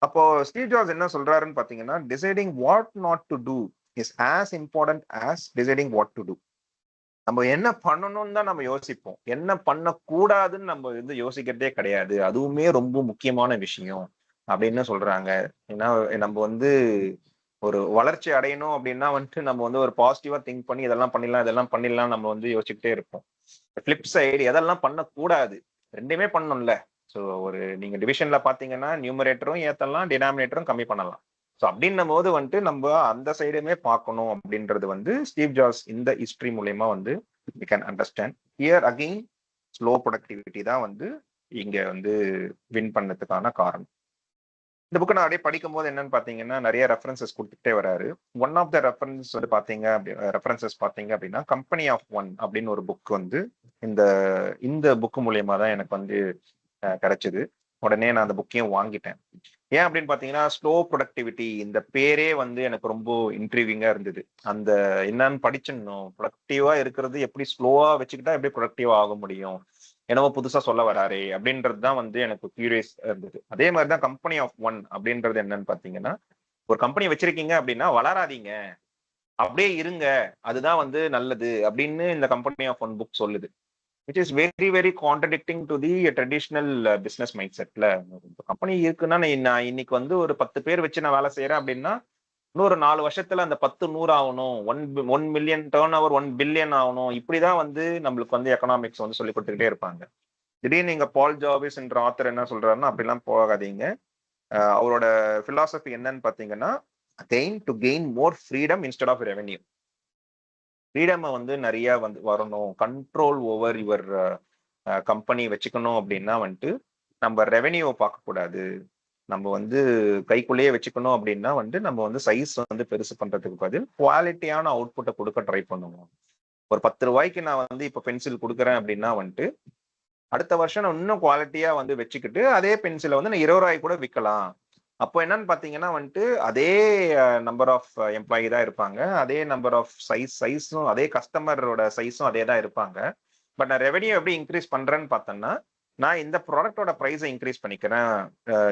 அப்போ ஸ்டீவ் ஜாப்ஸ் என்ன சொல்றாருன்னு பாத்தீங்கன்னா, deciding what not to do is as important as deciding what to do. நம்ம என்ன பண்ணணும்னு தான் நம்ம யோசிப்போம், என்ன பண்ணக்கூடாதுன்னு நம்ம வந்து யோசிக்கிறதே கிடையாது. அதுவுமே ரொம்ப முக்கியமான விஷயம் அப்படின்னு சொல்றாங்க. ஏன்னா நம்ம வந்து ஒரு வளர்ச்சி அடையணும் அப்படின்னா வந்துட்டு நம்ம வந்து ஒரு பாசிட்டிவா திங்க் பண்ணி இதெல்லாம் பண்ணிடலாம் இதெல்லாம் பண்ணிடலாம் நம்ம வந்து யோசிச்சுக்கிட்டே இருப்போம். ஃபிளிப் சைடு எதெல்லாம் பண்ணக்கூடாது, ரெண்டுமே பண்ணணும்ல. ஸோ ஒரு நீங்க டிவிஷன்ல பாத்தீங்கன்னா நியூமரேட்டரும் ஏத்தலாம், டினாமினேட்டரும் கம்மி பண்ணலாம். ஸோ அப்படின்னும் போது வந்துட்டு நம்ம அந்த சைடுமே பார்க்கணும் அப்படின்றது வந்து ஸ்டீவ் ஜாப்ஸ் இந்த ஹிஸ்டரி மூலயமா வந்து we can understand. Here again slow productivity தான் வந்து இங்க வந்து வின் பண்ணதுக்கான காரணம். இந்த புக்கை நான் அப்படியே படிக்கும் போது என்னன்னு பாத்தீங்கன்னா, நிறைய ரெஃபரன்சஸ் கொடுத்துட்டே வராரு. ஒன் ஆஃப் த ரெஃபரன்ஸ் வந்து ரெஃபரன்சஸ் பாத்தீங்க அப்படின்னா, கம்பெனி ஆஃப் ஒன் அப்படின்னு ஒரு புக் வந்து இந்த இந்த புக் மூலியமா தான் எனக்கு வந்து கிடைச்சது. உடனே நான் அந்த புக்கையும் வாங்கிட்டேன். ஏன் அப்படின்னு பாத்தீங்கன்னா, ஸ்லோ ப்ரொடக்டிவிட்டி இந்த பேரே வந்து எனக்கு ரொம்ப இன்ட்ரீவிங்கா இருந்தது. அந்த என்னன்னு படிச்சிடணும், ப்ரொடக்டிவா இருக்கிறது எப்படி ஸ்லோவா வச்சுக்கிட்டா எப்படி ப்ரொடக்டிவா ஆக முடியும், என்னவோ புதுசா சொல்ல வராரு அப்படின்றது தான் வந்து எனக்கு கியூரியஸ் இருந்தது. அதே மாதிரிதான் கம்பெனி ஆஃப் ஒன் அப்படின்றது என்னன்னு பாத்தீங்கன்னா, ஒரு கம்பெனி வச்சிருக்கீங்க அப்படின்னா வளராதீங்க, அப்படியே இருங்க, அதுதான் வந்து நல்லது அப்படின்னு இந்த கம்பெனி ஆஃப் ஒன் புக் சொல்லுது. Which is very very contradicting to the traditional business mind செட்ல. கம்பெனி இருக்குன்னா நான் இன்னைக்கு வந்து ஒரு 10 பேர் வச்சு நான் வேலை செய்யறேன் அப்படின்னா, இன்னொரு 4 வருஷத்துல அந்த 10 100 ஆகணும், one million turn over 1 billion ஆகணும். இப்படிதான் வந்து நம்மளுக்கு வந்து எக்கனாமிக்ஸ் வந்து சொல்லி கொடுத்துக்கிட்டே இருப்பாங்க. திடீர்னு நீங்க பால் ஜார்விஸ் என்ற ஆத்தர் என்ன சொல்றாருன்னா, அப்படிலாம் போகாதீங்க. அவரோட பிலாசபி என்னன்னு பாத்தீங்கன்னா, to gain more freedom instead of revenue. Freedom வந்து நிறைய வந்து வரணும், கண்ட்ரோல் ஓவர் யுவர் கம்பெனி வச்சுக்கணும் அப்படின்னா வந்துட்டு நம்ம ரெவென்யூவை பார்க்கக்கூடாது. நம்ம வந்து கைக்குள்ளேயே வச்சுக்கணும் அப்படின்னா வந்து நம்ம வந்து சைஸ் வந்து பெருசு பண்றதுக்கு பதில் குவாலிட்டியான அவுட்புட்டை கொடுக்க ட்ரை பண்ணுவோம். ஒரு 10 ரூபாய்க்கு நான் வந்து இப்போ பென்சில் கொடுக்குறேன் அப்படின்னா வந்துட்டு அடுத்த வருஷம் நான் இன்னும் குவாலிட்டியா வந்து வச்சுக்கிட்டு அதே பென்சிலை வந்து நான் 20 ரூபாய்க்கு கூட விற்கலாம். அப்போ என்னன்னு பாத்தீங்கன்னா வந்துட்டு அதே நம்பர் ஆஃப் எம்ப்ளாயி தான் இருப்பாங்க, அதே நம்பர் ஆஃப் சைஸும் அதே கஸ்டமரோட சைஸும் அதே தான் இருப்பாங்க. பட் நான் ரெவென்யூ எப்படி இன்க்ரீஸ் பண்றேன்னு பார்த்தேன்னா, நான் இந்த ப்ராடக்டோட ப்ரைஸை இன்க்ரீஸ் பண்ணிக்கிறேன்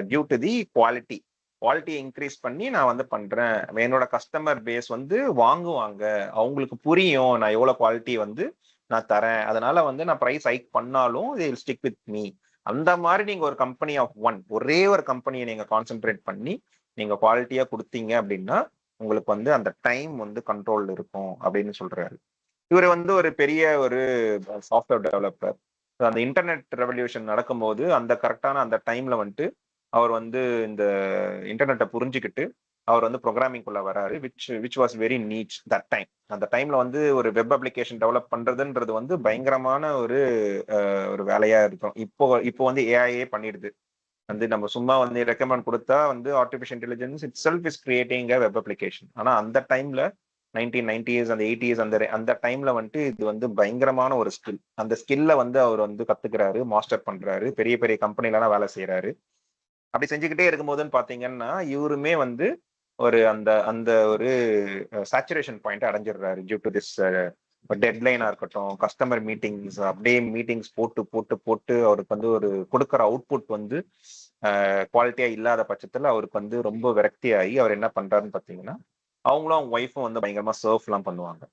டியூ டு தி குவாலிட்டியை இன்க்ரீஸ் பண்ணி நான் வந்து பண்றேன். என்னோட கஸ்டமர் பேஸ் வந்து வாங்குவாங்க, அவங்களுக்கு புரியும் நான் எவ்வளவு குவாலிட்டி வந்து நான் தரேன், அதனால வந்து நான் ப்ரைஸ் ஹைக் பண்ணாலும் they will stick with me. அந்த மாதிரி நீங்க ஒரு கம்பெனி ஆஃப் ஒன், ஒரே ஒரு கம்பெனியை நீங்க கான்சென்ட்ரேட் பண்ணி நீங்க குவாலிட்டியா கொடுத்தீங்க அப்படின்னா உங்களுக்கு வந்து அந்த டைம் வந்து கண்ட்ரோல் இருக்கும் அப்படின்னு சொல்றாரு. இவர் வந்து ஒரு பெரிய ஒரு சாஃப்ட்வேர் டெவலப்பர். அந்த இன்டர்நெட் ரெவல்யூஷன் நடக்கும்போது அந்த கரெக்டான அந்த டைம்ல வந்துட்டு அவர் வந்து இந்த இன்டர்நெட்டை புரிஞ்சுக்கிட்டு அவர் வந்து ப்ரோக்ராமிங்குள்ள வராரு, which was very நீச் that time. அந்த டைம்ல வந்து ஒரு வெப் அப்ளிகேஷன் டெவலப் பண்றதுன்றது வந்து பயங்கரமான ஒரு வேலையா இருக்கும். இப்போ வந்து ஏஐயே பண்ணிடுது. வந்து நம்ம சும்மா வந்து ரெக்கமெண்ட் கொடுத்தா வந்து artificial intelligence it self is creating a web application. ஆனா அந்த டைம்ல 1990s அந்த 80s அந்த டைம்ல வந்துட்டு இது வந்து பயங்கரமான ஒரு ஸ்கில். அந்த ஸ்கில்ல வந்து அவர் வந்து கத்துக்கிறாரு, மாஸ்டர் பண்றாரு, பெரிய பெரிய கம்பெனிலாம் வேலை செய்யறாரு. அப்படி செஞ்சுக்கிட்டே இருக்கும்போதுன்னு பாத்தீங்கன்னா இவருமே வந்து அந்த அந்த ஒரு சேச்சுரேஷன் பாயிண்ட் அடைஞ்சிடுறாரு. டியூ டு திஸ் டெட்லைனா இருக்கட்டும், கஸ்டமர் மீட்டிங்ஸ், அப்படியே மீட்டிங்ஸ் போட்டு போட்டு போட்டு அவருக்கு வந்து ஒரு கொடுக்குற அவுட்புட் வந்து குவாலிட்டியா இல்லாத பட்சத்துல அவருக்கு வந்து ரொம்ப விரக்தி ஆகி அவர் என்ன பண்றாருன்னு பாத்தீங்கன்னா, அவங்களும் அவங்க ஒய்ஃபும் வந்து பயங்கரமா சர்ஃப் எல்லாம் பண்ணுவாங்க.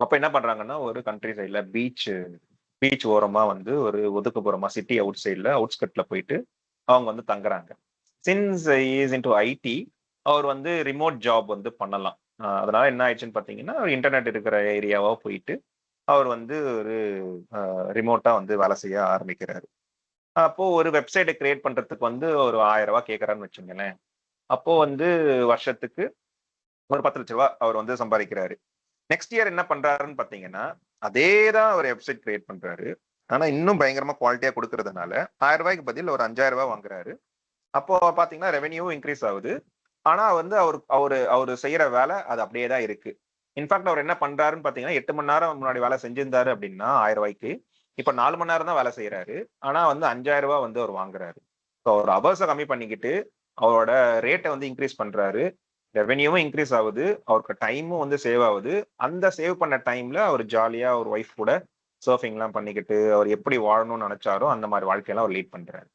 அப்ப என்ன பண்றாங்கன்னா ஒரு கண்ட்ரி சைட்ல பீச் ஓரமா வந்து ஒரு ஒதுக்குப்புறமா சிட்டி அவுட் சைட்ல அவுட்ஸ்கட்ல போயிட்டு அவங்க வந்து தங்குறாங்க. சின்ஸ் இஸ் இன்டு ஐடி, அவர் வந்து ரிமோட் ஜாப் வந்து பண்ணலாம். அதனால என்ன ஆயிடுச்சுன்னு பாத்தீங்கன்னா இன்டர்நெட் இருக்கிற ஏரியாவா போயிட்டு அவர் வந்து ஒரு ரிமோட்டா வந்து வேலை செய்ய ஆரம்பிக்கிறாரு. அப்போ ஒரு வெப்சைட்டை கிரியேட் பண்றதுக்கு வந்து ஒரு 1000 ரூபாய் கேட்கறாருன்னு வச்சுங்களேன். அப்போ வந்து வருஷத்துக்கு ஒரு 10 லட்ச ரூபாய் அவர் வந்து சம்பாதிக்கிறாரு. நெக்ஸ்ட் இயர் என்ன பண்றாருன்னு பாத்தீங்கன்னா அதே தான் ஒரு வெப்சைட் கிரியேட் பண்றாரு. ஆனா இன்னும் பயங்கரமா குவாலிட்டியா கொடுக்கறதுனால 1000 ரூபாய்க்கு பதில் ஒரு 5000 ரூபாய் வாங்குறாரு. அப்போ பாத்தீங்கன்னா ரெவென்யூ இன்க்ரீஸ் ஆகுது. ஆனா வந்து அவரு செய்யற வேலை அது அப்படியே தான் இருக்கு. இன்ஃபேக்ட் அவர் என்ன பண்றாருன்னு பாத்தீங்கன்னா 8 மணி நேரம் முன்னாடி வேலை செஞ்சிருந்தாரு அப்படின்னா 1000 ரூபாய்க்கு இப்ப 4 மணி நேரம் தான் வேலை செய்யறாரு. ஆனா வந்து 5000 ரூபாய் வந்து அவர் வாங்குறாரு. ஸோ அவர் அவர்ஸை கம்மி பண்ணிக்கிட்டு அவரோட ரேட்டை வந்து இன்க்ரீஸ் பண்றாரு. ரெவென்யூவும் இன்க்ரீஸ் ஆகுது, அவருக்கு டைமும் வந்து சேவ் ஆகுது. அந்த சேவ் பண்ண டைம்ல அவர் ஜாலியா ஒரு ஒய்ஃப் கூட சர்ஃபிங் எல்லாம் பண்ணிக்கிட்டு அவர் எப்படி வாழணும்னு நினைச்சாரோ அந்த மாதிரி வாழ்க்கையெல்லாம் அவர் லீட் பண்றாரு.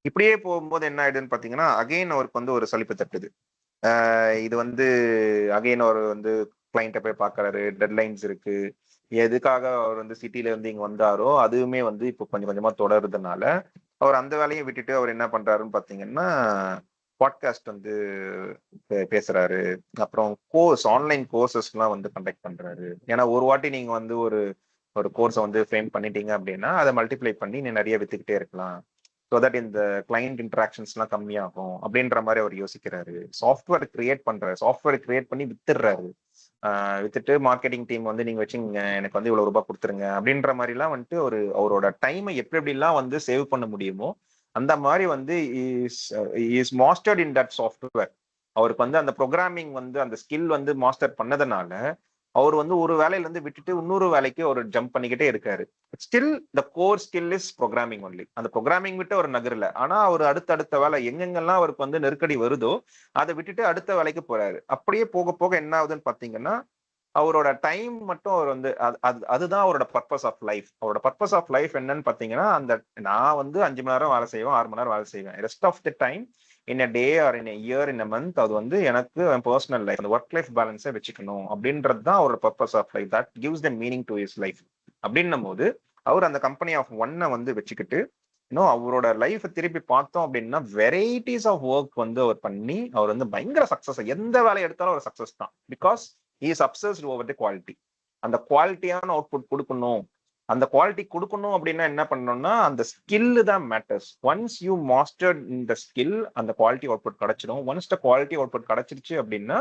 இப்படியே போகும்போது என்ன ஆயிடுதுன்னு பாத்தீங்கன்னா அகைன் அவருக்கு வந்து ஒரு சலிப்பு தட்டுது. இது வந்து அகைன் அவர் வந்து கிளைண்ட்டை போய் பாக்குறாரு, டெட்லைன்ஸ் இருக்கு. எதுக்காக அவர் வந்து சிட்டில இருந்து இங்க வந்தாரோ அதுவுமே வந்து இப்போ கொஞ்சம் கொஞ்சமா தொடருதுனால அவர் அந்த வேலையை விட்டுட்டு அவர் என்ன பண்றாருன்னு பாத்தீங்கன்னா பாட்காஸ்ட் வந்து பேசுறாரு. அப்புறம் ஆன்லைன் கோர்சஸ் எல்லாம் வந்து கண்டக்ட் பண்றாரு. ஏன்னா ஒரு வாட்டி நீங்க வந்து ஒரு ஒரு கோர்ஸை வந்து ஃப்ரேம் பண்ணிட்டீங்க அப்படின்னா அதை மல்டிப்ளை பண்ணி நீ நிறைய வித்துக்கிட்டே இருக்கலாம். ஸோ தட் இந்த கிளைண்ட் இன்ட்ராக்ஷன்ஸ் எல்லாம் கம்மியாகும் அப்படின்ற மாதிரி அவர் யோசிக்கிறாரு. சாஃப்ட்வேர் கிரியேட் பண்ணி வித்துடுறாரு. வித்துட்டு மார்க்கெட்டிங் டீம் வந்து நீங்க வச்சுங்க, எனக்கு வந்து இவ்வளவு ரூபாய் கொடுத்துருங்க அப்படின்ற மாதிரி எல்லாம் வந்துட்டு அவரோட டைமை எப்படி எப்படிலாம் வந்து சேவ் பண்ண முடியுமோ அந்த மாதிரி வந்து is mastered in that software. அவருக்கு வந்து அந்த ப்ரோக்ராமிங் வந்து அந்த ஸ்கில் வந்து மாஸ்டர் பண்ணதுனால அவர் வந்து ஒரு வேலையில இருந்து விட்டுட்டு இன்னொரு வேலைக்கு ஒரு ஜம்ப் பண்ணிக்கிட்டே இருக்காரு. Still the core skill is programming only. அந்த ப்ரோக்ராமிங் விட்டு அவர் நகரல. ஆனா அவர் அடுத்த வேலை எங்கெங்கெல்லாம் அவருக்கு வந்து நெருக்கடி வருதோ அதை விட்டுட்டு அடுத்த வேலைக்கு போறாரு. அப்படியே போக போக என்ன ஆகுதுன்னு பாத்தீங்கன்னா அவரோட டைம் மட்டும் அவர் வந்து அதுதான் அவரோட பர்பஸ் ஆஃப் லைஃப். அவரோட பர்பஸ் ஆஃப் லைஃப் என்னன்னு பாத்தீங்கன்னா நான் வந்து 5 மணி நேரம் வேலை செய்வேன், 6 மணி நேரம் வேலை செய்வேன். Rest of the time in a day or in year in a month அது வந்து எனக்கு பர்சனல் லைஃப் அந்த ஒர்க் லைஃப் பேலன்ஸை வச்சுக்கணும் அப்படின்றது தான் அவரோட purpose of life. That gives the meaning to his life. அப்படின்னும் போது அவர் அந்த கம்பெனி ஆஃப் ஒன்னை வந்து வச்சுக்கிட்டு இன்னும் அவரோட லைஃப் திருப்பி பார்த்தோம் அப்படின்னா வெரைட்டிஸ் ஆஃப் ஒர்க் வந்து அவர் பண்ணி அவர் வந்து பயங்கர சக்சஸ். எந்த வேலையை எடுத்தாலும் ஒரு சக்சஸ் தான். Because he is obsessed over the quality. அந்த குவாலிட்டியான அவுட்புட் கொடுக்கணும். அந்த குவாலிட்டி கொடுக்கணும் அப்படின்னா என்ன பண்ணணும்னா அந்த ஸ்கில் தான் மேட்டர்ஸ். ஒன்ஸ் யூ மாஸ்டர்ட் இந்த ஸ்கில் அந்த குவாலிட்டி அவுட்புட் கிடைச்சிடும். ஒன்ஸ் த குவாலிட்டி அவுட்புட் கிடைச்சிருச்சு அப்படின்னா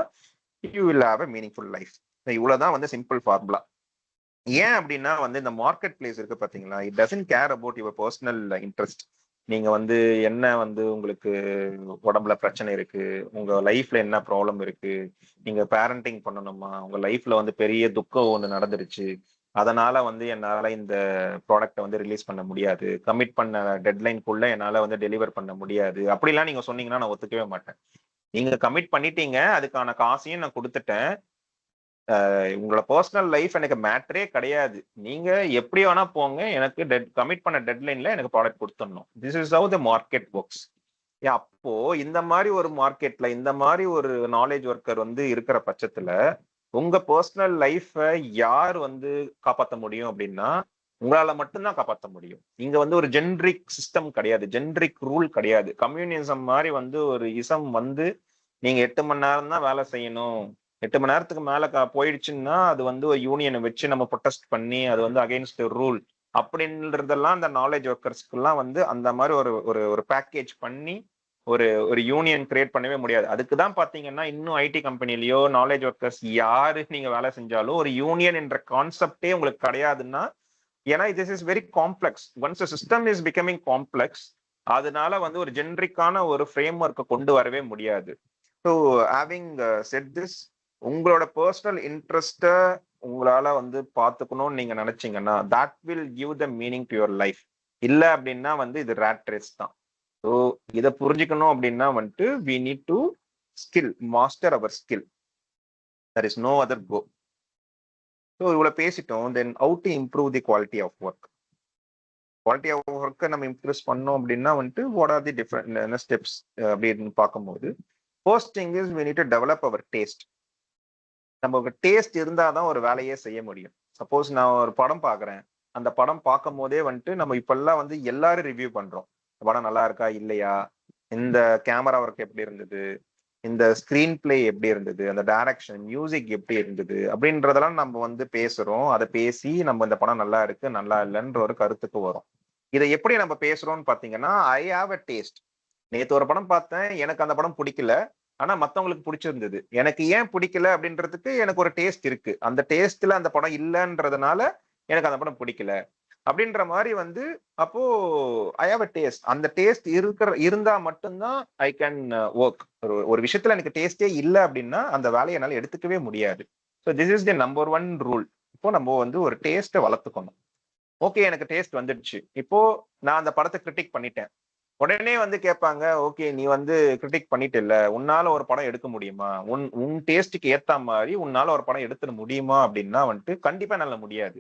you will have a meaningful life. இவ்வளவுதான் வந்து சிம்பிள் ஃபார்முலா. ஏன் அப்படின்னா வந்து இந்த மார்க்கெட் பிளேஸ் இருக்கு பாத்தீங்களா, it doesn't care about your personal interest. நீங்க வந்து என்ன வந்து உங்களுக்கு உடம்புல பிரச்சனை இருக்கு, உங்க லைஃப்ல என்ன ப்ராப்ளம் இருக்கு, நீங்க பேரண்டிங் பண்ணணுமா, உங்க லைஃப்ல வந்து பெரிய துக்கம் ஒண்ணு நடந்துருச்சு, அதனால வந்து என்னால இந்த ப்ராடக்ட்டை வந்து ரிலீஸ் பண்ண முடியாது, கமிட் பண்ண டெட்லைன்குள்ள என்னால வந்து டெலிவர் பண்ண முடியாது அப்படிலாம் நீங்க சொன்னீங்கன்னா நான் ஒத்துக்கவே மாட்டேன். நீங்க கமிட் பண்ணிட்டீங்க, அதுக்கான காசையும் நான் கொடுத்துட்டேன். உங்களோட பர்சனல் லைஃப் எனக்கு மேட்டரே கிடையாது. நீங்க எப்படி வேணா போங்க, எனக்கு கமிட் பண்ண டெட்லைன்ல எனக்கு ப்ராடக்ட் கொடுத்துடணும். This is have the market works. அப்போ இந்த மாதிரி ஒரு மார்க்கெட்ல இந்த மாதிரி ஒரு நாலேஜ் ஒர்க்கர் வந்து இருக்கிற பட்சத்துல உங்க பர்சனல் லைஃப யார் வந்து காப்பாற்ற முடியும் அப்படின்னா உங்களால மட்டும்தான் காப்பாற்ற முடியும். இங்க வந்து ஒரு ஜென்ரிக் சிஸ்டம் கிடையாது, ஜென்ரிக் ரூல் கிடையாது. கம்யூனிசம் மாதிரி வந்து ஒரு இசம் வந்து நீங்க 8 மணி நேரம் தான் வேலை செய்யணும், 8 மணி நேரத்துக்கு மேல போயிடுச்சுன்னா அது வந்து ஒரு யூனியனை வச்சு நம்ம ப்ரொடெஸ்ட் பண்ணி அது வந்து அகைன்ஸ்ட் ரூல் அப்படின்றதெல்லாம் அந்த நாலேஜ் ஒர்க்கர்ஸ்க்கு எல்லாம் வந்து அந்த மாதிரி ஒரு ஒரு ஒரு பேக்கேஜ் பண்ணி ஒரு ஒரு யூனியன் கிரியேட் பண்ணவே முடியாது. அதுக்கு தான் பாத்தீங்கன்னா இன்னும் ஐடி கம்பெனிலயோ நாலேஜ் ஒர்க்கர்ஸ் யாரு நீங்க வேலை செஞ்சாலும் ஒரு யூனியன் என்ற கான்செப்டே உங்களுக்கு கிடையாதுன்னா, ஏன்னா this is very complex. Once system is becoming complex, அதனால வந்து ஒரு ஜென்ரிக்கான ஒரு ஃப்ரேம் ஒர்க்கை கொண்டு வரவே முடியாது. ஸோ ஹேவிங் செட் திஸ், உங்களோட பர்சனல் இன்ட்ரெஸ்ட்டை உங்களால வந்து பார்த்துக்கணும்னு நீங்க நினைச்சீங்கன்னா that will give the meaning to your life. இல்ல அப்படின்னா வந்து இது ரேட் ரேஸ் தான். ஸோ இதை புரிஞ்சுக்கணும் அப்படின்னா வந்துட்டு we need to master our skill. there is no other go. So இவ்வளவு பேசிட்டோம். Then how to improve the quality of work. Quality of ஒர்க்கை நம்ம இம்ப்ரூவ் பண்ணோம் அப்படின்னா வந்துட்டு what are the different steps அப்படின்னு பார்க்கும்போது, first thing is we need to develop our taste. நமக்கு டேஸ்ட் இருந்தாதான் ஒரு வேலையே செய்ய முடியும். சப்போஸ் நான் ஒரு படம் பாக்குறேன், அந்த படம் பார்க்கும் போதே வந்துட்டு நம்ம இப்பெல்லாம் வந்து எல்லாரும் ரிவ்யூ பண்றோம். படம் நல்லா இருக்கா இல்லையா, இந்த கேமரா ஒர்க் எப்படி இருந்தது, இந்த ஸ்கிரீன் பிளே எப்படி இருந்தது, அந்த டைரக்ஷன் மியூசிக் எப்படி இருந்தது அப்படின்றதெல்லாம் நம்ம வந்து பேசுறோம். அதை பேசி நம்ம இந்த படம் நல்லா இருக்கு நல்லா இல்லைன்ற ஒரு கருத்துக்கு வரும். இதை எப்படி நம்ம பேசுறோம்னு பாத்தீங்கன்னா, ஐ ஹாவ் அ டேஸ்ட். நேத்து ஒரு படம் பார்த்தேன், எனக்கு அந்த படம் பிடிக்கல, ஆனா மத்தவங்களுக்கு பிடிச்சிருந்தது. எனக்கு ஏன் பிடிக்கல அப்படின்றதுக்கு எனக்கு ஒரு டேஸ்ட் இருக்கு. அந்த டேஸ்ட்ல அந்த படம் இல்லைன்றதுனால எனக்கு அந்த படம் பிடிக்கல அப்படின்ற மாதிரி வந்து, அப்போ ஐ ஹாவ் அ டேஸ்ட். அந்த டேஸ்ட் இருந்தா மட்டும்தான் ஐ கேன் ஒர்க். ஒரு விஷயத்துல எனக்கு டேஸ்டே இல்லை அப்படின்னா அந்த வேலையை என்னால எடுத்துக்கவே முடியாது. So this is the number 1 rule. இப்போ நம்ம வந்து ஒரு டேஸ்ட்டை வளர்த்துக்கணும். ஓகே, எனக்கு டேஸ்ட் வந்துடுச்சு, இப்போ நான் அந்த படத்தை கிரிட்டிக் பண்ணிட்டேன். உடனே வந்து கேட்பாங்க, ஓகே நீ வந்து கிரிட்டிக் பண்ணிட்டு இல்ல, உன்னால ஒரு படம் எடுக்க முடியுமா, உன் உன் டேஸ்டுக்கு ஏத்த மாதிரி உன்னால ஒரு படம் எடுத்துட முடியுமா அப்படின்னா வந்துட்டு கண்டிப்பா என்னால முடியாது.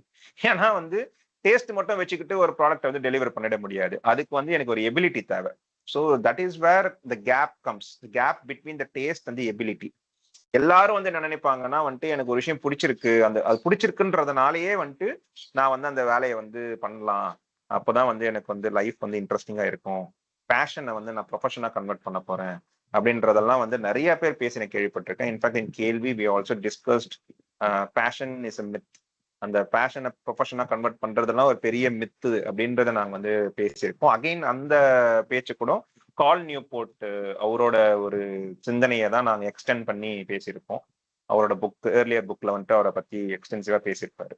ஏன்னா வந்து டேஸ்ட் மட்டும் வச்சுக்கிட்டு ஒரு ப்ராடக்ட் வந்து டெலிவர் பண்ணிட முடியாது. அதுக்கு வந்து எனக்கு ஒரு எபிலிட்டி தேவை. So that is where the gap comes, gap between the taste and the ability. எல்லாரும் வந்து என்ன நினைப்பாங்கன்னா வந்துட்டு எனக்கு ஒரு விஷயம் பிடிச்சிருக்கு, அந்த அது பிடிச்சிருக்குன்றதுனாலயே வந்துட்டு நான் வந்து அந்த வேலையை வந்து பண்ணலாம், அப்பதான் வந்து எனக்கு வந்து லைஃப் வந்து இன்ட்ரெஸ்டிங்கா இருக்கும், பேஷனை வந்து நான் ப்ரொஃபஷனா கன்வெர்ட் பண்ண போறேன் அப்படின்றதெல்லாம் வந்து நிறைய பேர் பேசி நான் கேள்விப்பட்டிருக்கேன். இன்ஃபேக்ட் இன் கேள்வி we also discussed passion is a myth. அந்த பேஷனை ப்ரொஃபஷனா கன்வெர்ட் பண்றதெல்லாம் ஒரு பெரிய மித்து அப்படின்றத நாங்க வந்து பேசியிருக்கோம். அகைன் அந்த பேச்சு கூட கால் நியூபோர்ட் அவரோட ஒரு சிந்தனையை தான் நாங்க எக்ஸ்டெண்ட் பண்ணி பேசியிருப்போம். அவரோட புக் ஏர்லியர் புக்ல வந்துட்டு அவரை பத்தி எக்ஸ்டென்சிவா பேசியிருப்பாரு.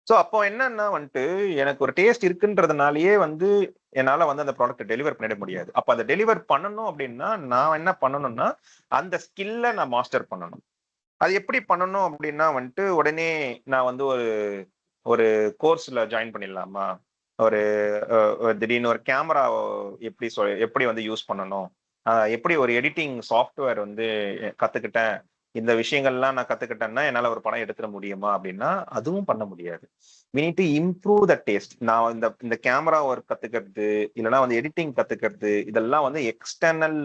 ஸோ அப்போ என்னன்னா வந்துட்டு எனக்கு ஒரு டேஸ்ட் இருக்குன்றதுனாலயே வந்து என்னால வந்து அந்த ப்ராடக்ட் டெலிவர் பண்ணிட முடியாது. அப்ப அதை டெலிவர் பண்ணணும் அப்படின்னா நான் என்ன பண்ணணும்னா அந்த ஸ்கில்லை நான் மாஸ்டர் பண்ணணும். அது எப்படி பண்ணணும் அப்படின்னா வந்துட்டு உடனே நான் வந்து ஒரு ஒரு கோர்ஸ்ல ஜாயின் பண்ணிடலாமா, ஒரு திடீர்னு ஒரு கேமரா எப்படி வந்து யூஸ் பண்ணணும், எப்படி ஒரு எடிட்டிங் சாஃப்ட்வேர் வந்து கத்துக்கிட்டேன், இந்த விஷயங்கள்லாம் நான் கத்துக்கிட்டேன்னா என்னால ஒரு படம் எடுத்துட முடியுமா அப்படின்னா அதுவும் பண்ண முடியாது. we need to improve the taste. நான் இந்த இந்த கேமரா ஒர்க் கத்துக்கிறது இல்லைன்னா வந்து எடிட்டிங் கத்துக்கிறது இதெல்லாம் வந்து எக்ஸ்டர்னல்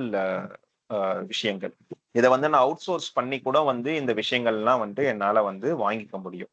விஷயங்கள். இதை வந்து நான் அவுட் சோர்ஸ் பண்ணி கூட வந்து இந்த விஷயங்கள்லாம் வந்து என்னால வந்து வாங்கிக்க முடியும்.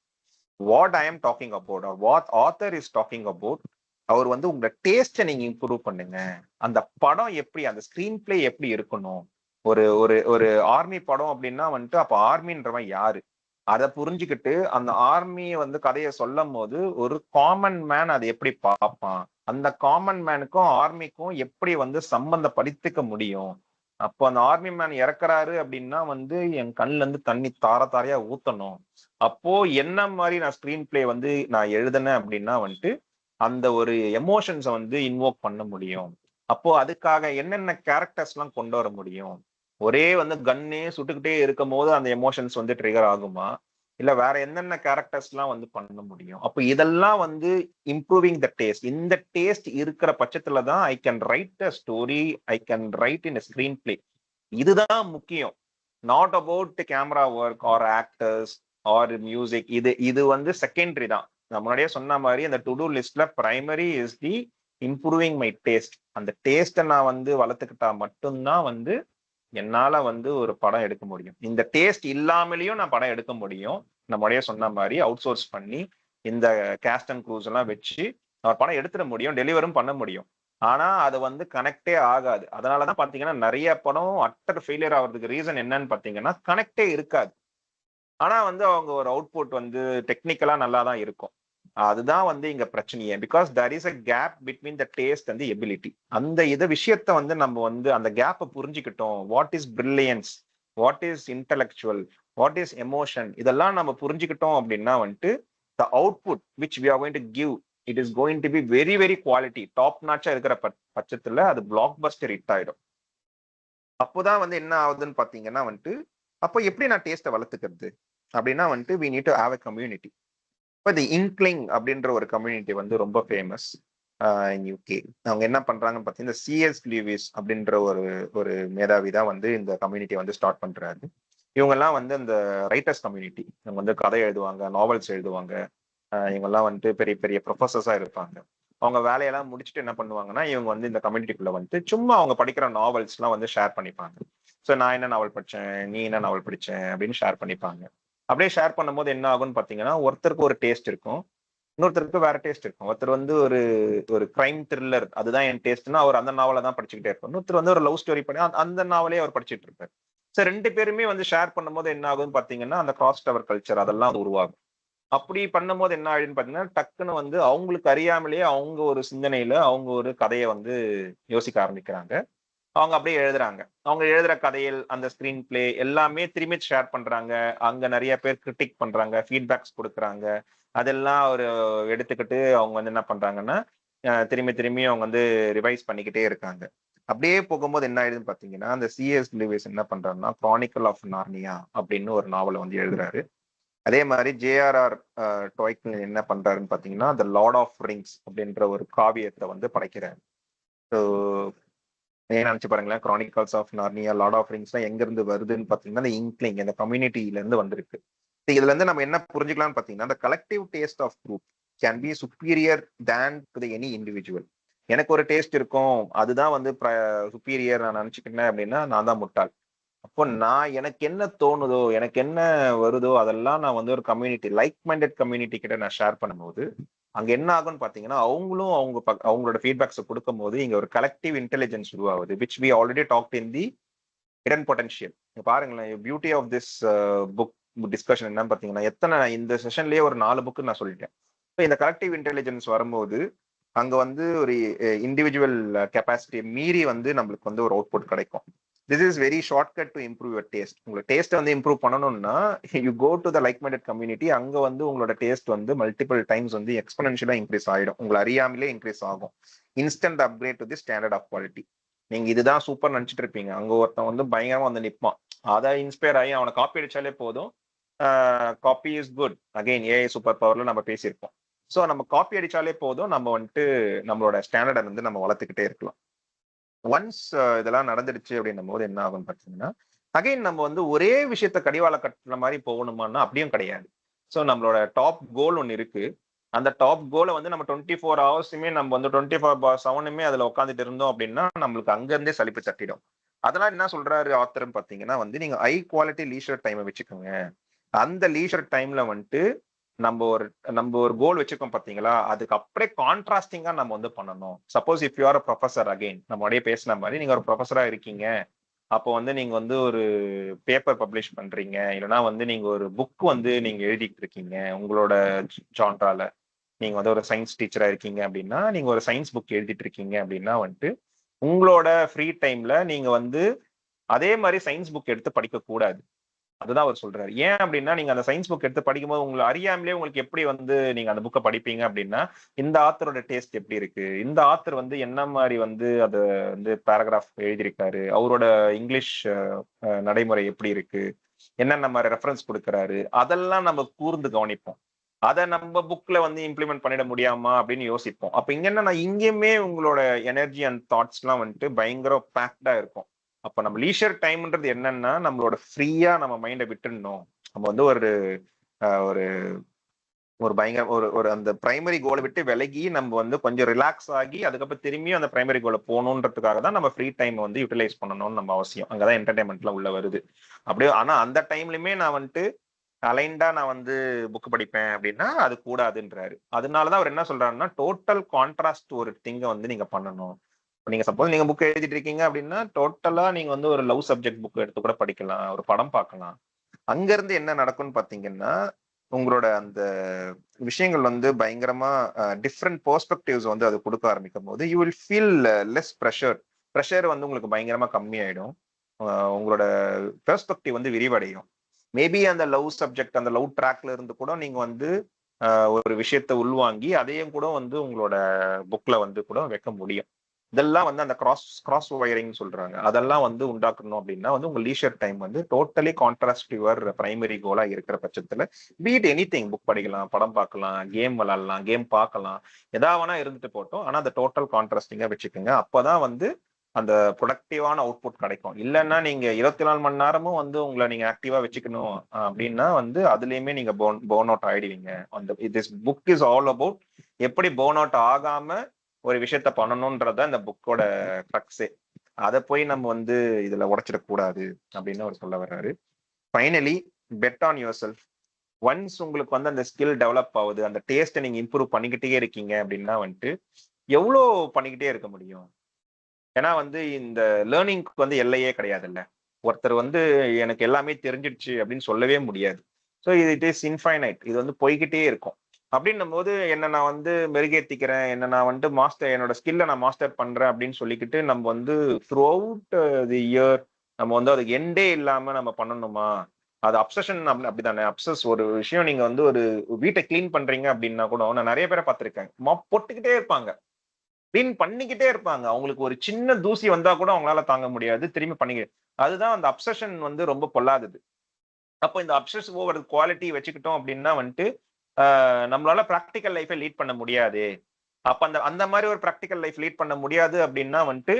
What I am talking about or what author is talking about, அவர் வந்து உங்க டேஸ்ட்டை நீங்க இம்ப்ரூவ் பண்ணுங்க. அந்த படம் எப்படி, அந்த ஸ்கிரீன் பிளே எப்படி இருக்கணும். ஒரு ஒரு ஒரு ஆர்மி படம் அப்படின்னா வந்துட்டு அப்ப ஆர்மின்றவன் யாரு, அதை புரிஞ்சுக்கிட்டு அந்த ஆர்மியை வந்து கதையை சொல்லும் போது ஒரு காமன் மேன் அதை எப்படி பார்ப்பான், அந்த காமன் மேனுக்கும் ஆர்மிக்கும் எப்படி வந்து சம்பந்தப்படுத்திக்க முடியும். அப்போ அந்த ஆர்மி மேன் இறக்குறாரு அப்படின்னா வந்து என் கண்ணுல இருந்து தண்ணி தார தாரையா ஊத்தணும். அப்போ என்ன மாதிரி நான் ஸ்கிரீன் பிளே வந்து நான் எழுதுனேன் அப்படின்னா வந்துட்டு அந்த ஒரு எமோஷன்ஸை வந்து இன்வோக் பண்ண முடியும். அப்போ அதுக்காக என்னென்ன கேரக்டர்ஸ் எல்லாம் கொண்டு வர முடியும். ஒரே வந்து கன்னே சுட்டுக்கிட்டே இருக்கும் போது அந்த எமோஷன்ஸ் வந்து ட்ரிகர் ஆகுமா, இல்ல வேற என்னென்ன கேரக்டர்ஸ் எல்லாம் வந்து பண்ண முடியும். அப்போ இதெல்லாம் வந்து இம்ப்ரூவிங் த டேஸ்ட். இந்த டேஸ்ட் இருக்கிற பட்சத்துல தான் I can write a story, I can write in screenplay. இதுதான் முக்கியம். Not about camera work or actors or music. இது இது வந்து செகண்டரி தான். நான் முன்னாடியே சொன்ன மாதிரி அந்த டு டூ லிஸ்ட்ல primary is the improving my taste. அந்த டேஸ்ட்டை நான் வந்து வளர்த்துக்கிட்டா மட்டும்தான் வந்து என்னால வந்து ஒரு படம் எடுக்க முடியும். இந்த டேஸ்ட் இல்லாமலேயும் நான் படம் எடுக்க முடியும். நம்முடைய சொன்ன மாதிரி அவுட் சோர்ஸ் பண்ணி இந்த கேஸ்ட் அண்ட் க்ரூஸ் எல்லாம் வச்சு நான் படம் எடுத்துட முடியும், டெலிவரும் பண்ண முடியும். ஆனா அது வந்து கனெக்டே ஆகாது. அதனாலதான் பாத்தீங்கன்னா நிறைய படம் அட்டர் ஃபெயிலியர் ஆகிறதுக்கு ரீசன் என்னன்னு பாத்தீங்கன்னா கனெக்டே இருக்காது. ஆனா வந்து அவங்க ஒரு அவுட்புட் வந்து டெக்னிக்கலா நல்லா தான் இருக்கும். அதுதான் வந்து இங்க பிரச்சனையே. Because there is a gap between the taste and the ability. அந்த விஷயத்த வந்து நம்ம வந்து அந்த கேப்பை புரிஞ்சுக்கிட்டோம். What is brilliance, what is intellectual, what is emotion, இதெல்லாம் நம்ம புரிஞ்சுக்கிட்டோம் அப்படின்னா வந்துட்டு the output which we are going to give, it is going to be very very quality, top நாச்சா இருக்கிற பட்சத்துல அது பிளாக் பஸ்டர் ஹிட் ஆயிடும். அப்போதான் வந்து என்ன ஆகுதுன்னு பாத்தீங்கன்னா வந்துட்டு, அப்போ எப்படி நான் டேஸ்ட்டை வளர்த்துக்கிறது அப்படின்னா வந்துட்டு we need to have a community. இப்போ தி இன்க்ளிங் அப்படின்ற ஒரு கம்யூனிட்டி வந்து ரொம்ப ஃபேமஸ் இன் யூகே. அவங்க என்ன பண்றாங்கன்னு பார்த்தீங்கன்னா, சிஎஸ் லூயிஸ் அப்படின்ற ஒரு ஒரு மேதாவி தான் வந்து இந்த கம்யூனிட்டி வந்து ஸ்டார்ட் பண்றாரு. இவங்கெல்லாம் வந்து இந்த ரைட்டர்ஸ் கம்யூனிட்டி. இவங்க வந்து கதை எழுதுவாங்க, நாவல்ஸ் எழுதுவாங்க. இவங்கெல்லாம் வந்துட்டு பெரிய பெரிய ப்ரொஃபஸர்ஸா இருப்பாங்க. அவங்க வேலையெல்லாம் முடிச்சுட்டு என்ன பண்ணுவாங்கன்னா, இவங்க வந்து இந்த கம்யூனிட்டிக்குள்ள வந்துட்டு சும்மா அவங்க படிக்கிற நாவல்ஸ்லாம் வந்து ஷேர் பண்ணிப்பாங்க. ஸோ நான் என்ன நாவல் படிச்சேன், நீ என்ன நாவல் படிச்ச அப்படின்னு ஷேர் பண்ணிப்பாங்க. அப்படியே ஷேர் பண்ணும்போது என்ன ஆகும்னு பாத்தீங்கன்னா, ஒருத்தருக்கு ஒரு டேஸ்ட் இருக்கும், இன்னொருத்தருக்கு வேற டேஸ்ட் இருக்கும். ஒருத்தர் வந்து ஒரு ஒரு கிரைம் த்ரில்லர், அதுதான் என் டேஸ்ட்னா அவர் அந்த நாவலை தான் படிச்சுக்கிட்டே இருப்பார். இன்னொருத்தர் வந்து ஒரு லவ் ஸ்டோரி பண்ணி அந்த நாவலே அவர் படிச்சுட்டு இருப்பார். ஸோ ரெண்டு பேருமே வந்து ஷேர் பண்ணும்போது என்ன ஆகும்னு பாத்தீங்கன்னா, அந்த கிராஸ் டவர் கல்ச்சர் அதெல்லாம் அது உருவாகும். அப்படி பண்ணும்போது என்ன ஆயிடுன்னு பாத்தீங்கன்னா, டக்குன்னு வந்து அவங்களுக்கு அறியாமலேயே அவங்க ஒரு சிந்தனையில அவங்க ஒரு கதையை வந்து யோசிக்க ஆரம்பிக்கிறாங்க. அவங்க அப்படியே எழுதுறாங்க. அவங்க எழுதுற கதைகள், அந்த ஸ்கிரீன் பிளே எல்லாமே திரும்பி ஷேர் பண்றாங்க. அங்க நிறைய பேர் கிரிட்டிக் பண்றாங்க, ஃபீட்பேக்ஸ் குடுக்குறாங்க. அதெல்லாம் ஒரு எடுத்துக்கிட்டு அவங்க வந்து என்ன பண்றாங்கன்னா, திரும்பி திரும்பி அவங்க வந்து ரிவைஸ் பண்ணிக்கிட்டே இருக்காங்க. அப்படியே போகும்போது என்ன ஆயிடுதுன்னு பாத்தீங்கன்னா, அந்த சிஎஸ் லூயிஸ் என்ன பண்றாருன்னா, கிரானிக்கல் ஆஃப் நார்னியா அப்படின்னு ஒரு நாவலை வந்து எழுதுறாரு. அதே மாதிரி ஜேஆர்ஆர் டோய்டன் என்ன பண்றாருன்னு பாத்தீங்கன்னா, த லார்ட் ஆஃப் ரிங்ஸ் அப்படின்ற ஒரு காவியத்தை வந்து படைக்கிறாரு. ஸோ ஏன் நினைச்சு பாருங்களேன், Chronicles of Narnia, Lord of ரிங்ஸ்லாம் எங்க இருந்து வருதுன்னு பாத்தீங்கன்னா, இந்த இங்க்லிங் இந்த கம்யூனிட்டில இருந்து வந்திருக்கு. இதுல இருந்து நம்ம என்ன புரிஞ்சுக்கலாம்னு பாத்தீங்கன்னா, the collective taste of group can be superior than to the any individual. எனக்கு ஒரு டேஸ்ட் இருக்கும், அதுதான் வந்து சுப்பீரியர் நான் நினைச்சுக்கிட்டேன் அப்படின்னா நான் தான் முட்டாள். அப்போ நான் எனக்கு என்ன தோணுதோ, எனக்கு என்ன வருதோ அதெல்லாம் நான் வந்து ஒரு கம்யூனிட்டி, லைக் மைண்டட் கம்யூனிட்டி கிட்ட நான் ஷேர் பண்ணும்போது அங்க என்ன ஆகும்னு பாத்தீங்கன்னா, அவங்களும் அவங்களோட ஃபீட்பேக்ஸ் கொடுக்கும்போது இங்க ஒரு கலெக்டிவ் இன்டெலிஜென்ஸ் உருவாகுது, which we already talked in the hidden potential. பாருங்களேன், beauty of this book discussion என்னன்னு பாத்தீங்கன்னா, எத்தனை இந்த செஷன்லயே ஒரு 4 புக்கு நான் சொல்லிட்டேன். இந்த கலெக்டிவ் இன்டெலிஜென்ஸ் வரும்போது அங்க வந்து ஒரு இண்டிவிஜுவல் கெப்பாசிட்டி மீறி வந்து நம்மளுக்கு வந்து ஒரு அவுட்புட் கிடைக்கும். This is very shortcut to improve your taste. உங்களோட டேஸ்ட் வந்து இம்ப்ரூவ் பண்ணணும்னா you go to the like minded community. அங்க வந்து உங்களோட டேஸ்ட் வந்து மல்டிபிள் டைம்ஸ் வந்து எக்ஸ்பெனன்ஷியலா இன்க்ரீஸ் ஆயிடும், உங்களை அறியாமலே இன்க்ரீஸ் ஆகும். Instant upgrade to the standard of quality. நீங்க இதுதான் சூப்பர் நினைச்சிட்டு இருப்பீங்க, அங்க ஒருத்தன் வந்து பயங்கரமா வந்து நிற்பான். அதை இன்ஸ்பயர் ஆகி அவனை காப்பி அடிச்சாலே போதும். Copy is good, again AI super பவர்ல நம்ம பேசியிருப்போம். ஸோ நம்ம காப்பி அடிச்சாலே போதும், நம்ம வந்துட்டு நம்மளோட ஸ்டாண்டர்டை வந்து நம்ம வளர்த்துக்கிட்டே இருக்கலாம். ஒன்ஸ் இதெல்லாம் நடந்துடுச்சு அப்படின்னும் போது என்ன ஆகும்னு பார்த்தீங்கன்னா, அகைன் நம்ம வந்து ஒரே விஷயத்த கடிவாள கட்டுற மாதிரி போகணுமான்னா அப்படியும் கிடையாது. ஸோ நம்மளோட டாப் கோல் ஒன்று இருக்கு. அந்த டாப் கோலை வந்து நம்ம 24 ஹவர்ஸுமே நம்ம வந்து 24/7 அதுல உட்காந்துட்டு இருந்தோம் அப்படின்னா நம்மளுக்கு அங்கிருந்தே சலிப்பு தட்டிடும். அதெல்லாம் என்ன சொல்றாரு ஆத்தர்ன்னு பார்த்தீங்கன்னா வந்து, நீங்க ஹை குவாலிட்டி லீஷர் டைமை வச்சுக்கோங்க. அந்த லீஷர் டைம்ல வந்துட்டு நம்ம ஒரு கோல் வச்சிருக்கோம் பாத்தீங்களா, அதுக்கு அப்படியே கான்ட்ராஸ்டிங்கா நம்ம வந்து பண்ணணும். Suppose if you are a professor, again நம்ம அப்படியே பேசின மாதிரி நீங்க ஒரு ப்ரொஃபஸரா இருக்கீங்க, அப்போ வந்து நீங்க வந்து ஒரு பேப்பர் பப்ளிஷ் பண்றீங்க, இல்லைன்னா வந்து நீங்க ஒரு புக் வந்து நீங்க எழுதிட்டு இருக்கீங்க உங்களோட ஜான்ரால. நீங்க வந்து ஒரு சயின்ஸ் டீச்சரா இருக்கீங்க அப்படின்னா, நீங்க ஒரு சயின்ஸ் புக் எழுதிட்டு இருக்கீங்க அப்படின்னா வந்துட்டு உங்களோட ஃப்ரீ டைம்ல நீங்க வந்து அதே மாதிரி சயின்ஸ் புக் எடுத்து படிக்க கூடாது. அதுதான் அவர் சொல்றாரு. ஏன் அப்படின்னா, நீங்க அந்த சயின்ஸ் புக் எடுத்து படிக்கும்போது உங்களை அறியாமலே உங்களுக்கு எப்படி வந்து நீங்க அந்த புக்கை படிப்பீங்க அப்படின்னா, இந்த ஆத்தரோட டேஸ்ட் எப்படி இருக்கு, இந்த ஆத்தர் வந்து என்ன மாதிரி வந்து அதை வந்து பேராகிராஃப் எழுதியிருக்காரு, அவரோட இங்கிலீஷ் நடைமுறை எப்படி இருக்கு, என்னென்ன மாதிரி ரெஃபரன்ஸ் கொடுக்குறாரு, அதெல்லாம் நம்ம கூர்ந்து கவனிப்போம். அதை நம்ம புக்ல வந்து இம்ப்ளிமெண்ட் பண்ணிட முடியாமா அப்படின்னு யோசிப்போம். அப்ப இங்க என்ன, இங்கேயுமே உங்களோட எனர்ஜி அண்ட் தாட்ஸ் எல்லாம் வந்துட்டு பயங்கர பேக்டா இருக்கும். அப்ப நம்ம லீஷர் டைம்ன்றது என்னன்னா, நம்மளோட ஃப்ரீயா நம்ம மைண்டை விட்டுடணும். நம்ம வந்து ஒரு ஒரு ஒரு பயங்கர ஒரு ஒரு அந்த பிரைமரி கோலை விட்டு விலகி நம்ம வந்து கொஞ்சம் ரிலாக்ஸ் ஆகி அதுக்கப்புறம் திரும்பியும் அந்த பிரைமரி கோலை போகணுன்றதுக்காக தான் நம்ம ஃப்ரீ டைம் வந்து யூட்டிலைஸ் பண்ணணும்னு நம்ம அவசியம். அங்கதான் என்டர்டைன்மெண்ட்ல உள்ள வருது. அப்படியே ஆனா அந்த டைம்லயுமே நான் வந்துட்டு அலைண்டா நான் வந்து புக் படிப்பேன் அப்படின்னா அது கூடாதுன்றாரு. அதனாலதான் அவர் என்ன சொல்றாருன்னா, டோட்டல் கான்ட்ராஸ்ட் ஒரு திங்கை வந்து நீங்க பண்ணணும். நீங்க சப்போஸ் நீங்க புக் எழுதிட்டு இருக்கீங்க அப்படின்னா டோட்டலா நீங்க வந்து ஒரு லவ் சப்ஜெக்ட் புக் எடுத்து கூட படிக்கலாம், ஒரு படம் பார்க்கலாம். அங்க இருந்து என்ன நடக்கும்னு பாத்தீங்கன்னா, உங்களோட அந்த விஷயங்கள் வந்து பயங்கரமா டிஃப்ரெண்ட் பெர்ஸ்பெக்டிவ்ஸ் வந்து அது கொடுக்க ஆரம்பிக்கும் போது you will feel less pressure. Pressure வந்து உங்களுக்கு பயங்கரமா கம்மியாயிடும். உங்களோட பெர்ஸ்பெக்டிவ் வந்து விரிவடையும். மேபி அந்த லவ் சப்ஜெக்ட், அந்த லவ் ட்ராக்ல இருந்து கூட நீங்க வந்து ஒரு விஷயத்த உள்வாங்கி அதையும் கூட வந்து உங்களோட புக்ல வந்து கூட வைக்க முடியும். இதெல்லாம் வந்து அந்த கிராஸ் கிராஸ் ஒயரிங் சொல்றாங்க. அதெல்லாம் வந்து உண்டாக்கணும் அப்படின்னா வந்து உங்க லீஷர் டைம் வந்து டோட்டலி கான்ட்ராஸ்ட் யுவர் பிரைமரி கோலா இருக்கிற பட்சத்துல பீட் எனி திங், புக் படிக்கலாம், படம் பார்க்கலாம், கேம் விளாடலாம், கேம் பார்க்கலாம், எதாவது இருந்துட்டு போட்டோம். ஆனா அந்த டோட்டல் கான்ட்ராஸ்டிங்கா வச்சுக்கோங்க. அப்பதான் வந்து அந்த ப்ரொடக்டிவான அவுட்புட் கிடைக்கும். இல்லைன்னா நீங்க 24 மணி நேரமும் வந்து உங்களை நீங்க ஆக்டிவா வச்சுக்கணும் அப்படின்னா வந்து அதுலயுமே நீங்க போர்ன் அவுட் ஆயிடுவீங்க. அந்த this book is all about எப்படி போர்ன் அவுட் ஆகாம ஒரு விஷயத்த பண்ணணும்ன்றத இந்த புக்கோட க்ரக்ஸே. அதை போய் நம்ம வந்து இதுல உடைச்சிடக்கூடாது அப்படின்னு அவர் சொல்ல வர்றாரு. Finally, bet on yourself. Once உங்களுக்கு வந்து அந்த ஸ்கில் டெவலப் ஆகுது, அந்த டேஸ்ட்டை நீங்க இம்ப்ரூவ் பண்ணிக்கிட்டே இருக்கீங்க அப்படின்னா வந்துட்டு எவ்வளோ பண்ணிக்கிட்டே இருக்க முடியும்? ஏன்னா வந்து இந்த லேர்னிங்க்கு வந்து எல்லையே கிடையாதுல்ல. ஒருத்தர் வந்து எனக்கு எல்லாமே தெரிஞ்சிடுச்சு அப்படின்னு சொல்லவே முடியாது. So it is infinite. இது வந்து போய்கிட்டே இருக்கும். அப்படின்னும் போது என்ன நான் வந்து மெருகேத்திக்கிறேன், என்ன நான் வந்து மாஸ்டர், என்னோட ஸ்கில்லை நான் மாஸ்டர் பண்றேன் அப்படின்னு சொல்லிக்கிட்டு நம்ம வந்து த்ரூ அவுட் தி இயர் நம்ம வந்து அதுக்கு எண்டே இல்லாம நம்ம பண்ணணுமா? அது அப்சஷன் அப்படிதானே. அப்சஸ் ஒரு விஷயம், நீங்க வந்து ஒரு வீட்டை கிளீன் பண்றீங்க அப்படின்னா கூட நான் நிறைய பேரை பார்த்திருக்கேன். மாப் போட்டுக்கிட்டே இருப்பாங்க, கிளீன் பண்ணிக்கிட்டே இருப்பாங்க. அவங்களுக்கு ஒரு சின்ன தூசி வந்தா கூட அவங்களால தாங்க முடியாது. திரும்பி அதுதான் அந்த அப்சஷன் வந்து ரொம்ப பொல்லாதது. அப்போ இந்த அப்சஸ் ஓவர் குவாலிட்டி வச்சுக்கிட்டோம் அப்படின்னா வந்துட்டு நம்மளால பிராக்டிக்கல் லைஃபை லீட் பண்ண முடியாது. அப்ப அந்த அந்த மாதிரி ஒரு பிராக்டிக்கல் லைஃப் லீட் பண்ண முடியாது அப்படின்னா வந்துட்டு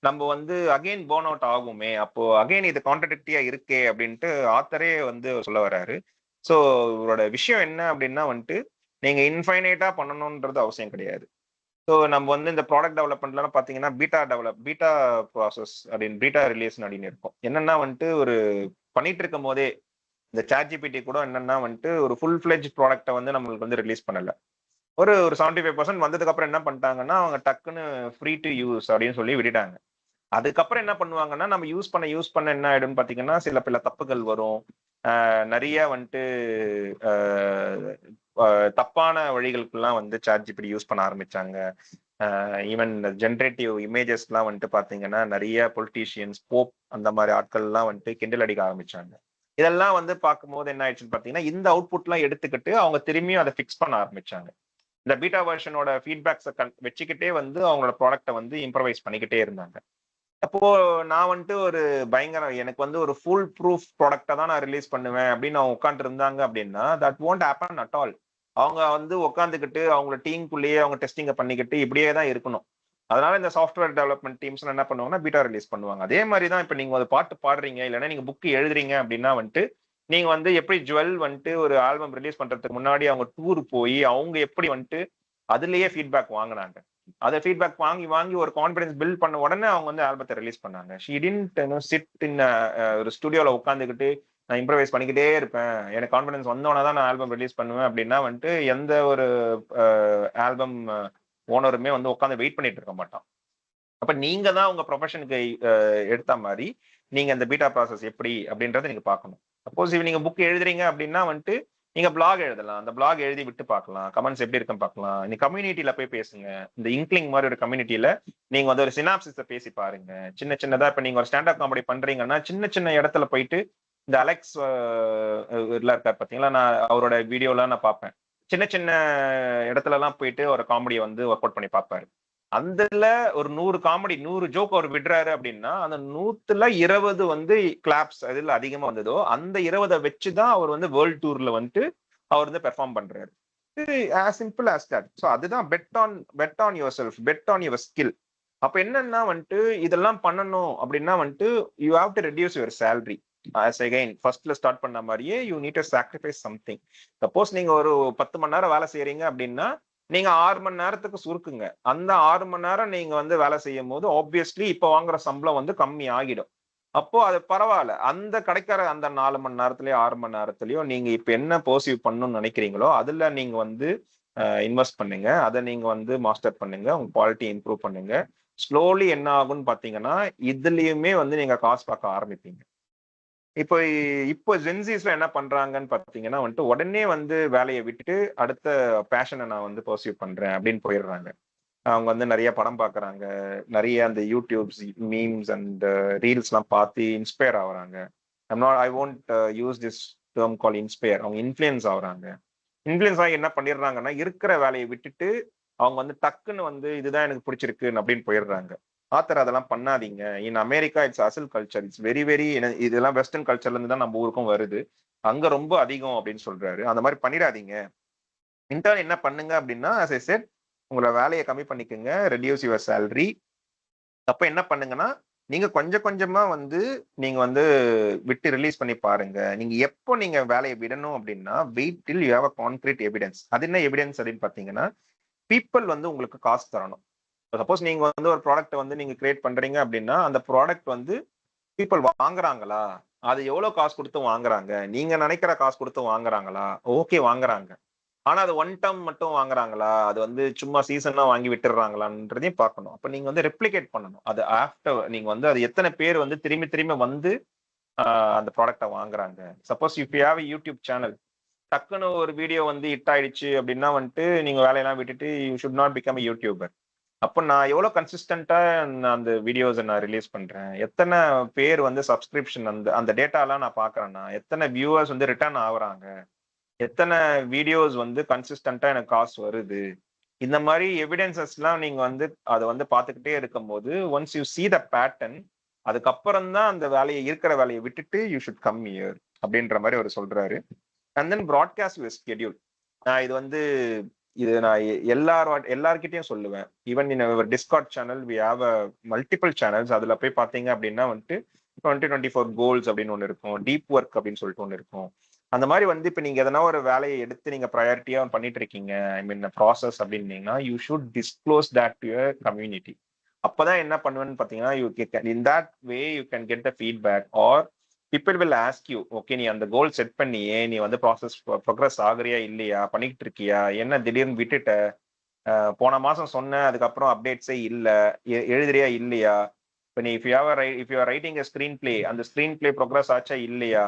நம்ம வந்து அகைன் போர்ன் அவுட் ஆகுமே. அப்போ அகைன் இது கான்ட்ரடிக்டியா இருக்கே அப்படின்ட்டு ஆத்தரே வந்து சொல்ல வர்றாரு. ஸோ இவரோட விஷயம் என்ன அப்படின்னா வந்துட்டு நீங்க இன்ஃபைனைட்டா பண்ணணும்ன்றது அவசியம் கிடையாது. ஸோ நம்ம வந்து இந்த ப்ராடக்ட் டெவலப்மெண்ட்லாம் பார்த்தீங்கன்னா பீட்டா ப்ராசஸ் அப்படின்னு, பீட்டா ரிலீஸ் அப்படின்னு இருக்கும். என்னன்னா வந்துட்டு ஒரு பண்ணிட்டு இருக்கும் போதே இந்த சாட் ஜிபிடி கூட என்னன்னா வந்துட்டு ஒரு ஃபுல் ஃபிளெஜ் ப்ராடக்ட்டை வந்து நம்மளுக்கு வந்து ரிலீஸ் பண்ணல. ஒரு ஒரு 75% வந்ததுக்கு அப்புறம் என்ன பண்ணிட்டாங்கன்னா அவங்க டக்குன்னு ஃப்ரீ டு யூஸ் அப்படின்னு சொல்லி விட்டுட்டாங்க. அதுக்கப்புறம் என்ன பண்ணுவாங்கன்னா நம்ம யூஸ் பண்ண என்ன ஆயிடும்னு பாத்தீங்கன்னா சில பல தப்புகள் வரும். நிறைய வந்துட்டு தப்பான வழிகளுக்கெல்லாம் வந்து சாட் ஜிபிடி யூஸ் பண்ண ஆரம்பிச்சாங்க. ஈவன் ஜென்ரேட்டிவ் இமேஜஸ்லாம் வந்துட்டு பாத்தீங்கன்னா நிறைய பொலிட்டீஷியன்ஸ், போப் அந்த மாதிரி ஆட்கள்லாம் வந்துட்டு கிண்டல் அடிக்க ஆரம்பிச்சாங்க. இதெல்லாம் வந்து பார்க்கும்போது என்ன ஆயிடுச்சுன்னு பாத்தீங்கன்னா இந்த அவுட்புட்லாம் எடுத்துக்கிட்டு அவங்க திரும்பியும் அதை ஃபிக்ஸ் பண்ண ஆரம்பிச்சாங்க. இந்த பீட்டா வெர்ஷனோட ஃபீட்பேக்ஸை வச்சுக்கிட்டே வந்து அவங்களோட ப்ராடக்ட்டை வந்து இம்ப்ரவைஸ் பண்ணிக்கிட்டே இருந்தாங்க. அப்போ நான் வந்துட்டு ஒரு பயங்கரம், எனக்கு வந்து ஒரு ஃபுல் ப்ரூஃப் ப்ராடக்ட்டை தான் நான் ரிலீஸ் பண்ணுவேன் அப்படின்னு அவங்க உட்காந்துட்டு இருந்தாங்க அப்படின்னா that won't happen at all. அவங்க வந்து உட்காந்துக்கிட்டு அவங்கள டீமுக்குள்ளேயே அவங்க டெஸ்டிங்கை பண்ணிக்கிட்டு இப்படியே தான் இருக்கணும். அதனால இந்த சாஃப்ட்வேர் டெவலப்மெண்ட் டீம்ஸ் என்ன பண்ணுவாங்கன்னா பீட்டா ரிலீஸ் பண்ணுவாங்க. அதே மாதிரி தான் இப்போ நீங்க ஒரு பாட்டு பாடுறீங்க இல்லைன்னா நீங்க புக் எழுதுறீங்க அப்படின்னா வந்துட்டு நீங்க வந்து எப்படி ஜுவல் வந்துட்டு ஒரு ஆல்பம் ரிலீஸ் பண்றதுக்கு முன்னாடி அவங்க டூர் போய் அவங்க எப்படி வந்துட்டு அதுலயே ஃபீட்பேக் வாங்கினாங்க. அதை ஃபீட்பேக் வாங்கி வாங்கி ஒரு கான்பிடன்ஸ் பில்ட் பண்ண உடனே அவங்க வந்து ஆல்பத்தை ரிலீஸ் பண்ணாங்க. ஷி டிடன்ட் சிட் இன் ஒரு ஸ்டுடியோல உட்காந்துக்கிட்டு நான் இம்ப்ரவைஸ் பண்ணிக்கிட்டே இருப்பேன், எனக்கு கான்பிடன்ஸ் வந்தோடனே தான் நான் ஆல்பம் ரிலீஸ் பண்ணுவேன் அப்படின்னா வந்துட்டு எந்த ஒரு ஆல்பம் ஓனருமே வந்து உட்காந்து வெயிட் பண்ணிட்டு இருக்க மாட்டான். அப்ப நீங்க தான் உங்க ப்ரொஃபஷனுக்கு எடுத்த மாதிரி நீங்க இந்த பீட்டா ப்ராசஸ் எப்படி அப்படின்றத நீங்க பார்க்கணும். சப்போஸ் நீங்க புக் எழுதுறீங்க அப்படின்னா வந்துட்டு நீங்க பிளாக் எழுதலாம். அந்த பிளாக் எழுதி விட்டு பார்க்கலாம், கமெண்ட்ஸ் எப்படி இருக்குன்னு பார்க்கலாம். நீ கம்யூனிட்டியில போய் பேசுங்க. இந்த இன்க்லிங் மாதிரி ஒரு கம்யூனிட்டியில நீங்க வந்து ஒரு சினாப்சிஸை பேசி பாருங்க. சின்ன சின்னதா இப்ப நீங்க ஒரு ஸ்டாண்டப் காமெடி பண்றீங்கன்னா சின்ன சின்ன இடத்துல போயிட்டு இந்த அலெக்ஸ் இருக்கார் பாத்தீங்களா, நான் அவரோட வீடியோலாம் நான் பார்ப்பேன். சின்ன சின்ன இடத்துல எல்லாம் போயிட்டு ஒரு காமெடியை வந்து ஒர்க் அவுட் பண்ணி பார்ப்பாரு. அந்தல ஒரு 100 காமெடி 100 ஜோக் அவர் விடுறாரு அப்படின்னா அந்த 100ல 20 வந்து கிளாப்ஸ் அதுல அதிகமா வந்ததோ அந்த 20 வச்சுதான் அவர் வந்து வேர்ல்ட் டூர்ல வந்துட்டு அவர் வந்து பெர்ஃபார்ம் பண்றாரு. as simple as that. So அதுதான் bet on yourself, bet on your skill. அப்ப என்னன்னா வந்துட்டு இதெல்லாம் பண்ணணும் அப்படின்னா வந்துட்டு you have to reduce your salary. Again ஃபர்ஸ்ட்ல ஸ்டார்ட் பண்ண மாதிரியே you need to sacrifice something. Suppose நீங்க ஒரு 10 மணி நேரம் வேலை செய்யறீங்க அப்படின்னா நீங்க 6 மணி நேரத்துக்கு சுருக்குங்க. அந்த 6 மணி நேரம் நீங்க வந்து வேலை செய்யும் போது ஆப்வியஸ்லி இப்ப வாங்குற சம்பளம் வந்து கம்மி ஆகிடும். அப்போ அது பரவாயில்ல. அந்த கிடைக்கிற அந்த 4 மணி நேரத்திலயோ 6 மணி நேரத்திலயோ நீங்க இப்ப என்ன பர்சீவ் பண்ணணும்னு நினைக்கிறீங்களோ அதுல நீங்க வந்து இன்வெஸ்ட் பண்ணுங்க. அதை நீங்க வந்து மாஸ்டர் பண்ணுங்க. உங்க குவாலிட்டி இம்ப்ரூவ் பண்ணுங்க. ஸ்லோலி என்ன ஆகும்னு பாத்தீங்கன்னா இதுலயுமே வந்து நீங்க காசு பார்க்க ஆரம்பிப்பீங்க. இப்போ இப்போ ஜென்சிஸ்ல என்ன பண்றாங்கன்னு பாத்தீங்கன்னா வந்துட்டு உடனே வந்து வேலையை விட்டுட்டு அடுத்த பேஷனை நான் வந்து பர்சியூ பண்றேன் அப்படின்னு போயிடுறாங்க. அவங்க வந்து நிறைய படம் பார்க்கறாங்க. நிறைய அந்த யூடியூப்ஸ், மீம்ஸ் அண்ட் ரீல்ஸ்லாம் பார்த்து இன்ஸ்பயர் ஆகுறாங்க. I won't use this term call inspire. அவங்க இன்ஃப்ளூயன்ஸ் ஆகுறாங்க. இன்ஃப்ளூயன்ஸ் ஆகி என்ன பண்ணிடுறாங்கன்னா, இருக்கிற வேலையை விட்டுட்டு அவங்க வந்து டக்குன்னு வந்து இதுதான் எனக்கு பிடிச்சிருக்கு அப்படின்னு போயிடுறாங்க. ஆத்தர் அதெல்லாம் பண்ணாதீங்க. இன் அமெரிக்கா இட்ஸ் அசல் கல்ச்சர். இட்ஸ் வெரி வெரி இதெல்லாம் வெஸ்டர்ன் கல்ச்சர்ல இருந்து தான் நம்ம ஊருக்கும் வருது. அங்க ரொம்ப அதிகம் அப்படின்னு சொல்றாரு. அந்த மாதிரி பண்ணிடாதீங்க. இன்டர்ன் என்ன பண்ணுங்க அப்படின்னா, as I said, உங்களோட வேலையை கம்மி பண்ணிக்கோங்க. Reduce your salary. அப்ப என்ன பண்ணுங்கன்னா, நீங்க கொஞ்சம் கொஞ்சமா வந்து நீங்க வந்து விட்டு ரிலீஸ் பண்ணி பாருங்க. நீங்க எப்போ நீங்க வேலையை விடணும் அப்படின்னா, wait till you have a concrete evidence. அது என்ன எவிடன்ஸ் அப்படின்னு பார்த்தீங்கன்னா, பீப்பிள் வந்து உங்களுக்கு காசு தரணும். சப்போஸ் நீங்க வந்து ஒரு ப்ராடக்ட் வந்து நீங்க கிரியேட் பண்றீங்க அப்படின்னா, அந்த ப்ராடக்ட் வந்து பீப்பிள் வாங்குறாங்களா? அது எவ்வளவு காசு கொடுத்து வாங்குறாங்க? நீங்க நினைக்கிற காசு கொடுத்து வாங்குறாங்களா? ஓகே வாங்குறாங்க. ஆனா அது ஒன் டர்ம் மட்டும் வாங்குறாங்களா? அது வந்து சும்மா சீசனா வாங்கி விட்டுறாங்களான்றதையும் பார்க்கணும். அப்ப நீங்க வந்து ரெப்ளிகேட் பண்ணணும். அது ஆஃப்டர் நீங்க வந்து அது எத்தனை பேர் வந்து திரும்பி திரும்பி வந்து அந்த ப்ராடக்ட்ட வாங்குறாங்க. Suppose if you have a YouTube channel, டக்குன்னு ஒரு வீடியோ வந்து ஹிட் ஆயிடுச்சு அப்படின்னா வந்துட்டு நீங்க வேலையெல்லாம் விட்டுட்டு you should not become a YouTuber. அப்ப நான் எவ்வளவு கன்சிஸ்டன்ட்டா அந்த வீடியோஸ நான் ரிலீஸ் பண்றேன். எத்தனை பேர் வந்து சப்ஸ்கிரிப்ஷன் அந்த அந்த டேட்டாலாம் நான் பார்க்குறேன்னா, எத்தனை வியூவர்ஸ் வந்து ரிட்டர்ன் ஆகுறாங்க. எத்தனை வீடியோஸ் வந்து கன்சிஸ்டன்ட்டா எனக்கு காசு வருது. இந்த மாதிரி எவிடன்சஸ்லாம் நீங்க வந்து அத வந்து பார்த்துக்கிட்டே இருக்கும்போது, once you see the pattern, அதுக்கப்புறம் தான் அந்த இருக்கிற வேலைய விட்டுட்டு யூ ஷுட் கம் ஹியர் அப்படின்ற மாரி அவரு சொல்றாரு. And then broadcast your schedule. நான் இது வந்து நான் எல்லார்கிட்டயும் சொல்லுவேன். Even in our Discord channel we have multiple channels. அதுல போய் பார்த்தீங்க அப்படின்னா வந்துட்டு 2024 கோல்ஸ் அப்படின்னு ஒண்ணு இருக்கும். டீப் ஒர்க் அப்படின்னு சொல்லிட்டு ஒண்ணு இருக்கும். அந்த மாதிரி வந்து இப்ப நீங்க எதனா ஒரு வேலையை எடுத்து நீங்க ப்ரையாரிட்டியா பண்ணிட்டு இருக்கீங்க, ஐ மீன் ப்ராசஸ் அப்படின்னீங்கன்னா you should disclose that to your community. அப்பதான் என்ன பண்ணுவேன்னு பாத்தீங்கன்னா you can in that way you can get the feedback R people will ask you, okay நீ அந்த கோல் செட் பண்ணியே நீ வந்து ப்ராசஸ் ப்ரோக்ரஸ் ஆகுறியா இல்லையா, பண்ணிட்டு இருக்கியா, என்ன திடீர்னு விட்டுட்ட, போன மாசம் சொன்ன அதுக்கப்புறம் அப்டேட்ஸே இல்ல, எழுதுறியா இல்லையா, இப்ப நீ if you R writing a screen play, அந்த ஸ்கிரீன் பிளே ப்ரோக்ரஸ் ஆச்சா இல்லையா,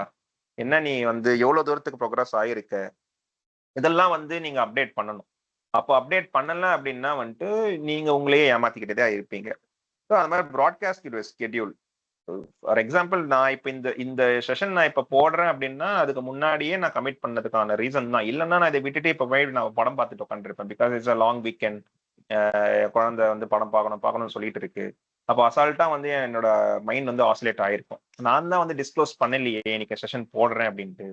என்ன நீ வந்து எவ்வளவு தூரத்துக்கு ப்ரோக்ரஸ் ஆயிருக்க, இதெல்லாம் வந்து நீங்க அப்டேட் பண்ணணும். அப்போ அப்டேட் பண்ணல அப்படின்னா வந்துட்டு நீங்க உங்களையே ஏமாத்திக்கிட்டே தான் இருப்பீங்க. ஸோ அந்த மாதிரி ப்ராட்காஸ்ட் ஸ்கெடியூல். ஃபார் எக்ஸாம்பிள் நான் இப்ப இந்த இந்த செஷன் நான் இப்ப போடுறேன் அப்படின்னா அதுக்கு முன்னாடியே நான் கமிட் பண்ணதுக்கான ரீசன் தான். இல்லைன்னா நான் இதை விட்டுட்டு இப்ப போய் நான் படம் பார்த்துட்டு உட்காந்துருப்பேன். Because it's a long weekend. குழந்தை வந்து படம் பார்க்கணும்னு சொல்லிட்டு இருக்கு. அப்போ அசால்ட்டா வந்து என்னோட மைண்ட் வந்து ஆசிலேட் ஆயிருக்கும். நான் தான் வந்து டிஸ்க்ளோஸ் பண்ணலையே இன்னைக்கு செஷன் போடுறேன் அப்படின்ட்டு.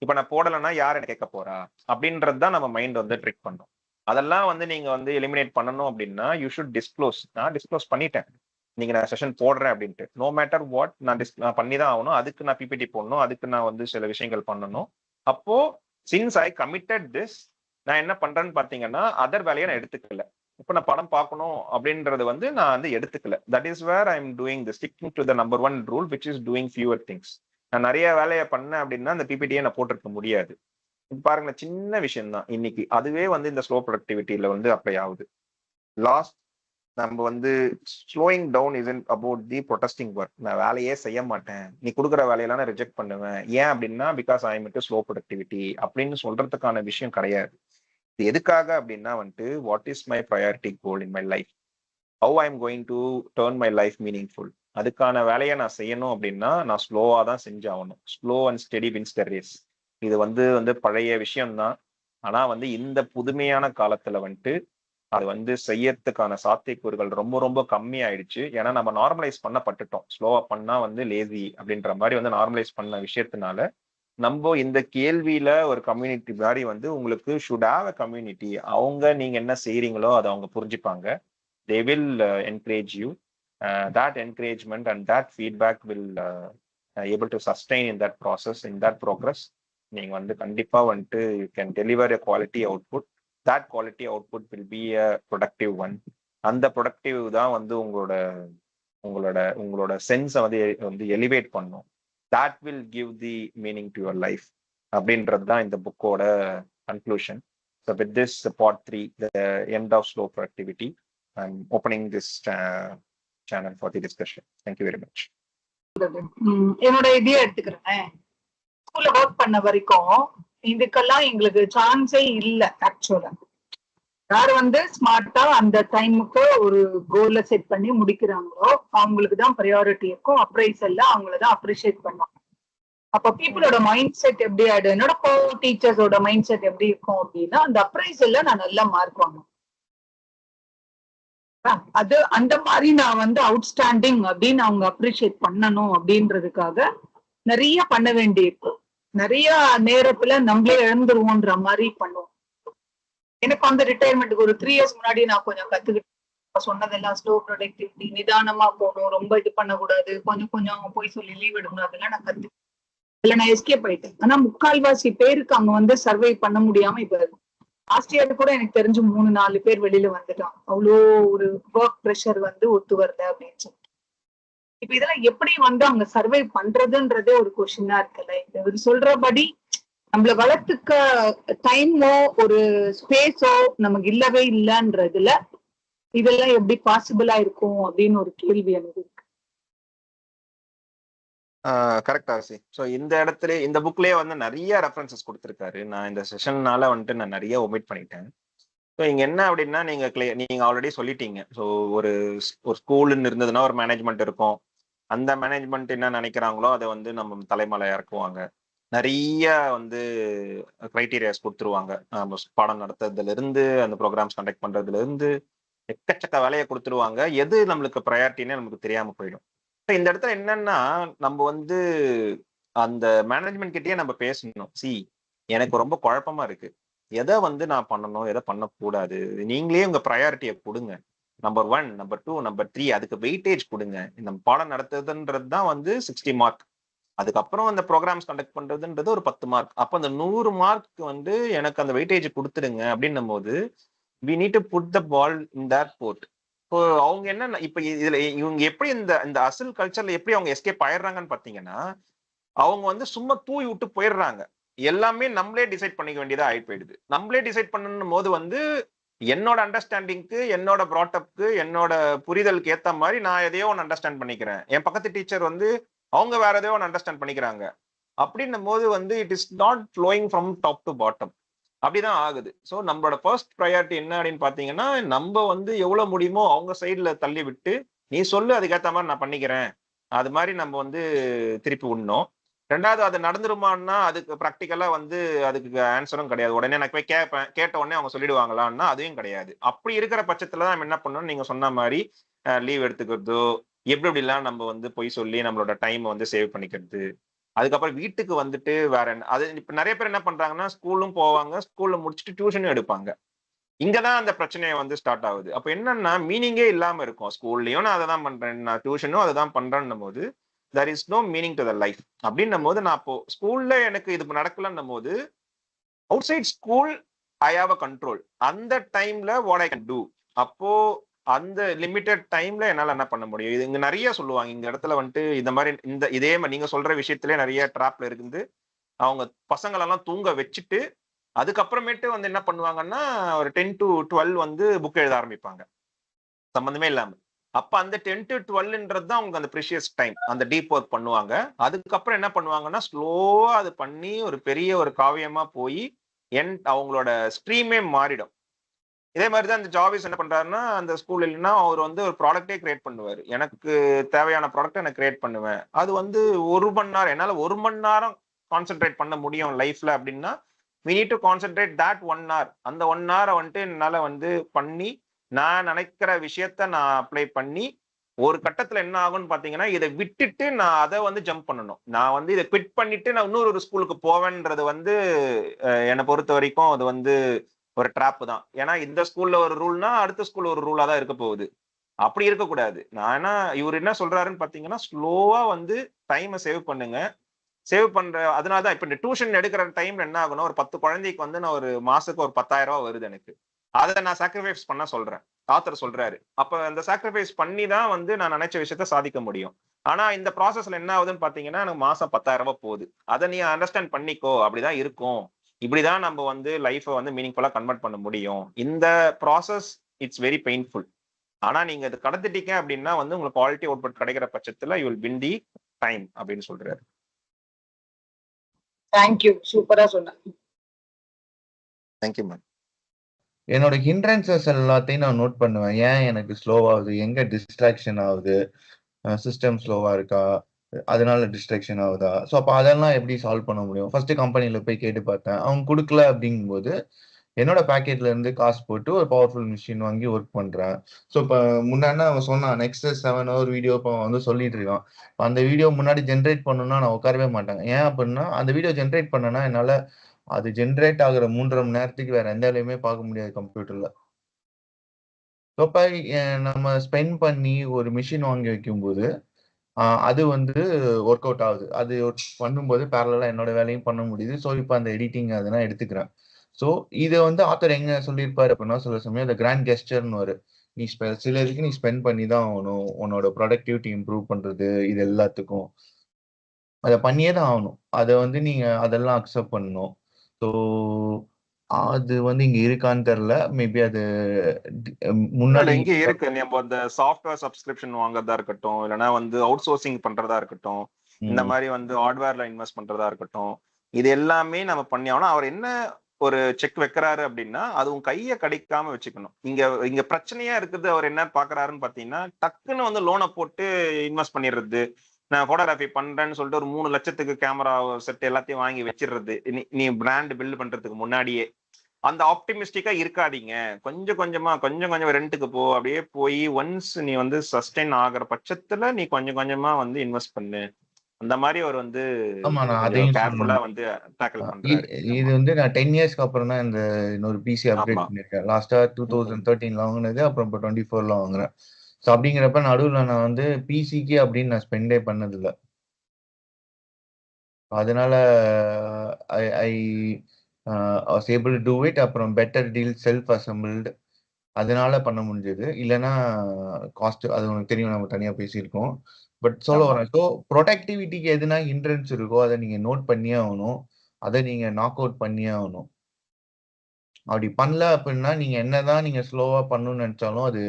இப்ப நான் போடலைன்னா யார் என்ன கேட்க போறா அப்படின்றது தான் நம்ம மைண்ட் வந்து ட்ரிக் பண்ணும். அதெல்லாம் வந்து நீங்க வந்து எலிமினேட் பண்ணணும் அப்படின்னா யூ ஷுட் டிஸ்க்ளோஸ். நான் டிஸ்க்ளோஸ் பண்ணிட்டேன் நீங்க நான் செஷன் போடுறேன் அப்படின்ட்டு. நோ மேட்டர் வாட் நான் பண்ணி தான் ஆகணும். அதுக்கு நான் பிபிடி போடணும், அதுக்கு நான் வந்து சில விஷயங்கள் பண்ணணும். அப்போ சின்ஸ் ஐ கமிட்டட் திஸ், நான் என்ன பண்றேன்னு பாத்தீங்கன்னா அதர் வேலையை நான் எடுத்துக்கல. இப்ப நான் படம் பார்க்கணும் அப்படின்றது வந்து நான் வந்து எடுத்துக்கல. That is where I am doing the sticking to the number one rule which is doing fewer things. நான் நிறைய வேலையை பண்ணேன் அப்படின்னா அந்த பிபிடியை நான் போட்டிருக்க முடியாது. பாருங்க சின்ன விஷயம் தான் இன்னைக்கு அதுவே வந்து இந்த ஸ்லோ ப்ரொடக்டிவிட்டியில வந்து அப்ளை ஆகுது. லாஸ்ட் நம்ம வந்து slowing down is about the protesting work. நான் வேலையே செய்ய மாட்டேன், நீ கொடுக்குற வேலையெல்லாம் நான் ரிஜெக்ட் பண்ணுவேன், ஏன் அப்படின்னா because I am slow productivity அப்படின்னு சொல்றதுக்கான விஷயம் கிடையாது. இது எதுக்காக அப்படின்னா வந்துட்டு what is my priority goal in my life, how I am going to turn my life meaningful. அதுக்கான வேலையை நான் செய்யணும் அப்படின்னா நான் ஸ்லோவா தான் செஞ்சாகணும். Slow and steady wins the race. இது வந்து வந்து பழைய விஷயம்தான். ஆனா வந்து இந்த புதுமையான காலத்துல வந்துட்டு அது வந்து செய்யறதுக்கான சாத்தியக்கூறுகள் ரொம்ப ரொம்ப கம்மி ஆயிடுச்சு. ஏன்னா நம்ம நார்மலைஸ் பண்ணப்பட்டுட்டோம். ஸ்லோவா பண்ணா வந்து லேசி அப்படின்ற மாதிரி வந்து நார்மலைஸ் பண்ண விஷயத்தினால நம்ம இந்த கேள்வியில ஒரு கம்யூனிட்டி மாதிரி வந்து உங்களுக்கு ஷுட் ஹாவ் அ கம்யூனிட்டி. அவங்க நீங்க என்ன செய்றீங்களோ அதை அவங்க புரிஞ்சுப்பாங்க. they will encourage you. That encouragement and that feedback will able to sustain in that process, in that progress. நீங்க வந்து கண்டிப்பா வந்துட்டு you can deliver a quality output. That quality output will be a productive one. அந்த ப்ரொடக்டிவ் தான் வந்து உங்களோட உங்களோட உங்களோட சென்ஸை வந்து வந்து எலிவேட் பண்ணும். that will give the meaning to your life அப்படின்றது தான் இந்த புக்கோட conclusion. So with this part 3, the end of slow productivity, I'm opening this channel for the discussion. Thank you very much. என்னோட இதையே எடுத்துக்கிறேன். ஸ்கூல்ல ஒர்க் பண்ண வரைக்கும் இதுக்கெல்லாம் எங்களுக்கு சான்ஸே இல்ல. ஆக்சுவலா யார் ஸ்மார்ட்டா அந்த டைமுக்கு ஒரு கோலை செட் பண்ணி முடிக்கிறாங்களோ அவங்களுக்கு தான் ப்ரையாரிட்டி இருக்கும். அப்ரைசல்ல அவங்களதான் அப்ரிஷியேட் பண்ணுவாங்க. அப்ப பீப்புளோட மைண்ட் செட் எப்படி ஆயிடும், என்னோட டீச்சர்ஸோட மைண்ட் செட் எப்படி இருக்கும் அப்படின்னா, அந்த அப்ரைசல்ல நான் நல்லா மார்க் வாங்குவேன். அது அந்த மாதிரி நான் அவுட்ஸ்டாண்டிங் அப்படின்னு அவங்க அப்ரிஷியேட் பண்ணணும் அப்படின்றதுக்காக நிறைய பண்ண வேண்டி இருக்கு. நிறைய நேரத்துல நம்மளே இழந்துருவோன்ற மாதிரி பண்ணுவோம். எனக்கு ரிட்டையர்மெண்ட்டுக்கு ஒரு 3 years முன்னாடி நான் கொஞ்சம் கத்துக்கிட்டு சொன்னதெல்லாம் ஸ்லோ ப்ரொடக்டிவிட்டி, நிதானமா போகணும், ரொம்ப இது பண்ணக்கூடாது, கொஞ்சம் கொஞ்சம் போய் சொல்லி லீவ் எடுக்கணும், அதெல்லாம் நான் கத்து இல்ல நான் எஸ்கேப் ஆயிட்டேன். ஆனா முக்கால்வாசி பேருக்கு அங்க சர்வை பண்ண முடியாம இப்ப லாஸ்ட் இயர் கூட எனக்கு தெரிஞ்சு 3-4 பேர் வெளியில வந்துட்டான். அவ்வளோ ஒரு ஒர்க் ப்ரெஷர் ஒத்து வரல அப்படின்னு சொல்லி. இப்ப இதெல்லாம் எப்படி அவங்க சர்வை பண்றதுன்றதே ஒரு கொஸ்டினா இருக்குல்ல. இவர் சொல்றபடி நம்மள வளர்த்துக்க டைமோ ஒரு ஸ்பேஸோ நமக்கு இல்லவே இல்லைன்றதுல இதெல்லாம் எப்படி பாசிபிளா இருக்கும் அப்படின்னு ஒரு கேள்வி எனக்கு இருக்கு. கரெக்டா சி. ஸோ இந்த இடத்துல இந்த புக்லயே நிறைய ரெஃபரன்சஸ் கொடுத்துருக்காரு. நான் இந்த செஷன்னால நான் நிறைய ஒமிட் பண்ணிட்டேன். ஸோ இங்க என்ன அப்படின்னா, நீங்க ஆல்ரெடி சொல்லிட்டீங்க. ஸோ ஒரு ஒரு ஸ்கூல்னு இருந்ததுன்னா ஒரு மேனேஜ்மெண்ட் இருக்கும். அந்த மேனேஜ்மெண்ட் என்ன நினைக்கிறாங்களோ அதை நம்ம தலைமலை இறக்குவாங்க. நிறைய கிரைட்டீரியாஸ் கொடுத்துருவாங்க. பாடம் நடத்துறதுல இருந்து அந்த ப்ரோக்ராம்ஸ் கண்டக்ட் பண்றதுல இருந்து எக்கச்சக்க வேலையை கொடுத்துருவாங்க. எது நம்மளுக்கு ப்ரையாரிட்டின்னு நமக்கு தெரியாம போயிடும். இந்த இடத்துல என்னன்னா, நம்ம அந்த மேனேஜ்மெண்ட் கிட்டயே நம்ம பேசணும். எனக்கு ரொம்ப குழப்பமா இருக்கு, எதை நான் பண்ணணும், எதை பண்ணக்கூடாது, நீங்களே உங்க ப்ரையாரிட்டியை கொடுங்க. நம்பர் 1, நம்பர் 2, நம்பர் 3 அதுக்கு வெயிட்டேஜ் கொடுங்க. இந்த பாடம் நடத்துறதுன்றது தான் 60 மார்க். அதுக்கப்புறம் அந்த ப்ரோக்ராம்ஸ் கண்டக்ட் பண்றதுன்றது ஒரு 10 மார்க். அப்ப அந்த 100 மார்க் எனக்கு அந்த வெயிட்டேஜ் கொடுத்துடுங்க அப்படின்னும் போது we need to put the ball in that court. இப்போ அவங்க என்ன இப்ப இதுல இவங்க எப்படி இந்த அசல் கல்ச்சர்ல எப்படி அவங்க எஸ்கேப் ஆயிடுறாங்கன்னு பாத்தீங்கன்னா, அவங்க சும்மா தூவி விட்டு போயிடுறாங்க. எல்லாமே நம்மளே டிசைட் பண்ணிக்க வேண்டியதா ஆகி போயிடுது. நம்மளே டிசைட் பண்ணணும் போது என்னோட அண்டர்ஸ்டாண்டிங்க்கு, என்னோட ப்ராட்டப்க்கு, என்னோட புரிதலுக்கு ஏத்த மாதிரி நான் எதையோ ஒன்று அண்டர்ஸ்டாண்ட் பண்ணிக்கிறேன். என் பக்கத்து டீச்சர் அவங்க வேற எதையோ ஒன்று அண்டர்ஸ்டாண்ட் பண்ணிக்கிறாங்க. அப்படின்னும் போது it is not flowing from top to bottom. அப்படிதான் ஆகுது. ஸோ நம்மளோட ஃபர்ஸ்ட் ப்ரையாரிட்டி என்ன அப்படின்னு பாத்தீங்கன்னா, நம்ம எவ்வளவு முடியுமோ அவங்க சைட்ல தள்ளி விட்டு, நீ சொல்லு அதுக்கேற்ற மாதிரி நான் பண்ணிக்கிறேன், அது மாதிரி நம்ம திருப்பி விடணும். ரெண்டாவது, அது நடந்துருமான்னா அதுக்கு ப்ராக்டிக்கலா அதுக்கு ஆன்சரும் கிடையாது. உடனே நான் போய் கேட்பேன், கேட்ட உடனே அவங்க சொல்லிடுவாங்களான்னா அதுவும் கிடையாது. அப்படி இருக்கிற பட்சத்துல தான் நம்ம என்ன பண்ணணும், நீங்க சொன்ன மாதிரி லீவ் எடுத்துக்கிறதோ, எப்படி எப்படிலாம் நம்ம போய் சொல்லி நம்மளோட டைம் சேவ் பண்ணிக்கிறது. அதுக்கப்புறம் வீட்டுக்கு வேற என்ன, அது இப்ப நிறைய பேர் என்ன பண்றாங்கன்னா, ஸ்கூலும் போவாங்க, ஸ்கூல்ல முடிச்சுட்டு டியூஷனும் எடுப்பாங்க. இங்கதான் அந்த பிரச்சனையை ஸ்டார்ட் ஆகுது. அப்ப என்னன்னா, மீனிங்கே இல்லாம இருக்கும். ஸ்கூல்லயும் நான் அதை தான் பண்றேன், நான் டியூஷனும் அதை தான் பண்றேன்னும் போது there is no meaning to the life. அப்படின்னும் போது நான் அப்போ ஸ்கூல்ல எனக்கு இது நடக்கலன்னும் போது outside school I have a control. அந்த டைம்ல வாட் ஐ கேன் டூ, அப்போ அந்த லிமிட்டட் டைம்ல என்னால என்ன பண்ண முடியும். இது இங்க நிறைய சொல்லுவாங்க. இந்த இடத்துல இந்த மாதிரி இதே மாதிரி நீங்க சொல்ற விஷயத்திலே நிறைய ட்ராப்ல இருந்து அவங்க பசங்களெல்லாம் தூங்க வச்சுட்டு அதுக்கப்புறமேட்டு என்ன பண்ணுவாங்கன்னா, ஒரு 10 to 12 புக் எழுத ஆரம்பிப்பாங்க சம்பந்தமே இல்லாம. அப்ப அந்த 10 to 12ன்றது தான் அவங்க அந்த ப்ரிஷியஸ் டைம், அந்த டீப் ஒர்க் பண்ணுவாங்க. அதுக்கப்புறம் என்ன பண்ணுவாங்கன்னா, ஸ்லோவா அது பண்ணி ஒரு பெரிய ஒரு காவியமா போய் அவங்களோட ஸ்ட்ரீமே மாறிடும். இதே மாதிரிதான் இந்த ஜாவிஸ் என்ன பண்றாருன்னா, அந்த ஸ்கூல் இல்லைன்னா அவர் ஒரு ப்ராடக்டே கிரியேட் பண்ணுவாரு. எனக்கு தேவையான ப்ராடக்ட் எனக்கு கிரியேட் பண்ணுவேன். அது 1 மணி நேரம், என்னால 1 மணி நேரம் கான்சென்ட்ரேட் பண்ண முடியும் லைஃப்ல அப்படின்னா, we need to concentrate that 1 hour. அந்த 1 hour என்னால பண்ணி நான் நினைக்கிற விஷயத்த நான் அப்ளை பண்ணி ஒரு கட்டத்துல என்ன ஆகும்னு பாத்தீங்கன்னா, இதை விட்டுட்டு நான் அதை ஜம்ப் பண்ணணும். நான் இதை குவிட் பண்ணிட்டு நான் இன்னொரு ஸ்கூலுக்கு போவேன்றது என்னை பொறுத்த வரைக்கும் அது ஒரு ட்ராப் தான். ஏன்னா இந்த ஸ்கூல்ல ஒரு ரூல்னா அடுத்த ஸ்கூல்ல ஒரு ரூலா தான் இருக்க போகுது. அப்படி இருக்கக்கூடாது. நான் இவர் என்ன சொல்றாருன்னு பாத்தீங்கன்னா, ஸ்லோவா டைமை சேவ் பண்ணுங்க. சேவ் பண்ற அதனாலதான் இப்ப இந்த டியூஷன் எடுக்கிற டைம்ல என்ன ஆகணும், ஒரு 10 குழந்தைக்கு நான் ஒரு மாசத்துக்கு ஒரு 10,000 ரூபாய் வருது எனக்கு, அதை நான் சாக்ரிஃபைஸ் பண்ண சொல்றேன், ஆத்தர் சொல்றாரு. அப்ப அந்த சாக்ரிஃபைஸ் பண்ணி தான் நான் நினைச்ச விஷயத்த சாதிக்க முடியும். ஆனா இந்த ப்ராசஸ்ல என்ன ஆகுதுன்னு பாத்தீங்கன்னா, எனக்கு மாசம் 10,000 ரூபாய் போகுது. அதை நீ அண்டர்ஸ்டாண்ட் பண்ணிக்கோ, அப்படிதான் இருக்கும், இப்படிதான் நம்ம லைஃபை மீனிங்ஃபுல்லா கன்வெர்ட் பண்ண முடியும். இந்த ப்ராசஸ் இட்ஸ் வெரி பெயின்ஃபுல். ஆனா நீங்க இது கடந்துட்டீங்க அப்படின்னா உங்களுக்கு குவாலிட்டி அவுட்புட் கிடைக்கிற பட்சத்துல you will win the time அப்படின்னு சொல்றாரு. தேங்க்யூ, சூப்பரா சொன்னேன். Thank you ma'am. என்னோட ஹிண்ட்ரன்சஸ் எல்லாத்தையும் நான் நோட் பண்ணுவேன். ஏன் எனக்கு ஸ்லோவாகுது, எங்க டிஸ்ட்ராக்ஷன் ஆகுது, சிஸ்டம் ஸ்லோவா இருக்கா, அதனால டிஸ்ட்ராக்ஷன் ஆகுதா. ஸோ அப்போ அதெல்லாம் எப்படி சால்வ் பண்ண முடியும்? ஃபர்ஸ்ட் கம்பெனியில் போய் கேட்டு பார்த்தேன். அவங்க கொடுக்கல அப்படிங்கும்போது என்னோட பேக்கெட்ல இருந்து காசு போட்டு ஒரு பவர்ஃபுல் மிஷின் வாங்கி ஒர்க் பண்றேன். ஸோ இப்போ முன்னாடி அவன் சொன்னான் நெக்ஸ்ட் 7 ஹவர் வீடியோ இப்போ வந்து சொல்லிட்டு இருக்கான். அந்த வீடியோ முன்னாடி ஜென்ரேட் பண்ணணும்னா நான் உட்காரவே மாட்டேன். ஏன் அப்படின்னா அந்த வீடியோ ஜென்ரேட் பண்ணனா என்னால அது ஜென்ரேட் ஆகுற 3.5 மணி நேரத்துக்கு வேற எந்த வேலையுமே பார்க்க முடியாது கம்ப்யூட்டர்ல. ஸோ இப்போ நம்ம ஸ்பெண்ட் பண்ணி ஒரு மிஷின் வாங்கி வைக்கும்போது அது வந்து ஒர்க் அவுட் ஆகுது. அது பண்ணும்போது பேரலா என்னோட வேலையும் பண்ண முடியுது. ஸோ இப்போ அந்த எடிட்டிங் அதெல்லாம் எடுத்துக்கிறேன். ஸோ இதை வந்து ஆத்தர் எங்க சொல்லியிருப்பாரு அப்படின்னா, சில சமயம் இந்த கிராண்ட் கெஸ்டர்னு வரும். நீ சில இதுக்கு நீ ஸ்பெண்ட் பண்ணி தான் ஆகணும். உன்னோட ப்ரொடக்டிவிட்டி இம்ப்ரூவ் பண்றது இது எல்லாத்துக்கும் அதை பண்ணியே தான் ஆகணும். அதை வந்து நீங்க அதெல்லாம் அக்செப்ட் பண்ணணும். ஸோ அது வந்து இங்க இருக்கான்னு தெரியல. மேபி அது முன்னாடி இங்க இருக்கு. நம்ம அந்த சாஃப்ட்வேர் சப்ஸ்கிரிப்ஷன் வாங்குறதா இருக்கட்டும், இல்லைன்னா வந்து அவுட் சோர்சிங் பண்றதா இருக்கட்டும், இந்த மாதிரி வந்து ஹார்ட்வேர்ல இன்வெஸ்ட் பண்றதா இருக்கட்டும், இது எல்லாமே நம்ம பண்ணி ஆகணும். அவர் என்ன ஒரு செக் வைக்கிறாரு அப்படின்னா, அது உங்க கையை கடிக்காம வச்சுக்கணும். இங்க பிரச்சனையா இருக்குது. அவர் என்ன பாக்குறாருன்னு பாத்தீங்கன்னா, டக்குன்னு வந்து லோனை போட்டு இன்வெஸ்ட் பண்ணிடுறது. நான் போட்டோகிராஃபி பண்றேன்னு சொல்லிட்டு ஒரு 3 லட்சத்துக்கு கேமரா செட் எல்லாத்தையும் வாங்கி வச்சிடுறது. நீ பிராண்ட் பில்ட் பண்றதுக்கு முன்னாடியே அந்த ஆப்டிமிஸ்டிக்கா இருக்காதீங்க. கொஞ்சம் கொஞ்சமா கொஞ்சம் கொஞ்சம் ரெண்டுக்கு போ. அப்படியே போய் ஒன்ஸ் நீ வந்து சஸ்டெயின் ஆகிற பட்சத்துல நீ கொஞ்சம் கொஞ்சமா வந்து இன்வெஸ்ட் பண்ணு. அந்த மாதிரி அவர் வந்து ஆமா நான் கொஞ்சம் அதையும் கேர்ஃபுல்லா சொல்லணும். வந்து டேக்கிள் பண்றாரு. இது வந்து நான் 10 இயர்ஸ்க்கு அப்புறம் தான் இந்த இன்னொரு பிசி அப்டேட் ஆமா. பண்ணிருக்கேன். லாஸ்டா 2013 வாங்கினது, அப்புறம் இப்போ 24 வாங்குறேன். ஸோ அப்படிங்கிறப்ப நடுவில் நான் வந்து பிசிக்கு அப்படின்னு நான் ஸ்பெண்டே பண்ணதில்லை. அதனால I I was able to do it. அப்புறம் பெட்டர் டீல் செல்ஃப் அசம்பிள்டு அதனால பண்ண முடிஞ்சது. இல்லைன்னா காஸ்ட் அது உனக்கு தெரியும், நம்ம தனியா பேசியிருக்கோம். பட் சொல்ல ஆமா. வரேன். ஸோ ப்ரொடக்டிவிட்டிக்கு எதுனா ஹிண்ட்ரன்ஸ் இருக்கோ அதை நீங்க நோட் பண்ணியே ஆகணும். அதை நீங்க நாக் அவுட் பண்ணியே ஆகணும். அப்படி பண்ணல அப்படின்னா நீங்க என்னதான் நீங்க ஸ்லோவா பண்ணணும்னு நினைச்சாலும் அது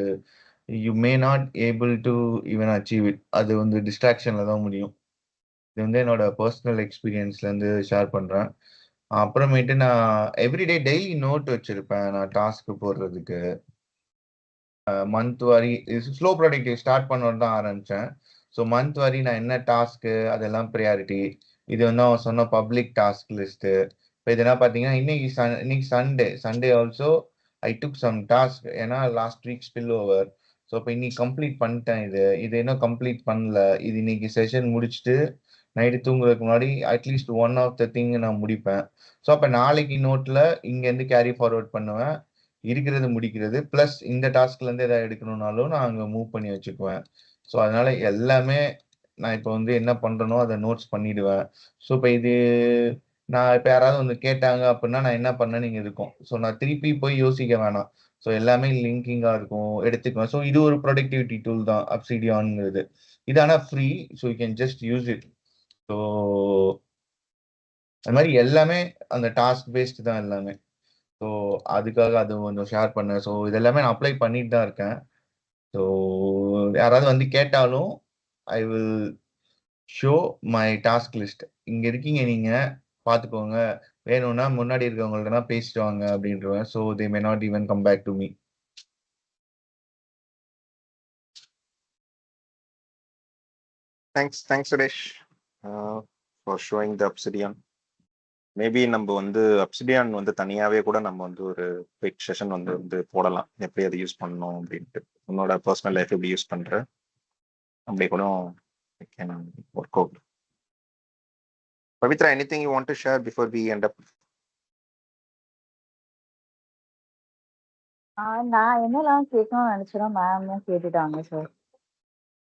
you may not able to even achieve it. அது வந்து டிஸ்ட்ராக்ஷன்ல தான் முடியும். இது வந்து என்னோட பர்சனல் எக்ஸ்பீரியன்ஸ்ல இருந்து ஷேர் பண்றேன். அப்புறமேட்டு நான் எவ்ரிடே டெய்லி நோட் வச்சிருப்பேன் நான் டாஸ்க் போடுறதுக்கு. மந்த் வாரி ஸ்லோ ப்ரொடக்டிவ் ஸ்டார்ட் பண்ணோன்னு தான் ஆரம்பிச்சேன். ஸோ மந்த் வாரி நான் என்ன டாஸ்க்கு அதெல்லாம் ப்ரியாரிட்டி. இது வந்து அவன் சொன்ன பப்ளிக் டாஸ்க் லிஸ்ட்டு. இப்போ இதெல்லாம் பார்த்தீங்கன்னா இன்னைக்கு Sunday also I took some task. ஏன்னா last week spill over. So இப்போ இன்னைக்கு கம்ப்ளீட் பண்ணிட்டேன். இது இன்னும் கம்ப்ளீட் பண்ணல. இது இன்னைக்கு செஷன் முடிச்சுட்டு நைட்டு தூங்குறதுக்கு முன்னாடி at least one of the thing நான் முடிப்பேன். ஸோ அப்போ நாளைக்கு நோட்டில் இங்கேருந்து கேரி ஃபார்வர்ட் பண்ணுவேன். இருக்கிறது முடிக்கிறது பிளஸ் இந்த டாஸ்க்ல இருந்து எதாவது எடுக்கணும்னாலும் நான் அங்க மூவ் பண்ணி வச்சுக்குவேன். ஸோ அதனால எல்லாமே நான் இப்போ வந்து என்ன பண்றேனோ அதை நோட்ஸ் பண்ணிடுவேன். ஸோ இப்போ இது நான் இப்போ யாராவது வந்து கேட்டாங்க அப்படின்னா நான் என்ன பண்ணேன்னு இங்க இருக்கும். ஸோ நான் திருப்பி போய் யோசிக்க வேணாம். ஸோ எல்லாமே லிங்கிங்கா இருக்கும், எடுத்துக்குவேன். ஸோ இது ஒரு ப்ரொடக்டிவிட்டி டூல் தான் அப்சிடியான்ங்கிறது. இது ஆனால் free. So you can just use it. So அது மாதிரி எல்லாமே அந்த டாஸ்க் பேஸ்ட் தான் எல்லாமே. ஸோ அதுக்காக அது கொஞ்சம் ஷேர் பண்ணேன். ஸோ இதெல்லாமே நான் அப்ளை பண்ணிட்டு தான் இருக்கேன். ஸோ யாராவது வந்து கேட்டாலும் I will show my task list. இங்க இருக்கீங்க நீங்க பார்த்துக்கோங்க. வேணும்னா முன்னாடி இருக்கவங்கள்ட்ட பேசிட்டு வாங்க அப்படின்றவன். So they may not even come back to me. Thanks Suresh for showing the Obsidian. Maybe நம்ம வந்து அப்சிடியான் வந்து தனியாவே கூட நம்ம வந்து ஒரு குயிக் செஷன் வந்து போடலாம். எப்படி அதை யூஸ் பண்ணணும் அப்படின்ட்டு. உன்னோட பர்சனல் லைஃப் எப்படி யூஸ் பண்ற அப்படி கூட work out. Pavithra, anything you want to share before we end up? நான் என்னெல்லாம் கேட்கணும்னு நினைச்சேன்னா மேமும் கேட்டுட்டாங்க சார்.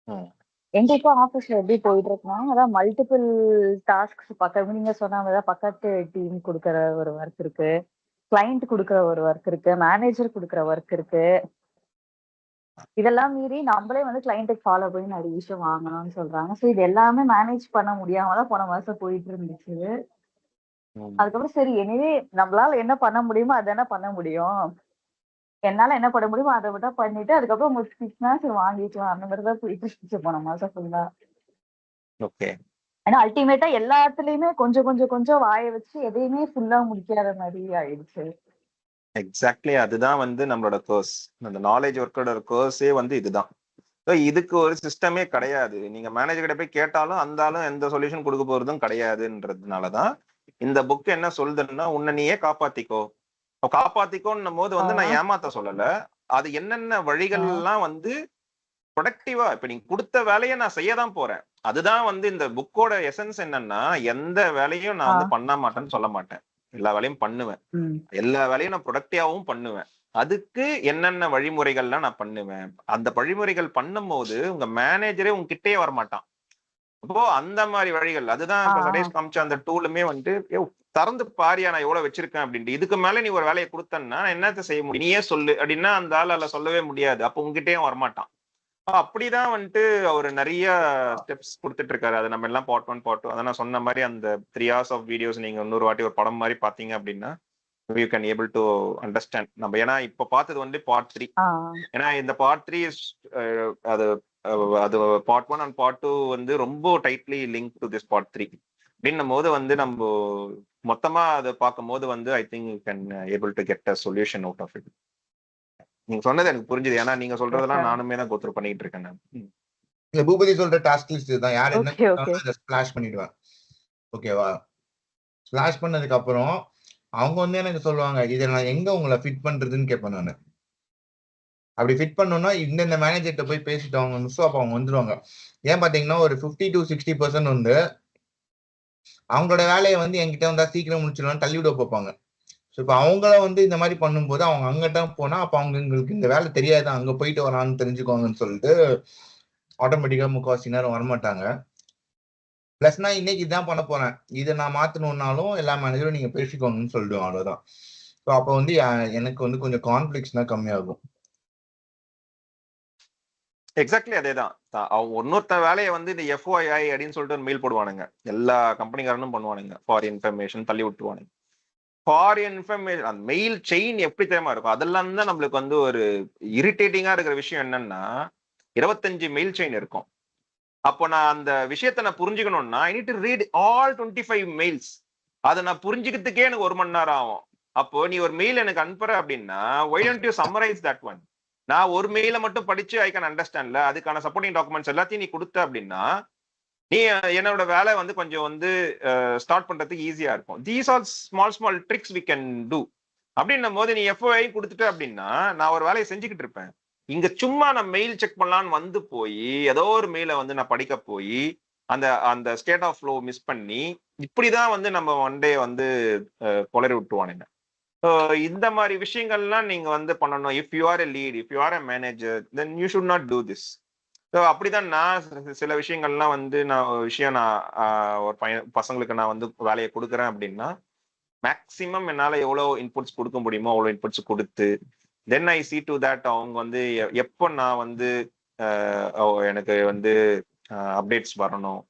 ம். எங்க இப்போ ஆஃபீஸ்ல எப்படி போயிட்டு இருக்குன்னா, அதான் மல்டிபிள் டாஸ்க்ஸ் பக்கம் நீங்க சொன்ன மாதிரி தான் பக்கத்து டீம் கொடுக்குற ஒரு ஒர்க் இருக்கு, கிளைண்ட் கொடுக்குற ஒரு ஒர்க் இருக்கு, மேனேஜர் கொடுக்குற ஒர்க் இருக்கு. இதெல்லாம் மீறி நம்மளே வந்து கிளைண்ட்டுக்கு ஃபாலோ பண்ணி நிறைய விஷயம் வாங்கணும்னு சொல்றாங்க. ஸோ இது எல்லாமே மேனேஜ் பண்ண முடியாம தான் போன மாசம் போயிட்டு இருந்துச்சு. ம். அதுக்கப்புறம் சரி எனவே நம்மளால என்ன பண்ண முடியுமோ அதானே பண்ண முடியும். என்னால என்ன பண்ண முடியுமோ அதை விட்டா பண்ணிட்டு அதுக்கப்புறம் முடிச்சுன்னா சரி வாங்கிக்கலாம். அந்த மாதிரி தான் போயிட்டு இருந்துச்சு போன மாசம் ஃபுல்லா. ஓகே. ஏன்னா அல்டிமேட்டா எல்லாத்துலயுமே கொஞ்சம் கொஞ்சம் கொஞ்சம் வாய வச்சு எதையுமே ஃபுல்லா முடிக்காத மாதிரி ஆயிடுச்சு. எக்ஸாக்ட்லி, அதுதான் வந்து நம்மளோட கோர்ஸ். அந்த நாலேஜ் ஒர்க்கோட கோர்ஸே வந்து இதுதான். இதுக்கு ஒரு சிஸ்டமே கிடையாது. நீங்க மேனேஜர் கிட்ட போய் கேட்டாலும் அந்த ஆளும் எந்த சொல்யூஷன் கொடுக்க போறதும் கிடையாதுன்றதுனாலதான் இந்த புக் என்ன சொல்லுதுன்னா, உன்னை நீயே காப்பாத்திக்கோ. காப்பாத்திக்கோன்னும் போது வந்து நான் ஏமாத்த சொல்லல. அது என்னென்ன வழிகள்லாம் வந்து ப்ரொடக்டிவா இப்ப நீங்க கொடுத்த வேலையை நான் செய்யதான் போறேன். அதுதான் வந்து இந்த புக்கோட எசன்ஸ். என்னன்னா, எந்த வேலையும் நான் வந்து பண்ண மாட்டேன்னு சொல்ல மாட்டேன். எல்லா வேலையும் பண்ணுவேன். எல்லா வேலையும் நான் ப்ரொடக்டிவாவும் பண்ணுவேன். அதுக்கு என்னென்ன வழிமுறைகள்லாம் நான் பண்ணுவேன். அந்த வழிமுறைகள் பண்ணும் போது உங்க மேனேஜரே உங்ககிட்டயே வரமாட்டான். அப்போ அந்த மாதிரி வழிகள், அதுதான் இப்ப சதீஷ் காமிச்ச அந்த டூலுமே வந்துட்டு திறந்து பாரியா நான் எவ்வளவு வச்சிருக்கேன் அப்படின்ட்டு. இதுக்கு மேல நீ ஒரு வேலையை கொடுத்தன்னா என்னத்த செய்ய முடியும், நீயே சொல்லு அப்படின்னா அந்த ஆளால சொல்லவே முடியாது. அப்ப உங்ககிட்டயும் வரமாட்டான். அப்படிதான் வந்துட்டு அவரு நிறைய ஸ்டெப்ஸ் கொடுத்துட்டு இருக்காரு. அது நம்ம எல்லாம் பார்ட் 1 பார்ட் 2 அதான் நான் சொன்ன மாதிரி அந்த 3 hours ஆஃப் வீடியோஸ் நீங்க இன்னொரு வாட்டி ஒரு படம் மாதிரி பாத்தீங்க அப்படின்னா you can able to understand. நம்ம ஏன்னா இப்ப பார்த்தது வந்து பார்ட் 3. ஏன்னா இந்த பார்ட் 3 அது அது பார்ட் 1 அண்ட் பார்ட் 2 வந்து ரொம்ப tightly link to this part 3 அப்படின்னும் போது வந்து நம்ம மொத்தமா அதை பார்க்கும் போது வந்து I think you can able to get a solution out of it. நீங்க சொன்னது எனக்கு புரிஞ்சுது. ஏன்னா நீங்க சொல்றதெல்லாம் நானுமே தான் கோத்ரூ பண்ணிட்டு இருக்கேன். நான் இல்ல பூபதி சொல்ற டாஸ்க் லிஸ்ட் தான். யார் என்ன அதை ஸ்பிளாஷ் பண்ணிடுவேன். ஓகேவா? ஸ்பிளாஷ் பண்ணதுக்கு அப்புறம் அவங்க வந்து எனக்கு சொல்லுவாங்க, இதை நான் எங்க உங்களை ஃபிட் பண்றதுன்னு கேட்பேன் நான். அப்படி ஃபிட் பண்ணோம்னா இந்த மேனேஜர்கிட்ட போய் பேசிட்டு அவங்க அப்ப அவங்க வந்துருவாங்க. ஏன் பாத்தீங்கன்னா ஒரு 50 to 60% வந்து அவங்களோட வேலையை வந்து என்கிட்ட வந்தா சீக்கிரம் முடிச்சிடலாம் தள்ளி விட பார்ப்பாங்க. ஸோ இப்போ அவங்கள வந்து இந்த மாதிரி பண்ணும்போது அவங்க அங்கிட்ட போனா அப்ப அவங்க எங்களுக்கு இந்த வேலை தெரியாது, அங்க போயிட்டு வரான்னு தெரிஞ்சுக்கோங்கன்னு சொல்லிட்டு ஆட்டோமேட்டிக்கா முக்கால்வாசி நேரம் வரமாட்டாங்க. பிளஸ் நான் இன்னைக்கு இதான் பண்ண போறேன், இதை நான் மாத்தணும்னாலும் எல்லா மேனேஜரும் நீங்க பேசிக்கோங்கன்னு சொல்லிடுவோம். அவ்வளவுதான். ஸோ அப்போ வந்து எனக்கு வந்து கொஞ்சம் கான்ஃபிளிக்ஸ் தான் கம்மியாகும். எக்ஸாக்ட்லி அதேதான். இன்னொருத்த வேலையை வந்து இந்த FOI அப்படின்னு சொல்லிட்டு ஒரு மெயில் போடுவானுங்க. எல்லா கம்பெனிக்காரனும் பண்ணுவானுங்க. ஃபார் இன்ஃபர்மேஷன் தள்ளி விட்டுருவானுங்க. ஃபார் இன்ஃபர்மேஷன் அந்த மெயில் செயின் எப்படி தெரியுமா இருக்கும். அதெல்லாம் தான் நம்மளுக்கு வந்து ஒரு இரிட்டேட்டிங்கா இருக்கிற விஷயம். என்னன்னா 25 மெயில் செயின் இருக்கும். அப்போ நான் அந்த விஷயத்த நான் புரிஞ்சுக்கணும்னா I need to read all 25 mails. அதை நான் புரிஞ்சுக்கிறதுக்கே எனக்கு 1 மணி நேரம் ஆகும். அப்போ நீ ஒரு மெயில் எனக்கு அனுப்புற அப்படின்னா why don't you summarize that one? நான் ஒரு மெயில மட்டும் படிச்சு ஐ கேன் அண்டர்ஸ்டாண்ட்ல அதுக்கான சப்போர்ட்டிங் டாக்குமெண்ட்ஸ் எல்லாத்தையும் நீ கொடுத்த அப்படின்னா நீ என்னோட வேலை வந்து கொஞ்சம் வந்து ஸ்டார்ட் பண்றதுக்கு ஈஸியா இருக்கும். These are small tricks we can do. அப்படின்னும் போது நீ FOI கொடுத்துட்ட அப்படின்னா நான் ஒரு வேலையை செஞ்சுக்கிட்டு இருப்பேன். இங்க சும்மா நான் மெயில் செக் பண்ணலான்னு வந்து போய் ஏதோ ஒரு மெயிலை வந்து நான் படிக்க போய் அந்த அந்த ஸ்டேட் ஆஃப் ஃப்ளோ மிஸ் பண்ணி இப்படிதான் வந்து நம்ம ஒன் டே வந்து குளறி விட்டுவானுங்க. இந்த மாதிரி விஷயங்கள்லாம் நீங்க வந்து பண்ணணும். If you R a lead, if you R a manager, then you should not do this. So அப்படிதான் நான் சில விஷயங்கள்லாம் வந்து நான் ஒரு பசங்களுக்கு நான் வந்து வேலையை கொடுக்குறேன் அப்படின்னா மேக்சிமம் என்னால எவ்வளவு இன்புட்ஸ் கொடுக்க முடியுமோ அவ்வளோ இன்புட்ஸ் கொடுத்து தென் ஐ see to that அவங்க வந்து எப்போ நான் வந்து எனக்கு வந்து அப்டேட்ஸ் வரணும்,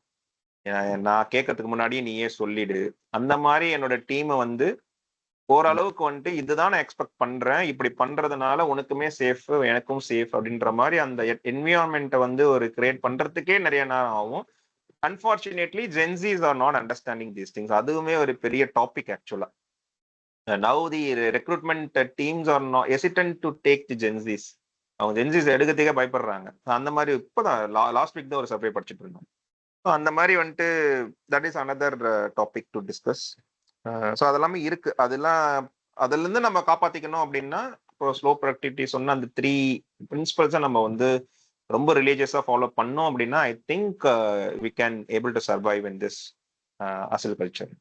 நான் கேட்கறதுக்கு முன்னாடியே நீயே சொல்லிடு. அந்த மாதிரி என்னோட டீமை வந்து ஓரளவுக்கு வந்துட்டு இதுதான் நான் எக்ஸ்பெக்ட் பண்றேன், இப்படி பண்றதுனால உனக்குமே சேஃப் எனக்கும் சேஃப் அப்படின்ற மாதிரி அந்த என்விரான்மெண்ட்டை வந்து ஒரு கிரியேட் பண்றதுக்கே நிறைய நேரம் ஆகும். Unfortunately gen Zs are not understanding these things. அதுவுமே ஒரு பெரிய டாபிக் ஆக்சுவலா. Now the recruitment teams are not hesitant to take the Gen-Zs. அவங்க Gen-Zs எடுக்கிறதுக்கே பயப்படுறாங்க. அந்த மாதிரி இப்போதான் லாஸ்ட் வீக் தான் ஒரு சர்வே படிச்சுட்டு இருந்தோம். அந்த மாதிரி வந்துட்டு that is another topic to discuss. So அதெல்லாமே இருக்கு. அதுல இருந்து நம்ம காப்பாத்திக்கணும் அப்படின்னா இப்போ ஸ்லோ ப்ரொடக்டிவிட்டி சொன்ன அந்த 3 பிரின்சிபல்ஸை நம்ம வந்து ரொம்ப ரிலீஜியஸா ஃபாலோ பண்ணோம் அப்படின்னா I think we can able to survive in this hustle culture.